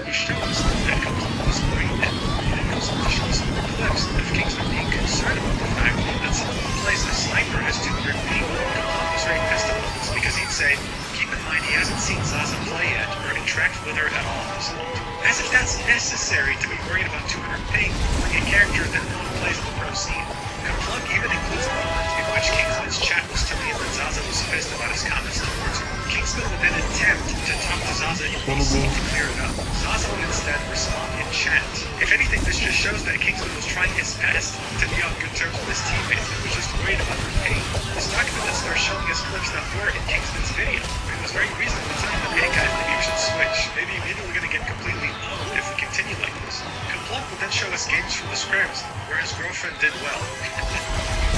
Speaker 9: He showed us that Kapluk was great, and it goes on to show us some of the clips of Kingsman being concerned about the fact that someone who plays a sniper has 200 ping. Kapluk was very pissed about this because he'd say, keep in mind he hasn't seen Zaza play yet or interact with her at all this month. As if that's necessary to be worried about 200 ping playing a character that no one plays in the pro scene. Kapluk even includes a moment in which Kingsman's chat was telling him that Zaza was pissed about his comments towards her. Kingsman would then attempt to talk to Zaza in PC to clear it up. Zaza would instead respond in chat. If anything, this just shows that Kingsman was trying his best to be on good terms with his teammates and was just worried about their pain. This document then starts showing us clips that were in Kingsman's video. It was very reasonable to tell him that, hey guys, maybe we should switch. Maybe we're gonna get completely owned if we continue like this. Kapluk would then show us games from the scrims where his girlfriend did well.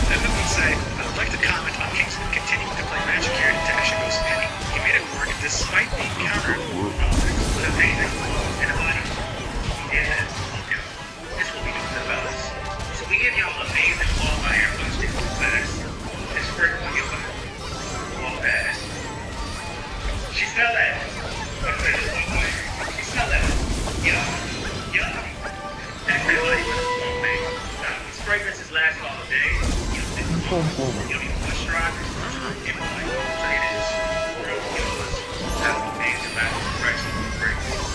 Speaker 9: And then would say, I would like to comment on Kingsman continuing to play Magic here into Ashigo's Penny. He made it work despite being countered with a basic and a body. And, you know, this is what we do the best. So we give y'all amazing wall by everyone's people best. This first one give them wall best. She smell that. She smell that. Yeah. Everybody with a wall thing. These fragrances last all day. You don't need a bus driver. Give them like, so it is. Real deals. That's amazing. Last price of the fragrance.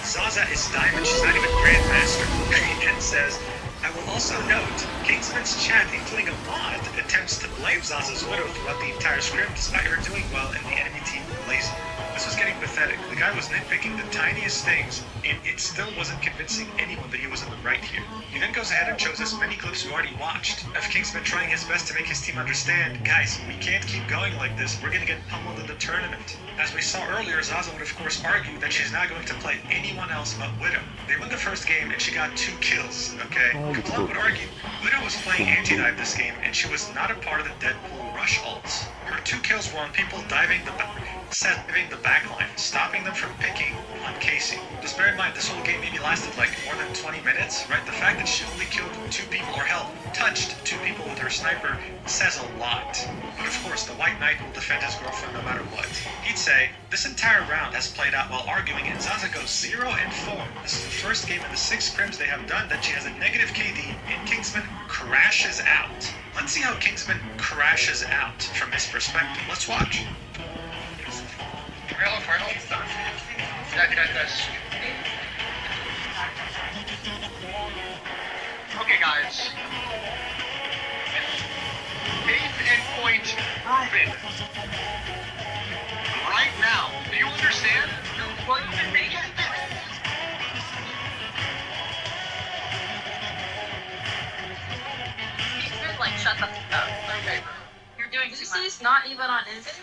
Speaker 9: Zaza is Diamond, she's not even Grandmaster. And says, I will also note, Kingsman's chat, including a mod, attempts to blame Zaza's Widow throughout the entire script, despite her doing well and the enemy team lazy. This was getting pathetic. The guy was nitpicking the tiniest things, and it still wasn't convincing anyone that he was in the right here. He then goes ahead and shows us many clips we already watched, of Kingsman trying his best to make his team understand, guys, we can't keep going like this, we're gonna get pummeled in the tournament. As we saw earlier, Zaza would of course argue that she's not going to play anyone else but Widow. They win the first game and she got 2 kills, okay? Kapluk would argue, Widow was playing anti-dive this game and she was not a part of the Deadpool rush ults. Her 2 kills were on people diving the back. saving the backline, stopping them from picking on Casey. Just bear in mind, this whole game maybe lasted like more than 20 minutes, right? The fact that she only killed 2 people, or hell, touched 2 people with her sniper says a lot. But of course, the White Knight will defend his girlfriend no matter what. He'd say, this entire round has played out while arguing, and Zaza goes 0 and 4. This is the first game in the 6 scrims they have done that she has a negative KD, and Kingsman crashes out. Let's see how Kingsman crashes out from his perspective. Let's watch.
Speaker 11: Okay, guys. Case in point proven. Right now. Do you understand? Well, you can make it.
Speaker 10: Like, shut the fuck up. Okay. You're doing this is not even on instance.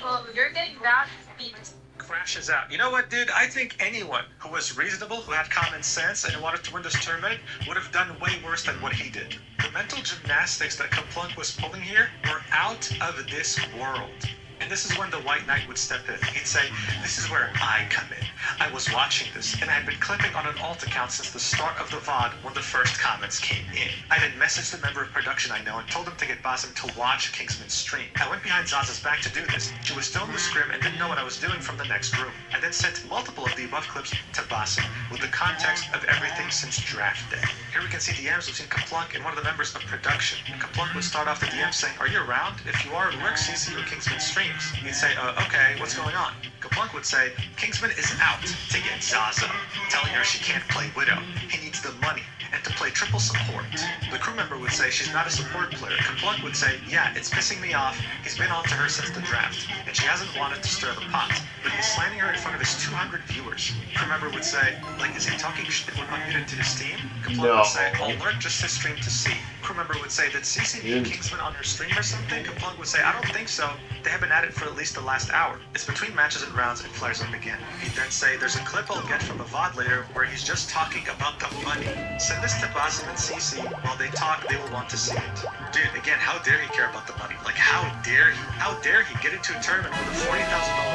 Speaker 10: Well, you're getting bad speed.
Speaker 9: Crashes out. You know what, dude? I think anyone who was reasonable, who had common sense, and who wanted to win this tournament would have done way worse than what he did. The mental gymnastics that Kaplunk was pulling here were out of this world. And this is when the White Knight would step in. He'd say, this is where I come in. I was watching this, and I had been clipping on an alt account since the start of the VOD when the first comments came in. I then messaged the member of production I know and told him to get Basim to watch Kingsman's stream. I went behind Zaza's back to do this. She was still in the scrim and didn't know what I was doing from the next room. I then sent multiple of the above clips to Basim with the context of everything since draft day. Here we can see DMs between Kaplunk and one of the members of production. Kaplunk would start off the DM saying, are you around? If you are, work CC or Kingsman streams. He'd say, okay, what's going on? Kaplunk would say, Kingsman is out to get Zaza, telling her she can't play Widow. He needs the money, and to play triple support. The crew member would say she's not a support player. Kaplunk would say, yeah, it's pissing me off. He's been on to her since the draft, and she hasn't wanted to stir the pot, but he's slamming her in front of his 200 viewers. Crew member would say, like, is he talking shit when unmuted to his team? Kaplunk would say, I'll lurk just to stream to see. Crew member would say, did CC need Kingsman on her stream or something? Kaplunk would say, I don't think so. They have been at it for at least the last hour. It's between matches and rounds and flares up again. He'd then say, there's a clip I'll get from the VOD later where he's just talking about the money. Send this to Basim and CC. While they talk, they will want to see it. Dude, again, how dare he care about the money? Like, how dare he? How dare he get into a tournament with a $40,000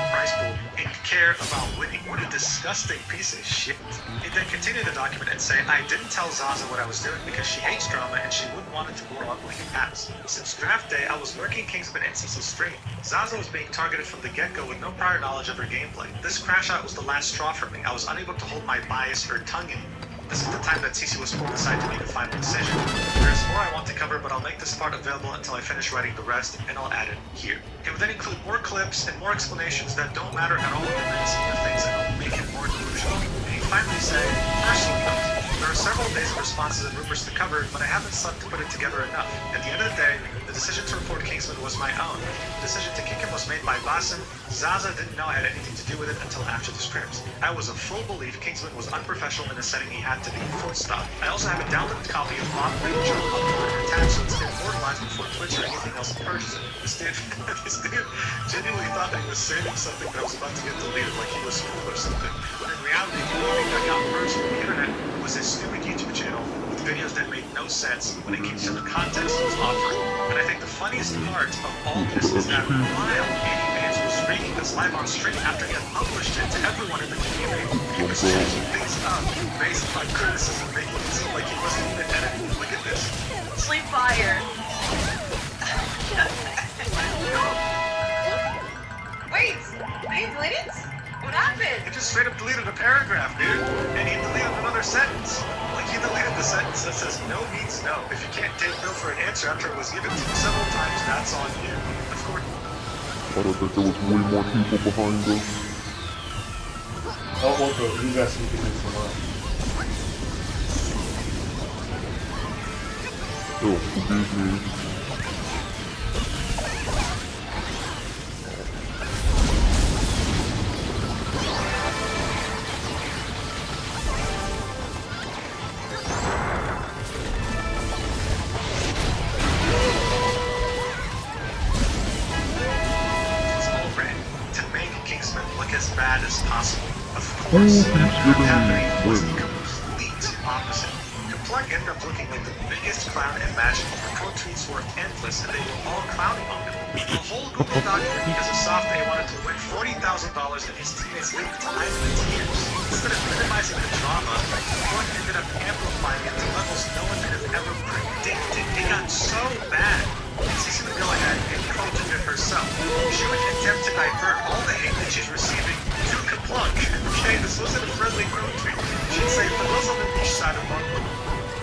Speaker 9: prize pool and care about winning? What a disgusting piece of shit. He'd then continue the document and say, I didn't tell Zaza what I was doing because she hates drama and she wouldn't want it to blow up like it has. Since draft day, I was lurking Kingsman and CC's stream. Zaza was being targeted from the get-go with no prior knowledge of her gameplay. This crash out was the last straw for me. I was unable to hold my bias or tongue in. This is the time that CC was pulled aside to make a final decision. There's more I want to cover, but I'll make this part available until I finish writing the rest, and I'll add it here. It would then include more clips and more explanations that don't matter at all in the scheme of things that will make it more delusional. And he'd finally say, personal note. There are several days of responses and rumors to cover, but I haven't slept to put it together enough. At the end of the day, the decision to report Kingsman was my own. The decision to kick him was made by Basim. Zaza didn't know I had anything to do with it until after the scrims. I was of full belief Kingsman was unprofessional in the setting he had to be, full stop. I also have a downloaded copy of Mob Raid Journal uploaded attached so it's immortalized before Twitch or anything else purges it. This dude genuinely thought that he was saving something that was about to get deleted, like he was cool or something. When in reality, the only thing that got purged from the internet was his stupid YouTube channel with videos that made no sense when it came to the context he was offering. And I think the funniest part of all this is that while Andy Vance was reading this live on stream after he had published it to everyone in the community, he was changing things up based on criticism, making it seem like he wasn't even editing. Look at this.
Speaker 10: Sleep fire. Wait, they deleted it? What happened?
Speaker 9: He just straight up deleted a paragraph, dude. And he deleted another sentence. Like, he deleted the sentence that says no means no. If you can't take no for an answer after it was given to you several times, that's on you. Of course.
Speaker 4: I don't think there was way more people behind us.
Speaker 1: Oh, what the? You guys need to do for that.
Speaker 4: Oh, forgive me.
Speaker 9: What's happening was the complete opposite. Kaplunk ended up looking like the biggest clown imaginable. The pro tweets were endless and they were all clowning on him. The whole Google document because of Soft A wanted to win $40,000 and his teammates linked time in the tears. Instead of minimizing the drama, Plug ended up amplifying it to levels no one could have ever predicted. It got so bad, Cece would go ahead and quoted it herself. She would attempt to divert all the hate that she's receiving to Kaplunk. Okay, this wasn't a friendly quote tweet. She'd say, for those on the niche side of Marvel,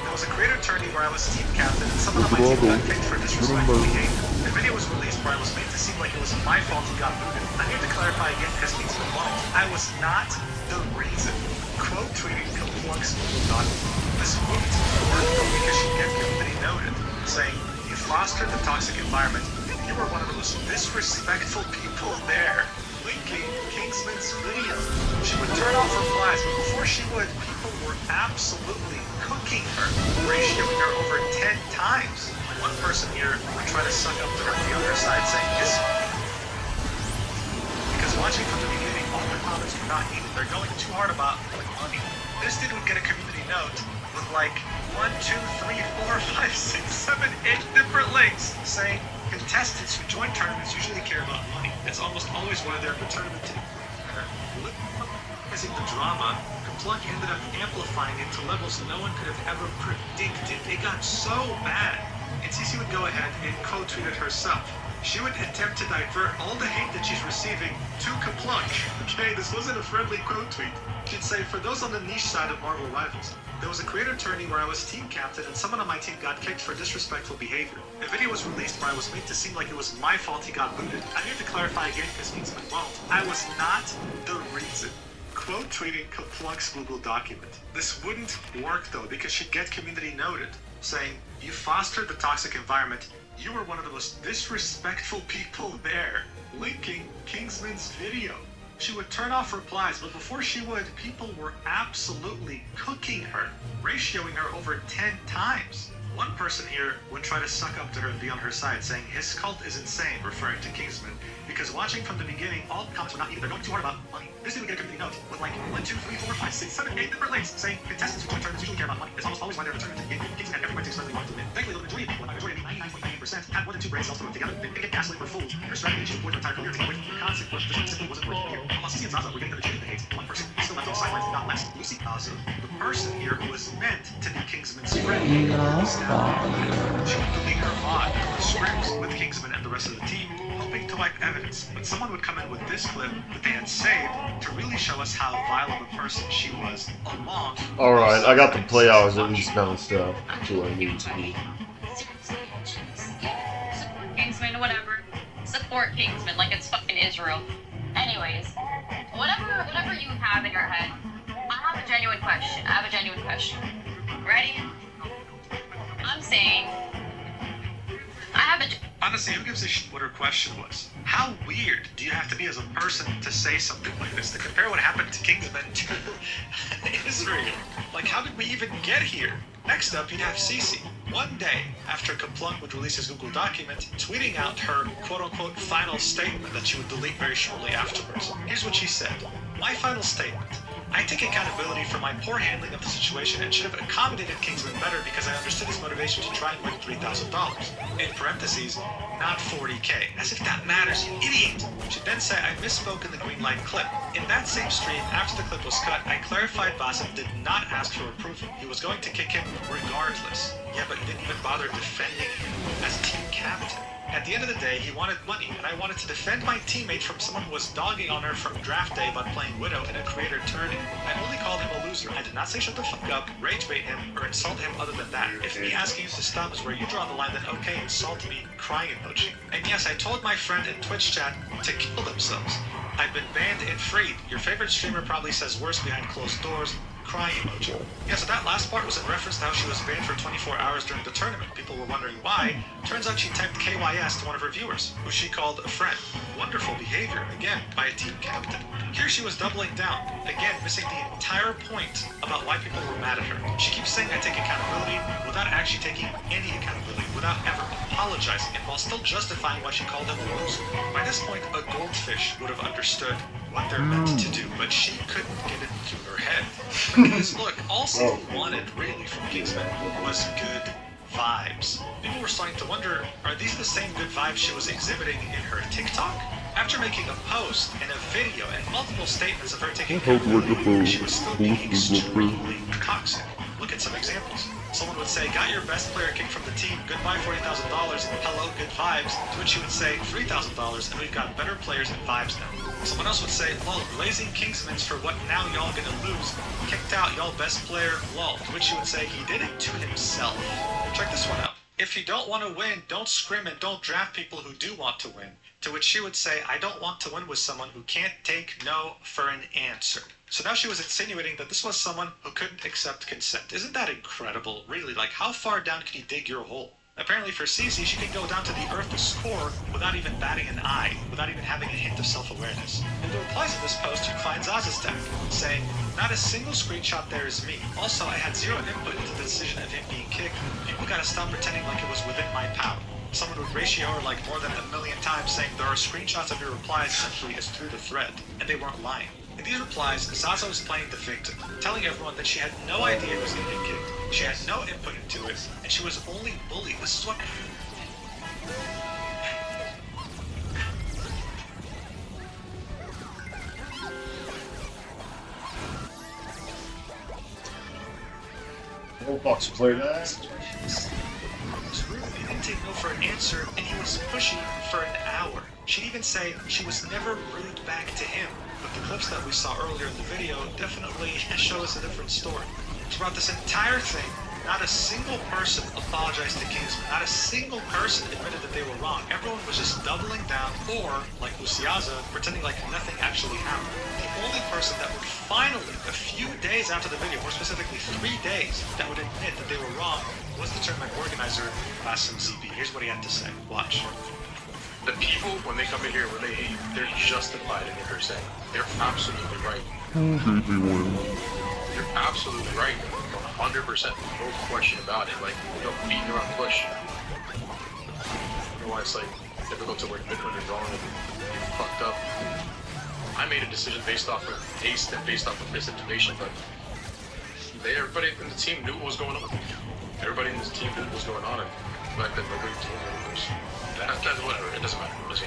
Speaker 9: there was a creator tourney where I was team captain and someone on my team got kicked for disrespectful behavior. The video was released where I was made to seem like it was my fault he got booted. I need to clarify again because things were wrong. I was not the reason. Quote tweeting Kaplunk's document. This wouldn't work though because she get community noted, saying, you fostered the toxic environment. You were one of the most disrespectful people there. Linking Kingsman's video. She would turn off replies, but before she would, people were absolutely cooking her, ratioing her over 10 times. One person here would try to suck up to her on the other side, saying, yes. Because watching from the beginning, all the comments were not needed. They're going too hard about money. This dude would get a community note with like 1, 2, 3, 4, 5, 6, 7, 8 different links saying contestants who join tournaments usually care about money. It's almost always why they're in the tournament team. Minimizing the drama, Kaplunk ended up amplifying it to levels no one could have ever predicted. It got so bad. And Cece would go ahead and quote tweet it herself. She would attempt to divert all the hate that she's receiving to Kaplunk. Okay, this wasn't a friendly quote tweet. She'd say, for those on the niche side of Marvel Rivals, there was a creator tourney where I was team captain and someone on my team got kicked for disrespectful behavior. A video was released where I was made to seem like it was my fault he got booted. I need to clarify again because things went wrong. I was not the reason. Quote tweeting Kaplunk's Google document. This wouldn't work though because she'd get community noted, saying, you fostered the toxic environment. You were one of the most disrespectful people there. Linking Kingsman's video. She would turn off replies, but before she would, people were absolutely cooking her, ratioing her over 10 times. One person here would try to suck up to her and be on her side, saying his cult is insane, referring to Kingsman, because watching from the beginning, all the comments were not needed. They're going too hard about money. This dude would get a community note with like 1, 2, 3, 4, 5, 6, 7, 8 different links saying contestants who join tournaments usually care about money. It's almost always why they're in the tournament. Kingsman had every right to express what they wanted to win. Thankfully, the majority of people, and by majority I mean 99.98%, had more than 2 brain cells to work together. They didn't get gaslit or fooled. Her strategy to avoid their entire career to get away from the consequence just simply wasn't working here. While Cece and Zaza were getting the legitimate hate, one person still left on the sidelines and got less. Lucy Zaza, the person here who was meant to be Kingsman's friend, was now she would delete her mod of the scripts with Kingsman and the rest of the team, hoping to wipe evidence. But someone would come in with this clip that they had saved to really show us how vile of a person she was along.
Speaker 1: Alright, I got the play hours and this kind of stuff. That's what I need to do.
Speaker 12: Kingsman, whatever. Support Kingsman like it's fucking Israel. Anyways, whatever you have in your head, I have a genuine question. Ready? I'm saying,
Speaker 9: Honestly, who gives a shit what her question was? How weird do you have to be as a person to say something like this? To compare what happened to Kingsman to Israel? Like, how did we even get here? Next up, you'd have Cece. One day after Kaplunk would release his Google document, tweeting out her quote-unquote final statement that she would delete very shortly afterwards. Here's what she said. My final statement. I take accountability for my poor handling of the situation and should have accommodated Kingsman better because I understood his motivation to try and win $3,000. In parentheses, not 40K. As if that matters, you idiot! She then said I misspoke in the green light clip. In that same stream, after the clip was cut, I clarified Bassett did not ask for approval. He was going to kick him regardless. Yeah, but he didn't even bother defending him as team captain. At the end of the day, he wanted money, and I wanted to defend my teammate from someone who was dogging on her from draft day about playing Widow in a creator tourney. I only called him a loser. I did not say shut the fuck up, rage bait him, or insult him other than that. If me asking you to stop is where you draw the line, then okay, insult me, crying emoji. And yes, I told my friend in Twitch chat to kill themselves. I've been banned and freed. Your favorite streamer probably says worse behind closed doors. Crying emoji. Yeah, so that last part was in reference to how she was banned for 24 hours during the tournament. People were wondering why. Turns out she typed KYS to one of her viewers, who she called a friend. Wonderful behavior, again, by a team captain. Here she was doubling down, again, missing the entire point about why people were mad at her. She keeps saying I take accountability without actually taking any accountability, without ever apologizing, and while still justifying why she called him a loser. By this point, a goldfish would have understood what they're meant to do, but she couldn't get it through her head. Because look, all she wanted really from Kingsman was good vibes. People were starting to wonder, are these the same good vibes she was exhibiting in her TikTok? After making a post and a video and multiple statements of her taking
Speaker 4: How do I get the
Speaker 9: she was still being
Speaker 4: boosters up
Speaker 9: extremely toxic. Look at some examples. Someone would say, got your best player kicked from the team, goodbye $40,000, hello, good vibes. To which she would say, $3,000, and we've got better players and vibes now. Someone else would say, lol, blazing Kingsman's for what now y'all gonna lose. Kicked out y'all best player, lol. To which she would say, he did it to himself. Check this one out. If you don't want to win, don't scrim and don't draft people who do want to win. To which she would say, I don't want to win with someone who can't take no for an answer. So now she was insinuating that this was someone who couldn't accept consent. Isn't that incredible? Really, like how far down can you dig your hole? Apparently for CC, she can go down to the earth to score without even batting an eye, without even having a hint of self-awareness. In the replies of this post, you find Zaza's tag, saying, not a single screenshot there is me. Also, I had zero input into the decision of him being kicked. People gotta stop pretending like it was within my power. Someone would ratio her like more than 1 million times saying there are screenshots of your replies essentially as through the thread, and they weren't lying. In these replies, Zaza was playing the victim, telling everyone that she had no idea it was going to get kicked, she had no input into it, and she was only bullied. This is what...
Speaker 1: Roblox play that.
Speaker 9: He didn't take no for an answer, and he was pushy for an hour. She'd even say she was never rude back to him. But the clips that we saw earlier in the video definitely show us a different story. Throughout this entire thing, not a single person apologized to Kingsman. Not a single person admitted that they were wrong. Everyone was just doubling down, or, like Usiaza, pretending like nothing actually happened. The only person that would finally, a few days after the video, more specifically 3 days, that would admit that they were wrong was the tournament organizer, Basim ZB. Here's what he had to say. Watch.
Speaker 13: The people, when they come in here, when they hate, they're justified in what they're saying. They're absolutely right. You're absolutely right. 100%. No question about it. Like, you don't beat around the bush. You know why it's like difficult to admit when you're wrong and you're fucked up. I made a decision based off of taste and based off of misinformation, but everybody in the team knew what was going on. Everybody in this team knew what was going on, and the fact that nobody told me it was... That's whatever, it doesn't matter. It doesn't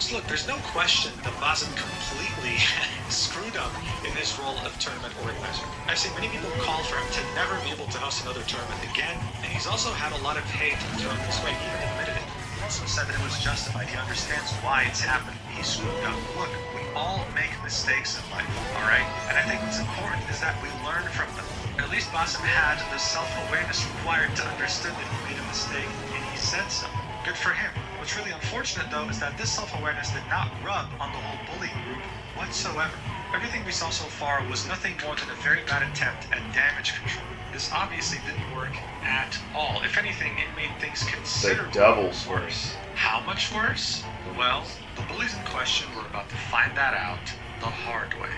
Speaker 9: So look, there's no question that Basim completely screwed up in his role of tournament organizer. I've seen many people call for him to never be able to host another tournament again, and he's also had a lot of hate thrown his way. He even admitted it. He also said that it was justified. He understands why it's happened. He screwed up. Look, we all make mistakes in life, alright? And I think what's important is that we learn from them. At least Basim had the self-awareness required to understand that he made a mistake, and he said so. Good for him. What's really unfortunate, though, is that this self-awareness did not rub on the whole bullying group whatsoever. Everything we saw so far was nothing more than a very bad attempt at damage control. This obviously didn't work at all. If anything, it made things considerably worse. How much worse? Well, the bullies in question were about to find that out the hard way.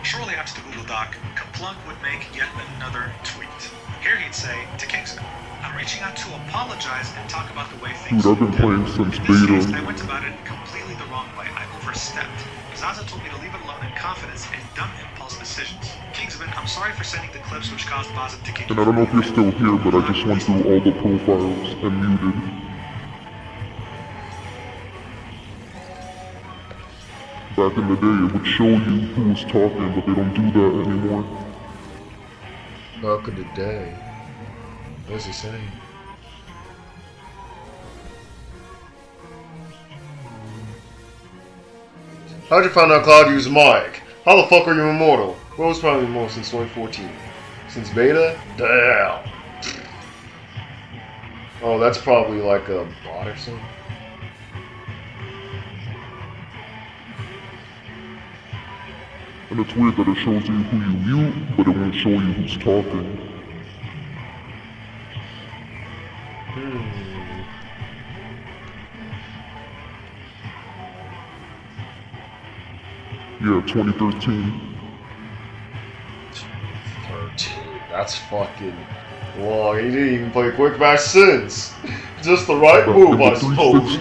Speaker 9: Shortly after the Google Doc, Kaplunk would make yet another tweet. Here he'd say to Kingsman, I'm reaching out to apologize and talk about the way things
Speaker 4: Dude, I've been playing since beta.
Speaker 9: I went about it completely the wrong way. I overstepped. Zaza told me to leave it alone in confidence and dumb impulse decisions. Kingsman, I'm sorry for sending the clips which caused Basim to kick you.
Speaker 4: And I don't know if you're still here, but I just went through all the profiles and muted. Back in the day, it would show you who was talking, but they don't do that anymore.
Speaker 1: Back in the day. What's he saying? How'd you find out Cloud used mic? How the fuck are you immortal? Well, it's probably more since 2014. Since beta? Damn. Oh, that's probably like a bot or something.
Speaker 4: And it's weird that it shows you who you mute, but it won't show you who's talking. Yeah, 2013.
Speaker 1: 13. That's fucking long. He didn't even play Quick Match since. Just the right move, I suppose.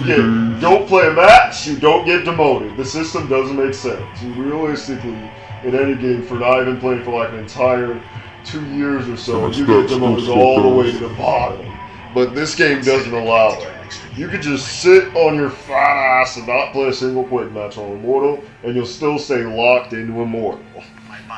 Speaker 1: Don't play a match, you don't get demoted. The system doesn't make sense. Realistically, in any game, for not even playing for like an entire 2 years or so, you get demoted all the way to the bottom. But this game doesn't allow it. You could just sit on your fat ass and not play a single quick match on Immortal, and you'll still stay locked into Immortal.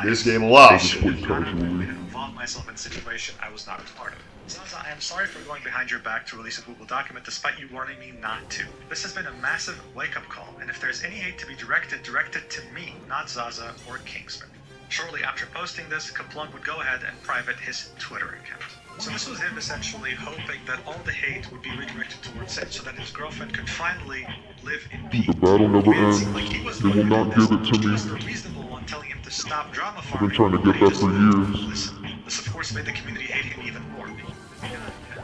Speaker 1: This game allows you.
Speaker 9: Involve myself in a situation I was not a part of. Zaza, I am sorry for going behind your back to release a Google document despite you warning me not to. This has been a massive wake-up call, and if there's any hate to be directed to me, not Zaza or Kingsman. Shortly after posting this, Kaplunk would go ahead and private his Twitter account. So this was him essentially hoping that all the hate would be redirected towards him so that his girlfriend could finally live in peace.
Speaker 4: The battle never ends. They will not give it to
Speaker 9: He
Speaker 4: me.
Speaker 9: was the reasonable one telling him to stop drama
Speaker 4: I've
Speaker 9: farming.
Speaker 4: been trying to get that for years.
Speaker 9: Listen, this of course made the community hate him even more.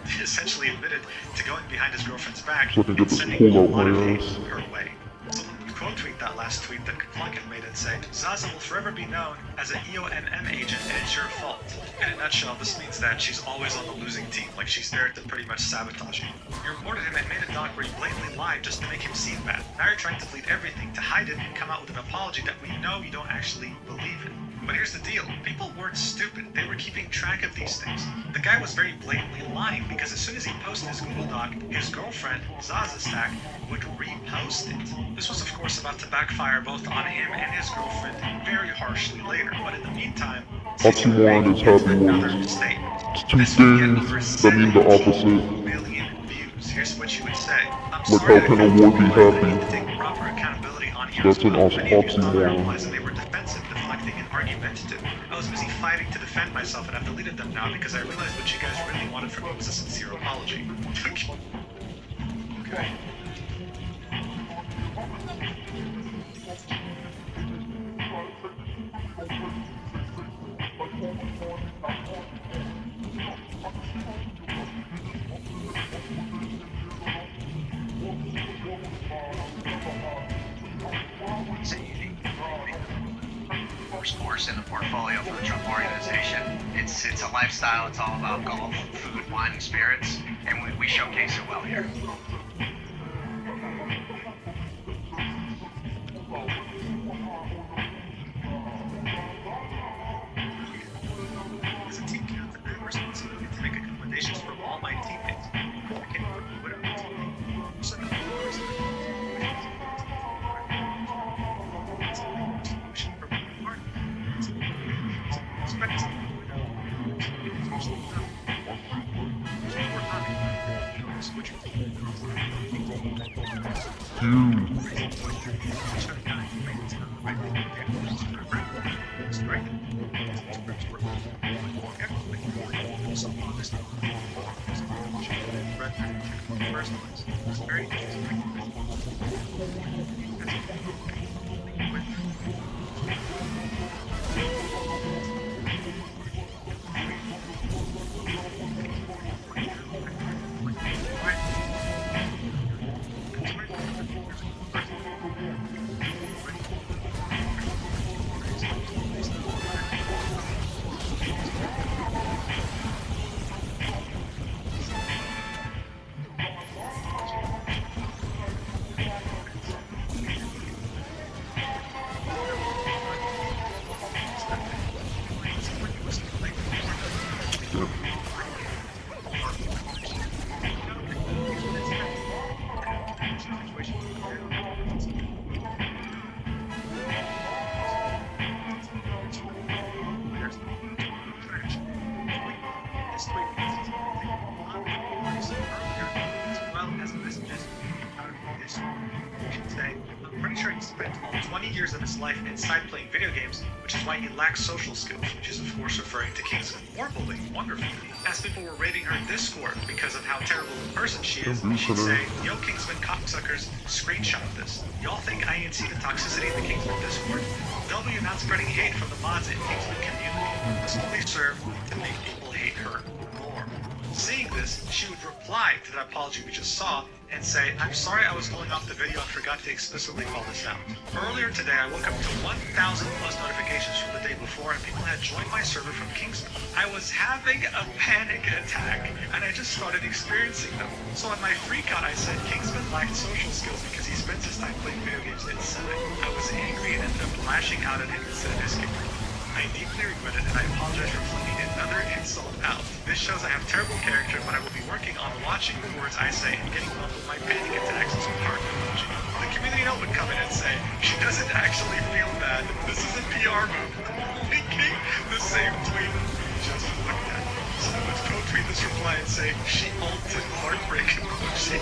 Speaker 9: He essentially admitted to going behind his girlfriend's back
Speaker 4: So I can get
Speaker 9: and
Speaker 4: this
Speaker 9: sending
Speaker 4: pull
Speaker 9: a
Speaker 4: out
Speaker 9: lot of
Speaker 4: my
Speaker 9: hate
Speaker 4: ass.
Speaker 9: her way. Someone would quote tweet that last tweet that Kaplunk had made and say, Zaza will forever be known as an EOMM agent and it's your fault. In a nutshell, this means that she's always on the losing team, like she's there to pretty much sabotage you. You reported him and made a doc where you blatantly lied just to make him seem bad. Now you're trying to delete everything, to hide it, and come out with an apology that we know you don't actually believe in. But here's the deal, people weren't stupid, they were keeping track of these things. The guy was very blatantly lying because as soon as he posted his Google Doc, his girlfriend, Zaza Stack, would repost it. This was of course about to backfire both on him and his girlfriend very harshly later, but in the meantime,
Speaker 4: Oxymoron is Happy Wars. It's two things that mean the opposite.
Speaker 9: Here's what you would say.
Speaker 4: Like how can a war be happy?
Speaker 9: Take proper accountability on here.
Speaker 4: That's an
Speaker 9: Many of you
Speaker 4: oxymoron.
Speaker 9: realized that they were defensive, deflecting, and argumentative. I was busy fighting to defend myself, and I've deleted them now because I realized what you guys really wanted from me was a sincere apology. Okay.
Speaker 11: Sports in the portfolio for the Trump organization. It's a lifestyle. It's all about golf, food, wine, and spirits, and we showcase it well here.
Speaker 9: As a team captain, I have responsibility to make accommodations for all my teammates. I can't work with whatever teammate. So I'm pretty sure he spent all 20 years of his life inside playing video games, which is why he lacks social skills, which is of course referring to Kingsman. More bullying, wonderful. As people were rating her Discord because of how terrible a person she is, she'd say, yo Kingsman cocksuckers, screenshot this. Y'all think I ain't see the toxicity in the Kingsman Discord? W not spreading hate from the mods in Kingsman community. This only served to make people hate her more. Seeing this, she would reply to that apology we just saw and say, I'm sorry I was going off the video and forgot to explicitly call this out. Earlier today, I woke up to 1,000 plus notifications from the day before and people had joined my server from Kingsman. I was having a panic attack and I just started experiencing them. So on my freak out, I said Kingsman lacked social skills because he spends his time playing video games inside. I was angry and ended up lashing out at him instead of escaping. I deeply regret it, and I apologize for flinging another insult out. This shows I have terrible character, but I will be working on watching the words I say and getting on with my panic attacks as heart emoji. The community note would come in and say, she doesn't actually feel bad. This is a PR move. Linking the same tweet we just looked at. So I would co-tweet this reply and say, she ulted heartbreak emoji.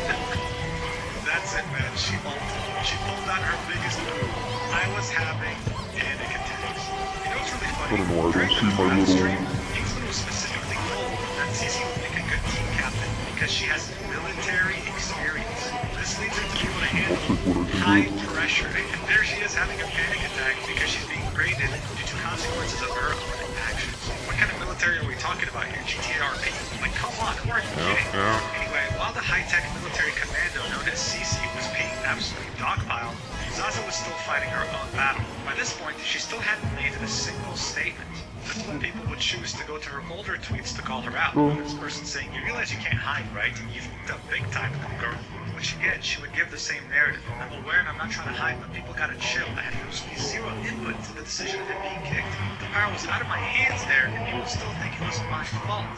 Speaker 9: That's it, man. She ulted. She pulled out her biggest move. I was having panic attacks. You know what's really funny?
Speaker 4: I don't know, I don't see my little...
Speaker 9: Kingsman was specifically told that Cece would make a good team captain because she has military experience. This leads her to be able to handle high pressure. And there she is having a panic attack because she's being graded due to consequences of her own actions. What kind of military are we talking about here? GTA-RP? Like, come on, who are you kidding? Anyway, while the high-tech military commando known as Cece was being absolutely dogpiled, Zaza was still fighting her own battle. By this point, she still hadn't made a single statement. That's when people would choose to go to her older tweets to call her out. This person saying, you realize you can't hide, right? You fucked up big time, girl. Which again, she would give the same narrative. I'm aware and I'm not trying to hide, but people gotta chill. I had absolutely zero input to the decision of him being kicked. The power was out of my hands there, and people still think it was my fault.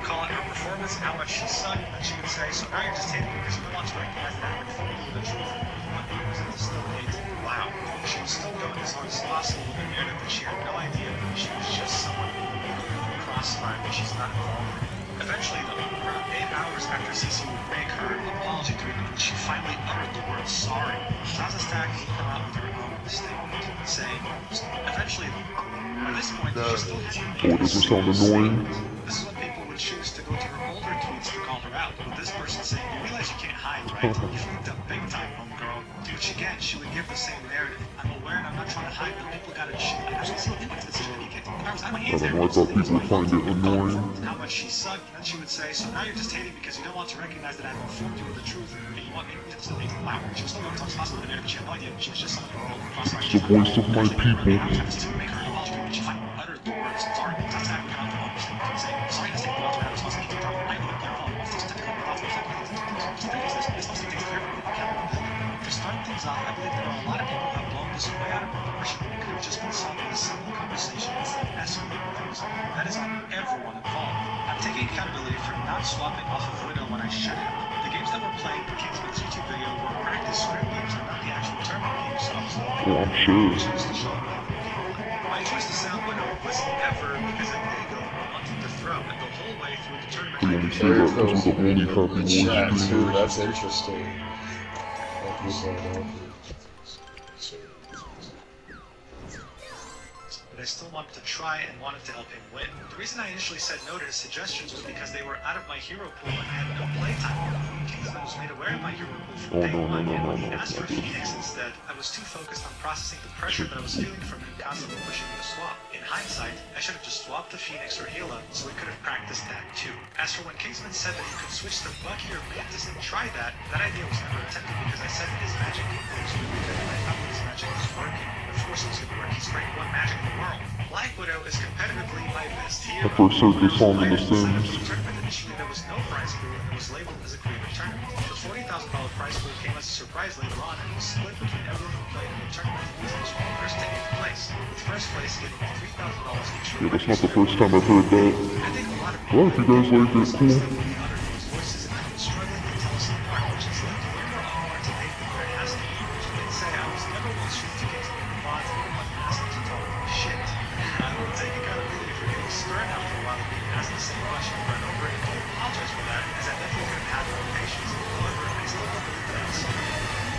Speaker 9: Call it her performance and how much she sucked, and she would say, so now you're just hating because you don't want to recognize that I'm informed of the truth. Still hate. Wow. She was still going as hard as possible with the narrative that she had no idea that she was just someone who would crossfire that she's not involved in. Eventually, though, around 8 hours after Cece would make her apology tweet, she finally uttered the word sorry. Zaza's tag would come out with her own statement, saying, eventually, by this point, she still hadn't made a single statement. This is when people would choose to go to her older tweets to call her out, with this person saying, you realize you can't hide, right? You fucked up big time, homegirl. Which again, she would give the same narrative. I'm aware and I'm not trying to hide, but people gotta chill. I actually see the decision to be kicked. I was out of my hands there.
Speaker 4: I thought people would find it annoying.
Speaker 9: How much she sucked, and then she would say, so now you're just hating because you don't want to recognize that I've informed you of the truth, and you want me to still hate. Wow, she was still going to talk possible with the narrative, but she had no idea. She was just someone who crossfire.
Speaker 4: It's the voice of my people.
Speaker 9: To make her apology, and she finally uttered the words, sorry. That's how I would come out the mistake, saying, sorry, I take the responsibility to drop. I would get involved. This typical thoughts. To start things off, I believe there are a lot of people who have blown this way out of proportion. It could have just been solved in a simple conversation instead of escalating things. That is on everyone involved. I'm taking accountability for not swapping off of Widow when I should have. The games that were playing in Kingsman's YouTube video were practice script games and not the actual tournament games, so I was
Speaker 4: I'm sure.
Speaker 9: My choice to sound Widow was never because of ego or wanting to throw, and the whole way through the tournament.
Speaker 4: I only say that because we're the only Happy Wars
Speaker 1: Chat too,
Speaker 4: streamers.
Speaker 1: that's interesting.
Speaker 9: But I still wanted to try and wanted to help him win. The reason I initially said no to his suggestions was because they were out of my hero pool and I had no playtime. Kingsman was made aware of my hero pool from day one, and when he asked for Phoenix instead, I was too focused on processing the pressure that I was feeling from him constantly pushing me to swap. In hindsight, I should have just swapped the Phoenix or Hela, so we could have practiced that too. As for when Kingsman said that he could switch to Bucky or Mantis and try that idea was never attempted because I said his magic was really good and I thought his magic was working. Of course it was going to work, he's great one magic in the world. Black Widow is competitively my best hero.
Speaker 4: I first heard this song in The Sims.
Speaker 9: Initially there was no prize pool and it was labeled as a creative tournament. The $40,000 prize pool came as a surprise later on and was split between everyone who played in the tournament, which was first taking place. With first place getting $3,000 each.
Speaker 4: Yeah, that's not the first time I've heard that. Well, if you guys like it, cool.
Speaker 9: Voices and I've been struggling to tell us apart, which has led to way more awkward debate than there has to be. You can say I was never one street to get to the bonds and one asked to talk shit. I will take accountability for getting stern after a while of being asked the same question over and over and I apologize for that, as I definitely could have had more patience. However, I still don't believe that I was sorry.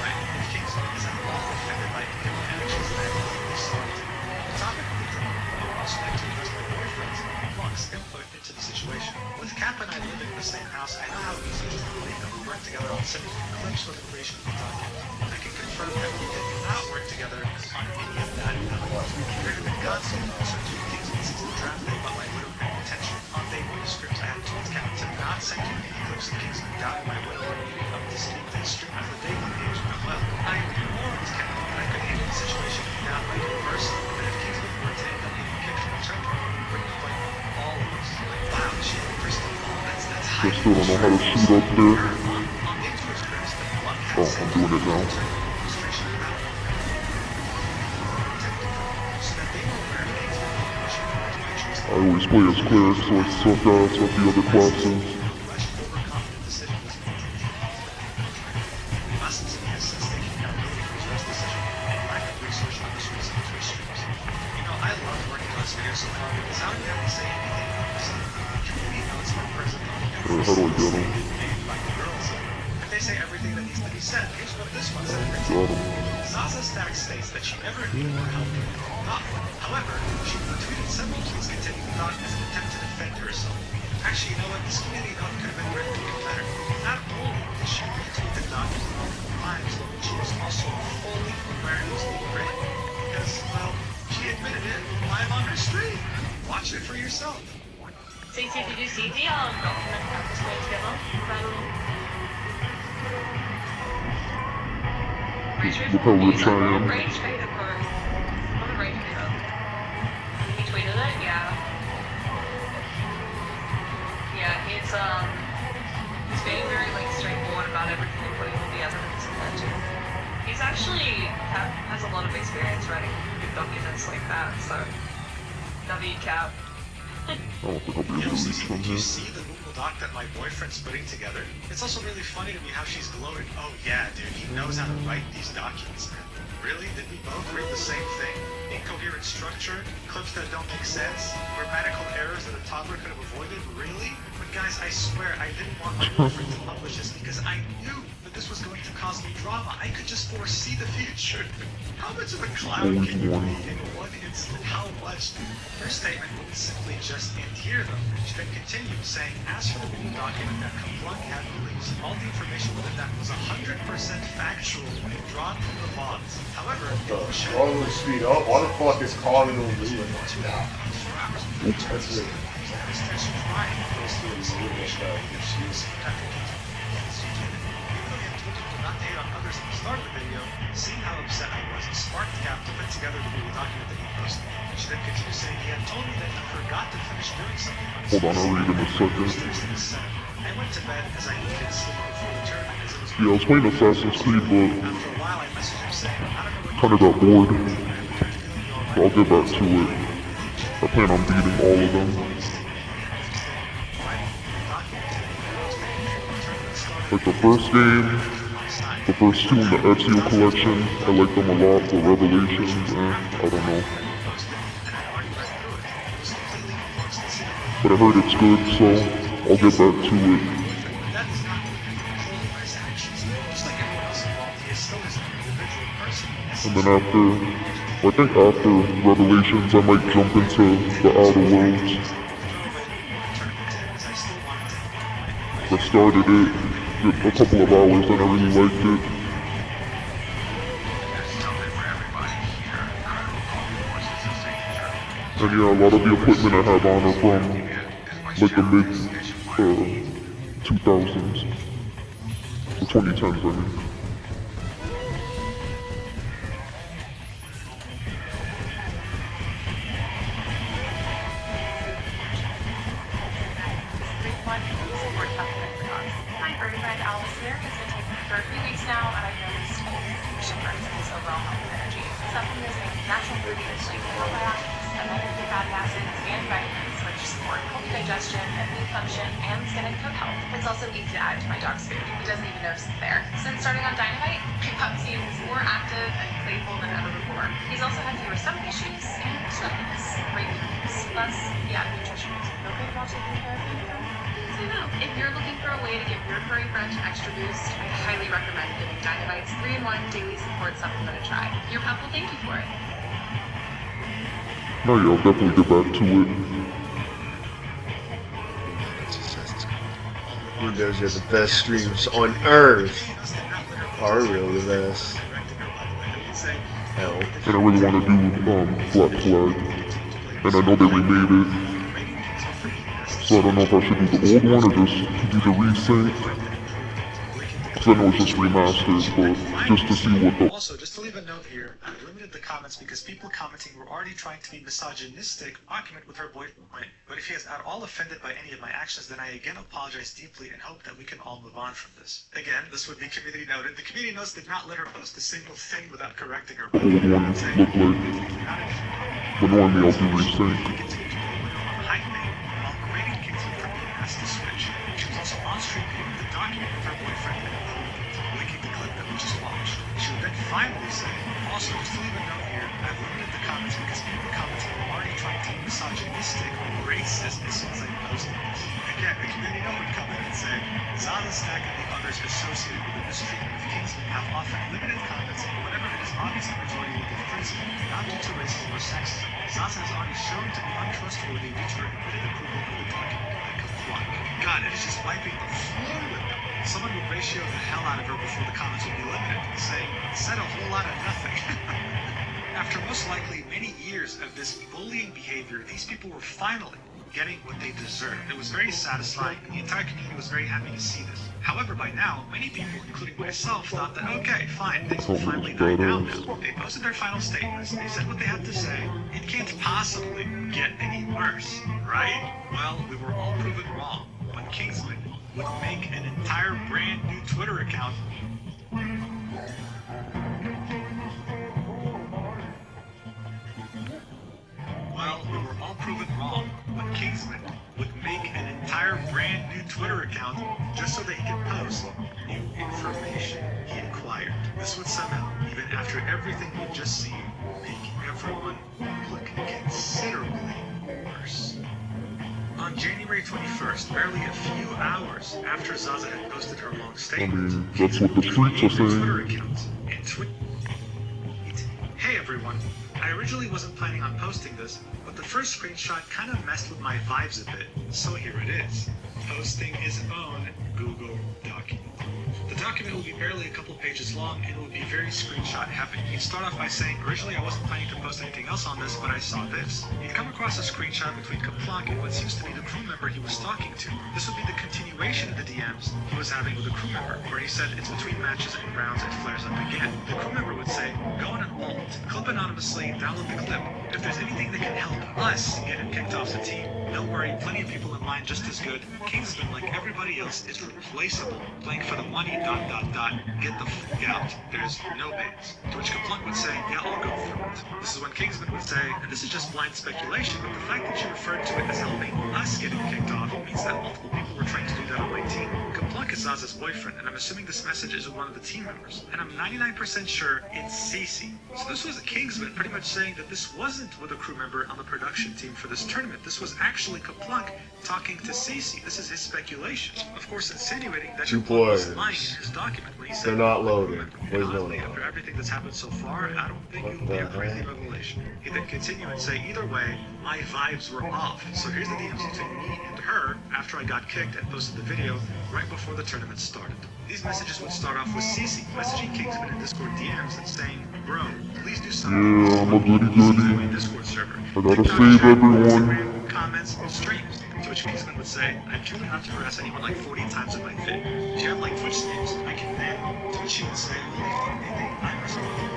Speaker 9: Right, if Kingsman is at all offended by any of my actions, then I am really sorry. On the topic of the drama, I would also like to address my boyfriend's Monk's input into the situation. With Cap and I living in the same house, I know how easy it is to believe that we work together on sending clips for the creation of the content. I can confirm that we did not work together on any of that. We were in constant, so two things since the draft day about my Widow paying attention. On day one of scripts, I had told Cap to not send you any clips of Kingsman doubting my Widow or leading up to speak to the stream after day one games went well. I warned Cap that I could handle the situation without my own person, but if Kingsman were to end up getting kicked from the tournament, it would bring the fight on all of us. Like, wow, she had a crystal ball. That's high.
Speaker 4: I still don't know how to shoot up there.
Speaker 9: On day two of scripts, the one
Speaker 4: Oh, I'm doing it now.
Speaker 9: so that they were aware of Kingsman
Speaker 4: I always play as cleric, so I suck ass at the other classes. How do I get him?
Speaker 9: If they say everything that needs to be said, here's what this one says. Zaza Stack states that she never needed more help than not. However, she retweeted several tweets containing the thought as an attempt to defend herself. Actually, you know what? This community note could have been written even better. Not only did she retweet the document multiple times, but she was also fully aware it was being written. Because, well, she admitted it live on her stream. Watch it for yourself.
Speaker 12: CC, did you see the document that was made together?
Speaker 4: Look how rich I am.
Speaker 12: Rage trader for what a rage trader. He tweeted it, yeah. Yeah, he's being very like straightforward about everything and putting all the evidence in there too. He's actually has a lot of experience writing documents like that, so WCAP.
Speaker 4: I don't think I'll be able to reach from
Speaker 9: Did you
Speaker 4: here.
Speaker 9: see the Google Doc that my boyfriend's putting together? It's also really funny to me how she's gloating. Oh yeah, dude, he knows how to write these documents. Really? Did we both read the same thing? Incoherent structure, clips that don't make sense, grammatical errors that a toddler could have avoided? Really? But guys, I swear, I didn't want my boyfriend to publish this because I knew that this was going to cause me drama. I could just foresee the future. How much of a cloud can you be in one instant? How much? Her statement wouldn't simply just end here, though. She then continued, saying, as for the Google document that Kaplunk had released, all the information within that was 100% factual and drawn from the bonds. However,
Speaker 1: All the speed up. Why the fuck is calling on me? That's it.
Speaker 9: Seeing how upset I was, it sparked Cap to put together the Google document that he posted. She then continued saying he had told me that he forgot to finish doing something on his
Speaker 4: Hold on, I'll read in a second.
Speaker 9: I went to bed as I needed sleep before returning as it was
Speaker 4: Yeah, I was playing Assassin's Creed, but
Speaker 9: after a while I messaged him saying, I don't know what
Speaker 4: kind of got bored. So I'll get back to it. I plan on beating all of them. Like the first game, the first two in the Ezio collection, I like them a lot, but Revelations, I don't know. But I heard it's good, so I'll get back to it. And then I think after Revelations, I might jump into the Outer Worlds. I started it a couple of hours and I really liked it. And yeah, a lot of the equipment I have on are from like the mid 2000s, the 2010s I mean.
Speaker 14: My birdie friend Alice here has been taking it for a few weeks now, and I've noticed a huge difference in his overall health and energy. Supplements like natural ingredients like probiotics, omega-3 fatty acids, and vitamins, which support healthy digestion, immune function, and skin and coat health. It's also easy to add to my dog's food. He doesn't even notice it's there. Since starting on Dynamite, my pup seems more active and playful than ever before. He's also had fewer stomach issues and it's great news. Plus, yeah, nutrition is real good about taking care of you. So no, if you're looking for a way to give your furry friend an extra boost, I highly recommend giving Dynamite's 3-in-1 daily support supplement a try. Your pup will thank you for it.
Speaker 4: No, yeah, I'll definitely get back to it.
Speaker 1: Those are the best streams on Earth. Are really the best. Hell.
Speaker 4: And I really want to do Flat Flag. And I know they remade it. So I don't know if I should do the old one or just do the resync. Because I know it's just remastered, but just to see what the...
Speaker 9: Also, just to leave a note here, I limited the comments because people commenting were already trying to be misogynistic argument with her boyfriend. But if he is at all offended by any of my actions, then I again apologize deeply and hope that we can all move on from this. Again, this would be community noted. The community notes did not let her post a single thing without correcting her.
Speaker 4: old one look like. But normally I'll do resync.
Speaker 9: just watch. She would then finally say, also, just to leave a note here, I've limited the comments because people in the comments were already trying to be misogynistic or racist as soon as I posted this. Again, the community note would come in and say, Zaza Stack and the others associated with the mistreatment of Kingsman have often limited comments whenever it is obvious the majority will give criticism, not due to racism or sexism. Zaza has already shown to be untrustworthy due to her admitted approval of the document by Kaplan. God, it is just wiping the floor with them. Someone would ratio the hell out of her before the comments would be limited, saying, said a whole lot of nothing. After most likely many years of this bullying behavior, these people were finally getting what they deserved. It was very satisfying. The entire community was very happy to see this. However, by now, many people, including myself, thought that, okay, fine, things will finally die down now. They posted their final statements, they said what they had to say. It can't possibly get any worse, right? Well, we were all proven wrong when Kingsman would make an entire brand new Twitter account. Well, we were all proven wrong when Kingsman would make an entire brand new Twitter account just so that he could post new information he acquired. This would somehow, even after everything we've just seen, make everyone look considerably worse. On January 21st, barely a few hours after Zaza had posted her long statement,
Speaker 4: that's what the tweets are saying.
Speaker 9: Twitter account and tweet. Hey everyone, I originally wasn't planning on posting this, but the first screenshot kind of messed with my vibes a bit, so here it is. Posting his own Google document. The document will be barely a couple pages long and it will be very screenshot heavy. He'd start off by saying, originally I wasn't planning to post anything else on this, but I saw this. He'd come across a screenshot between Kaplank and what seems to be the crew member he was talking to. This would be the continuation of the DMs he was having with the crew member, where he said it's between matches and rounds it flares up again. The crew member would say, go on an alt, clip anonymously, download the clip. If there's anything that can help us get him kicked off the team, don't worry, plenty of people in line just as good. Kingsman, like everybody else, is replaceable. Playing for the money, ... get the f*** out. There's no bans. To which Kaplank would say, yeah, I'll go through it. This is when Kingsman would say, and this is just blind speculation, but the fact that you referred to it as helping us getting kicked off means that multiple people were trying to do that on my team. Kaplank is Zaza's boyfriend, and I'm assuming this message is with one of the team members. And I'm 99% sure it's Cece. So this was Kingsman pretty much saying that this wasn't with a crew member on the production team for this tournament. This was actually Kaplank talking to Cece. This is his speculation. Of course, insinuating that Kaplank was lying in his document when he said...
Speaker 1: They're not loading. Please load up.
Speaker 9: After everything that's happened so far, I don't think it will be a crazy revelation. He then continued and say, either way, my vibes were off. So here's the DMs between me and her after I got kicked and posted the video right before the tournament started. These messages would start off with Cece messaging Kingsman in Discord DMs and saying, bro, please do something.
Speaker 4: Yeah, I'm a goody-goody.
Speaker 9: Discord server.
Speaker 4: I gotta save everyone.
Speaker 9: Comments, streams. To which Kingsman would say, I've tried not to harass anyone like 40 times in my vid. Do you have like Twitch streams? I can then. To which she would say, well, they think I'm responsible.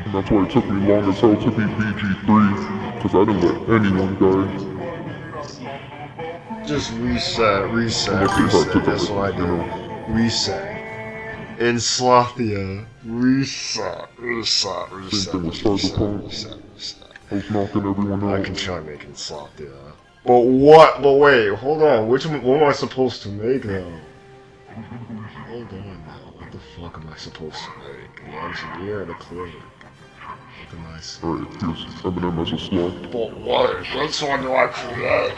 Speaker 4: And that's why it took me long as hell to beat BG3, because I didn't let anyone die.
Speaker 1: Just reset. That's what I do. Reset. In Slothia, reset.
Speaker 4: Same thing with Cyberpunk. I was knocking everyone out.
Speaker 1: I can try making Slothia. But what? But wait, hold on. What am I supposed to make though? Hold on now. What the fuck am I supposed to make? The engineer or the clerk? What am I saying?
Speaker 4: Alright, here's Eminem as a sloth.
Speaker 1: But what? Which one do I create?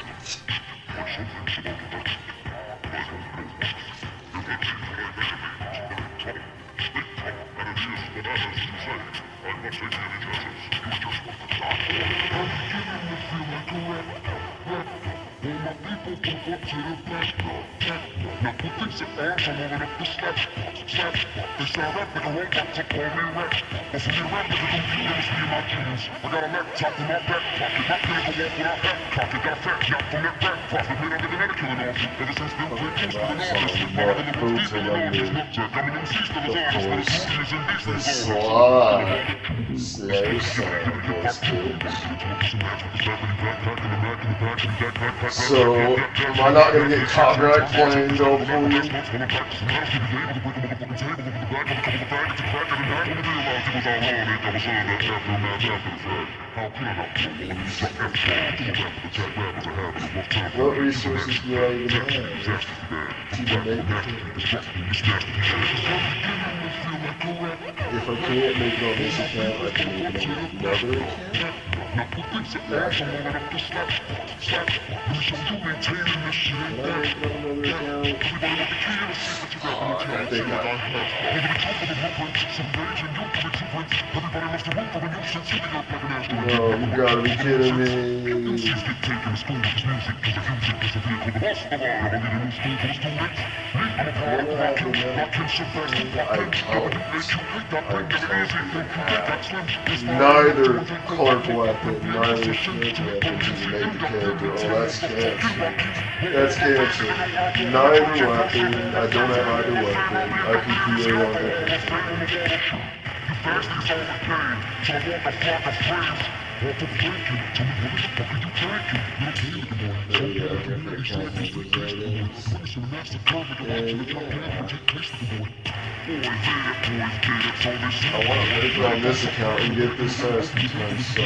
Speaker 1: The slide. Slow sound was good. So, am I not gonna get copyright claimed over you? What resources do I even have to make it? If I can't make it on this account, I can make it on another account. Yeah. Can I make it on another account? I think No, you gotta be kidding me. Neither Clark weapon, neither Smith weapon can make the character. Oh, that's cancer. That's cancer. Neither weapon, I don't have either weapon. I can create on different. I want to make it on this account and get this first time, so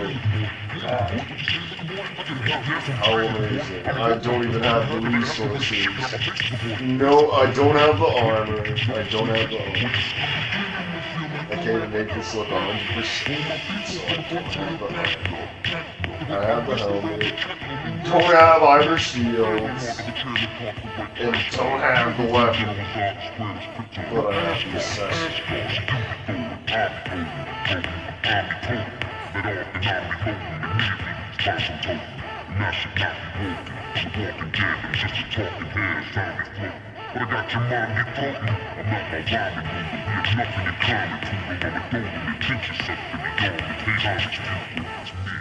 Speaker 1: how amazing. I don't even have the resources. No, I don't have the armor. I don't have the armor. I can't even make this look 100%. So I have the helmet. Don't have either shields. And don't have the weapon. But I have the session.
Speaker 4: But I got your mom, you throatin'. I'm not my ramen noodle. We have nothing in common. Two I'm a donor. Pinch yourself to be gone. Pay homage to you. It's me.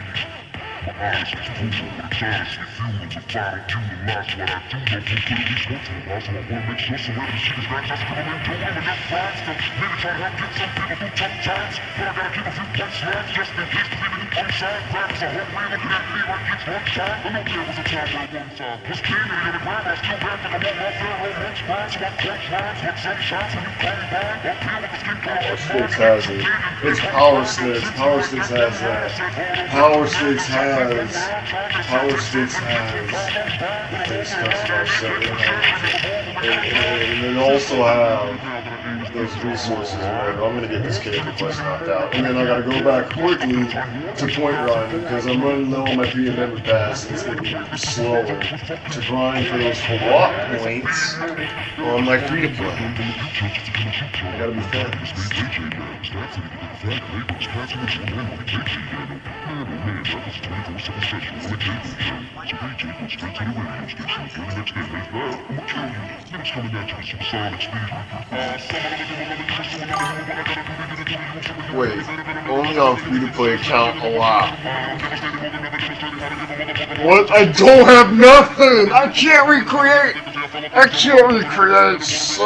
Speaker 4: My eyes is brutal, but it's honestly fueling. If I don't utilize what I do, no one could at least want to rise. So I wanna make sure so every shit is not just gonna endure. I'm enough vibes to maybe try to help get some people through tough times. But I gotta keep a few punchlines just in case to leave you unsigned. Rappers are hungry looking at me like it's one time. I know there was a time where one time was king and the other grab. I still rap like I'm on my fair on one spine. So I crunch lines with some shots and you come by. Up here with the skin color.
Speaker 1: Sticks has it. It's Power Sticks. Power Sticks has that. Power Sticks has. Power Sticks has. This customer set and then also have those resources where I'm gonna get this character quest knocked out. And then I gotta go back quickly to point grind because I'm running low on my free member pass and it's gonna be slower to grind for those block points on my free to play. I gotta be fast. Wait, only on free-to-play account a lot. What? I don't have nothing! I can't recreate! I can't recreate shit!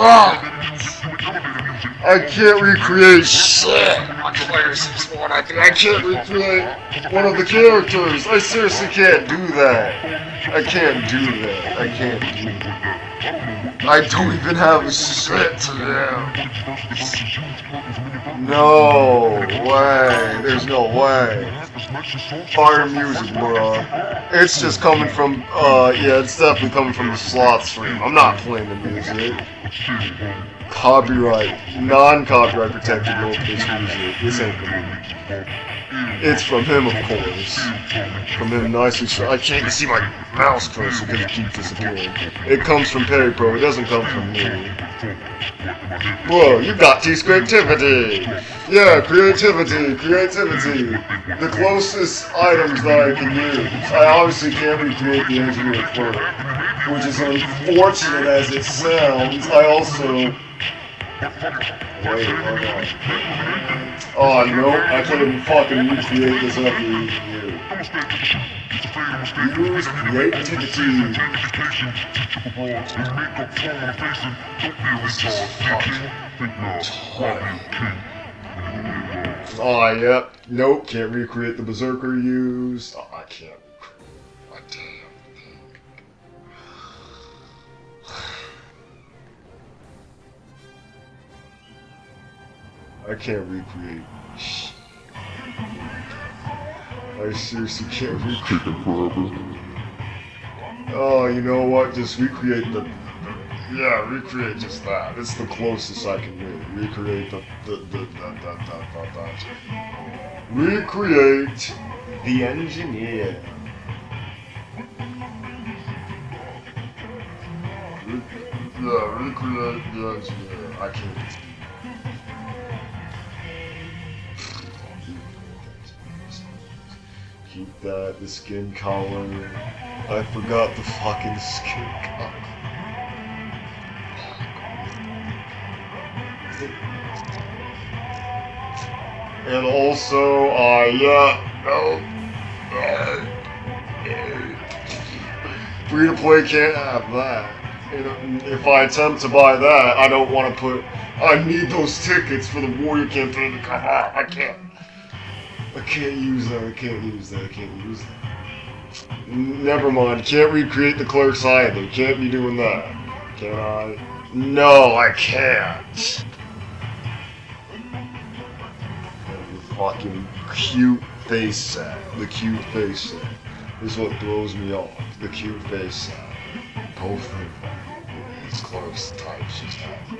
Speaker 1: I can't recreate shit! I can't recreate one of the characters! I seriously can't do that! I can't do that. I can't do that. I don't even have shit to do. No way. There's no way. Fire music, bro. It's just coming from, yeah, it's definitely coming from the slot stream. I'm not playing the music. non-copyright protected low-pitch music. This ain't from me. It's from him, of course. From him nicely shot. I can't even see my mouse cursor because it keeps disappearing. It comes from Perry Pro, it doesn't come from me. Whoa, you got T's creativity! Yeah, creativity. The closest items that I can use. I obviously can't recreate the engineer clerk, which is unfortunate as it sounds. I also... Wait, hold on. Oh no, I can't even fucking recreate this after you. Use creativity. Oh, yep. Nope, can't recreate the Berserker use. Oh, I can't recreate. Oh, damn. I can't recreate. I seriously can't recreate. Oh, you know what? Just recreate the. Yeah, recreate just that. It's the closest I can do. Recreate the. Recreate the engineer. Recreate the engineer. I can't. Keep that, the skin color. I forgot the fucking skin color. And also, free to play can't have that. And if I attempt to buy that, I don't want to put. I need those tickets for the Warrior campaign to come out. I can't use that. Never mind. Can't recreate the clerks either. Can't be doing that. Can I? No, I can't. The fucking cute face set. The cute face set is what throws me off. The cute face set. Both of them. These clerks types just have.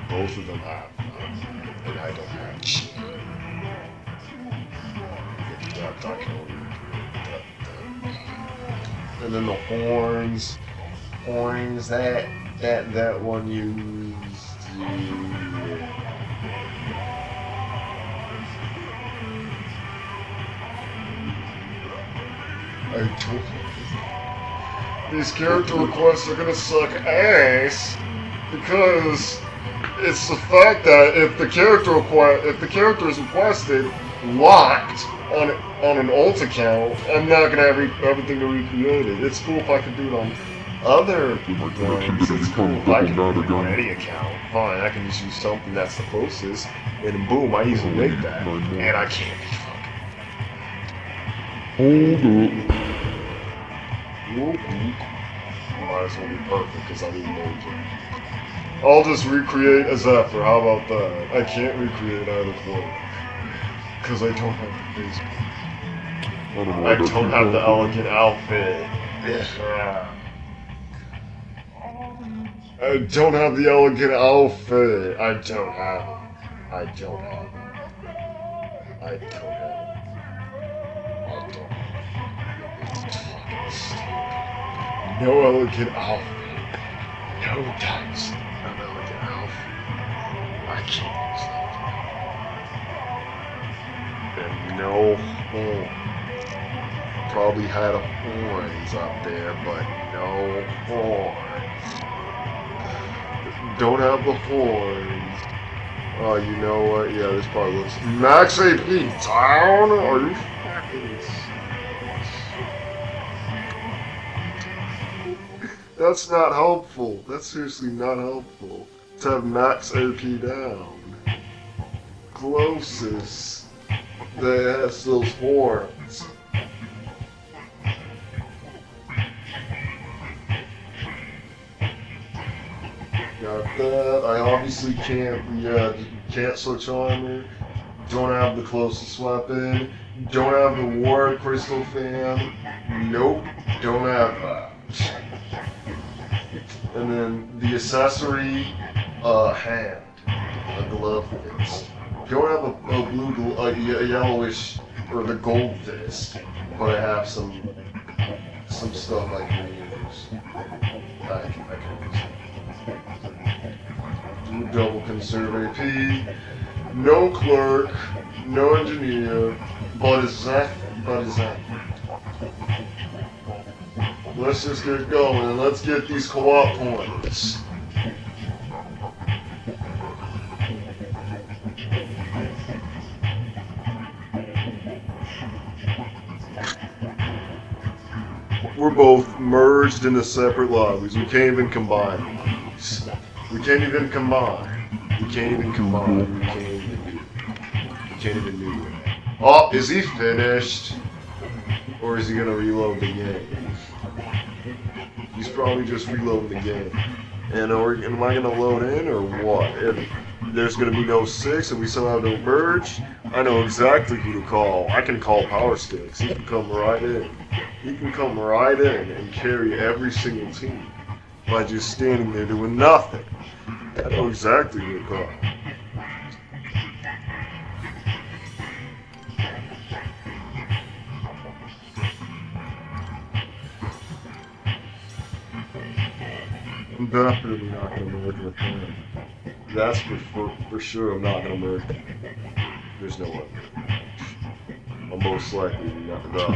Speaker 1: Both of them have. And I don't have shit. And then the horns, that one used. These character requests are gonna suck ass because it's the fact that if the character is requested locked on an alt account, I'm not gonna have everything to recreate it. It's cool if I could do it on other ones. It's cool if I can do it on any account. Fine, I can just use something that's the closest, and boom, I easily make that. And I can't be fucking. Hold up. Might as well be perfect because I need Major. I'll just recreate a Zephyr. How about that? I can't recreate either clone. Because I don't have the face. I don't have the elegant outfit. I don't have the elegant outfit. I don't have it. No elegant outfit. No dice. No elegant outfit. I can't use that. And no horn. Probably had horns up there, but no horns. Don't have the horns. Oh, you know what? Yeah, this probably looks. Max AP down? Are you fucking. That's not helpful. That's seriously not helpful. To have max AP down. Closest. That has those horns. Got that. I obviously can't. Yeah, can't switch armor. Don't have the closest weapon. Don't have the war crystal fan. Nope. Don't have that. And then the accessory, a hand, a glove fist. You don't have a blue, a yellowish, or the gold fist, but I have some stuff I can use. I can use. Double conserve AP. No clerk, no engineer, but is that. Let's just get going and let's get these co-op points. We're both merged into separate lobbies. We can't even combine lobbies. We can't even combine. We can't even combine. We can't even do it. Oh, is he finished? Or is he gonna reload the game? He's probably just reloading the game. And am I gonna load in or what? If there's gonna be no 6 and we somehow don't merge, I know exactly who to call. I can call Power Sticks. He can come right in. He can come right in and carry every single team by just standing there doing nothing. I know exactly who to call. I'm definitely not going to merge with him. That's for sure I'm not going to merge. There's no way. I'm most likely not. No.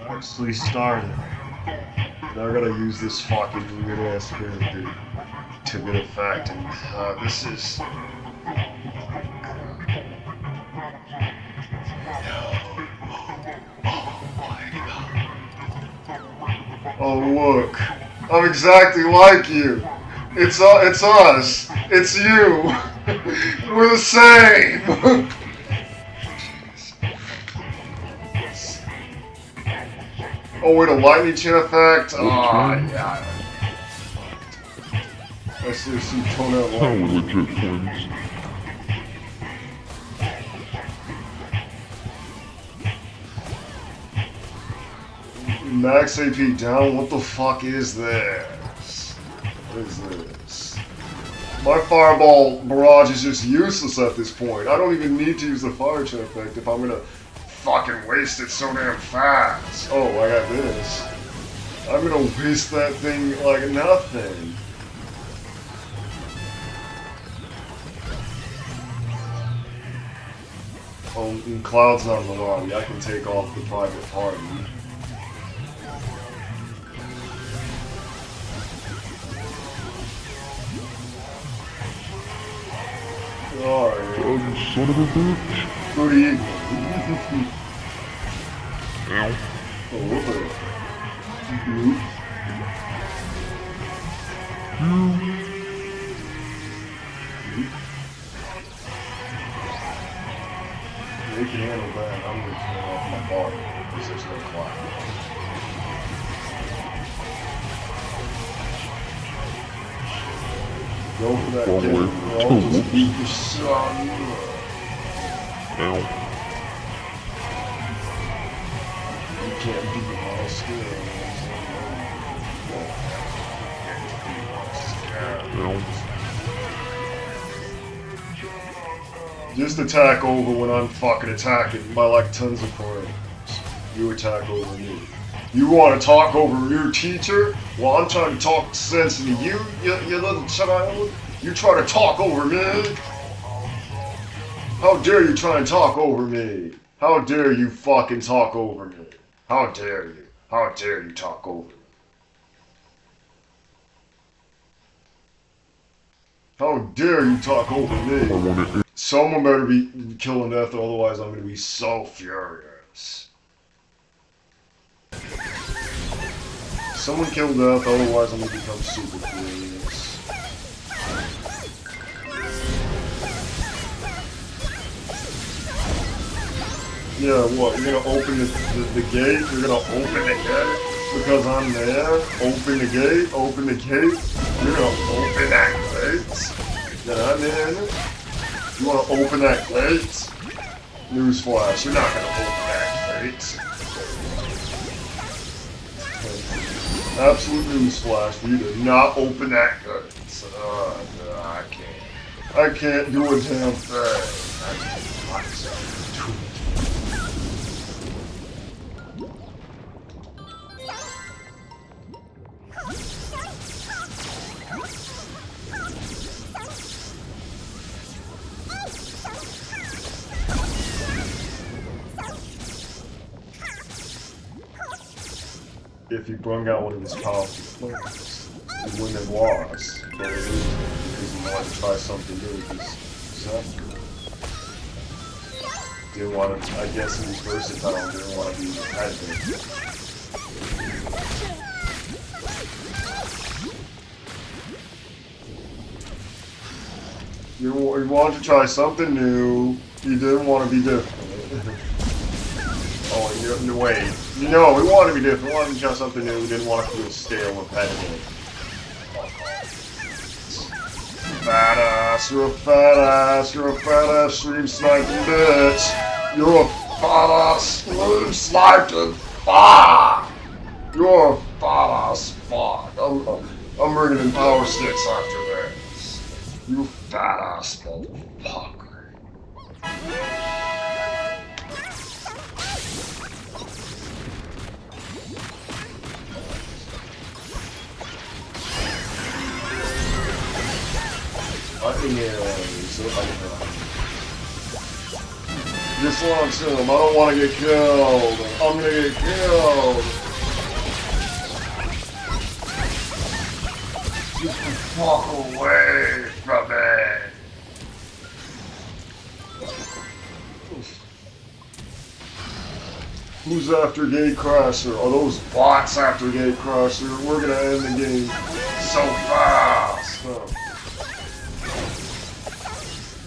Speaker 1: Actually started. Now I gotta use this fucking weird ass character to good effect, and this is. Oh look, I'm exactly like you. It's us. It's you. We're the same. Oh wait, a lightning chain effect? Oh yeah. I seriously don't have lightning.
Speaker 4: Legit twins.
Speaker 1: Max AP down? What the fuck is this? What is this? My fireball barrage is just useless at this point. I don't even need to use the fire chain effect if I'm gonna fucking waste it so damn fast. Oh, I got this. I'm gonna waste that thing like nothing. Oh, and Cloud's not in the lobby. I can take off the private party. Alright.
Speaker 4: Son of a bitch.
Speaker 1: Good evening.
Speaker 4: Ow.
Speaker 1: Oh, They can handle that. I'm gonna turn off my body because there's no clock. Go for that kick. I'll just beat the shit out of you.
Speaker 4: Ow.
Speaker 1: You can't beat my skills. Just attack over when I'm fucking attacking by like tons of parameters. You attack over me. You want to talk over your teacher? Well, I'm trying to talk sense into you, you little child. You try to talk over me? How dare you try and talk over me? How dare you fucking talk over me? How dare you? How dare you talk over me? How dare you talk over me? Someone better be killing death, otherwise I'm gonna be so furious. Someone kill Death, otherwise I'm gonna become super furious. Yeah, what? You're gonna open the gate? You're gonna open the gate? Because I'm there? Open the gate? Open the gate? You're gonna open that gate? That I'm in? You wanna open that gate? Newsflash, you're not gonna open that gate. Absolute newsflash, you did not open that gate. No, I can't. I can't do a damn thing. I can't myself do it. If he brung out one of his powerful players, he wouldn't have lost. But he lose because he wanted to try something new with his sector. Didn't want to, I guess he was versatile, didn't want to be repetitive. You wanted to try something new, you didn't want to be different. Oh, no, wait. No, we wanted to be different. We wanted to try something new. We didn't want to feel stale and repetitive. Fat ass, you're a fat ass, you're a fat ass stream sniping bitch. You're a fat ass stream sniping fuck. You're a fat ass fuck. I'm bringing in power sticks after this. You fat ass motherfucker. Just launch him. I don't want to get killed. I'm gonna get killed. Get the fuck away from me. Who's after Gatecrasher? Are those bots after Gatecrasher? We're gonna end the game so fast.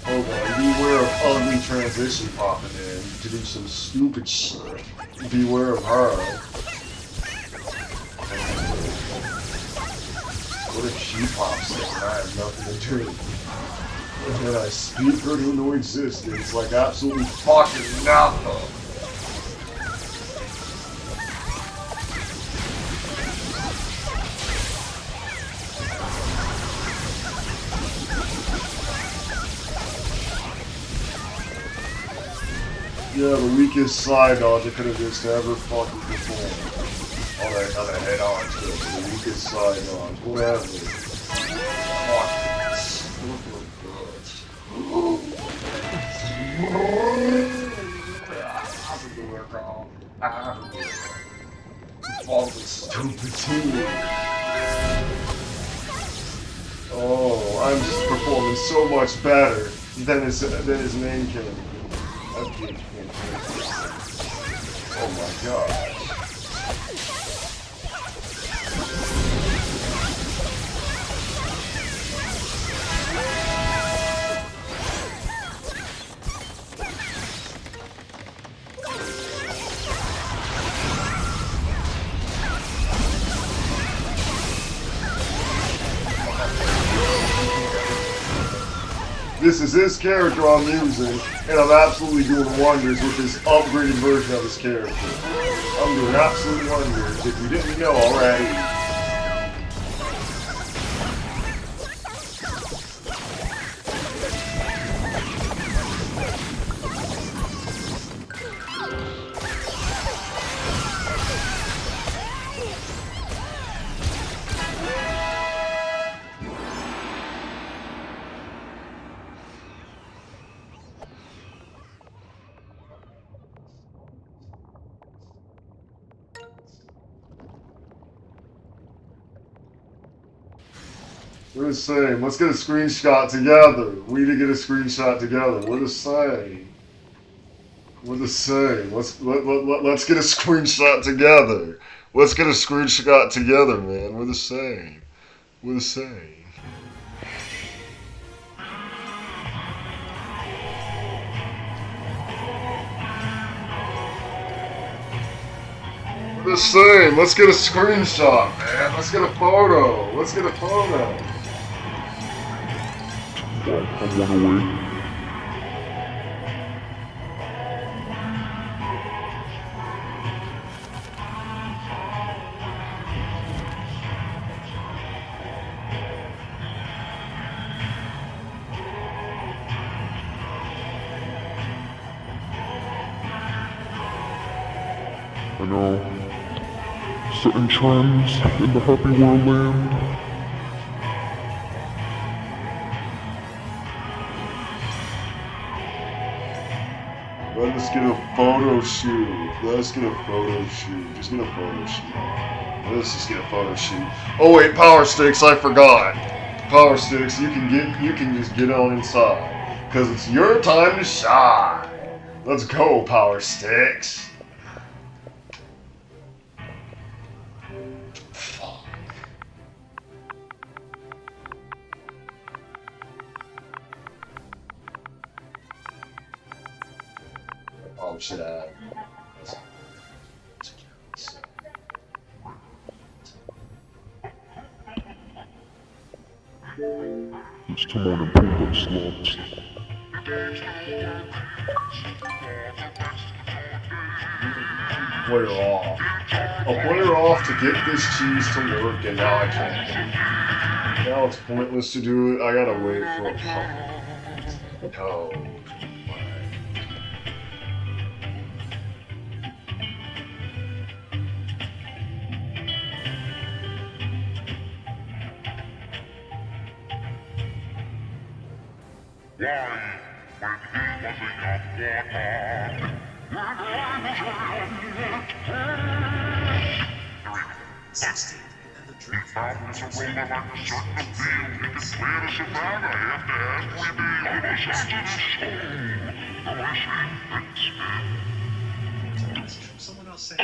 Speaker 1: Oh boy, beware of ugly transition popping in to do some stupid shit. Beware of her. What if she pops in and I have nothing to do? And then I speak her into existence like absolutely fucking nothing. Yeah, the weakest side dodge I could have just ever fucking performed. On a head-on kill, the weakest side dodge, whatever. Fuck this. All this stupid team. Oh, I'm just performing so much better than his main character. Oh my god. This is his character I'm using, and I'm absolutely doing wonders with this upgraded version of his character. I'm doing absolute wonders, if you didn't know already. We're the same. Let's get a screenshot together. We need to get a screenshot together. We're the same. We're the same. Let's get a screenshot together. Let's get a screenshot together, man. We're the same. We're the same. We're the same. Let's get a screenshot, man. Let's get a photo. Let's get a photo.
Speaker 4: Well, I'm one away. I know certain trends in the Happy World land.
Speaker 1: Let's get a photo shoot. Let's get a photo shoot. Just get a photo shoot. Let's just get a photo shoot. Oh wait, Power Sticks, I forgot. Power Sticks, you can just get on inside. Cause it's your time to shine. Let's go, Power Sticks. Oh, should I?
Speaker 4: It's time on pull-up slots.
Speaker 1: Player off. I'll player off to get this cheese to work, and now I can't. Now it's pointless to do it. I gotta wait for a pump. Oh.
Speaker 9: Someone else said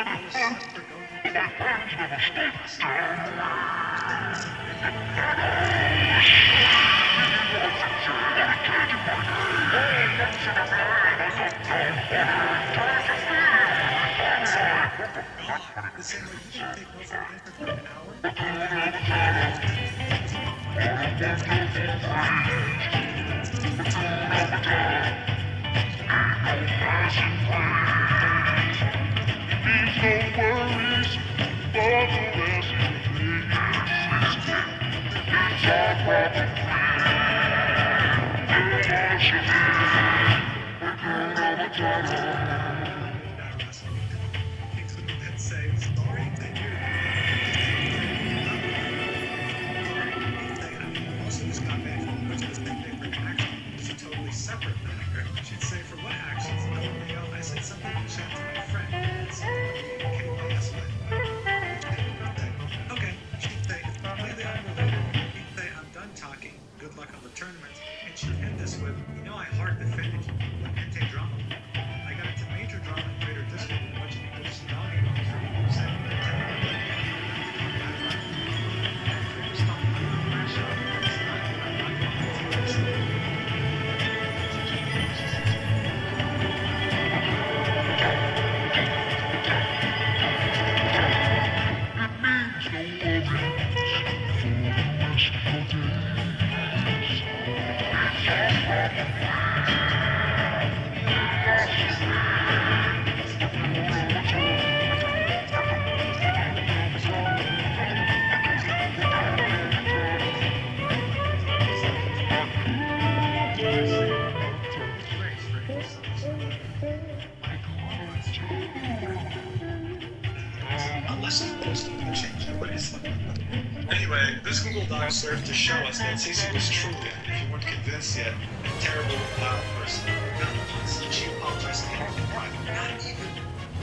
Speaker 9: Anyway, this Google Doc served to show us that Cece was truly, if you weren't convinced yet, a terrible, loud person. Not once did she apologize to anyone in private. Not even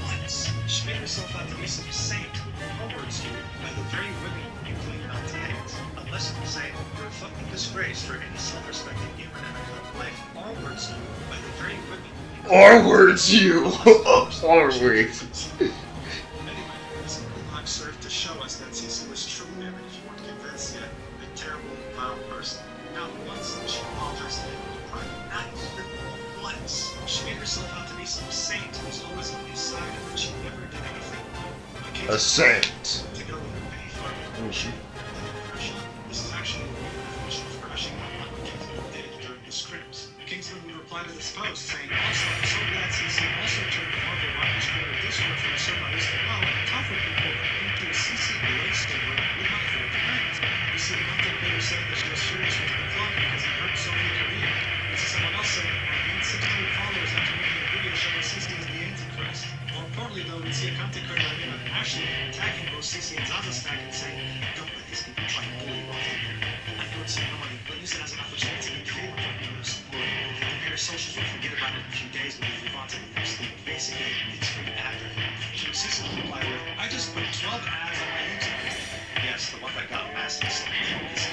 Speaker 9: once. She made herself out to be some saint who words you by the very women you claim not to hate. Unless you say you're a fucking disgrace for any self-respecting human in a good life, all words you by the very women
Speaker 1: Our words, you. Our words.
Speaker 9: Anyway, this Google Doc violent person. Not once did she apologize to anyone in private. Not even once. She made herself out to be some saint who was always on his side and that she never did anything wrong.
Speaker 1: A saint.
Speaker 9: To go with a penny farthing. This is actually a definition of crashing on what Kingsman did during his scripts. Kingsman would reply to this post saying, also, I'm so glad CC also turned the Marvel Rivals creator Discord from somebody to know and conflict report into a CC delay server with my full command. You see, the content creator said that she was serious with the plug because it hurt so many career. You see someone else saying, I gained 600 followers after making a video showing CC as the Antichrist. More importantly, though, we'd see a content creator by the name of Ashley attacking both CC and Zaza Stack and saying, don't let these people try to bully both of you. I know it's annoying, but use it as an opportunity to get favor from others. Or compare socials will forget about it in a few days when we move on to the next thing. Basically, it's free advertising. So CC would reply with, I just put 12 ads on my YouTube video. Yes, the one that got massive celebrities.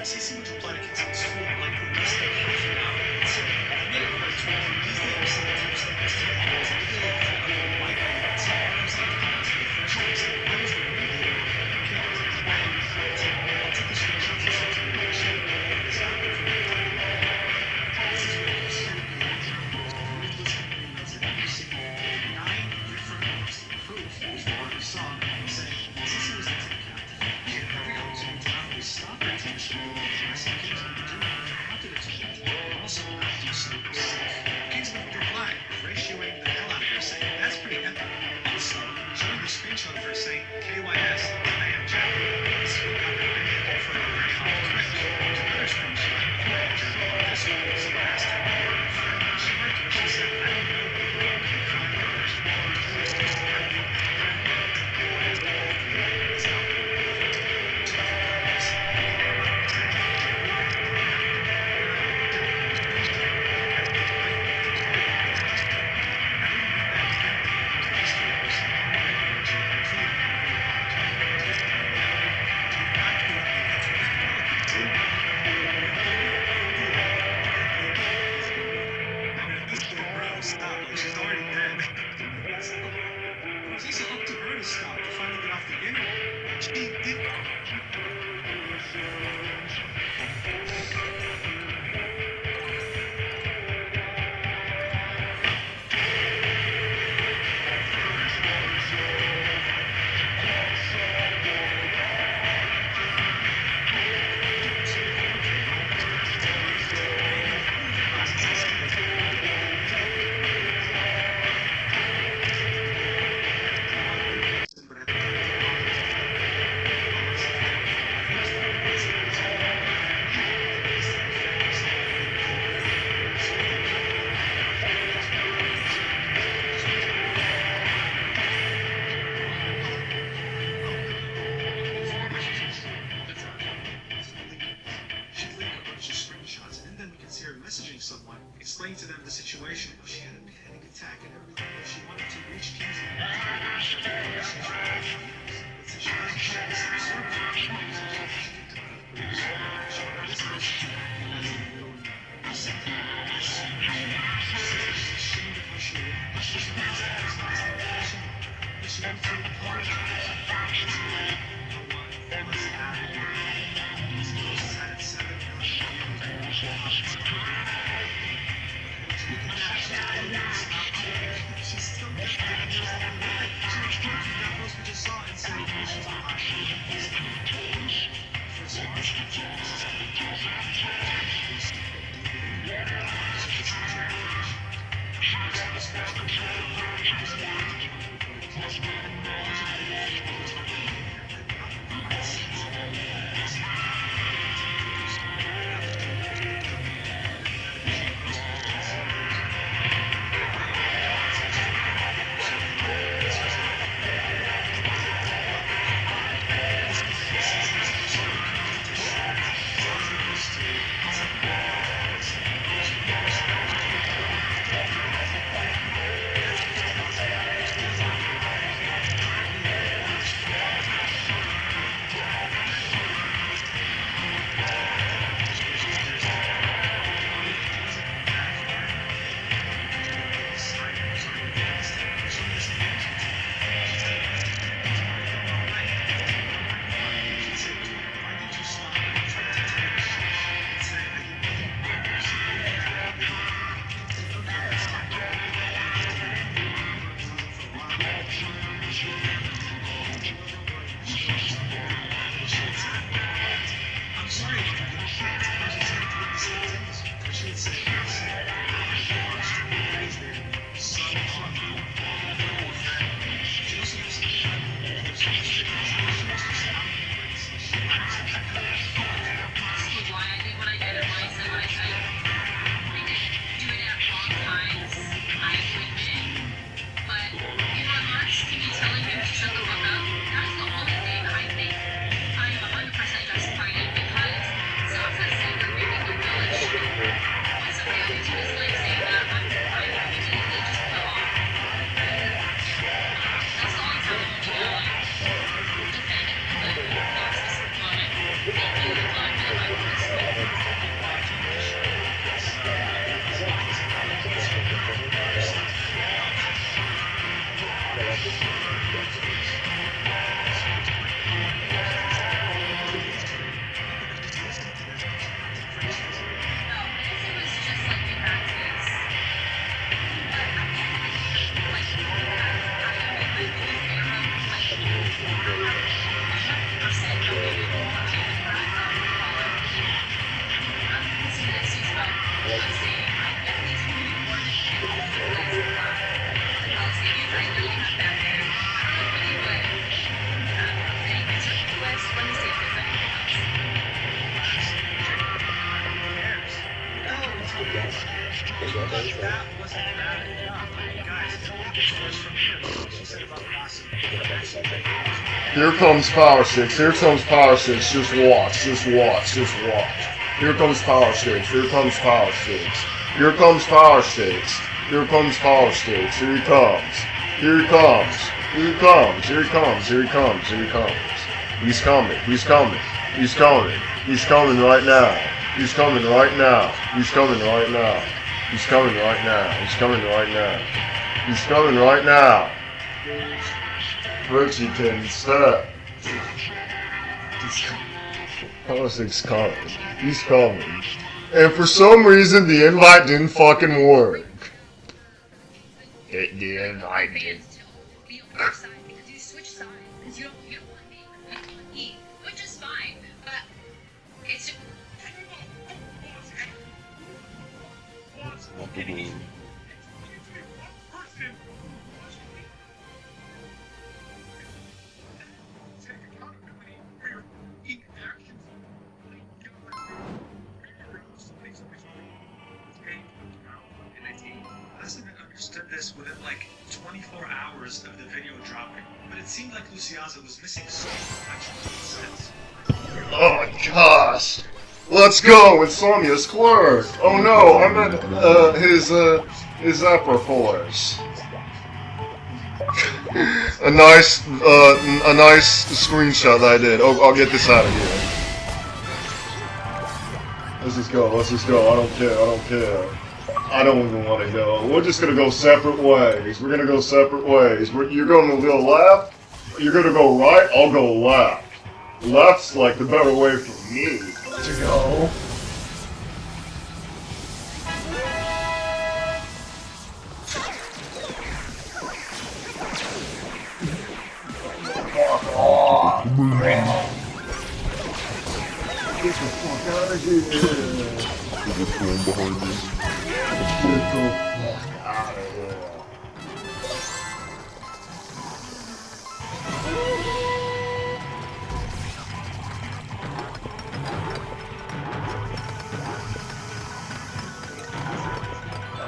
Speaker 9: CC would reply to Kingsman's tweet like at least half an hour. So, I made it like 12. These days, some of the types like this 10 hours. I did like that other white guy that said, I was like, I was the fresh one. I was the real deal. Okay, I'll take the screenshots and send to you. Share it with this out there for me. This is what you see. Ruthless emails that you see. 9 different posts of proof was what we saw saying, CC was the tech captain. She had every opportunity to not only stop her attention, Kingsman would do it for hunted attention, but also not do so safe. Kingsman would reply, ratioing the hell out of her, saying, that's pretty epic. Also, showing the screenshot of her saying, KYS, I am Jack. This would got her banned for a very hot Twitch. There's another screenshot of her Jack. This one was the last time I heard of her. She marked when she said, I don't know people who can cry others. She's already dead. It's up to her to stop, to finally get off the internet. She did. Messaging someone, explaining to them the situation. She had a panic attack and everything. She wanted to reach Kingsman. But since she wasn't sure this episode, she still got 10 years on the line. She was just saw and said, she's
Speaker 1: Here comes Power 6. Here comes Power 6. Just watch. Just watch. Just watch. Here comes Power 6. Here comes Power 6. Here comes Power 6. Here comes Power 6. Here he comes. Here he comes. Here he comes. Here he comes. Here he comes. Here he comes. He's coming. He's coming. He's coming. He's coming right now. He's coming right now. He's coming right now. He's coming right now. He's coming right now. He's coming right now. Richie can stop. Power 6 coming. He's coming. And for some reason, the invite didn't fucking work. The invite didn't.
Speaker 9: This within like 24 hours of the video dropping, but it seemed like Luciaza was missing so much sense.
Speaker 1: Oh my gosh! Let's go! Insomnia's clerk! Oh no, I meant his upper force. a nice screenshot that I did. Oh, I'll get this out of here. Let's just go. Let's just go. I don't care. I don't care. I don't even want to go. We're just gonna go separate ways. We're gonna go separate ways. You're gonna go left. You're gonna go right. I'll go left. Left's like the better way for me to go. Fuck off. Get the fuck out of here.
Speaker 4: What's going behind me?
Speaker 1: Get the fuck out of here.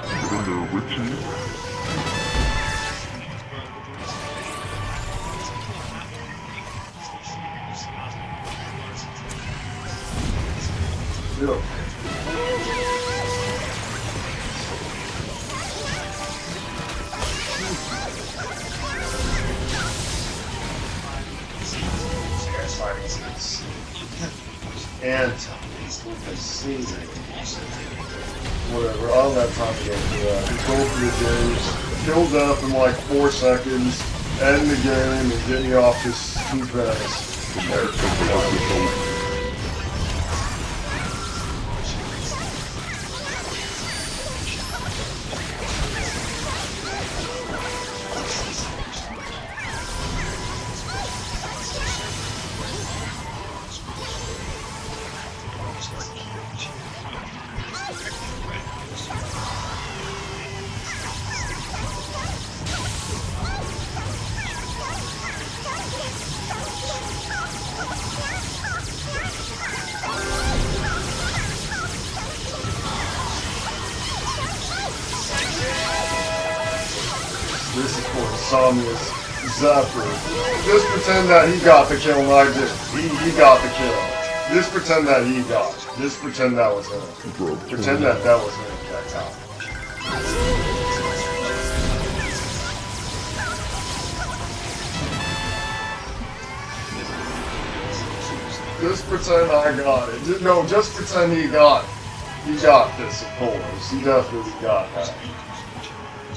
Speaker 4: Get in there, Richie.
Speaker 1: Yeah. And whatever, I don't have time to get into that. Control for the games, kill death in like 4 seconds, end the game, and get me off this stupid ass. This is for Insomnia's Zephyr. Just pretend that he got the kill and I did. He got the kill. Just pretend that he got it. Just pretend that was him. Pretend that that was him that time. Just pretend I got it. No, just pretend he got it. You got this, of course. You definitely got that.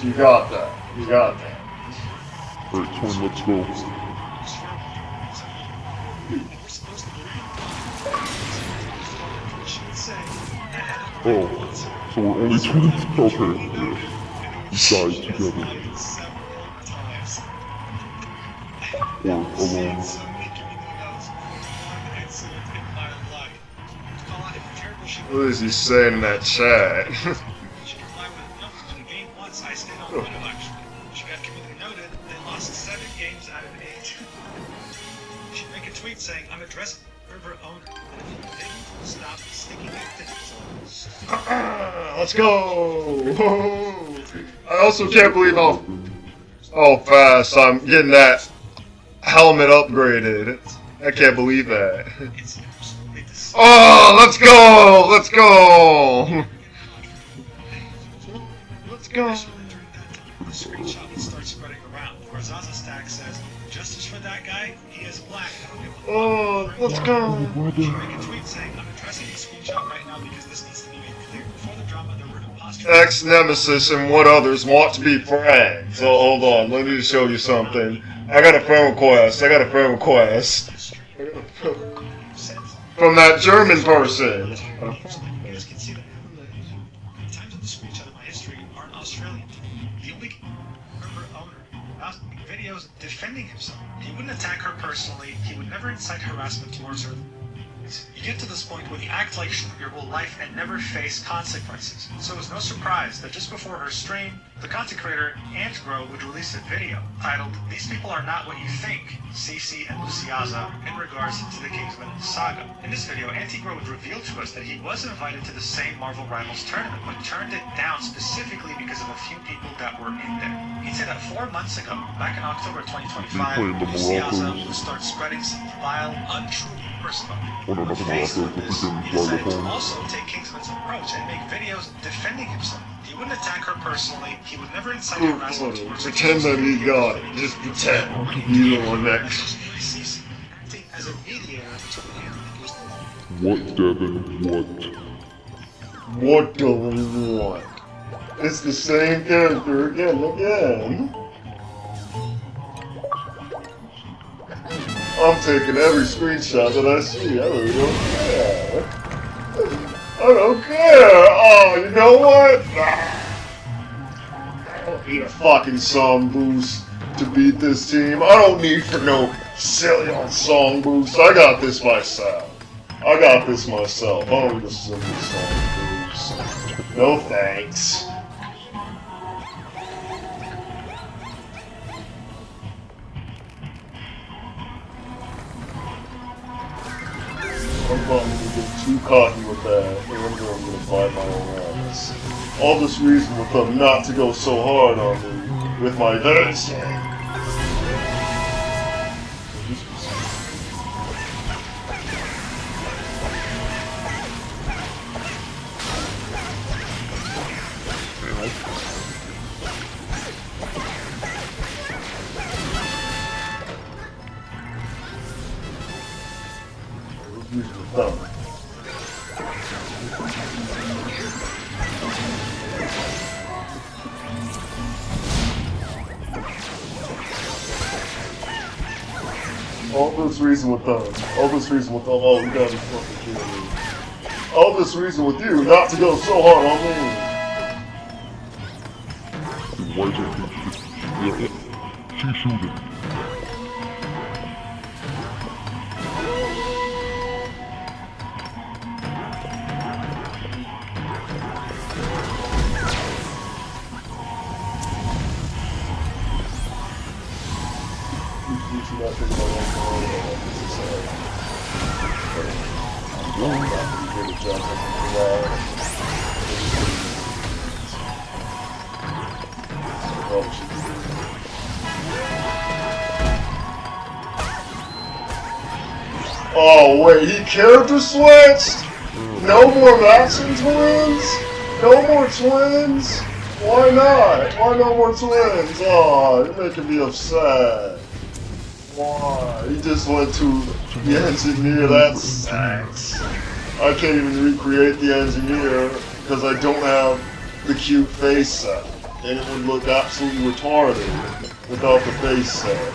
Speaker 1: You got that. You got that.
Speaker 4: Alright, Twin, let's go. Oh, so we're only twins? Okay, yeah. We died together. Or alone.
Speaker 1: What is he saying in that chat?
Speaker 9: She got community noted, they lost 7 games out of 8. She make a tweet saying, I'm addressing server owner, and if you didn't stop sticking it to
Speaker 1: Let's go! I also can't believe how fast I'm getting that helmet upgraded. I can't believe that. Oh, let's go! Let's go! Let's go!
Speaker 9: The screenshot would start spreading around, where Zaza Stack says, justice for that guy, he is black.
Speaker 1: Oh, let's go!
Speaker 9: She make a tweet saying, I'm addressing the screenshot right now because this needs to be made clear. Before the drama, there were imposters.
Speaker 1: Ex-Nemesis and what others want to be pranked. So hold on, let me show you something. I got a friend request. From that German person.
Speaker 9: You guys can see that the times of the screenshot of my history aren't Australian. The only server owner videos defending himself. He wouldn't attack her personally. He would never incite harassment towards her. You get to this point when you act like your whole life and never face consequences. So it's no surprise that just before her stream, the content creator Antgro would release a video titled, These People Are Not What You Think, CC and Luciaza, in regards to the Kingsman saga. In this video, Antgro would reveal to us that he was invited to the same Marvel Rivals tournament, but turned it down specifically because of a few people that were in there. He'd say that 4 months ago, back in October 2025, Luciaza would start spreading some vile, untrue personal. Also take Kingsman's approach and make videos defending himself. He wouldn't attack her personally. He would never incite harassment towards her.
Speaker 1: Pretend that he got it. Just pretend. You know what next.
Speaker 9: Acting as a mediator between him and his
Speaker 4: What, Devin? What?
Speaker 1: What do we want? It's the same character again and again. I'm taking every screenshot that I see. I really don't care. I don't care. Oh, you know what? I don't need a fucking song boost to beat this team. I don't need for no silly on song boost. I got this myself. I don't need a silly song boost. No thanks. I'm probably gonna get too cocky with that, and I'm gonna bite my own ass. All this reason with them not to go so hard on me with my dancing. All this reason with them. All this reason with them. Oh, you gotta be fucking kidding me. All this reason with you not to go so hard on me.
Speaker 4: Why is it? She's shooting.
Speaker 1: Oh wait, he character switched? No more matching twins? No more twins? Why not? Why no more twins? Oh, you're making me upset. Why? He just went to the engineer, that sucks. I can't even recreate the engineer because I don't have the cute face set. And it would look absolutely retarded without the face set.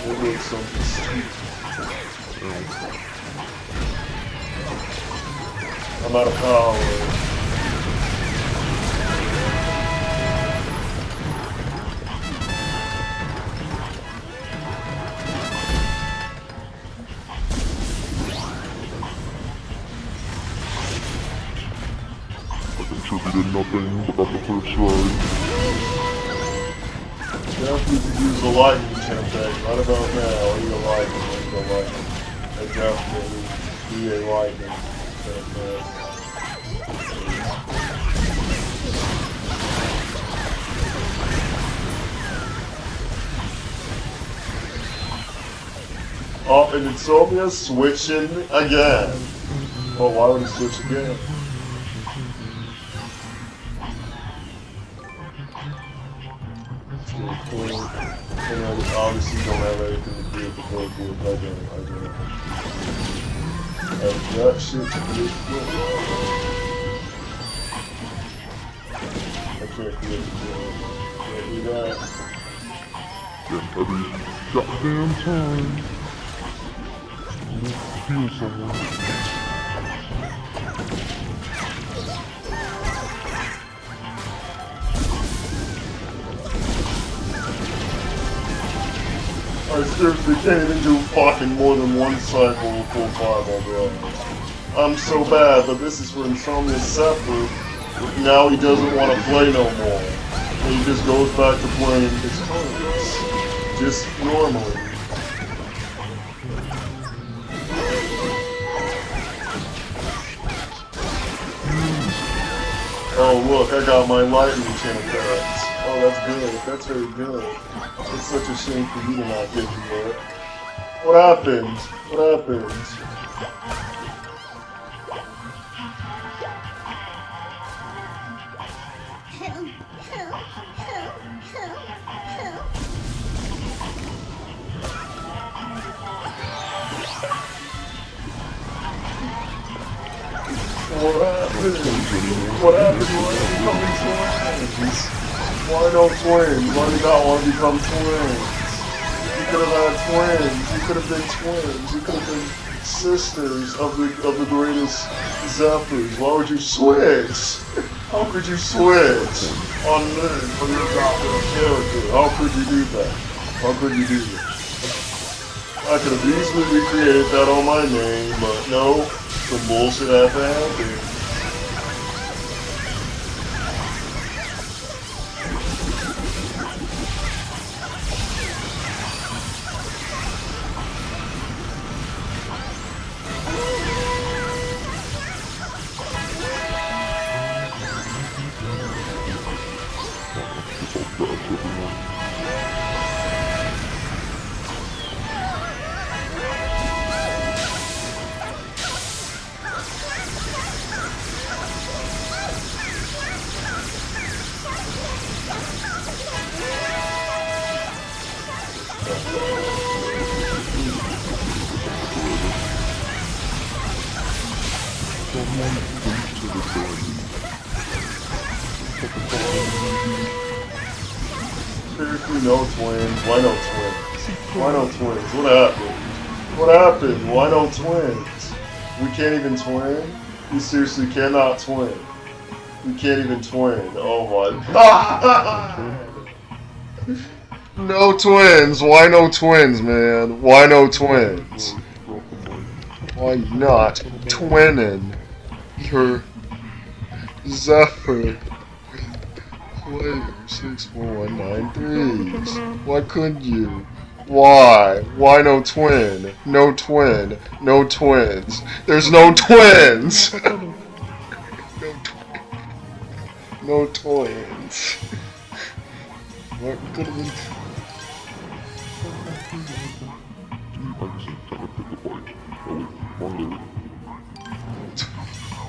Speaker 1: It looks something stupid. I'm out of power.
Speaker 4: Contributed nothing about the first ride.
Speaker 1: Definitely could use a lightning champ deck. Right about now, I need a lightning. I definitely need a lightning champ deck. Oh, and Insomnia switching again. Oh, why would he switch again? And I obviously don't have anything to do with the board group. I don't. That shit to do I can't do it. Can't do that.
Speaker 4: Every goddamn time. Feel someone.
Speaker 1: I seriously can't even do fucking more than one cycle with full 5 already. I'm so bad, but this is for Insomnia Sepper. Now he doesn't want to play no more. And he just goes back to playing his cards. Just normally. Oh look, I got my lightning channel cards. Oh, that's good. That's very good. It's such a shame for you to not get me there. What happened? What happened? What happened? What happened? Why no twins? Why did not want to become twins? You could have had twins. You could have been twins. You could have been sisters of the greatest Zephyrs. Why would you switch? How could you switch on me from your goddamn character? How could you do that? How could you do that? I could have easily recreated that on my name, but no, some bullshit had to happen. Seriously, no twins. Why no twins? Why no twins? What happened? What happened? Why no twins? We can't even twin? We seriously cannot twin. We can't even twin. Oh my god! No twins! Why no twins, man? Why no twins? Why not twinning your Zephyr player 64193s? Why couldn't you? Why? Why no twin? No twin. No twins. There's no twins! No twins. What could have been?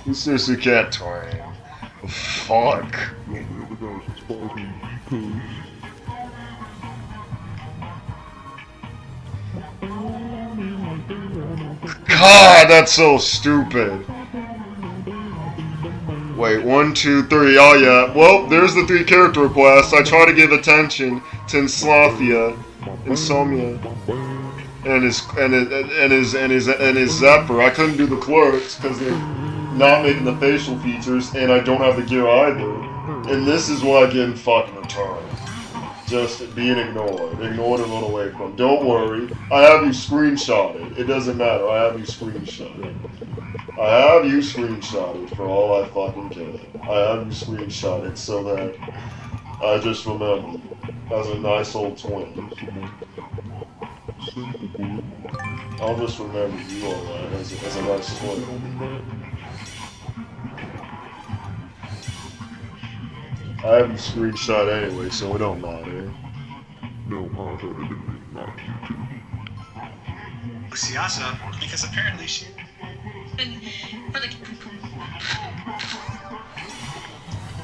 Speaker 1: You seriously can't twin. Fuck. God, that's so stupid. Wait, 1, 2, 3. Oh yeah. Well, there's the 3 character requests. I try to give attention to Insomnia, and his Zephyr. I couldn't do the clerks because they're not making the facial features, and I don't have the gear either. And this is what I get in fucking return. Just being ignored and run away from. Don't worry, I have you screenshotted. It doesn't matter. I have you screenshotted. I have you screenshotted for all I fucking care. I have you screenshotted so that I just remember as a nice old twin. I'll just remember you alright as a nice twin. I have you screenshot anyway, so it don't matter.
Speaker 4: No, not you too.
Speaker 9: Siasa, because apparently she...
Speaker 12: Been for the...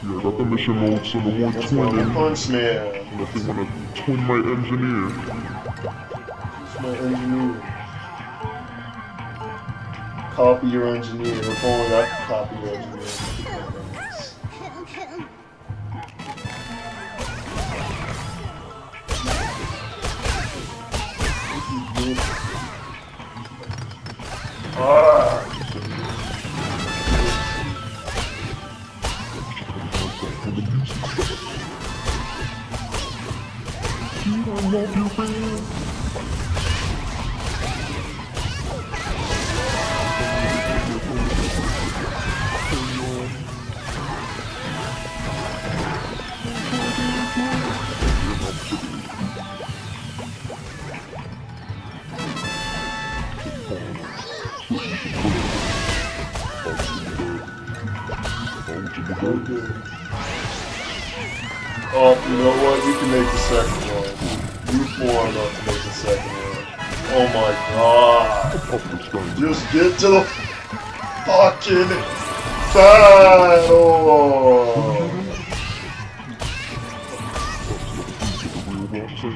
Speaker 4: Yeah, I got the mission mode, so the one twinning.
Speaker 1: Punch man.
Speaker 4: And if they wanna twin my engineer.
Speaker 1: My engineer. Copy your engineer. If only I could copy your engineer. Oh, you know what? You can make the second one. You far enough to make the second one. Oh my god. Just get to the fucking battle! So stupid. So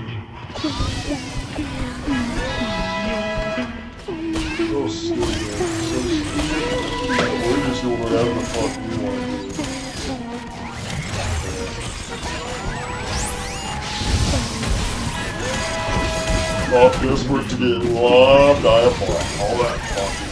Speaker 1: stupid. We're just doing whatever the fuck we want to do. Oh, desperate to get loved, I apply. All that fucking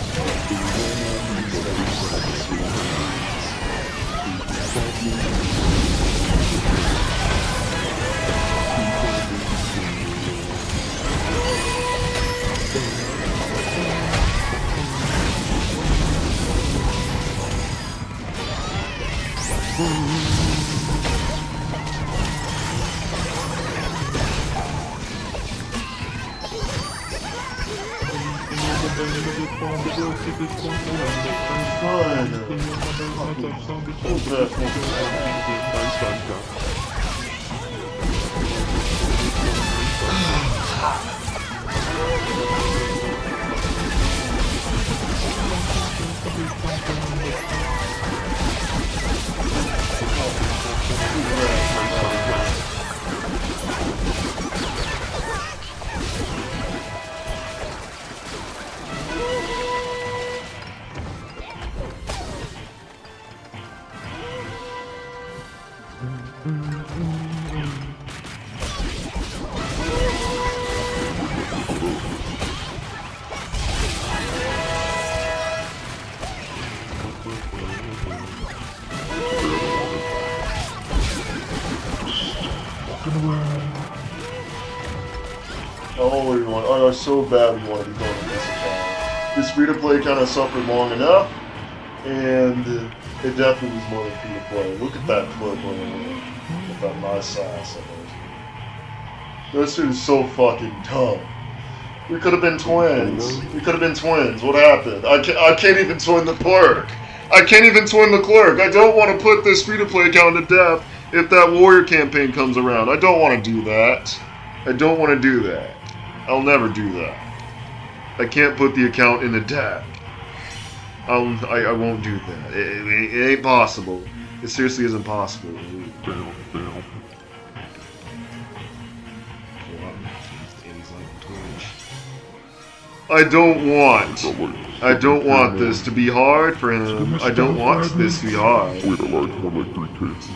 Speaker 1: I so badly want to be going to this account. This free-to-play kind of suffered long enough, and it definitely was more than free-to-play. Look at that clip over there. With that nice ass in it. This dude is so fucking dumb. We could have been twins. We could have been twins. What happened? I can't even twin the clerk. I can't even twin the clerk. I don't want to put this free-to-play account to death if that warrior campaign comes around. I don't want to do that. I don't want to do that. I'll never do that. I can't put the account in the deck. I won't do that. It ain't possible. It seriously isn't possible. I don't want. I don't want this to be hard for him. I don't want this to be hard.
Speaker 4: Wait, I lied. More like 3 takes.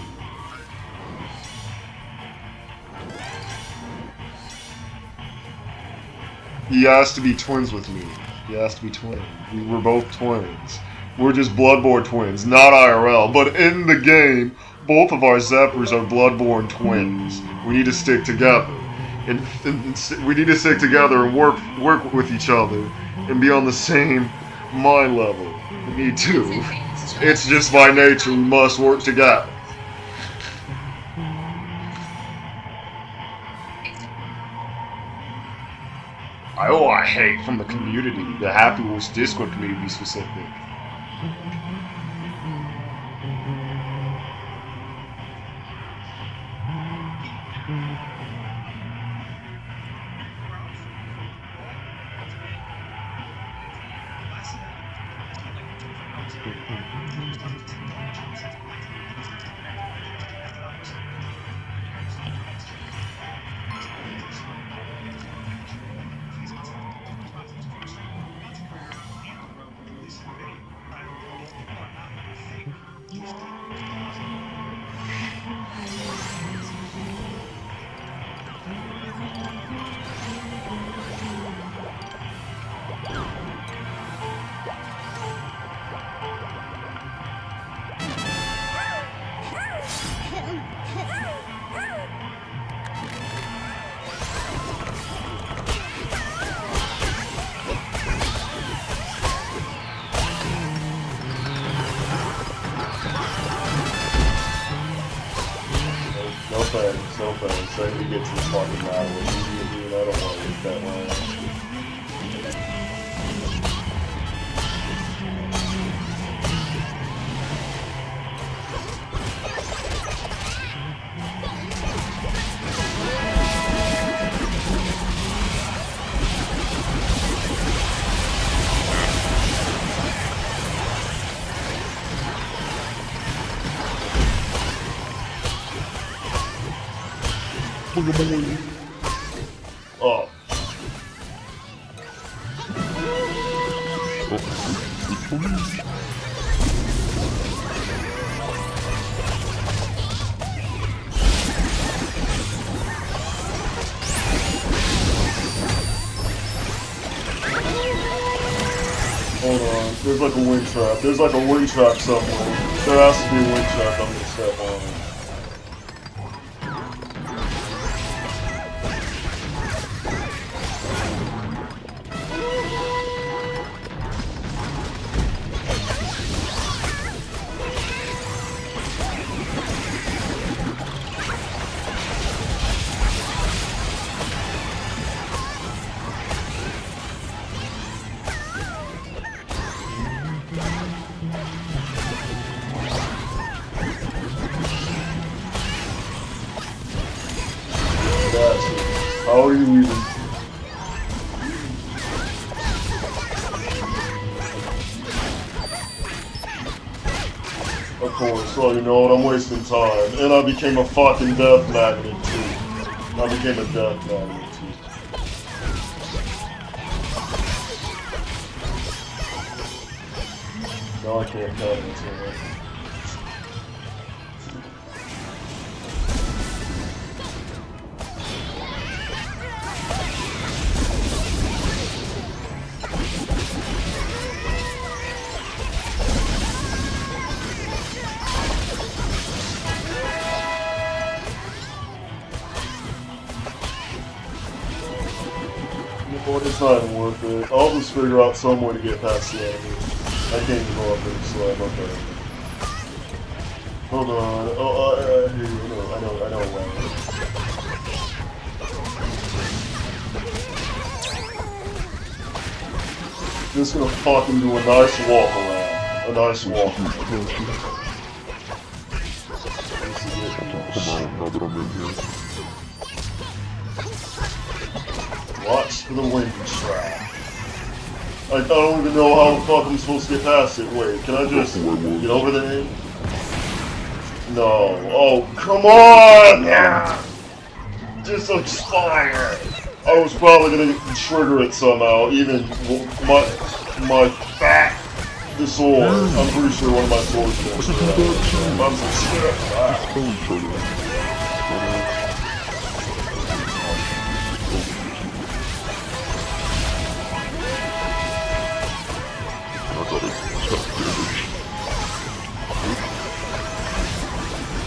Speaker 1: He has to be twins with me. He has to be twins. We're both twins. We're just Bloodborne twins, not IRL. But in the game, both of our Zeppers are Bloodborne twins. We need to stick together. And we need to stick together and work with each other and be on the same mind level. We need to. It's just by nature we must work together. I hate from the community, the Happy Wars Discord community to be specific. No thanks. I need to get to this fucking battle. I don't want to wait that long. Oh. Hold on, there's like a wind trap. There's like a wind trap somewhere. There has to be a wind trap I'm gonna step on. How are you even? Of course, well, you know what, I'm wasting time. And I became a fucking death magnet too. I became a death magnet too. No, I can't cut it. It's not even worth it. I'll just figure out some way to get past the enemy. I can't even go up there, so I'm okay. Hold on. Oh, I know a way. Just gonna fucking do a nice walk around. A nice walk around.
Speaker 4: Come on, now that I'm in here.
Speaker 1: Watch for the wind trap. I don't even know how the fuck I'm supposed to get past it. Wait, can I just get over there? No. Oh, come on! Yeah. Just expire. I was probably gonna trigger it somehow. Even my my back. The sword. I'm pretty sure one of my swords missed. I'm so scared of that.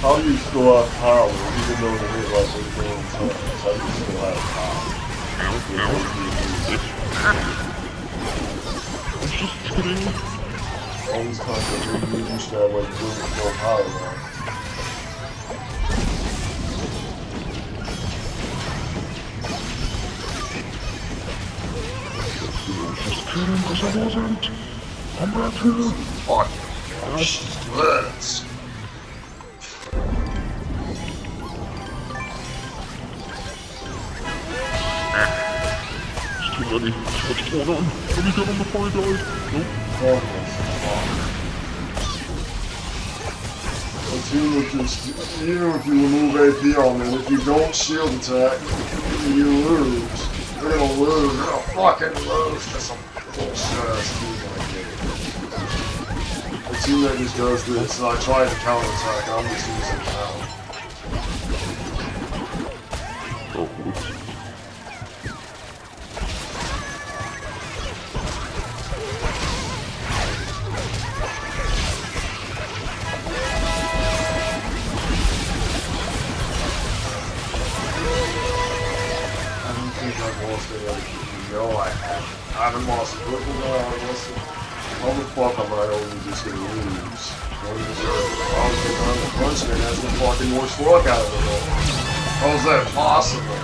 Speaker 1: How do you still have power even though the hit like we're doing times? How do you still have power? All these times that you used to have like really no power now.
Speaker 4: Just kidding, because I wasn't. I'm not here.
Speaker 1: Fuck. Let's.
Speaker 4: It's too many. What's going on? Let me get on before I die. Nope.
Speaker 1: The team would just, even if you remove AP on them, if you don't shield attack, you lose. You're gonna lose. You're gonna fucking lose to some bullshit ass team like it. A team that just does this, and I try to counter attack, I'm just using power.
Speaker 4: Oh, whoops.
Speaker 1: I've lost it like no, I haven't. I haven't lost a purple guy, I lost it. How the fuck am I only just gonna lose? One deserve. I was getting on the punchman, that's the fucking worst luck out of it all. How is that possible?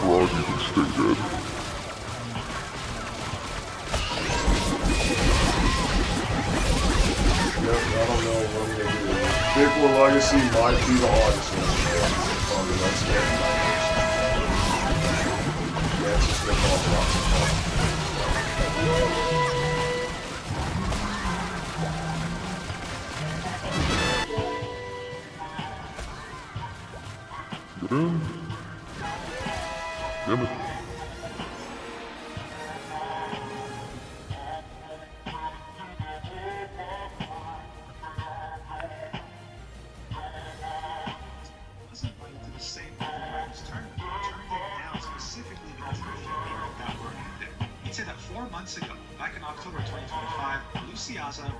Speaker 4: Rod, you can stay dead.
Speaker 1: Yep, I don't know what I'm gonna do. Big War Legacy might be the hardest one. Probably that's good. Yeah, it's just rip off lots of fun.
Speaker 4: Get in. Damn it.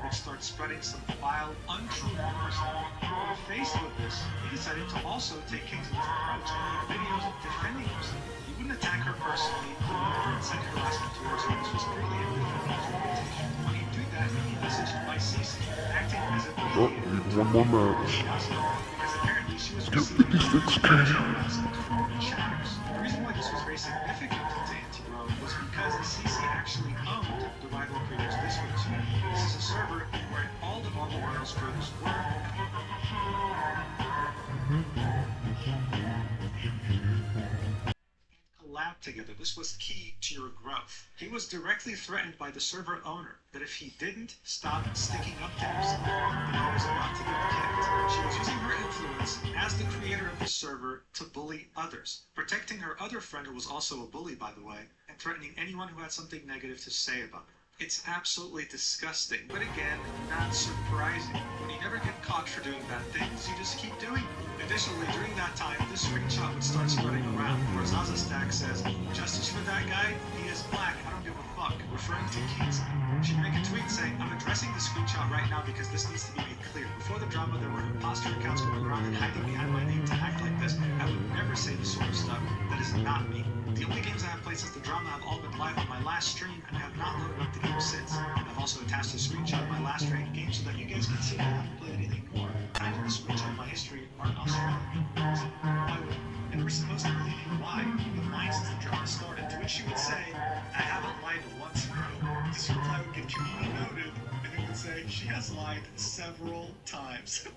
Speaker 9: Would start spreading some vile, untrue rumors. When faced with this, he decided to also take Kingsman's approach and make videos defending himself. He wouldn't attack her personally, he wouldn't send harassment towards her, which was clearly a good for his reputation. When he did that, he messaged by CC, acting as if
Speaker 4: Oh, need one more match.
Speaker 9: because apparently she was
Speaker 4: Get
Speaker 9: receiving
Speaker 4: 56k.
Speaker 9: shatters. The reason why this was very significant to Anti-Bro was because the CC actually owned the rival creators this was. This is a server where all the normal Royals creators were. Collab together. This was key to your growth. He was directly threatened by the server owner that if he didn't stop sticking up to himself, then he was about to get kicked. She was using her influence as the creator of the server to bully others, protecting her other friend who was also a bully, by the way, and threatening anyone who had something negative to say about her. It's absolutely disgusting, but again, not surprising. When you never get caught for doing bad things, you just keep doing them. Additionally, during that time, this screenshot would start spreading around, where Acc says, "Justice for that guy? He is black, I don't give a fuck," referring to Kingsman. She'd make a tweet saying, "I'm addressing the screenshot right now because this needs to be made clear. Before the drama, there were imposter accounts going around and hiding behind my name to act like this. I would never say the sort of stuff that is not me. The only games I have played since the drama have all been live on my last stream, and I have not loaded up the game since. I've also attached a screenshot of my last ranked game so that you guys can see I haven't played anything more. I have a screenshot of my history are in Australia." Why would and we're supposed to believe you why? You've lied since the drama started, to which she would say, "I haven't lied once in a row." This reply would get community noted, and it would say, "She has lied several times."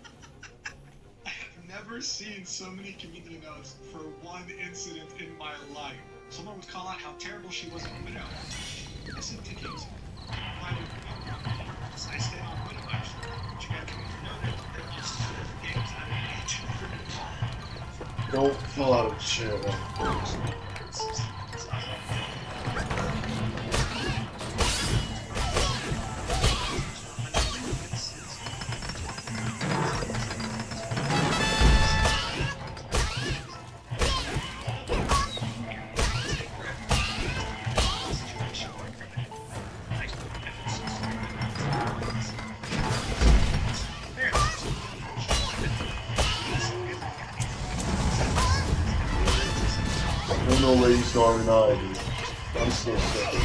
Speaker 9: I have never seen so many community notes for one incident in my life. Someone would call out how terrible she was a widow. Listen to Kingsman. Why would I stayed on widow actually? But you got community noted. There are also games that I hate you.
Speaker 1: Don't fall out of the chair, man. No lady star and I, dude. I'm still stuck in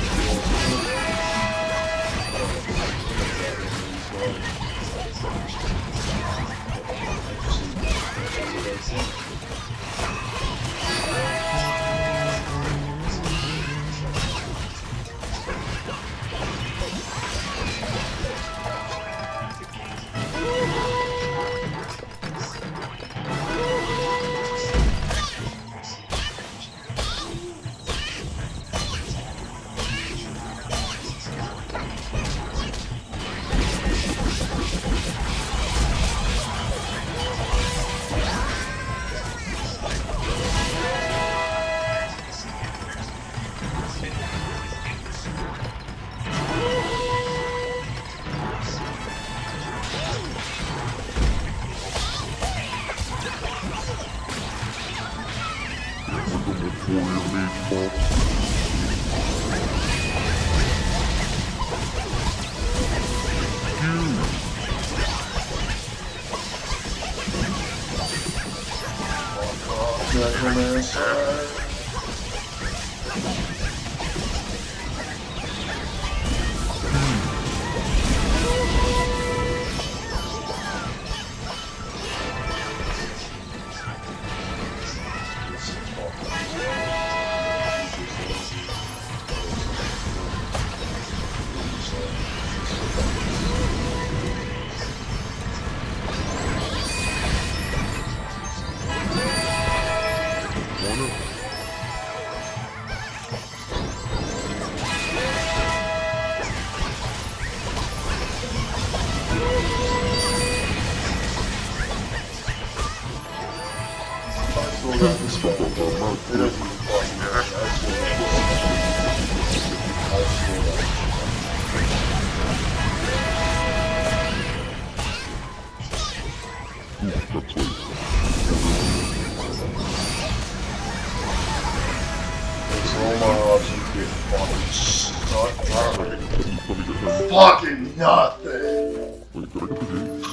Speaker 1: fucking nothing.
Speaker 4: Wait, did I get the game? Oh,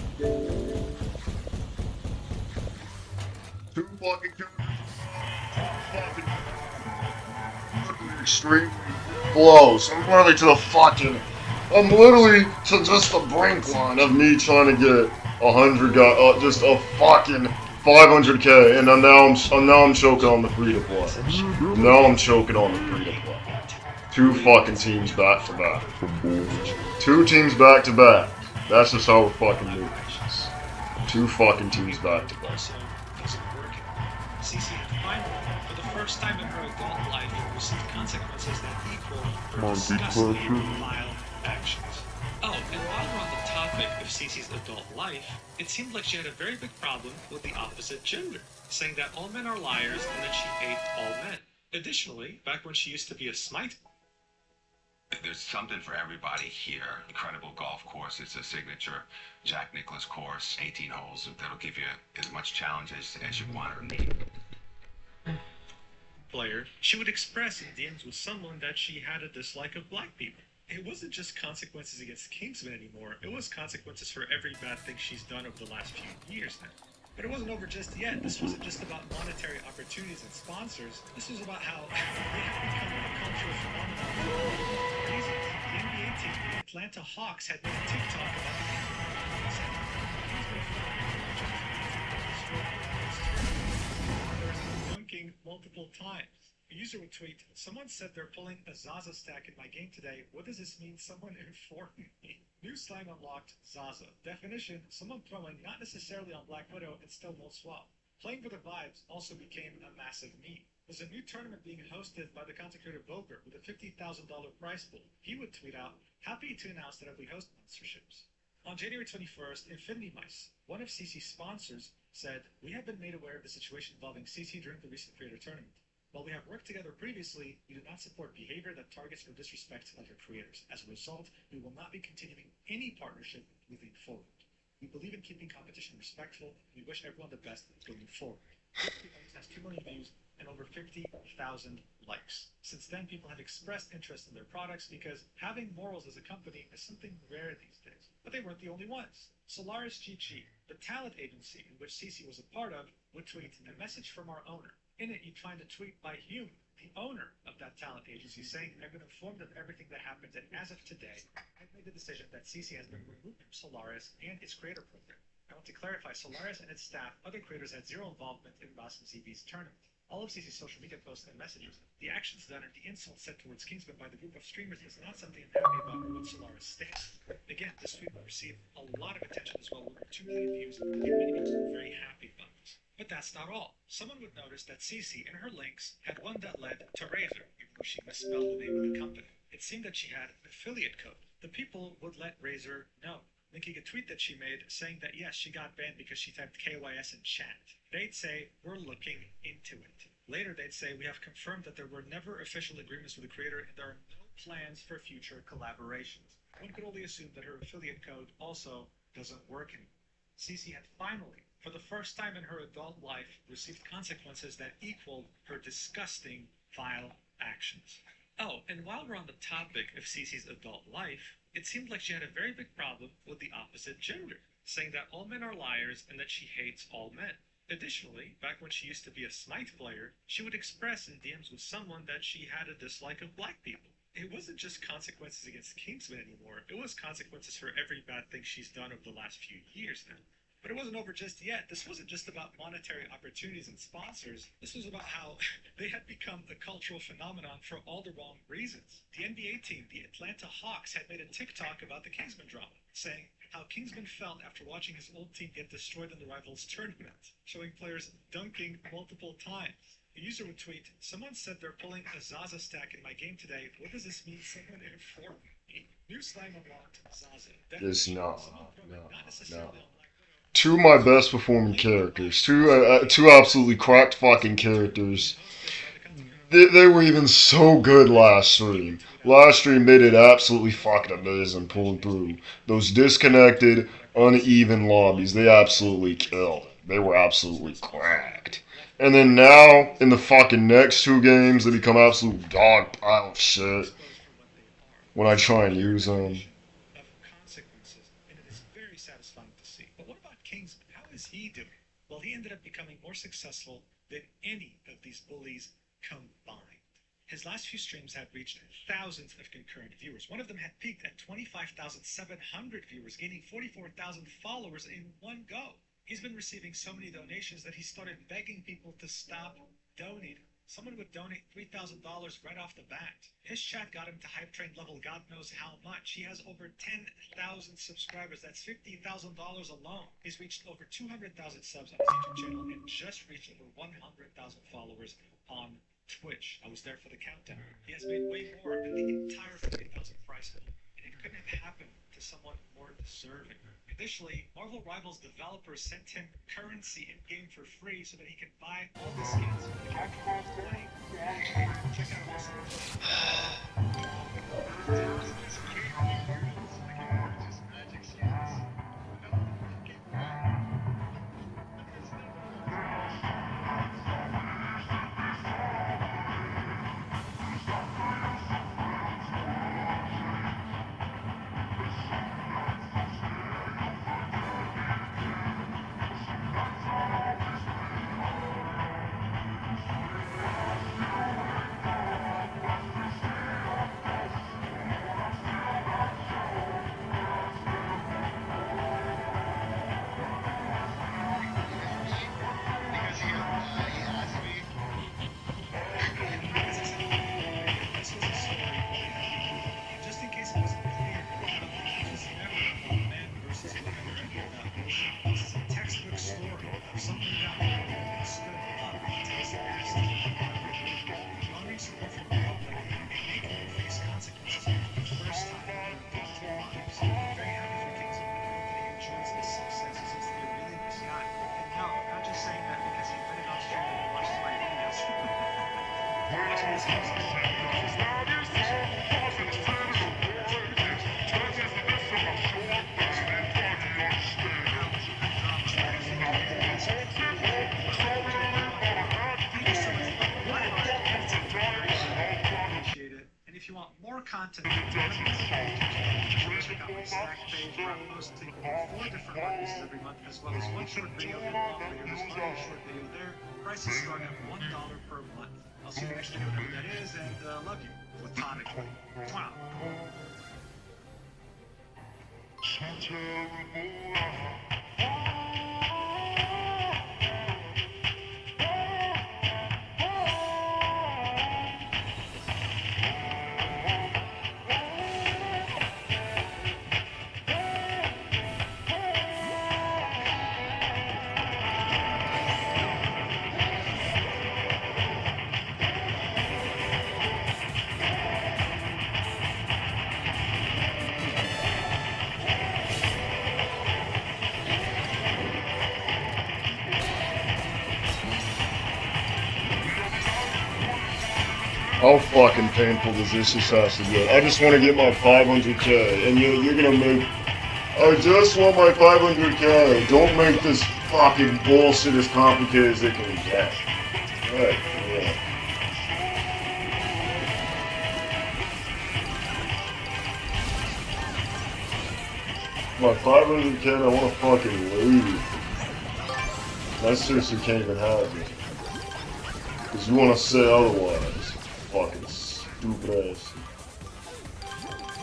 Speaker 4: yeah.
Speaker 1: Two fucking extreme blows. I'm literally to the fucking. I'm literally to just the brink line of me trying to get 100 just a fucking 500k, and now I'm choking on the free to play. Now I'm choking on the free to play. Two fucking teams back to back. Two teams back to back. That's just how we're fucking moving. Two fucking teams back to back.
Speaker 9: Cece finally, for the first time in her adult life, received consequences that equal her disgusting vile actions. Oh, and while we're on the topic of Cece's adult life, it seemed like she had a very big problem with the opposite gender, saying that all men are liars and that she hates all men. Additionally, back when she used to be a Smite.
Speaker 15: There's something for everybody here. Incredible golf course. It's a signature Jack Nicklaus course, 18 holes. That'll give you as much challenge as you want or need.
Speaker 9: Player, she would express in DMs with someone that she had a dislike of black people. It wasn't just consequences against Kingsman anymore, it was consequences for every bad thing she's done over the last few years now. But it wasn't over just yet. This wasn't just about monetary opportunities and sponsors. This was about how they have become a cultural phenomenon for all the reasons. The NBA team, the Atlanta Hawks, had made a TikTok about the dunking multiple times. A user would tweet, "Someone said they're pulling a Zaza stack in my game today. What does this mean? Someone informed me." New slang unlocked, Zaza. Definition, someone throwing not necessarily on Black Widow and still won't swap. Playing for the vibes also became a massive meme. There's a new tournament being hosted by the content creator Boker with a $50,000 prize pool. He would tweet out, "Happy to announce that I'll be hosting sponsorships." On January 21st, Infinity Mice, one of CC's sponsors, said, "We have been made aware of the situation involving CC during the recent creator tournament. While we have worked together previously, we do not support behavior that targets or disrespects other creators. As a result, we will not be continuing any partnership moving forward. We believe in keeping competition respectful, and we wish everyone the best going forward." This tweet has 2 million views and over 50,000 likes. Since then, people have expressed interest in their products because having morals as a company is something rare these days. But they weren't the only ones. Solaris GG, the talent agency in which CC was a part of, would tweet a message from our owner. In it, you'd find a tweet by Hume, the owner of that talent agency, saying, "I've been informed of everything that happened, and as of today, I've made the decision that CC has been removed from Solaris and its creator program. I want to clarify, Solaris and its staff, other creators, had zero involvement in Basim CB's tournament. All of CC's social media posts and messages, the actions done, and the insults said towards Kingsman by the group of streamers is not something I'm happy about or what Solaris stands." Again, this tweet will receive a lot of attention as well, with over 2 million views, and many people were very happy about this. But that's not all. Someone would notice that CC in her links had one that led to Razer, even though she misspelled the name of the company. It seemed that she had an affiliate code. The people would let Razer know, linking a tweet that she made saying that yes, she got banned because she typed KYS in chat. They'd say, "We're looking into it." Later they'd say, "We have confirmed that there were never official agreements with the creator and there are no plans for future collaborations." One could only assume that her affiliate code also doesn't work anymore. CC had finally, for the first time in her adult life, received consequences that equaled her disgusting, vile actions. Oh, and while we're on the topic of CC's adult life, it seemed like she had a very big problem with the opposite gender, saying that all men are liars and that she hates all men. Additionally, back when she used to be a Smite player, she would express in DMs with someone that she had a dislike of black people. It wasn't just consequences against Kingsman anymore, it was consequences for every bad thing she's done over the last few years now. But it wasn't over just yet. This wasn't just about monetary opportunities and sponsors. This was about how they had become a cultural phenomenon for all the wrong reasons. The NBA team, the Atlanta Hawks, had made a TikTok about the Kingsman drama, saying how Kingsman felt after watching his old team get destroyed in the rivals tournament, showing players dunking multiple times. A user would tweet, "Someone said they're pulling a Zaza stack in my game today. What does this mean? Someone informed me." New slang unlocked, Zaza.
Speaker 1: Just no. 2 of my best performing characters. Two absolutely cracked fucking characters. They were even so good last stream. Last stream they did absolutely fucking amazing pulling through. Those disconnected, uneven lobbies, they absolutely killed. They were absolutely cracked. And then now, in the fucking next 2 games, they become absolute dog pile of shit. When I try and use them.
Speaker 9: He doing? Well, he ended up becoming more successful than any of these bullies combined. His last few streams had reached thousands of concurrent viewers. One of them had peaked at 25,700 viewers, gaining 44,000 followers in one go. He's been receiving so many donations that he started begging people to stop donating. Someone would donate $3,000 right off the bat. His chat got him to hype train level God knows how much. He has over 10,000 subscribers. That's $50,000 alone. He's reached over 200,000 subs on his YouTube channel and just reached over 100,000 followers on Twitch. I was there for the countdown. He has made way more than the entire 50,000 prize pool and it couldn't have happened to someone more deserving. Additionally, Marvel Rivals developers sent him currency in-game for free so that he could buy all the skins for the character he was playing. Check out if you want more content, check out my Slack page where I'm posting 4 different reviews every month, as well as 1 short video and long video. There's only a short video there. Prices start at $1 per month. I'll see you next video, whatever that is, and love you platonically. Wow.
Speaker 1: How fucking painful does this just has to get? I just want to get my 500k, and you're gonna make... I just want my 500k. Don't make this fucking bullshit as complicated as it can get. Right, yeah. My 500k, I want to fucking leave. I seriously can't even have it. Because you want to say otherwise. Fucking stupid ass.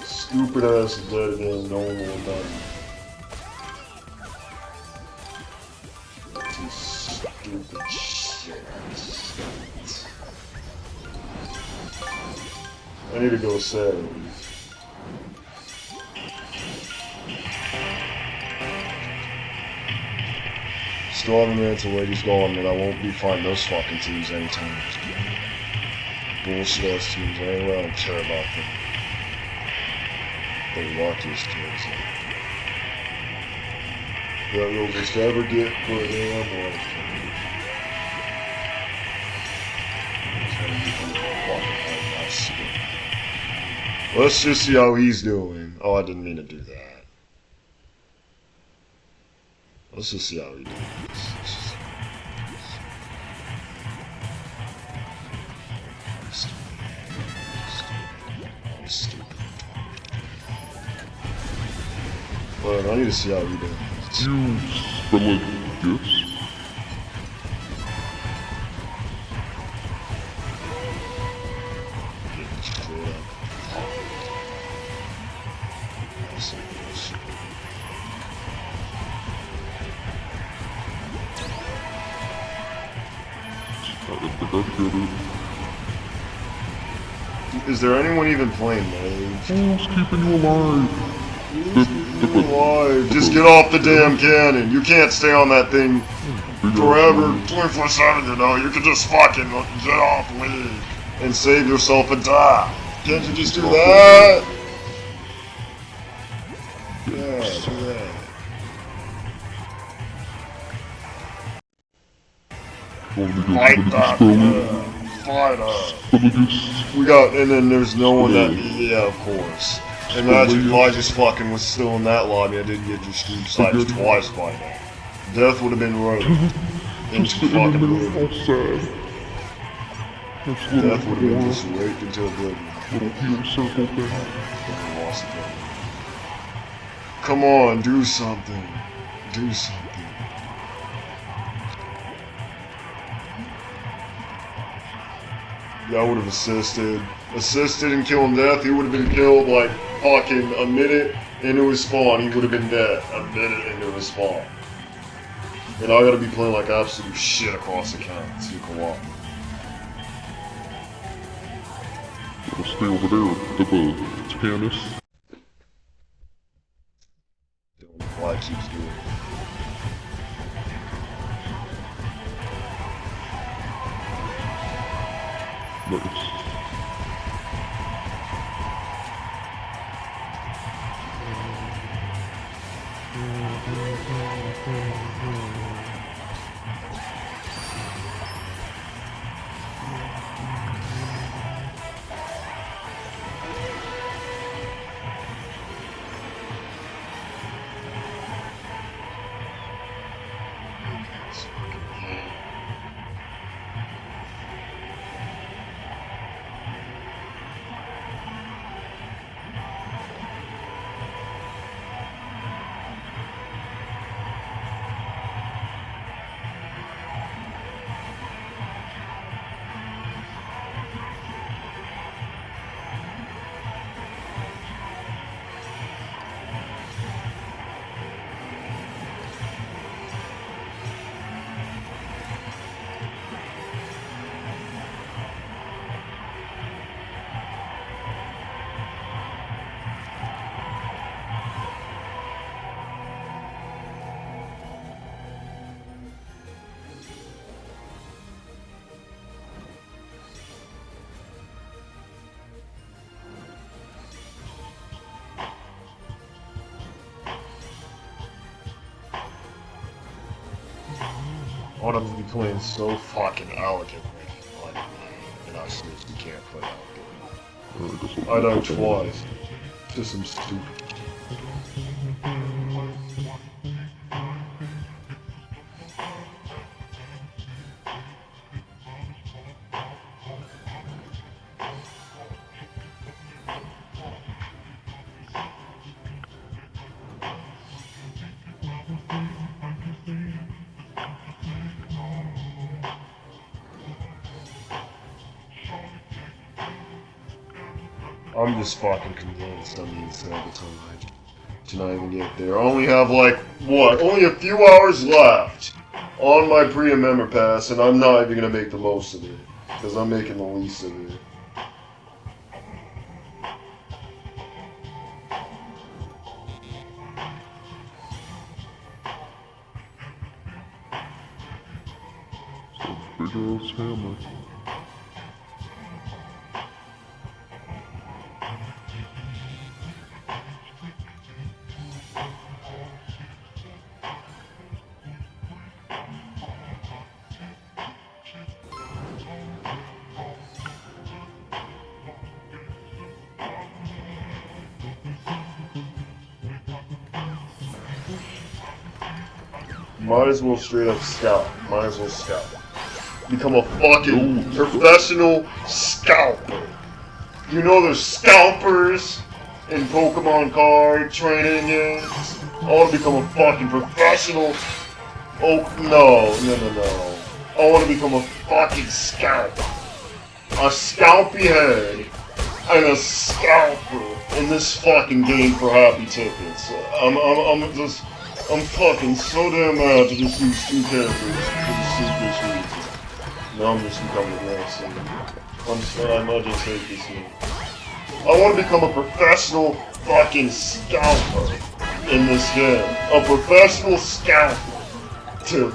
Speaker 1: Stupid ass dead in no more done. Too stupid shit. I need to go sad. Still haven't ran until Lady's gone, and I won't be fighting those fucking teams anytime. Bullshit ass teams, I don't care about them. The luckiest kids. That you'll just ever get for a damn life. Let's just see how he's doing. Oh, I didn't mean to do that. Let's just see how he does. But I need to see how he does.
Speaker 4: You spell like gifts?
Speaker 1: Is there anyone even playing Mage?
Speaker 4: Who's keeping you alive?
Speaker 1: Just get off the damn cannon. You can't stay on that thing forever, 24/7, you know. You can just fucking get off, leave, and save yourself a die. Can't you just do that? Fight back, fight up. We got, and then there's no one that, yeah, of course. Imagine if I just fucking was still in that lobby, I didn't get just stream sniped twice by now. Death would have been right into fucking oblivion. Death would have been just raped into oblivion. Come on, do something. Do something. Yeah, I would have assisted. Assisted in killing Death, he would have been killed like fucking a minute into his spawn. He would have been dead a minute into his spawn. And I gotta be playing like absolute shit across the count so you can walk.
Speaker 4: We'll stay over there at the Tannis.
Speaker 1: The fly keeps doing it.
Speaker 4: Nice.
Speaker 1: I want him to be playing so fucking elegantly. Like, and I seriously can't play elegantly. I died twice. Just some stupid. I'm just fucking convinced I need sabotage to not even get there. I only have like, what, only a few hours left on my pre-amendment pass, and I'm not even gonna make the most of it, because I'm making the least of it.
Speaker 4: Big ass hammer.
Speaker 1: Might as well straight up scout. Might as well scout. Become a fucking professional scalper. You know there's scalpers in Pokemon card training games? I want to become a fucking professional. Oh, no. I want to become a fucking scalper. A scalpy head and a scalper in this fucking game for happy tickets. I'm fucking so damn mad to just use two characters for the stupidest reason. Now I'm just becoming aggressive. I might just hate this game. I want to become a professional fucking scalper in this game. A professional scalper to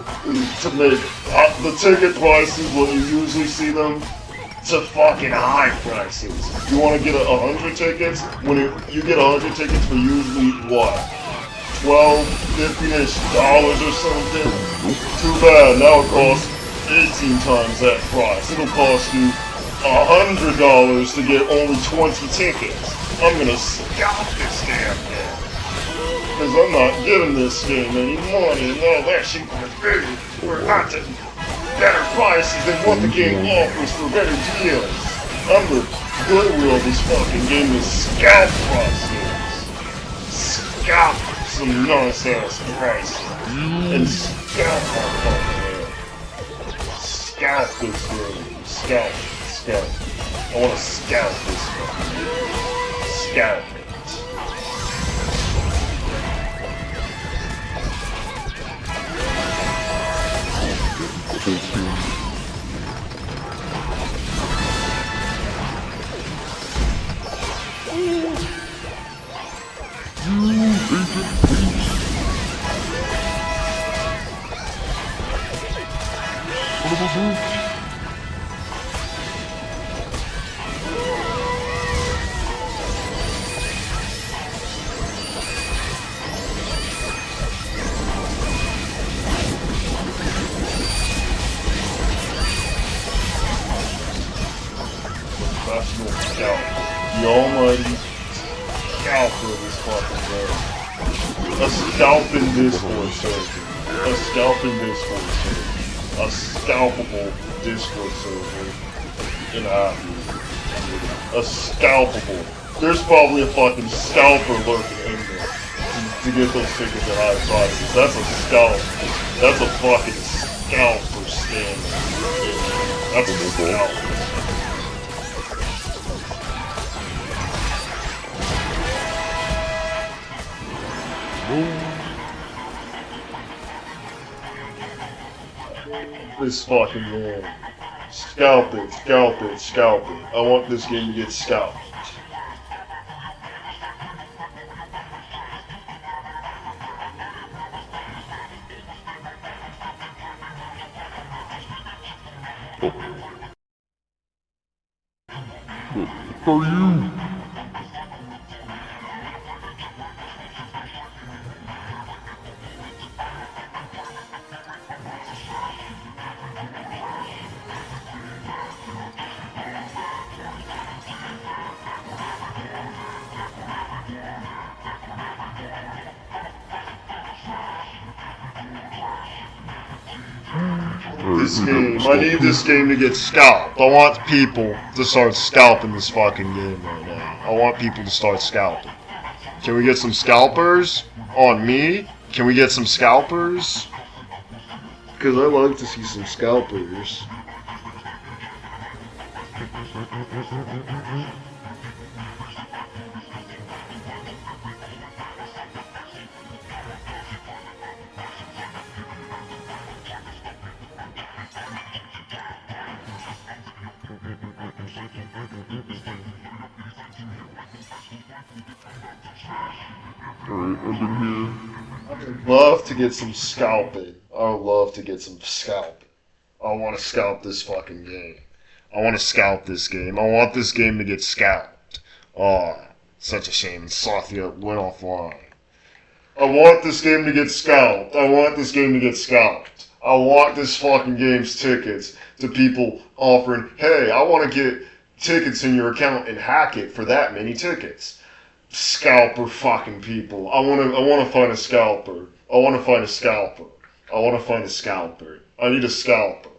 Speaker 1: make the ticket prices what you usually see them to fucking high prices. You want to get 100 tickets? When you get 100 tickets for usually what? $12, $15-ish or something? Too bad, now it costs 18 times that price. It'll cost you $100 to get only 20 tickets. I'm gonna scalp this damn game. Cause I'm not giving this game any money and all that shit gonna be. We're not to better prices than what the game offers for better deals. I'm the Goodwill of this fucking game with scalp prices. Scalp some nice ass prices. And scalp my fucking head. Scalp this game. Scalp it. Scalp it. I wanna scalp this fucking game. Scalp it. Professional scalper. The almighty scalper of this fucking game. A scalping Discord server. A scalping Discord server. A scalpable Discord server in Happy. A scalpable. There's probably a fucking scalper lurking in there to get those tickets at high prices. That's a scalp. That's a fucking scalper standing. That's a scalper. This fucking game. Scalp it, scalp it, scalp it. I want this game to get scalped.
Speaker 4: For you.
Speaker 1: This game, I need this game to get scalped. I want people to start scalping this fucking game right now. I want people to start scalping. Can we get some scalpers on me? Can we get some scalpers? Because I like to see some scalpers.
Speaker 4: Alright, I've been here.
Speaker 1: I would love to get some scalping. I would love to get some scalping. I want to scalp this fucking game. I want to scalp this game. I want this game to get scalped. Oh, such a shame. Sathya went offline. I want this game to get scalped. I want this game to get scalped. I want this fucking game's tickets to people offering, hey, I want to get tickets in your account and hack it for that many tickets. Scalper fucking people. I want to find a scalper. I want to find a scalper. I want to find a scalper. I need a scalper.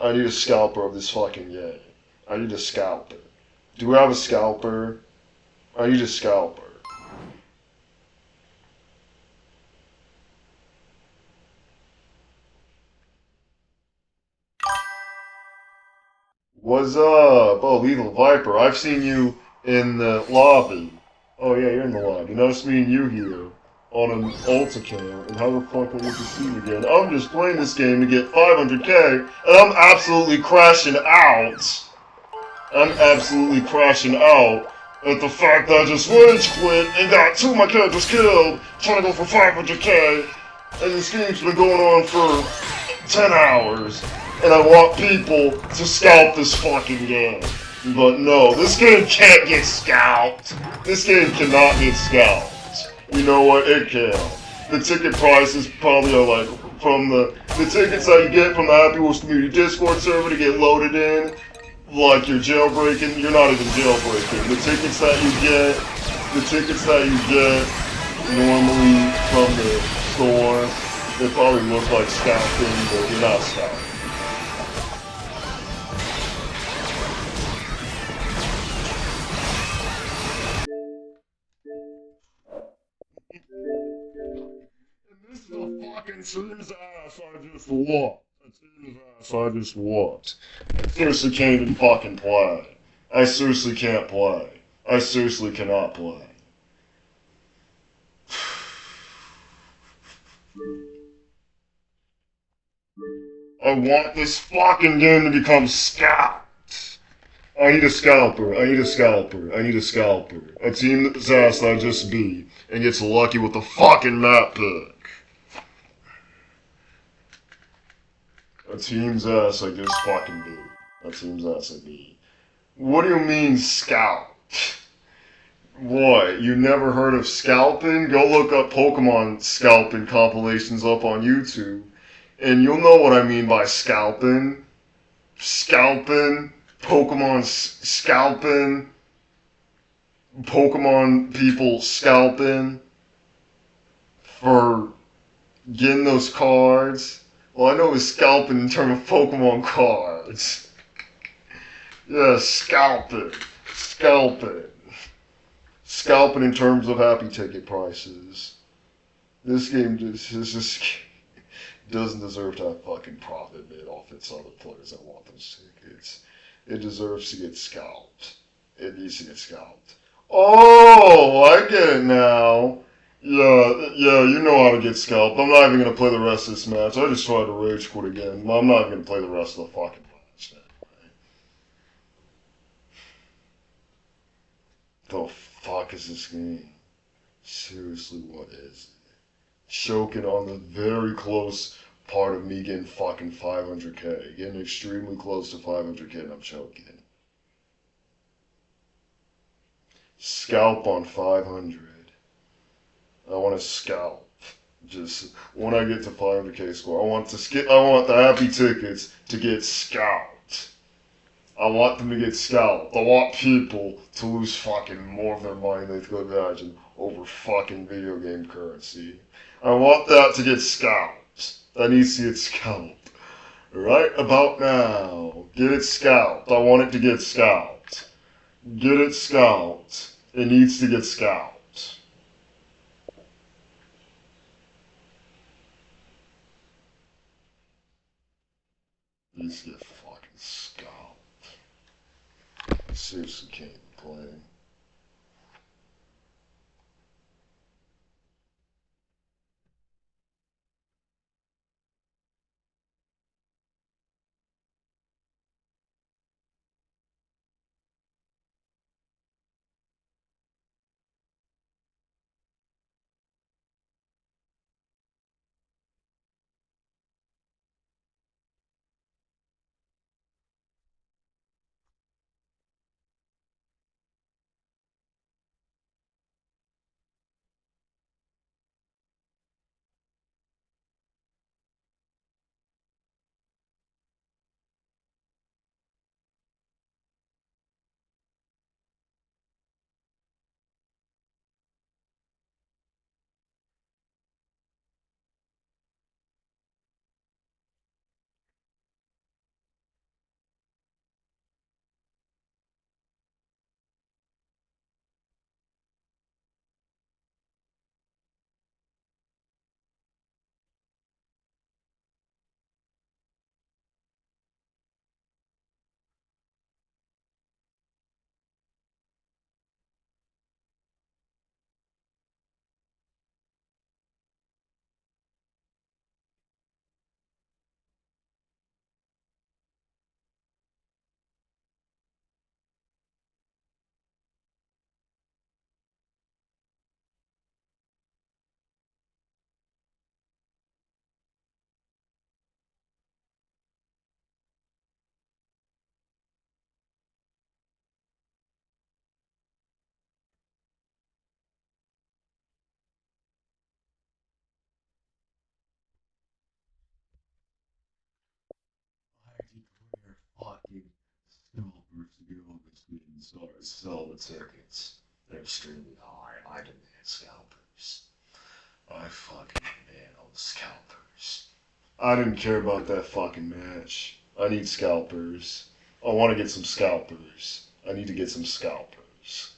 Speaker 1: I need a scalper of this fucking game. I need a scalper. Do we have a scalper? I need a scalper. What's up? Oh, Lethal Viper. I've seen you in the lobby. Oh yeah, you're in the lobby. Notice me and you here on an alt account. And how the fuck will we see you again? I'm just playing this game to get 500k, and I'm absolutely crashing out. I'm absolutely crashing out at the fact that I just rage quit and got 2 of my characters killed, trying to go for 500k, and this game's been going on for 10 hours, and I want people to scalp this fucking game. But no, this game can't get scalped. This game cannot get scalped. You know what? It can. The ticket prices probably are like from the tickets that you get from the Happy Wars community Discord server to get loaded in, like you're jailbreaking. You're not even jailbreaking. The tickets that you get normally from the store, they probably look like scalping, but you're not scalping. This is a fucking team's ass I just whooped. I seriously can't even fucking play. I seriously can't play. I seriously cannot play. I want this fucking game to become scout. I need a scalper. I need a scalper. I need a scalper. A team's ass I just beat and gets lucky with the fucking map pick. A team's ass I just fucking beat. A team's ass I beat. What do you mean scout? What? You never heard of scalping? Go look up Pokemon scalping compilations up on YouTube, and you'll know what I mean by scalping. Scalping. Pokemon scalping. Pokemon people scalping for getting those cards. Well, I know it's scalping in terms of Pokemon cards. Yeah, scalping. Scalping. Scalping in terms of happy ticket prices. This game just doesn't deserve to have fucking profit made off its other players that want those tickets. It deserves to get scalped. It needs to get scalped. Oh, I get it now. Yeah, you know how to get scalped. I'm not even gonna play the rest of this match. I just tried to rage quit again. I'm not even gonna play the rest of the fucking match anyway. The fuck is this game? Seriously, what is it? Choking on the very close part of me getting fucking 500k. Getting extremely close to 500k and I'm choking. Scalp on 500. I want to scalp. Just when I get to 500k score, I want the happy tickets to get scalped. I want them to get scalped. I want people to lose fucking more of their money than they could imagine over fucking video game currency. I want that to get scalped. That needs to get scalped. Right about now. Get it scalped. I want it to get scalped. Get it scalped. It needs to get scalped. Needs to get fucking scalped. I seriously can't play. Sorry, sell the tickets. They're extremely high. I demand scalpers. I fucking demand all the scalpers. I didn't care about that fucking match. I need scalpers. I want to get some scalpers. I need to get some scalpers.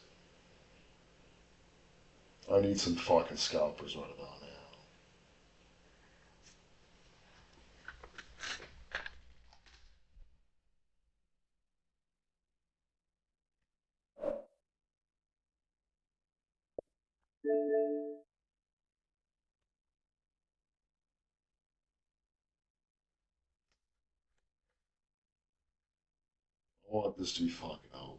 Speaker 1: I need some fucking scalpers right about now. I want this to be fucking over.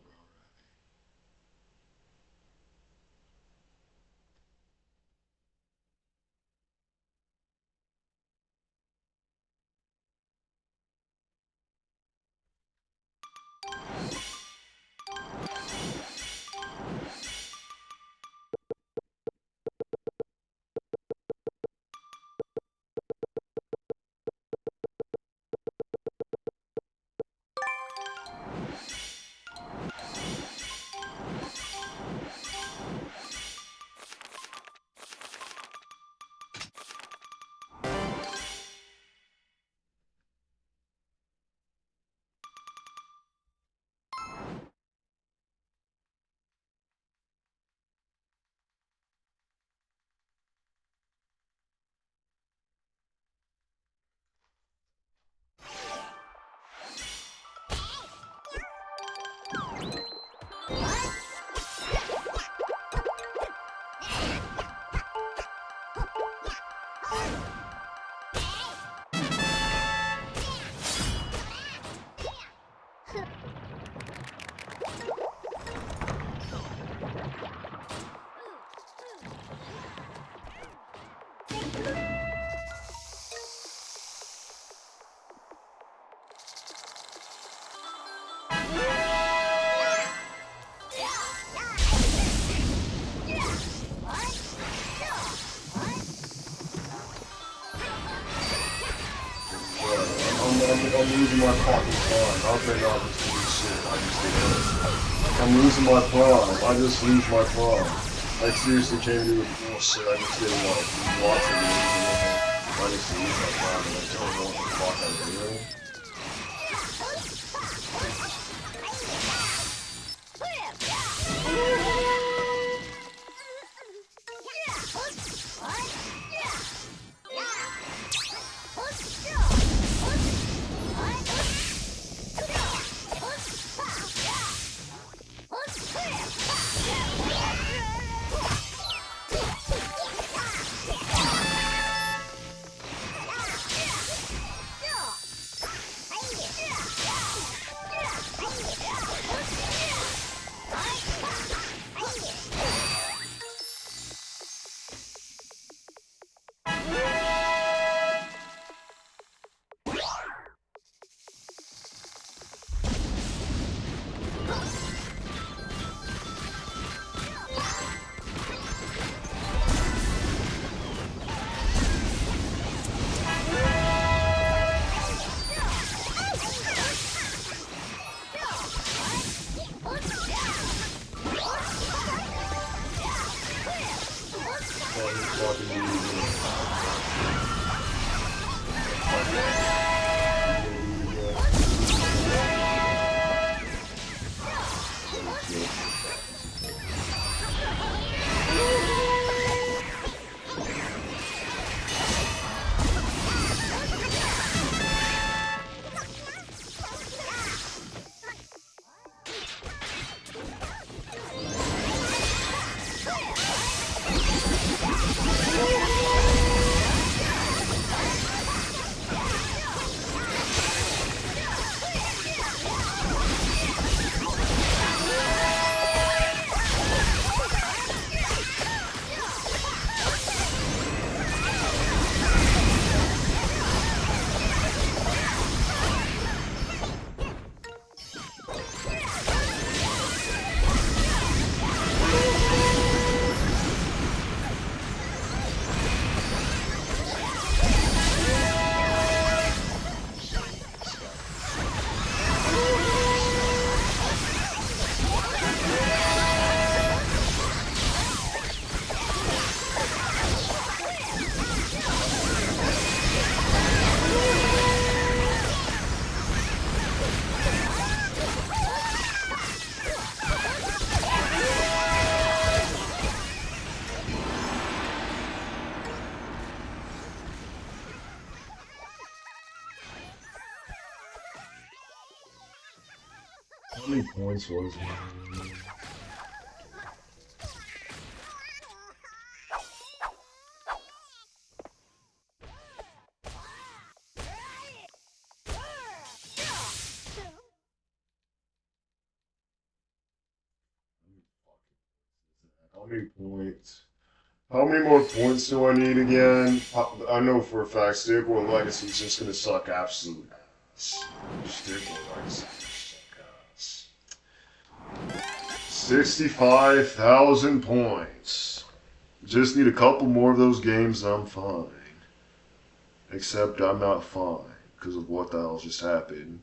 Speaker 1: I'm losing my fucking prime. I'll take opportunity shit. I just did it. I'm losing my prime. I just lose my prime. I seriously can't do it bullshit. I just didn't like lots of losing. I just lose my prime and I don't know what the fuck I'm doing. How many points was it? How many points? How many more points do I need again? I know for a fact Stickwood Legacy is just gonna suck absolute ass. Stickwood Legacy suck ass. 65,000 points. Just need a couple more of those games and I'm fine. Except I'm not fine because of what the hell just happened.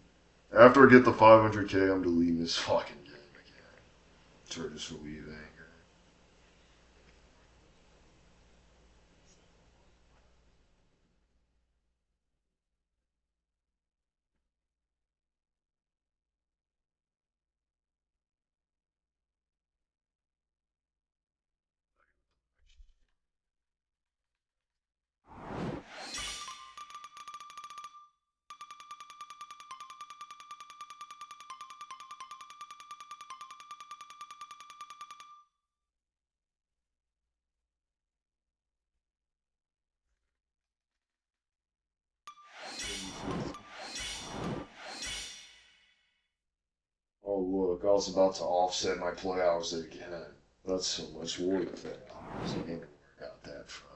Speaker 1: After I get the 500k, I'm deleting this fucking game again. To just relieve anger. Oh look, I was about to offset my play hours again. That's so much worth it. I was wondering where I got that from.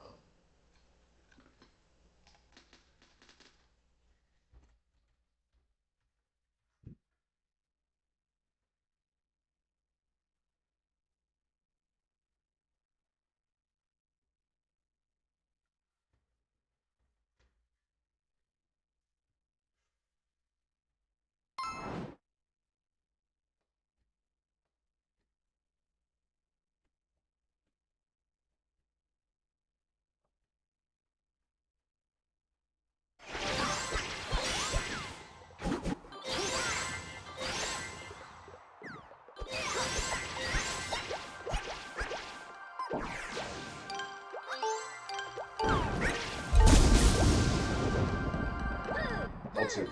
Speaker 1: I'll take it.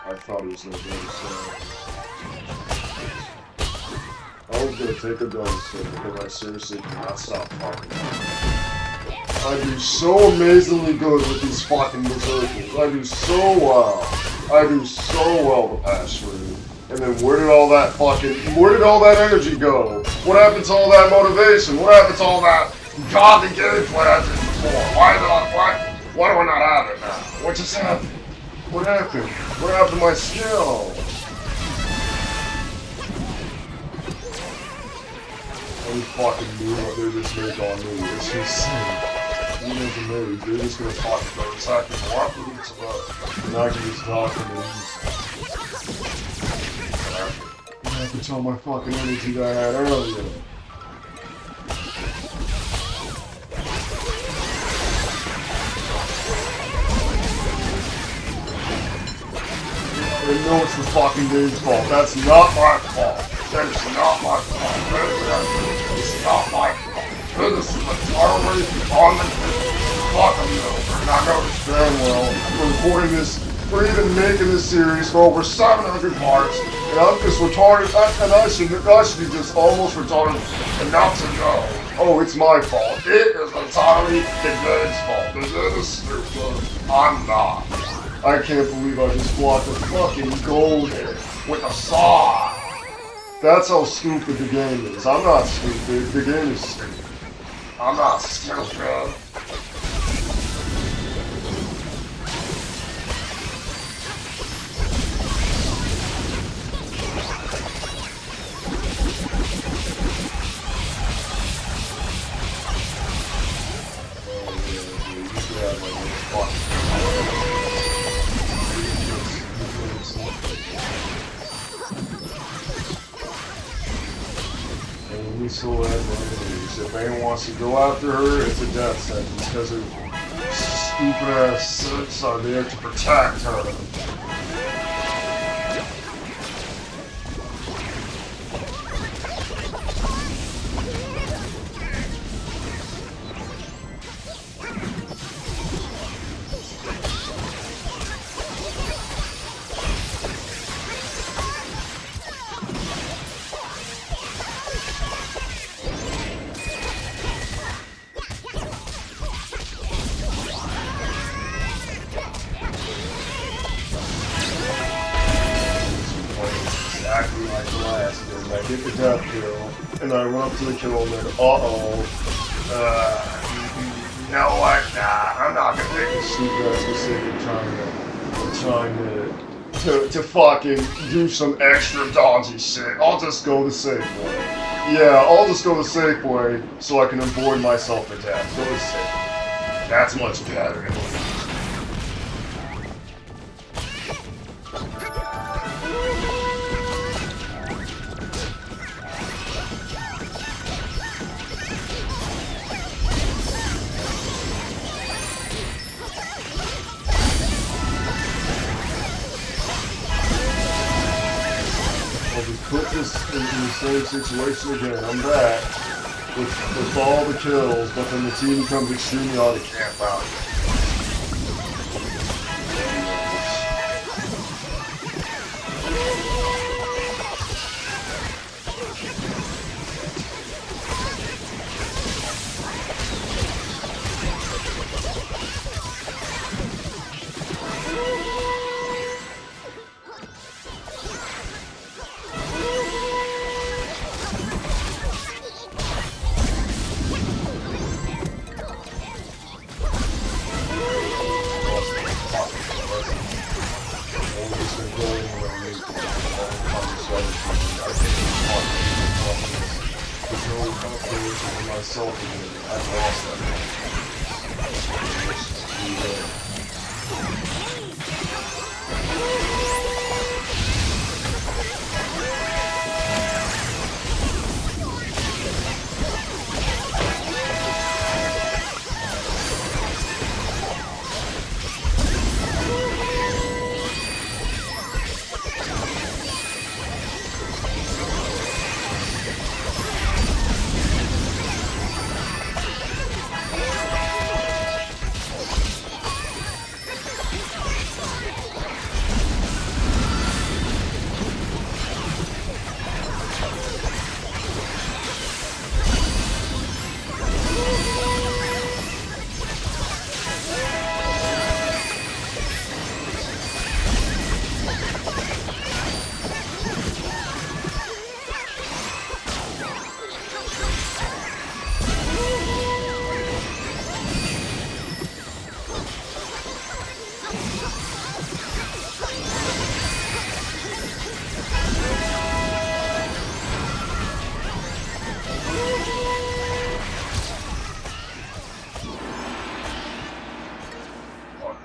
Speaker 1: I thought he was gonna go to I was gonna take a bonus hit because I seriously cannot stop talking. I do so amazingly good with these fucking berserkers. I do so well. I do so well the past through. And then where did all that energy go? What happened to all that motivation? What happened to all that godly gameplay I did before? Why do I not have it now? What just happened? What happened? What happened to my skill? I fucking knew what they just made on me. It's insane. You never know. They're just gonna fucking go attack me. What happens to that? And I can just talk to them. I have to tell my fucking energy that I had earlier. I know it's the fucking game's fault. That's not my fault. That is not my fault. It's not my fault. This is entirely on the fucking middle. And I know this damn well. We're recording this, we're even making this series for over 700 parts. And I'm just retarded, and I should be just almost retarded enough to know. Oh, it's my fault. It is entirely the game's fault. The game is stupid. I'm not. I can't believe I just blocked a fucking gold hit with a saw. That's how stupid the game is. I'm not stupid. The game is stupid. I'm not stupid. So if anyone wants to go after her, it's a death sentence because her stupid ass sits are there to protect her. and I get the death kill, and I run up to the kill, and then, you know what? Nah, I'm not gonna make this stupid ass mistake of trying to fucking do some extra dodgy shit. I'll just go the safe way. Yeah, I'll just go the safe way so I can avoid myself a death. Go the safe way. That's much better. Put this in the same situation again. I'm back with all the kills, but then the team becomes extremely hard to camp out.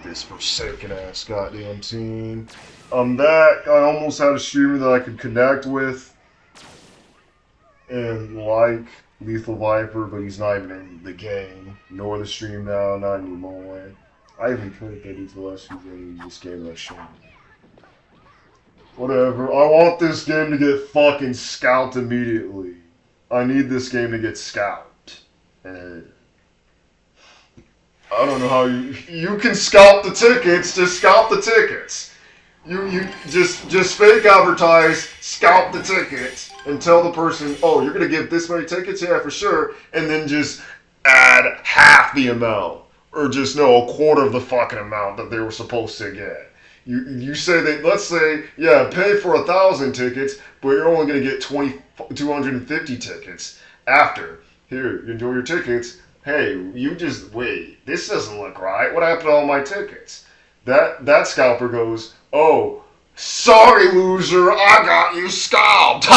Speaker 1: This forsaken ass goddamn team. That I almost had a streamer that I could connect with and like Lethal Viper, but he's not even in the game, nor the stream now, not anymore. I even played that he's the last few days. This game that shit. Whatever. I want this game to get fucking scalped immediately. I need this game to get scalped. And I don't know how you can scalp the tickets, just scalp the tickets. You just fake advertise, scalp the tickets, and tell the person, oh, you're gonna give this many tickets, yeah, for sure, and then just add half the amount, or just no, a quarter of the fucking amount that they were supposed to get. You say that, let's say, yeah, pay for 1,000 tickets, but you're only gonna get 250 tickets after. Here, enjoy your tickets. Hey, you just wait. This doesn't look right. What happened to all my tickets? That scalper goes, oh, sorry, loser. I got you scalped.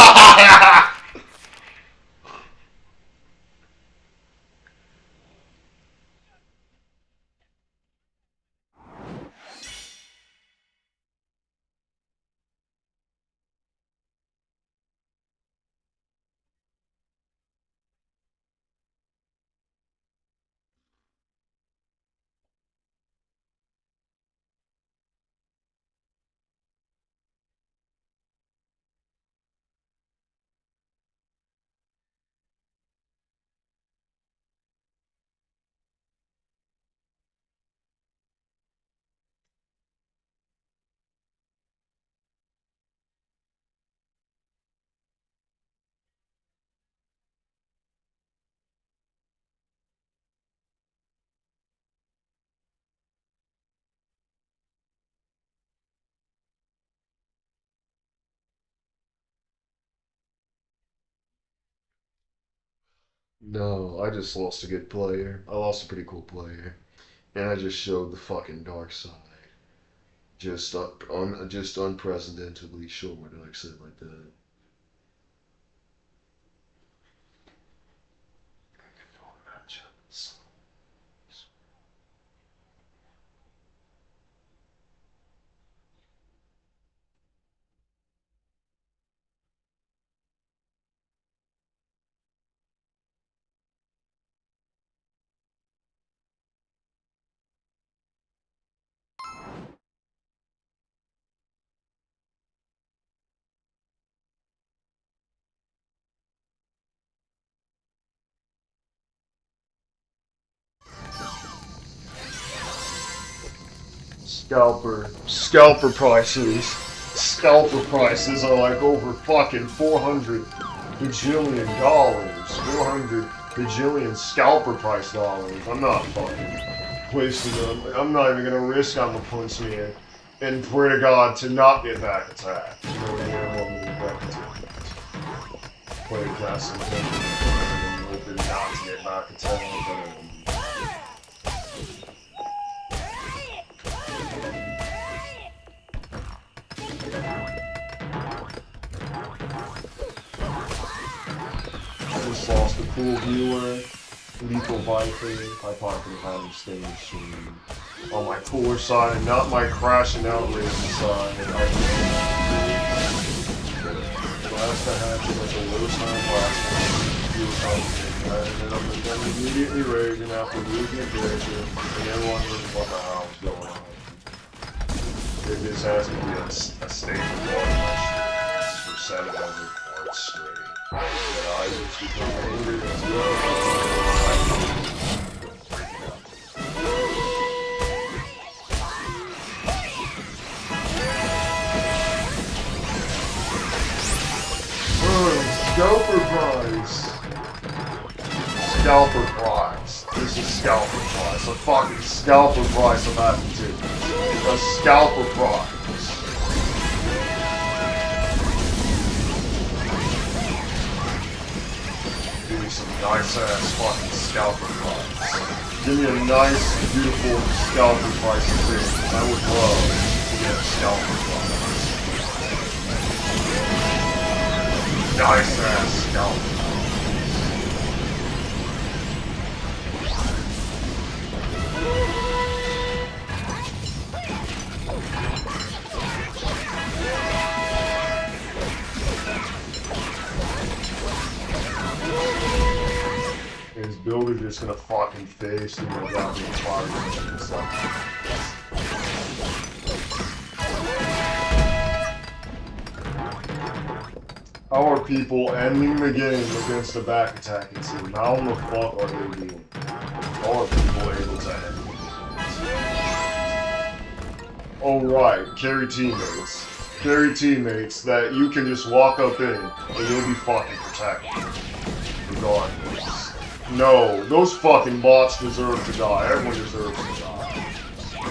Speaker 1: No, I just lost a good player. I lost a pretty cool player. And I just showed the fucking dark side. Just just unprecedentedly show my dark side like that. Scalper prices. Scalper prices are like over fucking 400 bajillion dollars. 400 bajillion scalper price dollars. I'm not fucking wasting them. I'm not even gonna risk on the punch man and pray to God to not get back attacked. You know what I mean? I'm gonna get back attacked. Play class and hoping not to get back attacked. Just lost a cool viewer, lethal viper. I probably could have had him stay machine on my cooler side and not my crashing out racing side. Last I had was like the worst time last time. I ended up immediately raging after losing a character, and everyone was what the hell was going on. It just has to be a state of water for 700 parts straight. Yeah, I just become angry as well. Scalper prize. Scalper prize. This is scalper prize. A fucking scalper prize of attitude. A scalper prize. Give me some nice ass fucking scalper prize. Give me a nice, beautiful scalper prize thing. I would love to get a scalper prize. Nice ass scalper. His builder just gonna fucking face him without being fired and stuff. How are people ending the game against a back attacking team? How in the fuck are they doing? How are people able to end games? Oh right, carry teammates. Carry teammates that you can just walk up in and you'll be fucking protected. Regardless. No, those fucking bots deserve to die. Everyone deserves to die.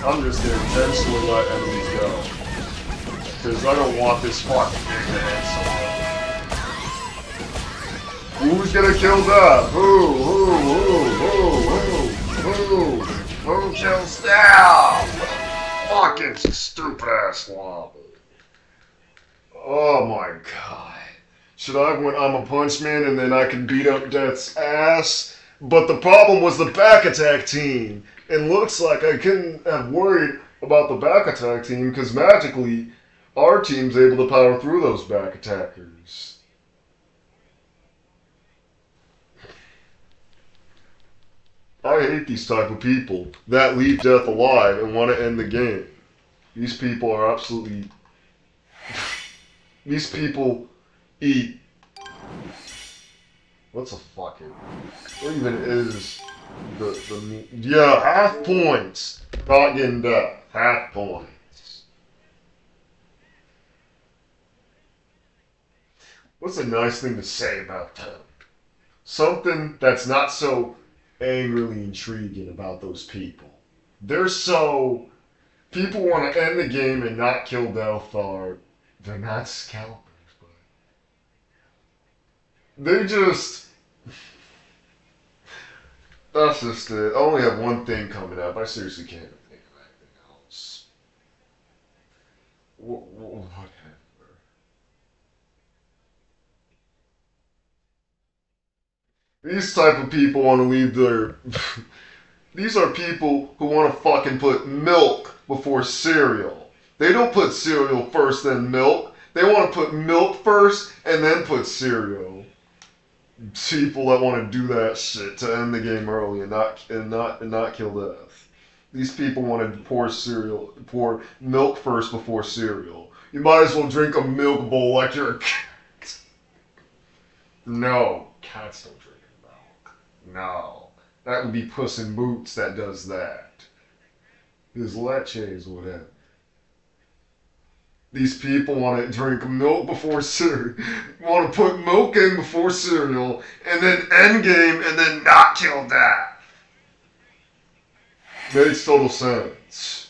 Speaker 1: I'm just gonna intentionally let enemies go. Because I don't want this fucking game to end so well. Who's gonna kill that? Who kills that? Fucking stupid ass lava. Oh my god. Should I have went I'm a punch man and then I can beat up Death's ass? But the problem was the back attack team. And looks like I couldn't have worried about the back attack team because magically our team's able to power through those back attackers. I hate these type of people that leave Death alive and want to end the game. These people are absolutely... These people eat... What's a fucking... What even is the meat? Yeah, half points. Not getting Death. Half points. What's a nice thing to say about them? Something that's not so angrily intriguing about those people. They're so... People want to end the game and not kill Delthar. They're not scalpers, but... They just... That's just it. I only have one thing coming up. I seriously can't even think of anything else. Whatever. These type of people want to leave their... These are people who want to fucking put milk before cereal. They don't put cereal first, then milk. They want to put milk first and then put cereal. People that want to do that shit to end the game early and not kill death. These people want to pour milk first before cereal. You might as well drink a milk bowl like you're a cat. No, cats don't drink milk. No, that would be Puss in Boots that does that. His leches, whatever. These people want to drink milk before cereal, want to put milk in before cereal, and then end game, and then not kill that. Makes total sense.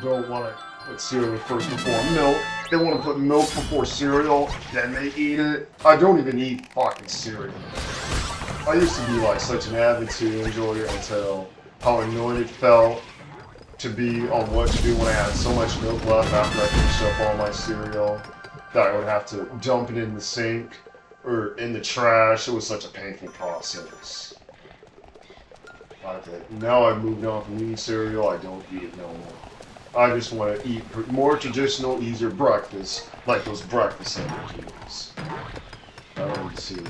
Speaker 1: Don't want to put cereal first before milk. They want to put milk before cereal, then they eat it. I don't even eat fucking cereal. I used to be like such an avid cereal enjoyer until how annoyed it felt to be on what to do when I had so much milk left after I finished up all my cereal that I would have to dump it in the sink or in the trash. It was such a painful process. Okay, now I've moved on from eating cereal, I don't eat it no more. I just want to eat more traditional, easier breakfast, like those breakfast sandwiches. I don't want to see it.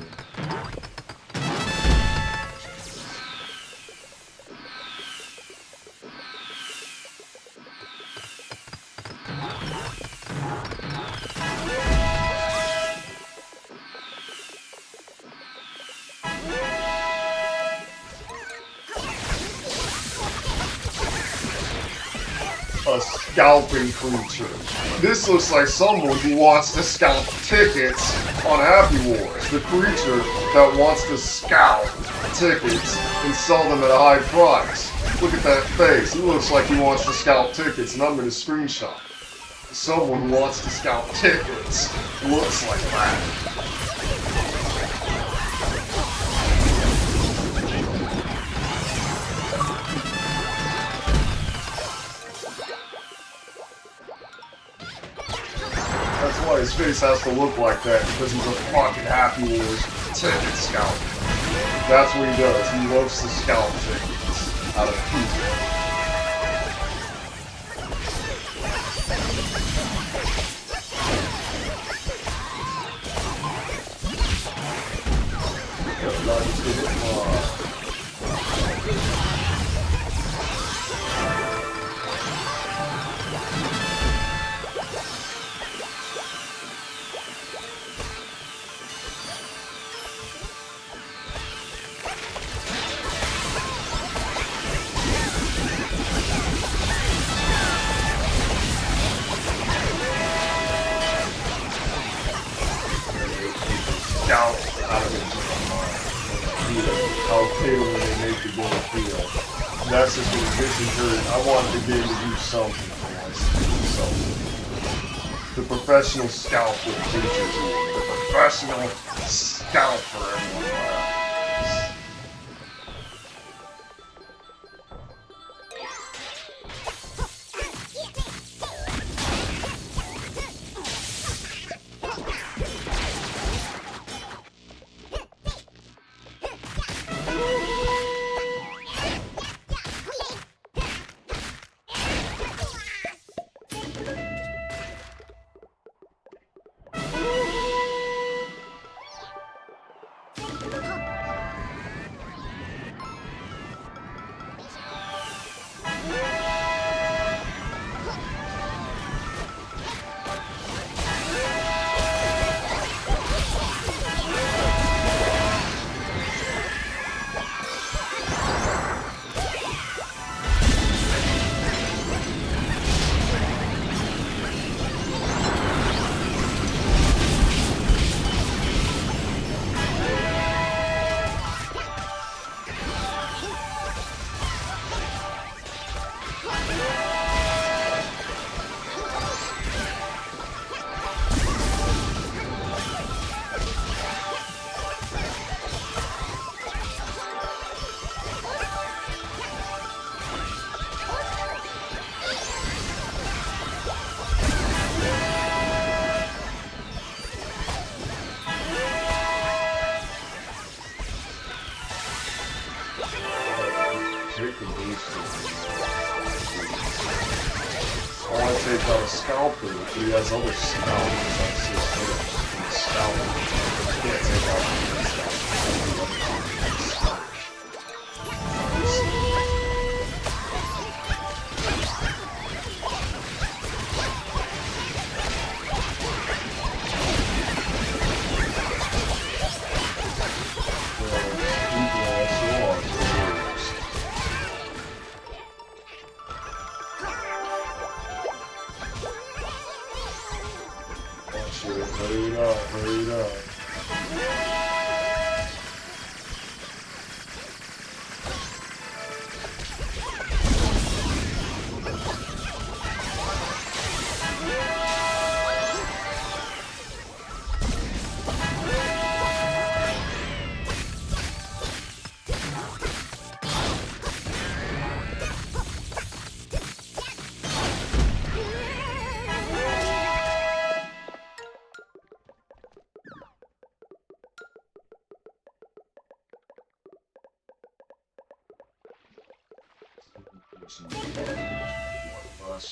Speaker 1: A scalping creature. This looks like someone who wants to scalp tickets on Happy Wars. The creature that wants to scalp tickets and sell them at a high price. Look at that face. He looks like he wants to scalp tickets, and I'm going to screenshot. Someone who wants to scalp tickets looks like that. That's why his face has to look like that, because he's a fucking Happy Wars ticket scalper. That's what he does. He loves to scalp tickets out of people. Out of it. How clearly they make the game feel. That's just what gets encouraged. I wanted the game to do something for myself. The professional scalper creatures. The professional scalper everyone else. got a scalper, but he has other scalpers on his hitters. And the scalper can't take out the scalper. Hurry it up, hurry it up.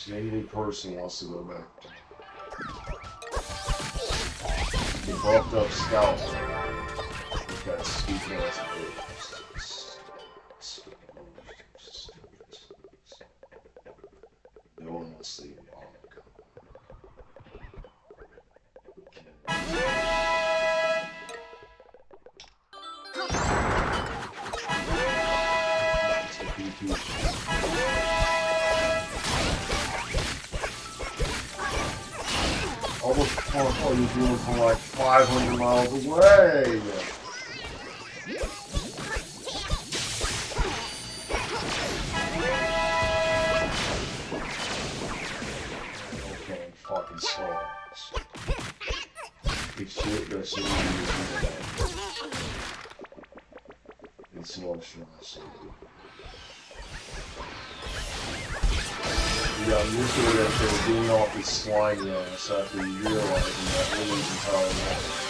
Speaker 1: Any person wants to go back. The buffed up scout. We've got stupid ass birds. No one wants to leave the armor. All the fuck are you doing from like 500 miles away? Okay, fucking souls. It's shit that shit it's motionless. Yeah, I'm used to it after being off his slimy ass after realizing that Willie's entire life.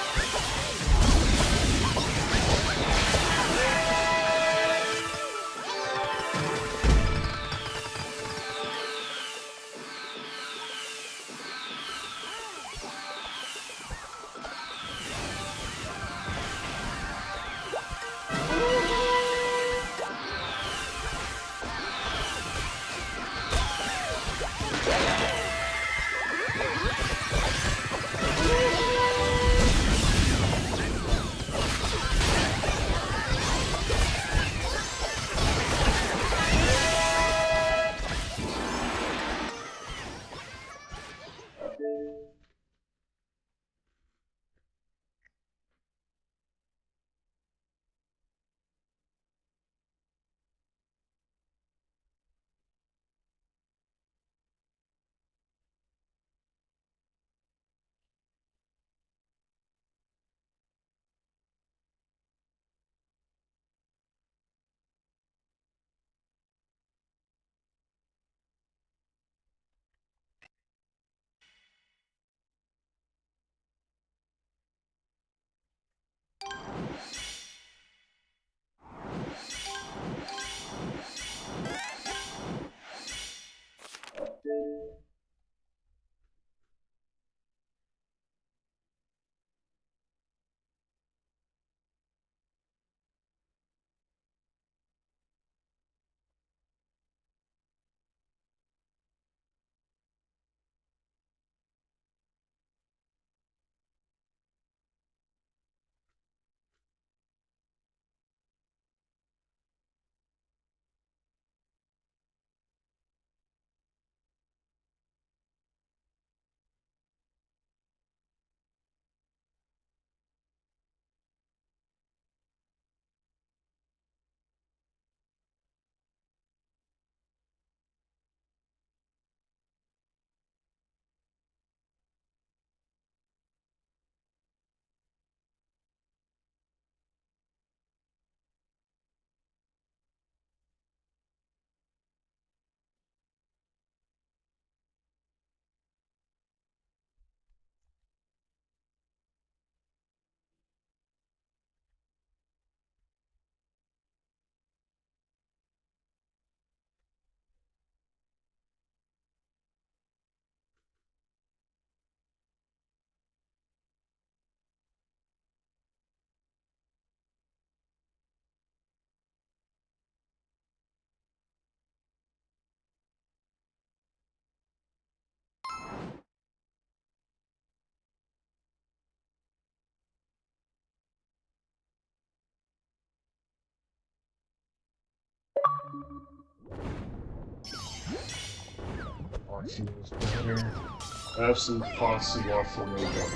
Speaker 1: Absolute Fossabot for no damage.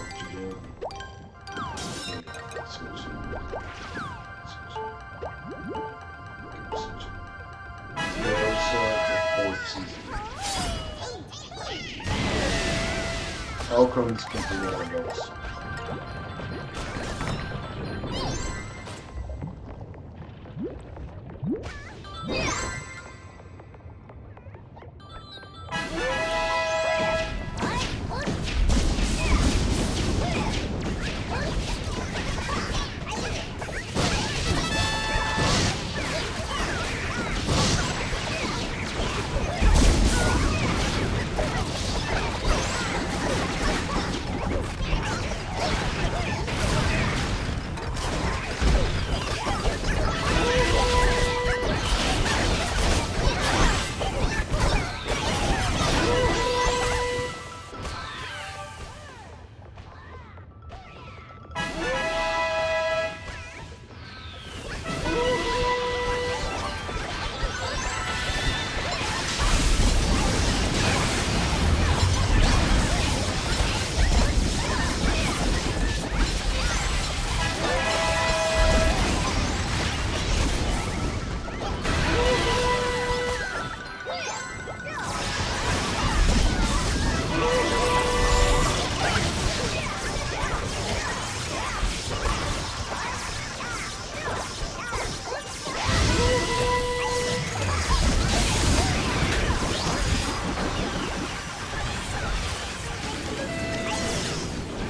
Speaker 1: Outcomes people want those.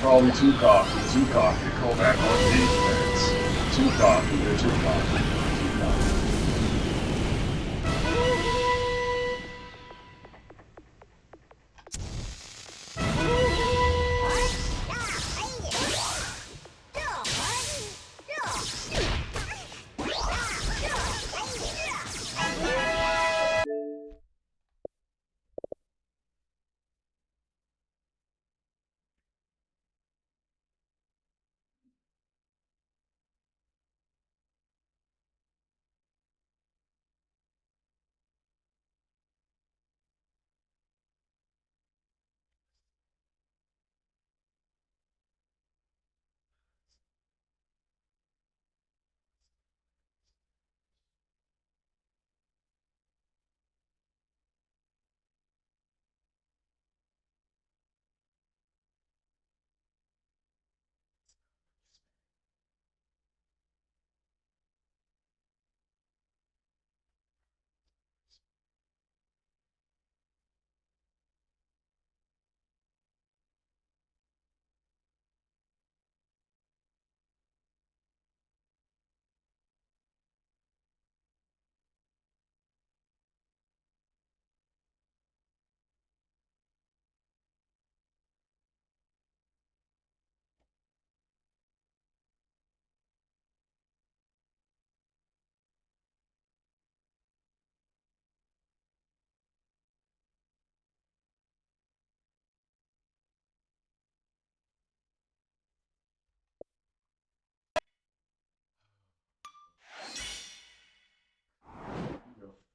Speaker 1: Probably too cocky to call back on defense. Too cocky, they're too cocky.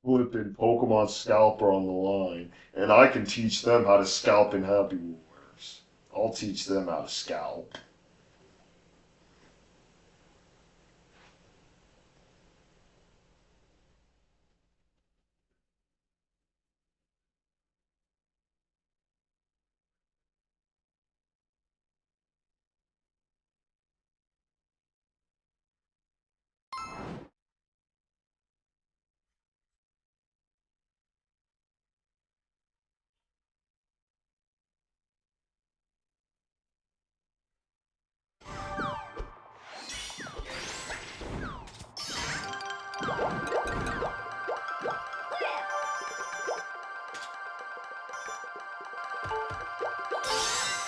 Speaker 1: Flipping Pokemon Scalper on the line, and I can teach them how to scalp in Happy Wars. I'll teach them how to scalp.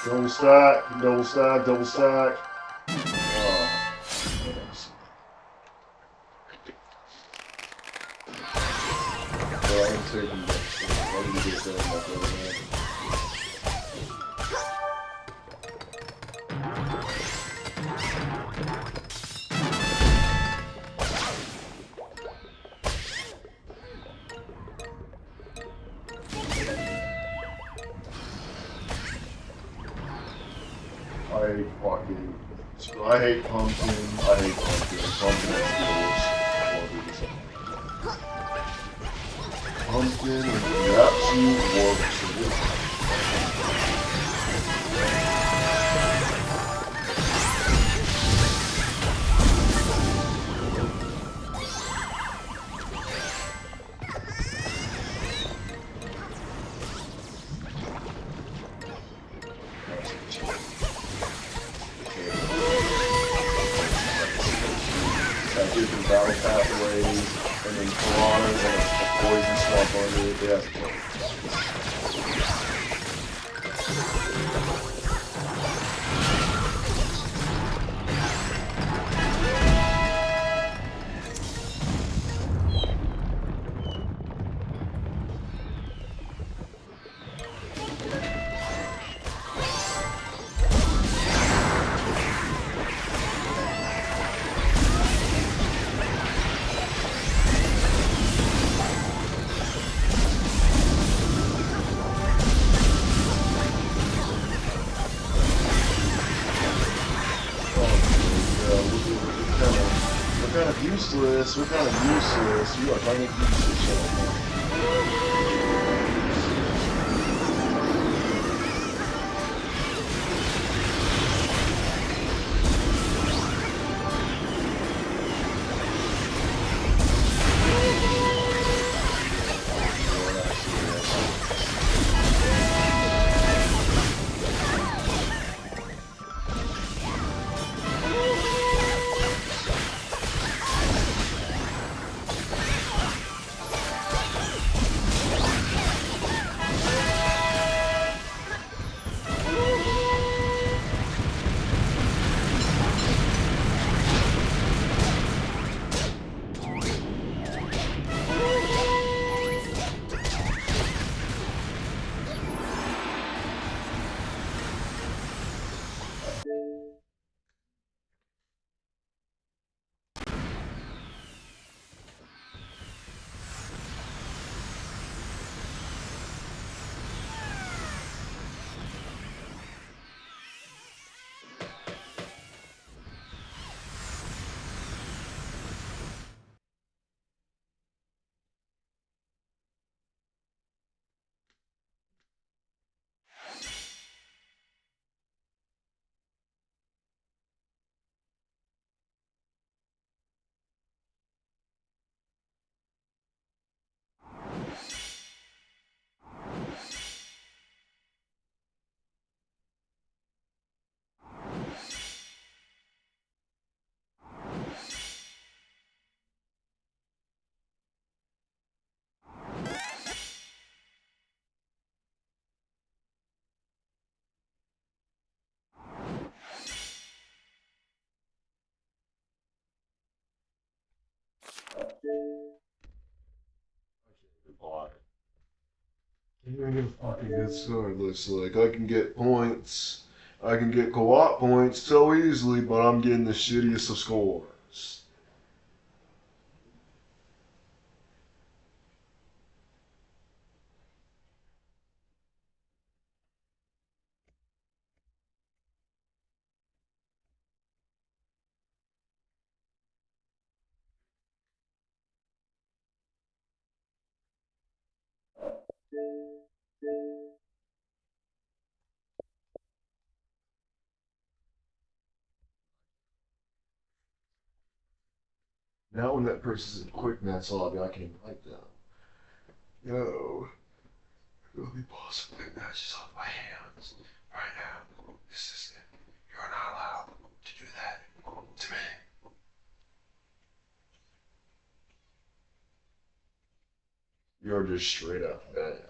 Speaker 1: Double stack, double stack, double stack. I'm taking that shit. I need to get that up there, man. I hate fucking. I hate pumpkin. I hate pumpkin. Pumpkin is the worst. Pumpkin is the absolute worst. Different battle pathways, and then piranhas and a poison swamp under it. Yeah. We're kind of useless. We're kind of useless. You are kind of useless. Fucking good sword looks like. I can get points. I can get co-op points so easily, but I'm getting the shittiest of scores. Now when that person's in quick match lobby, I can invite them. Yo, it'll be possible to matches off my hands right now. This is it. You're not allowed to do that to me. You're just straight up bad.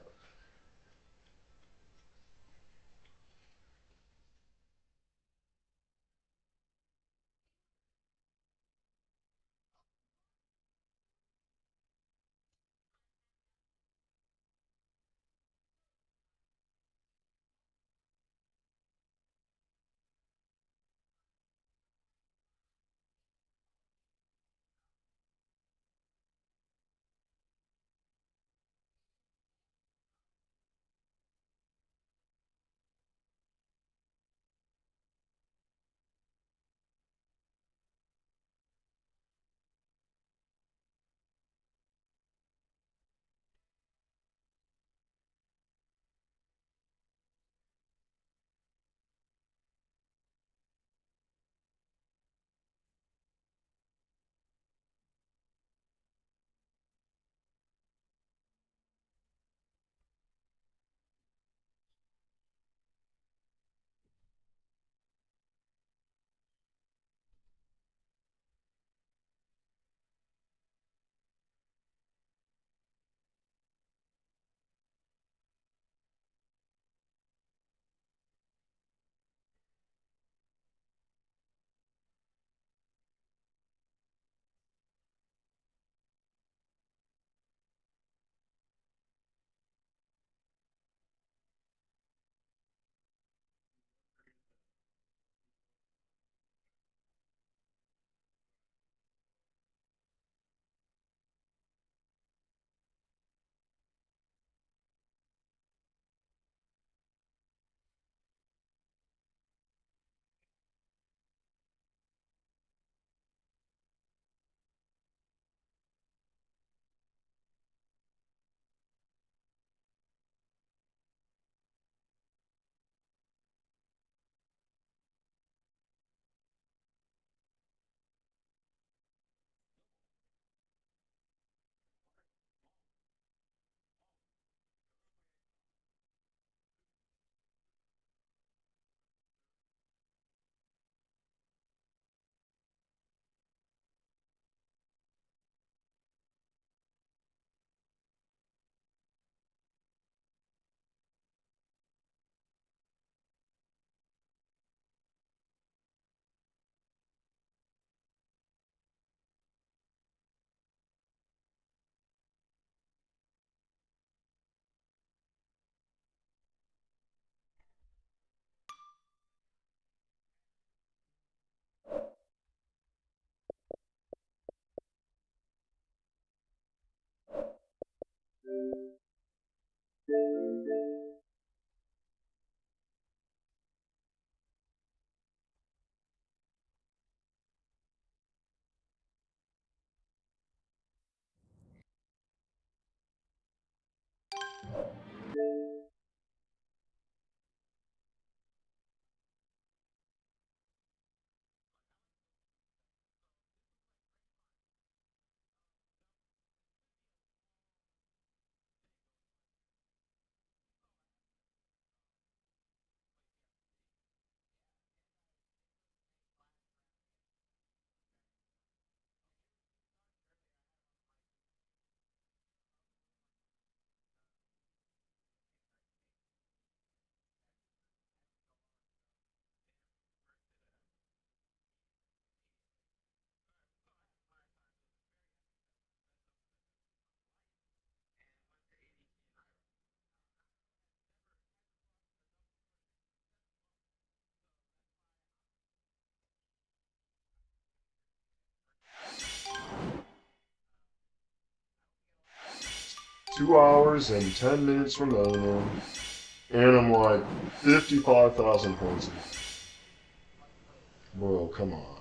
Speaker 1: 2 hours and 10 minutes remaining, and I'm like 55,000 points. Bro, come on.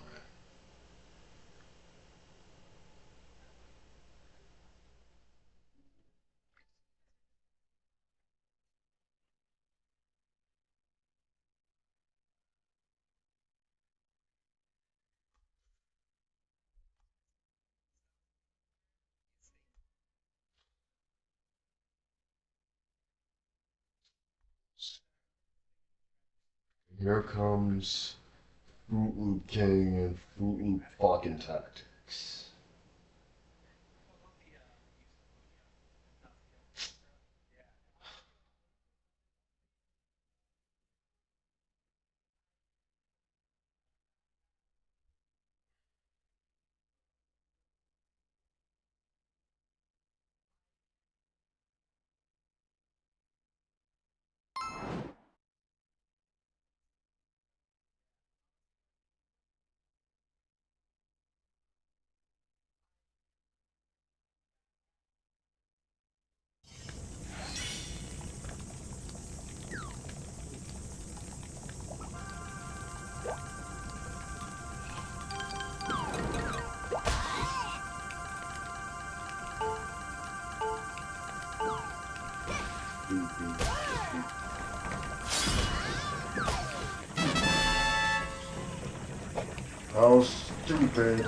Speaker 1: Here comes Fruit Loop King and Fruit Loop fucking Tactics. How stupid.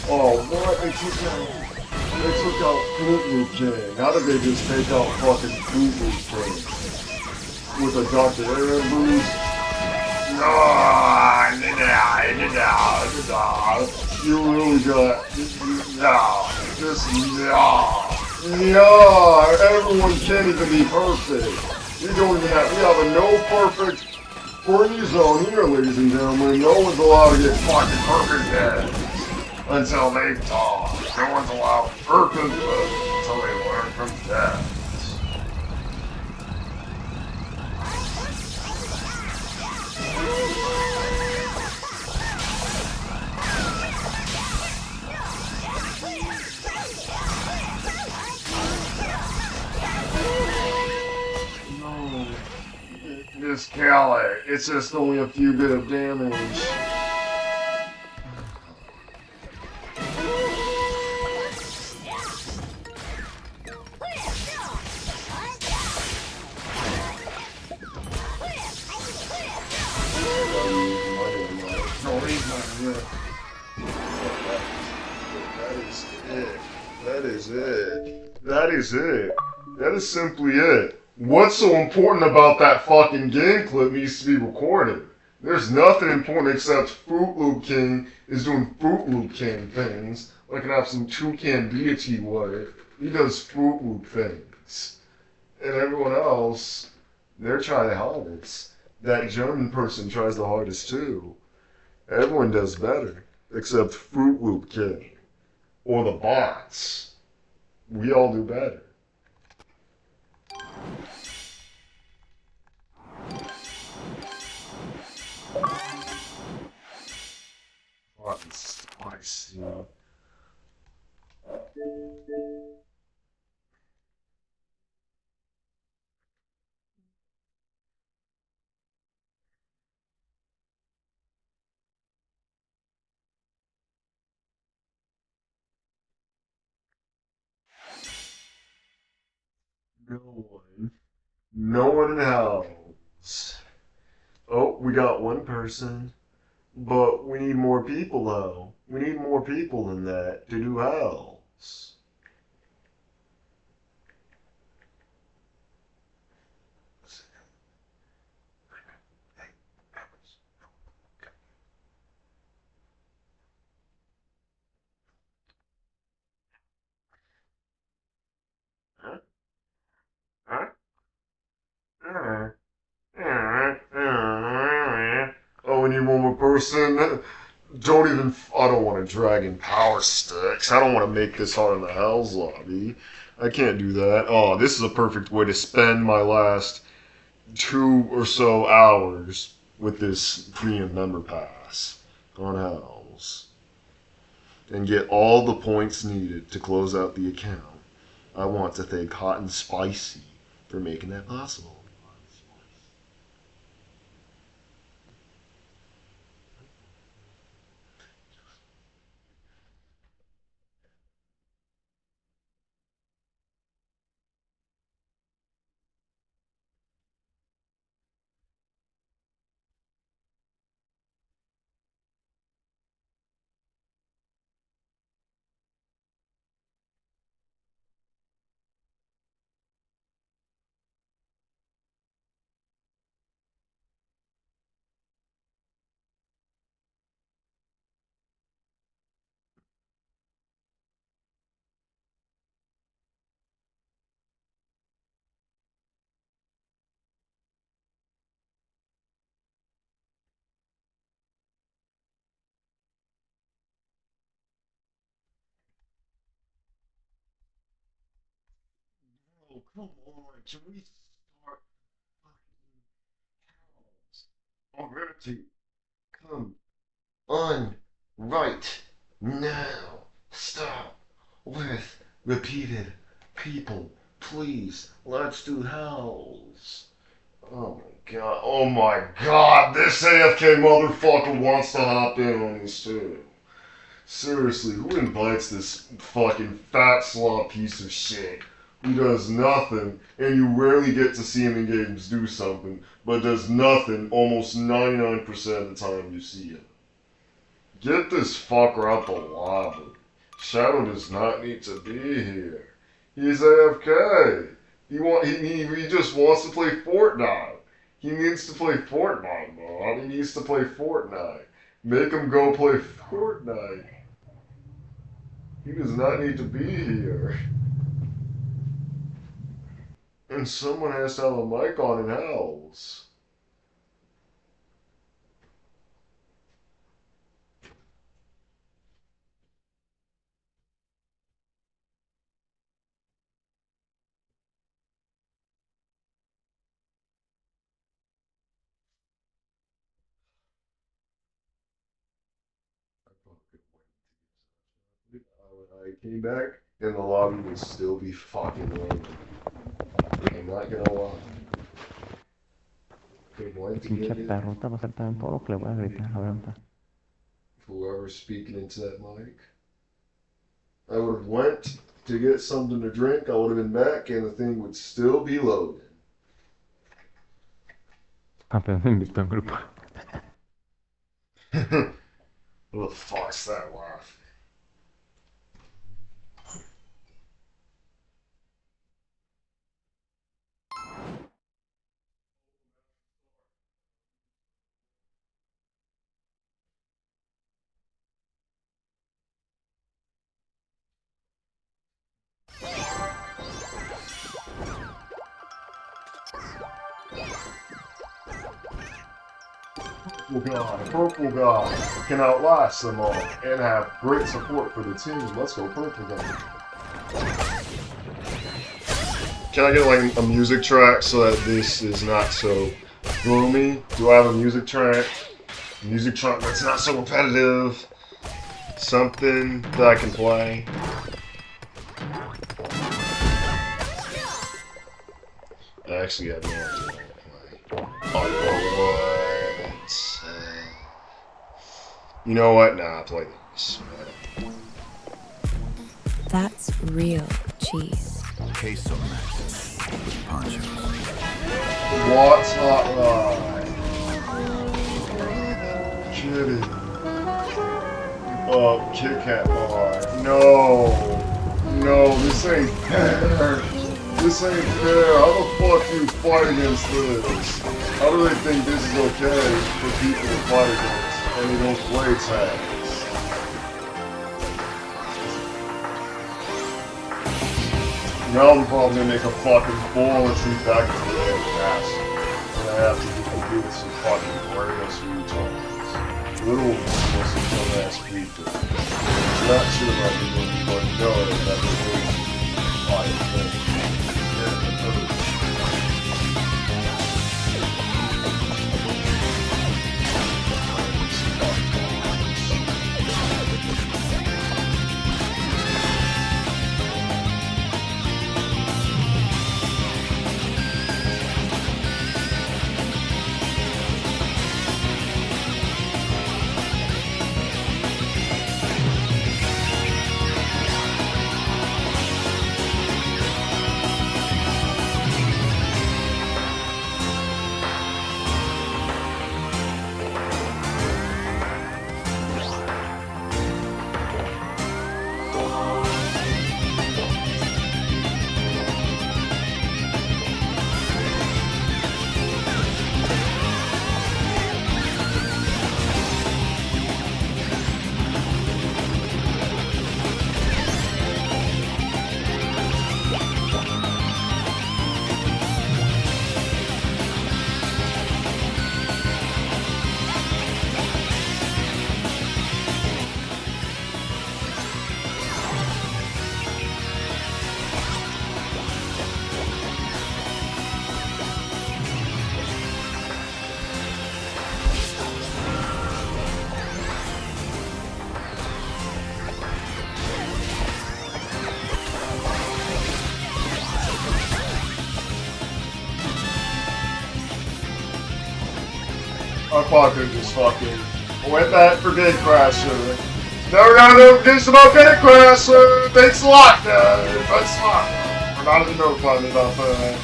Speaker 1: Oh, what? They took out Fruit Loop King. How did they just take out fucking Fruit Loop King? With a Dr. Aaron boost? No, you really got, no, just, no, everyone can't even be perfect. We don't even have, we have a no perfect free zone here, ladies and gentlemen. No one's allowed to get fucking perfect heads until they talk. No one's allowed perfect heads until they learn from death. Just kill it. It's just only a few bit of damage. That is it. That is it. That is simply it. What's so important about that fucking game clip needs to be recorded? There's nothing important except Fruit Loop King is doing Fruit Loop King things like an absolute toucan deity would. He does Fruit Loop things. And everyone else, they're trying the hardest. That German person tries the hardest too. Everyone does better, except Fruit Loop King. Or the bots. We all do better. Hot and spicy. No one in Hells. Oh, we got one person. But we need more people, though. We need more people than that to do Hells. Oh, we need one more person. Don't even. I don't want to drag in power sticks. I don't want to make this hard in the Hells lobby. I can't do that. Oh, this is a perfect way to spend my last 2 or so hours with this premium member pass on Hells. And get all the points needed to close out the account. I want to thank Hot and Spicy for making that possible. Oh, come on. Can we start fucking Hells already? Come on. Right now. Stop with repeated people. Please. Let's do Hells. Oh my god. Oh my god. This AFK motherfucker wants to hop in on this too. Seriously, who invites this fucking fat slob piece of shit who does nothing, and you rarely get to see him in games do something, but does nothing almost 99% of the time you see him? Get this fucker out the lobby. Shadow does not need to be here. He's AFK. He just wants to play Fortnite. He needs to play Fortnite, man. He needs to play Fortnite. Make him go play Fortnite. He does not need to be here. And someone has to have a mic on in house. I came back and the lobby would still be fucking loaded. I'm not gonna lie. Couldn't wait to
Speaker 3: Pinche
Speaker 1: get in.
Speaker 3: perro, te va a hacer también todo lo que le voy a gritar, la verdad.
Speaker 1: Whoever's speaking into that mic. I would have went to get something to drink, I would have been back, and the thing would still be loaded.
Speaker 3: Apenas me invitó en grupo.
Speaker 1: What the fuck's that laugh? Purple guy can outlast them all and have great support for the team. Let's go, purple guy. Can I get like a music track so that this is not so gloomy? Do I have a music track? Music track that's not so repetitive. Something that I can play. I actually have no idea what to play. You know what? Nah, play this.
Speaker 7: That's real cheese.
Speaker 16: Queso Max with ponchos.
Speaker 1: What's hot ride? Kitty. Oh, Kit Kat bar. No. No, this ain't fair. This ain't fair. How the fuck do you fight against this? How do they think this is okay for people to fight against? And they don't play tags. Now I'm probably gonna make a fucking ball and shoot back to the ass. And I have to compete with some fucking brainless retards. Little pussy dumbass people. Not sure about you, but no, that was really fine. I fucking just fucking went back for Gate Crasher. Never got a notification about Panic Crash, so thanks a lot, guys. Thanks a lot. We're not even notified about that.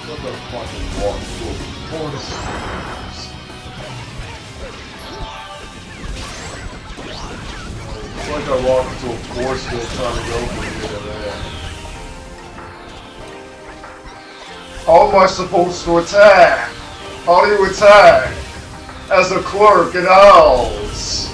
Speaker 1: What the fucking walk through force? It's like I walked into a force field trying to go from here to there. How am I supposed to attack? How do you attack? As a clerk in Owls.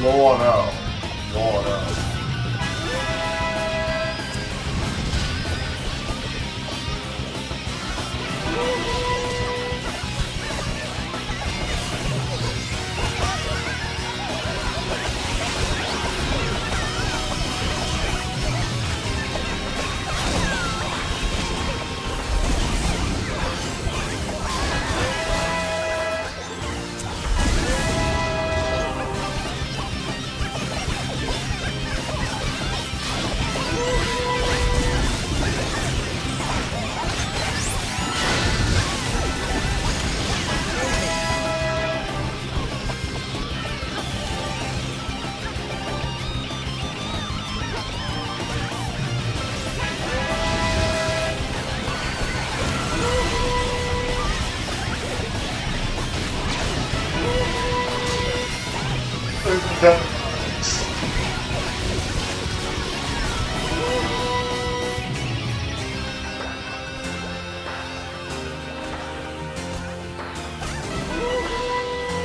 Speaker 1: Go on out. Go on out.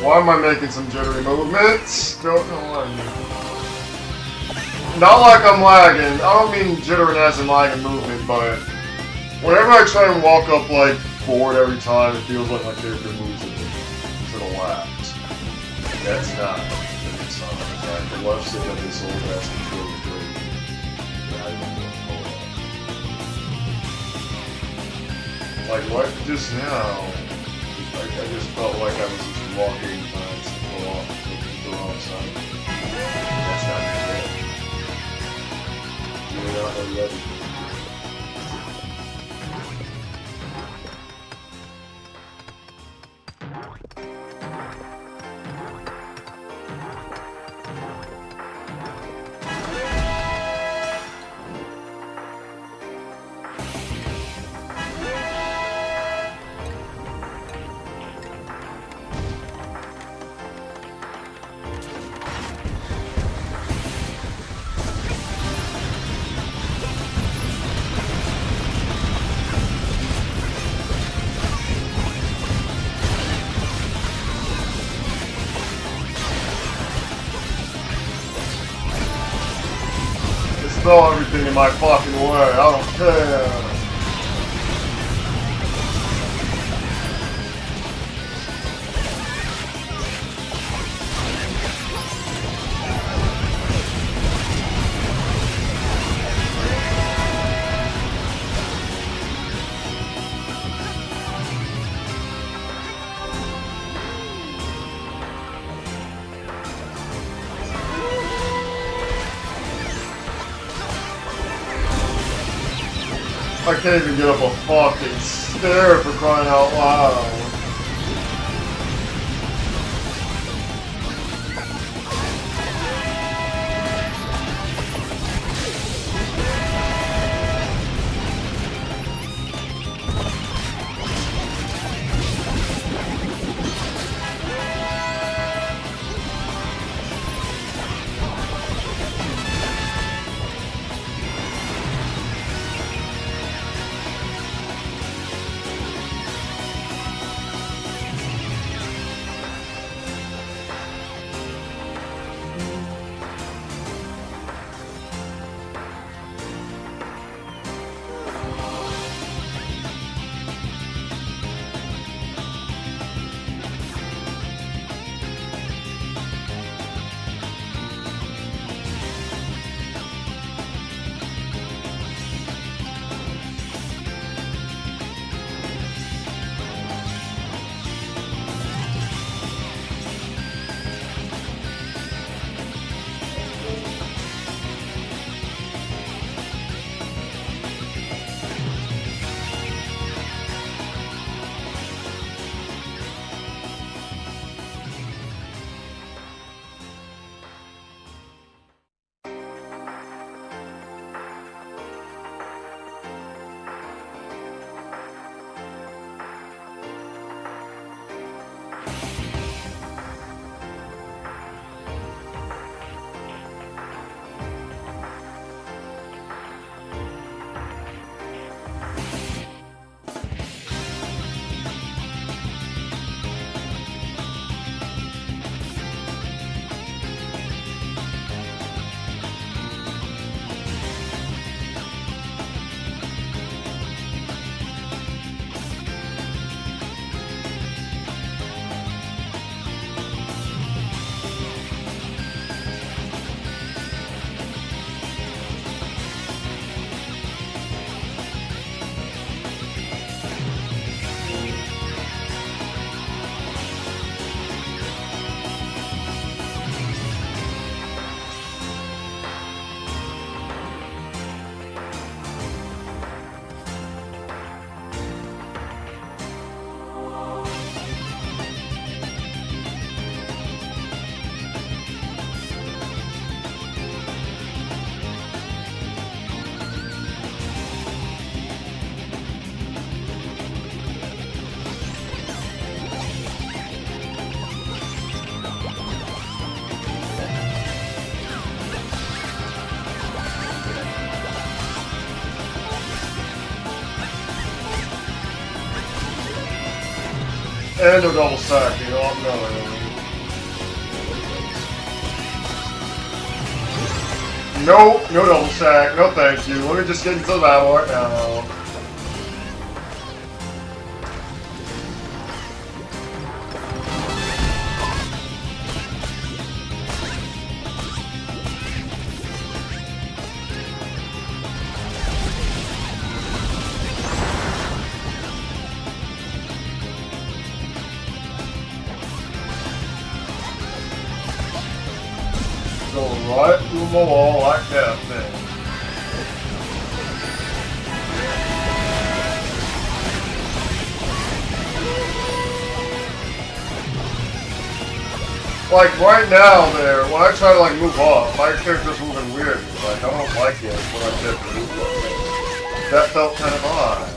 Speaker 1: Why am I making some jittery movements? Don't know why. Not like I'm lagging. I don't mean jittering as in lagging movement, but whenever I try and walk up like forward every time, it feels like my character moves to the left. That's not a good sign. Like the left stick of this old ass control is great. Like what just now? I just felt like I was just walking behind some the wrong side. That's not good. You're not ready. Throw everything in my fucking way, I don't care. I can't even get up a fucking stair for crying out loud. And no double stacking. Oh no. Nope, no double stack. No thank you. Let me just get into the battle right now. Go right through the wall like that thing. Like right now there, when I try to like move up, my character's moving weird. Like I don't like it when I try to move up. That felt kind of odd.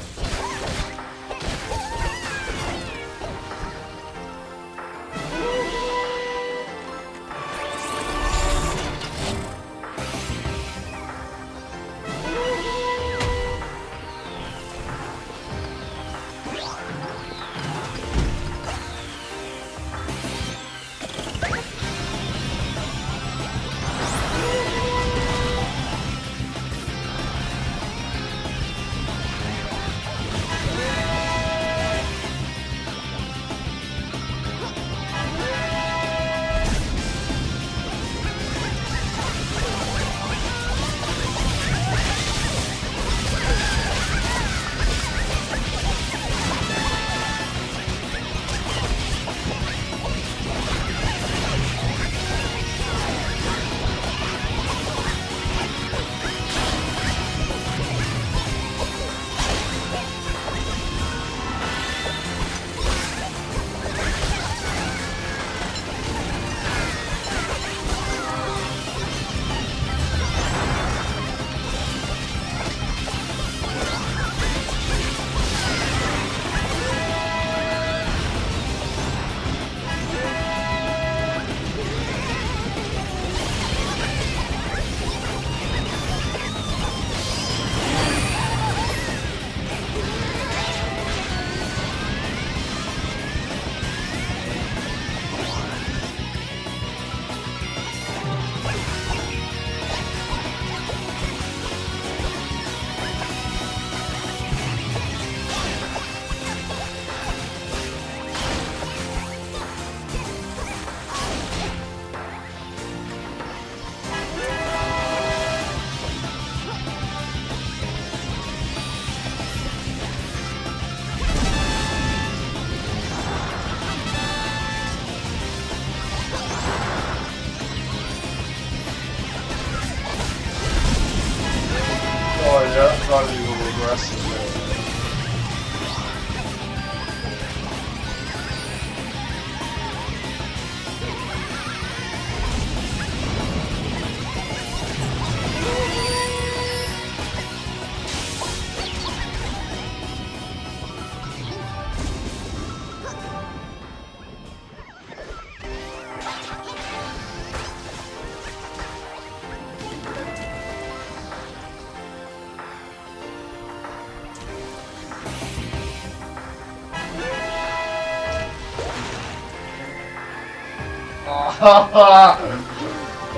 Speaker 1: Oh yeah, probably a little aggressive there.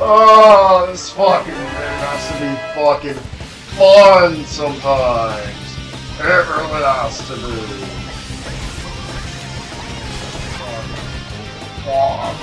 Speaker 1: Oh, this fucking game has to be fucking fun sometimes. It really has to be. Oh,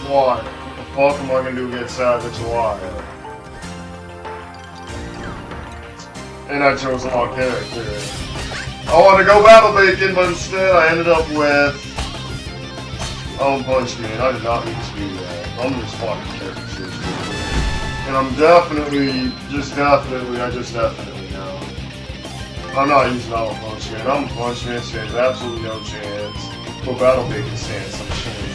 Speaker 1: Why? The fuck am I gonna do against Savage Live? And I chose the wrong character. I wanted to go Battle Bacon, but instead I ended up with Punch Man. I did not mean to do that. I'm just fucking characters. And I'm definitely know. I'm not using Punch Man. Punch Man stands absolutely no chance. But Battle Bacon stands some chance.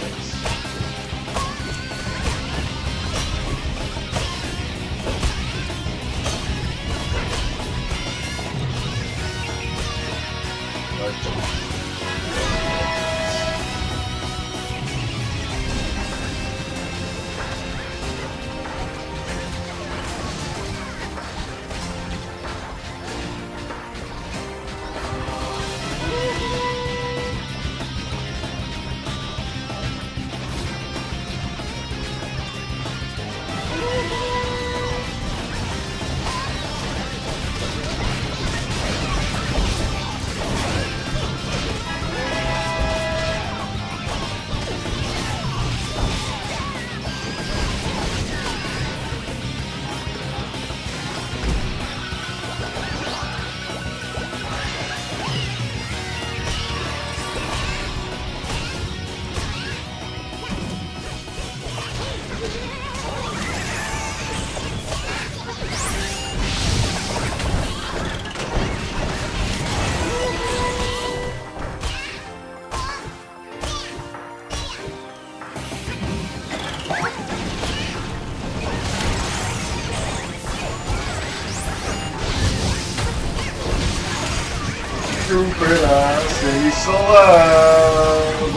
Speaker 1: Stupid ass, stay so loud.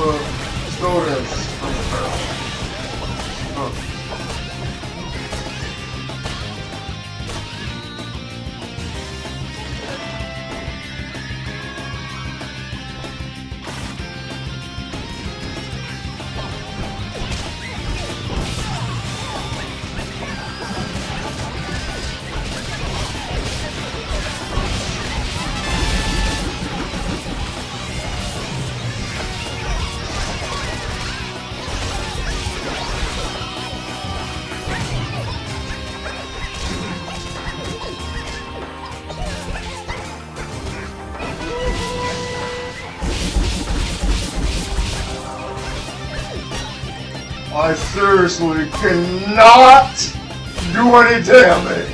Speaker 1: Let's go this. I seriously cannot do any damage.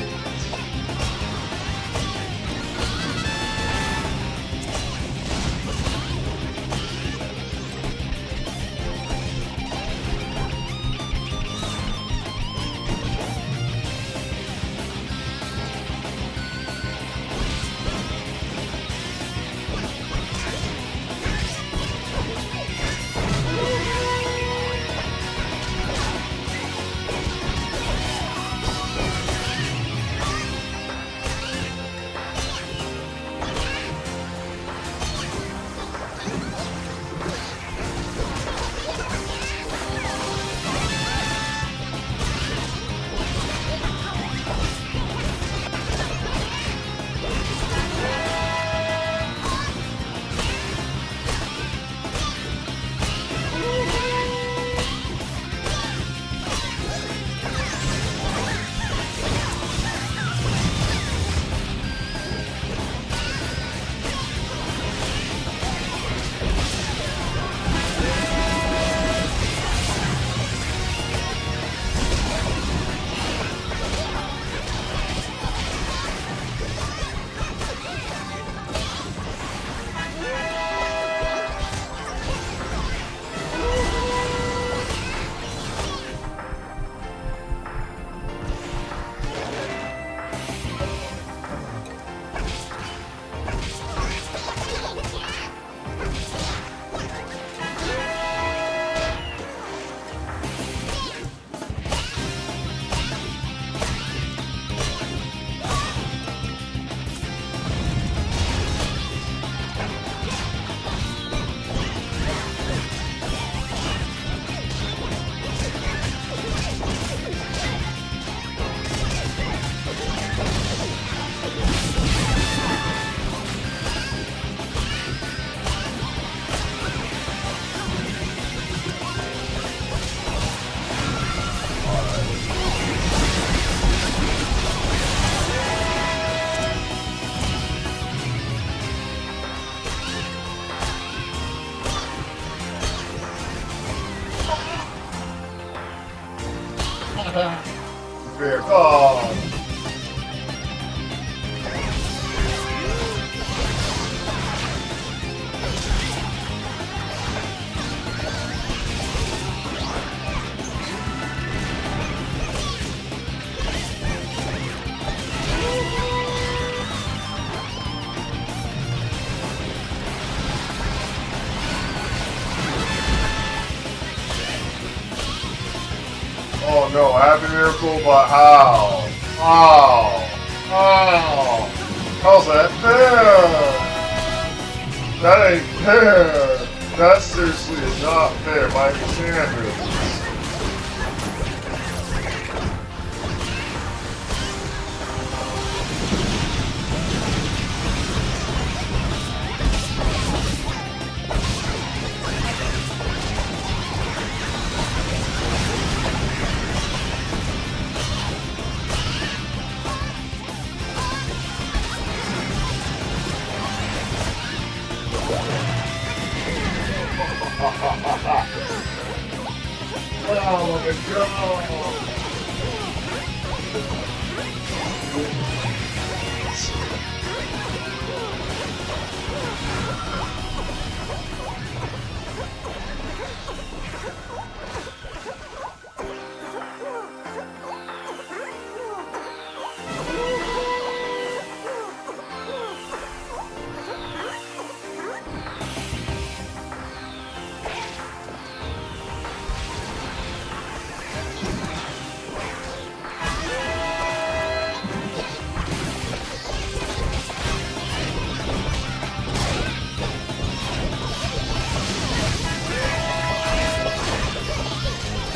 Speaker 1: don't know. Happy Miracle, but how? How? How? How's that fair? That ain't fair. That seriously is not fair by any standards. Oh my god!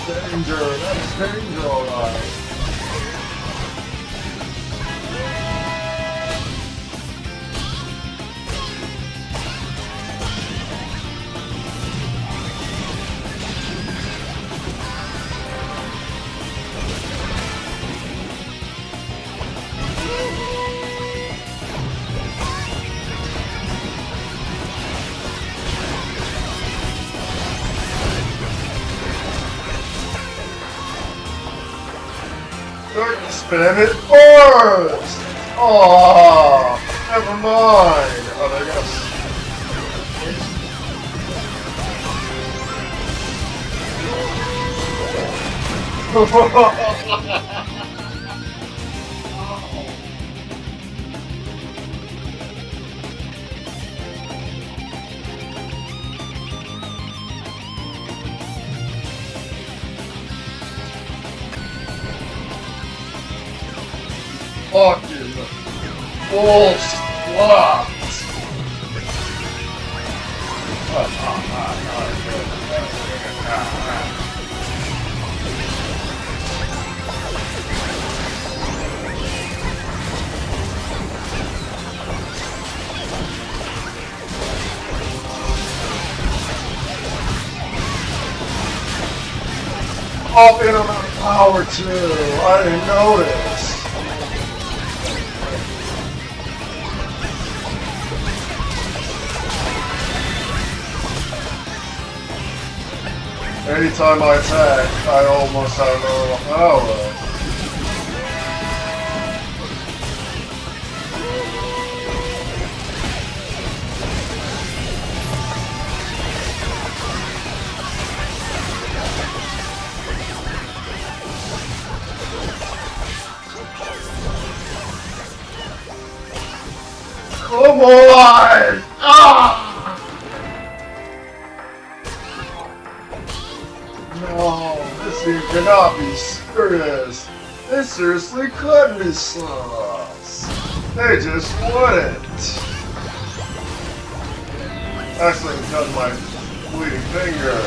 Speaker 1: Danger, that's danger, alright. Spam it first! Oh, never mind. Oh, there fucking full slot. Off in amount of power too. I didn't notice. Anytime I attack, I almost have a little power. Come on! Ah! No, this thing cannot be serious. They seriously couldn't be sus. They just wouldn't. Actually, because my bleeding finger.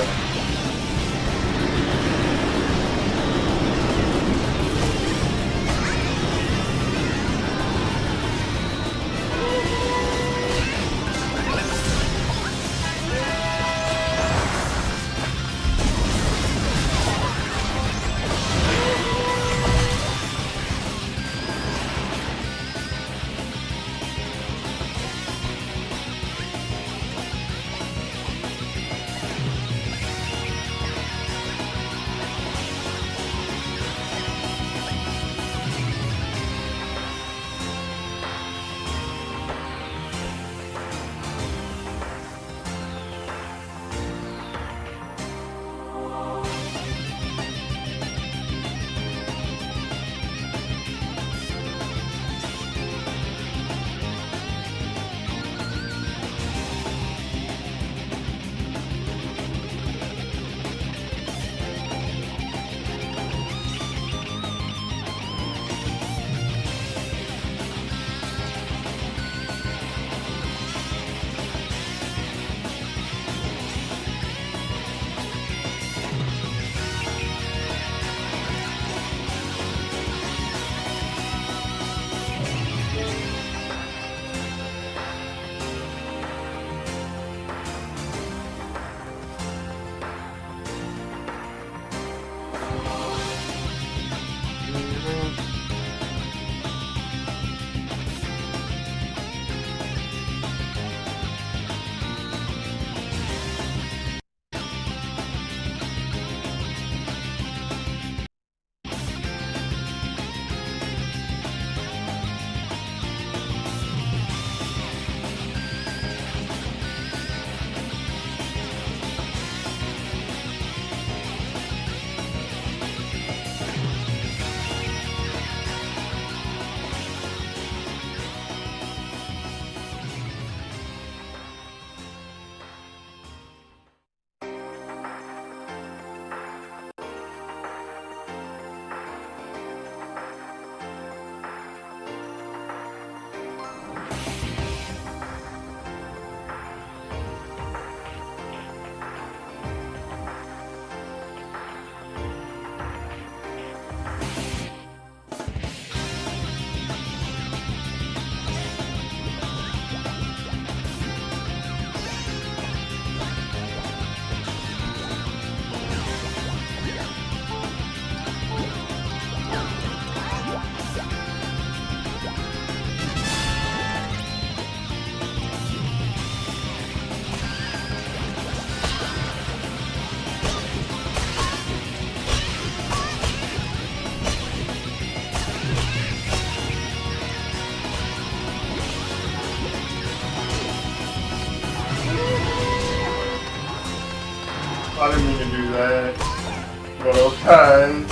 Speaker 1: Cause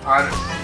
Speaker 1: I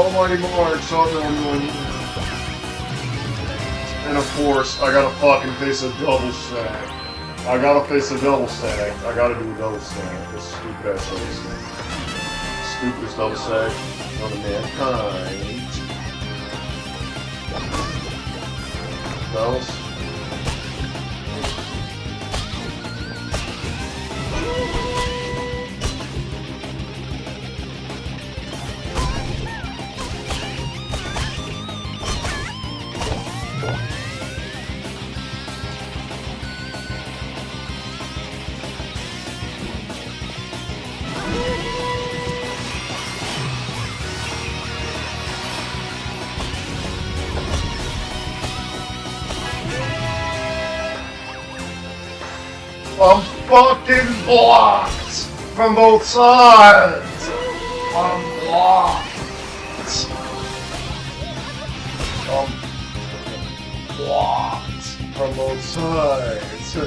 Speaker 1: Almighty March, Southern. And of course, I gotta fucking face a double stack. I gotta face a double stack. I gotta do a double stack. This stupid ass double stack. Stupidest double stack on mankind. Bells. I'm fucking blocked from both sides. I'm blocked. I'm blocked from both sides.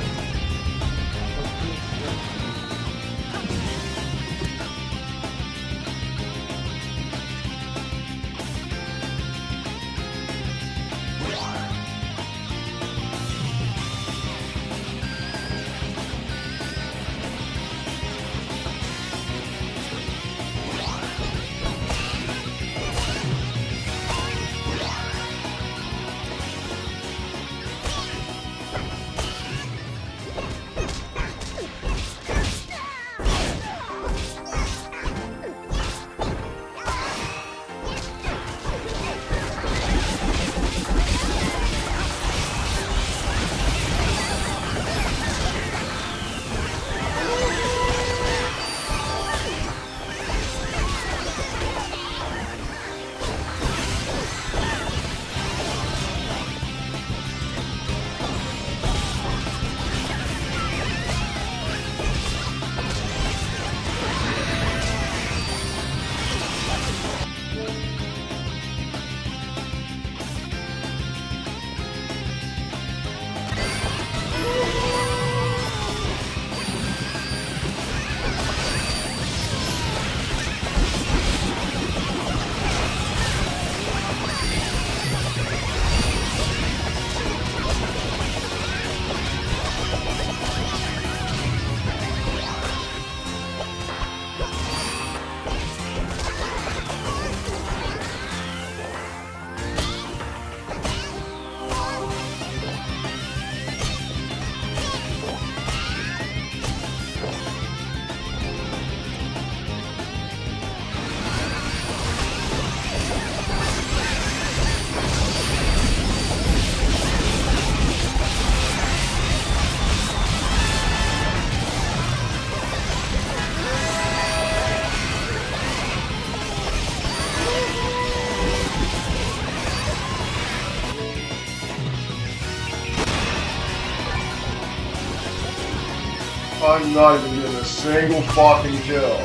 Speaker 1: I'm not even getting a single fucking kill.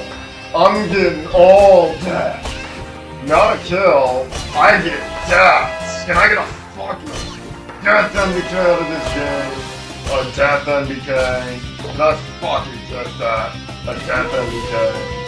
Speaker 1: I'm getting all death. Not a kill, I get deaths. Can I get a fucking death MBK out of this game? A death MBK? Can I fucking get that? A death MBK?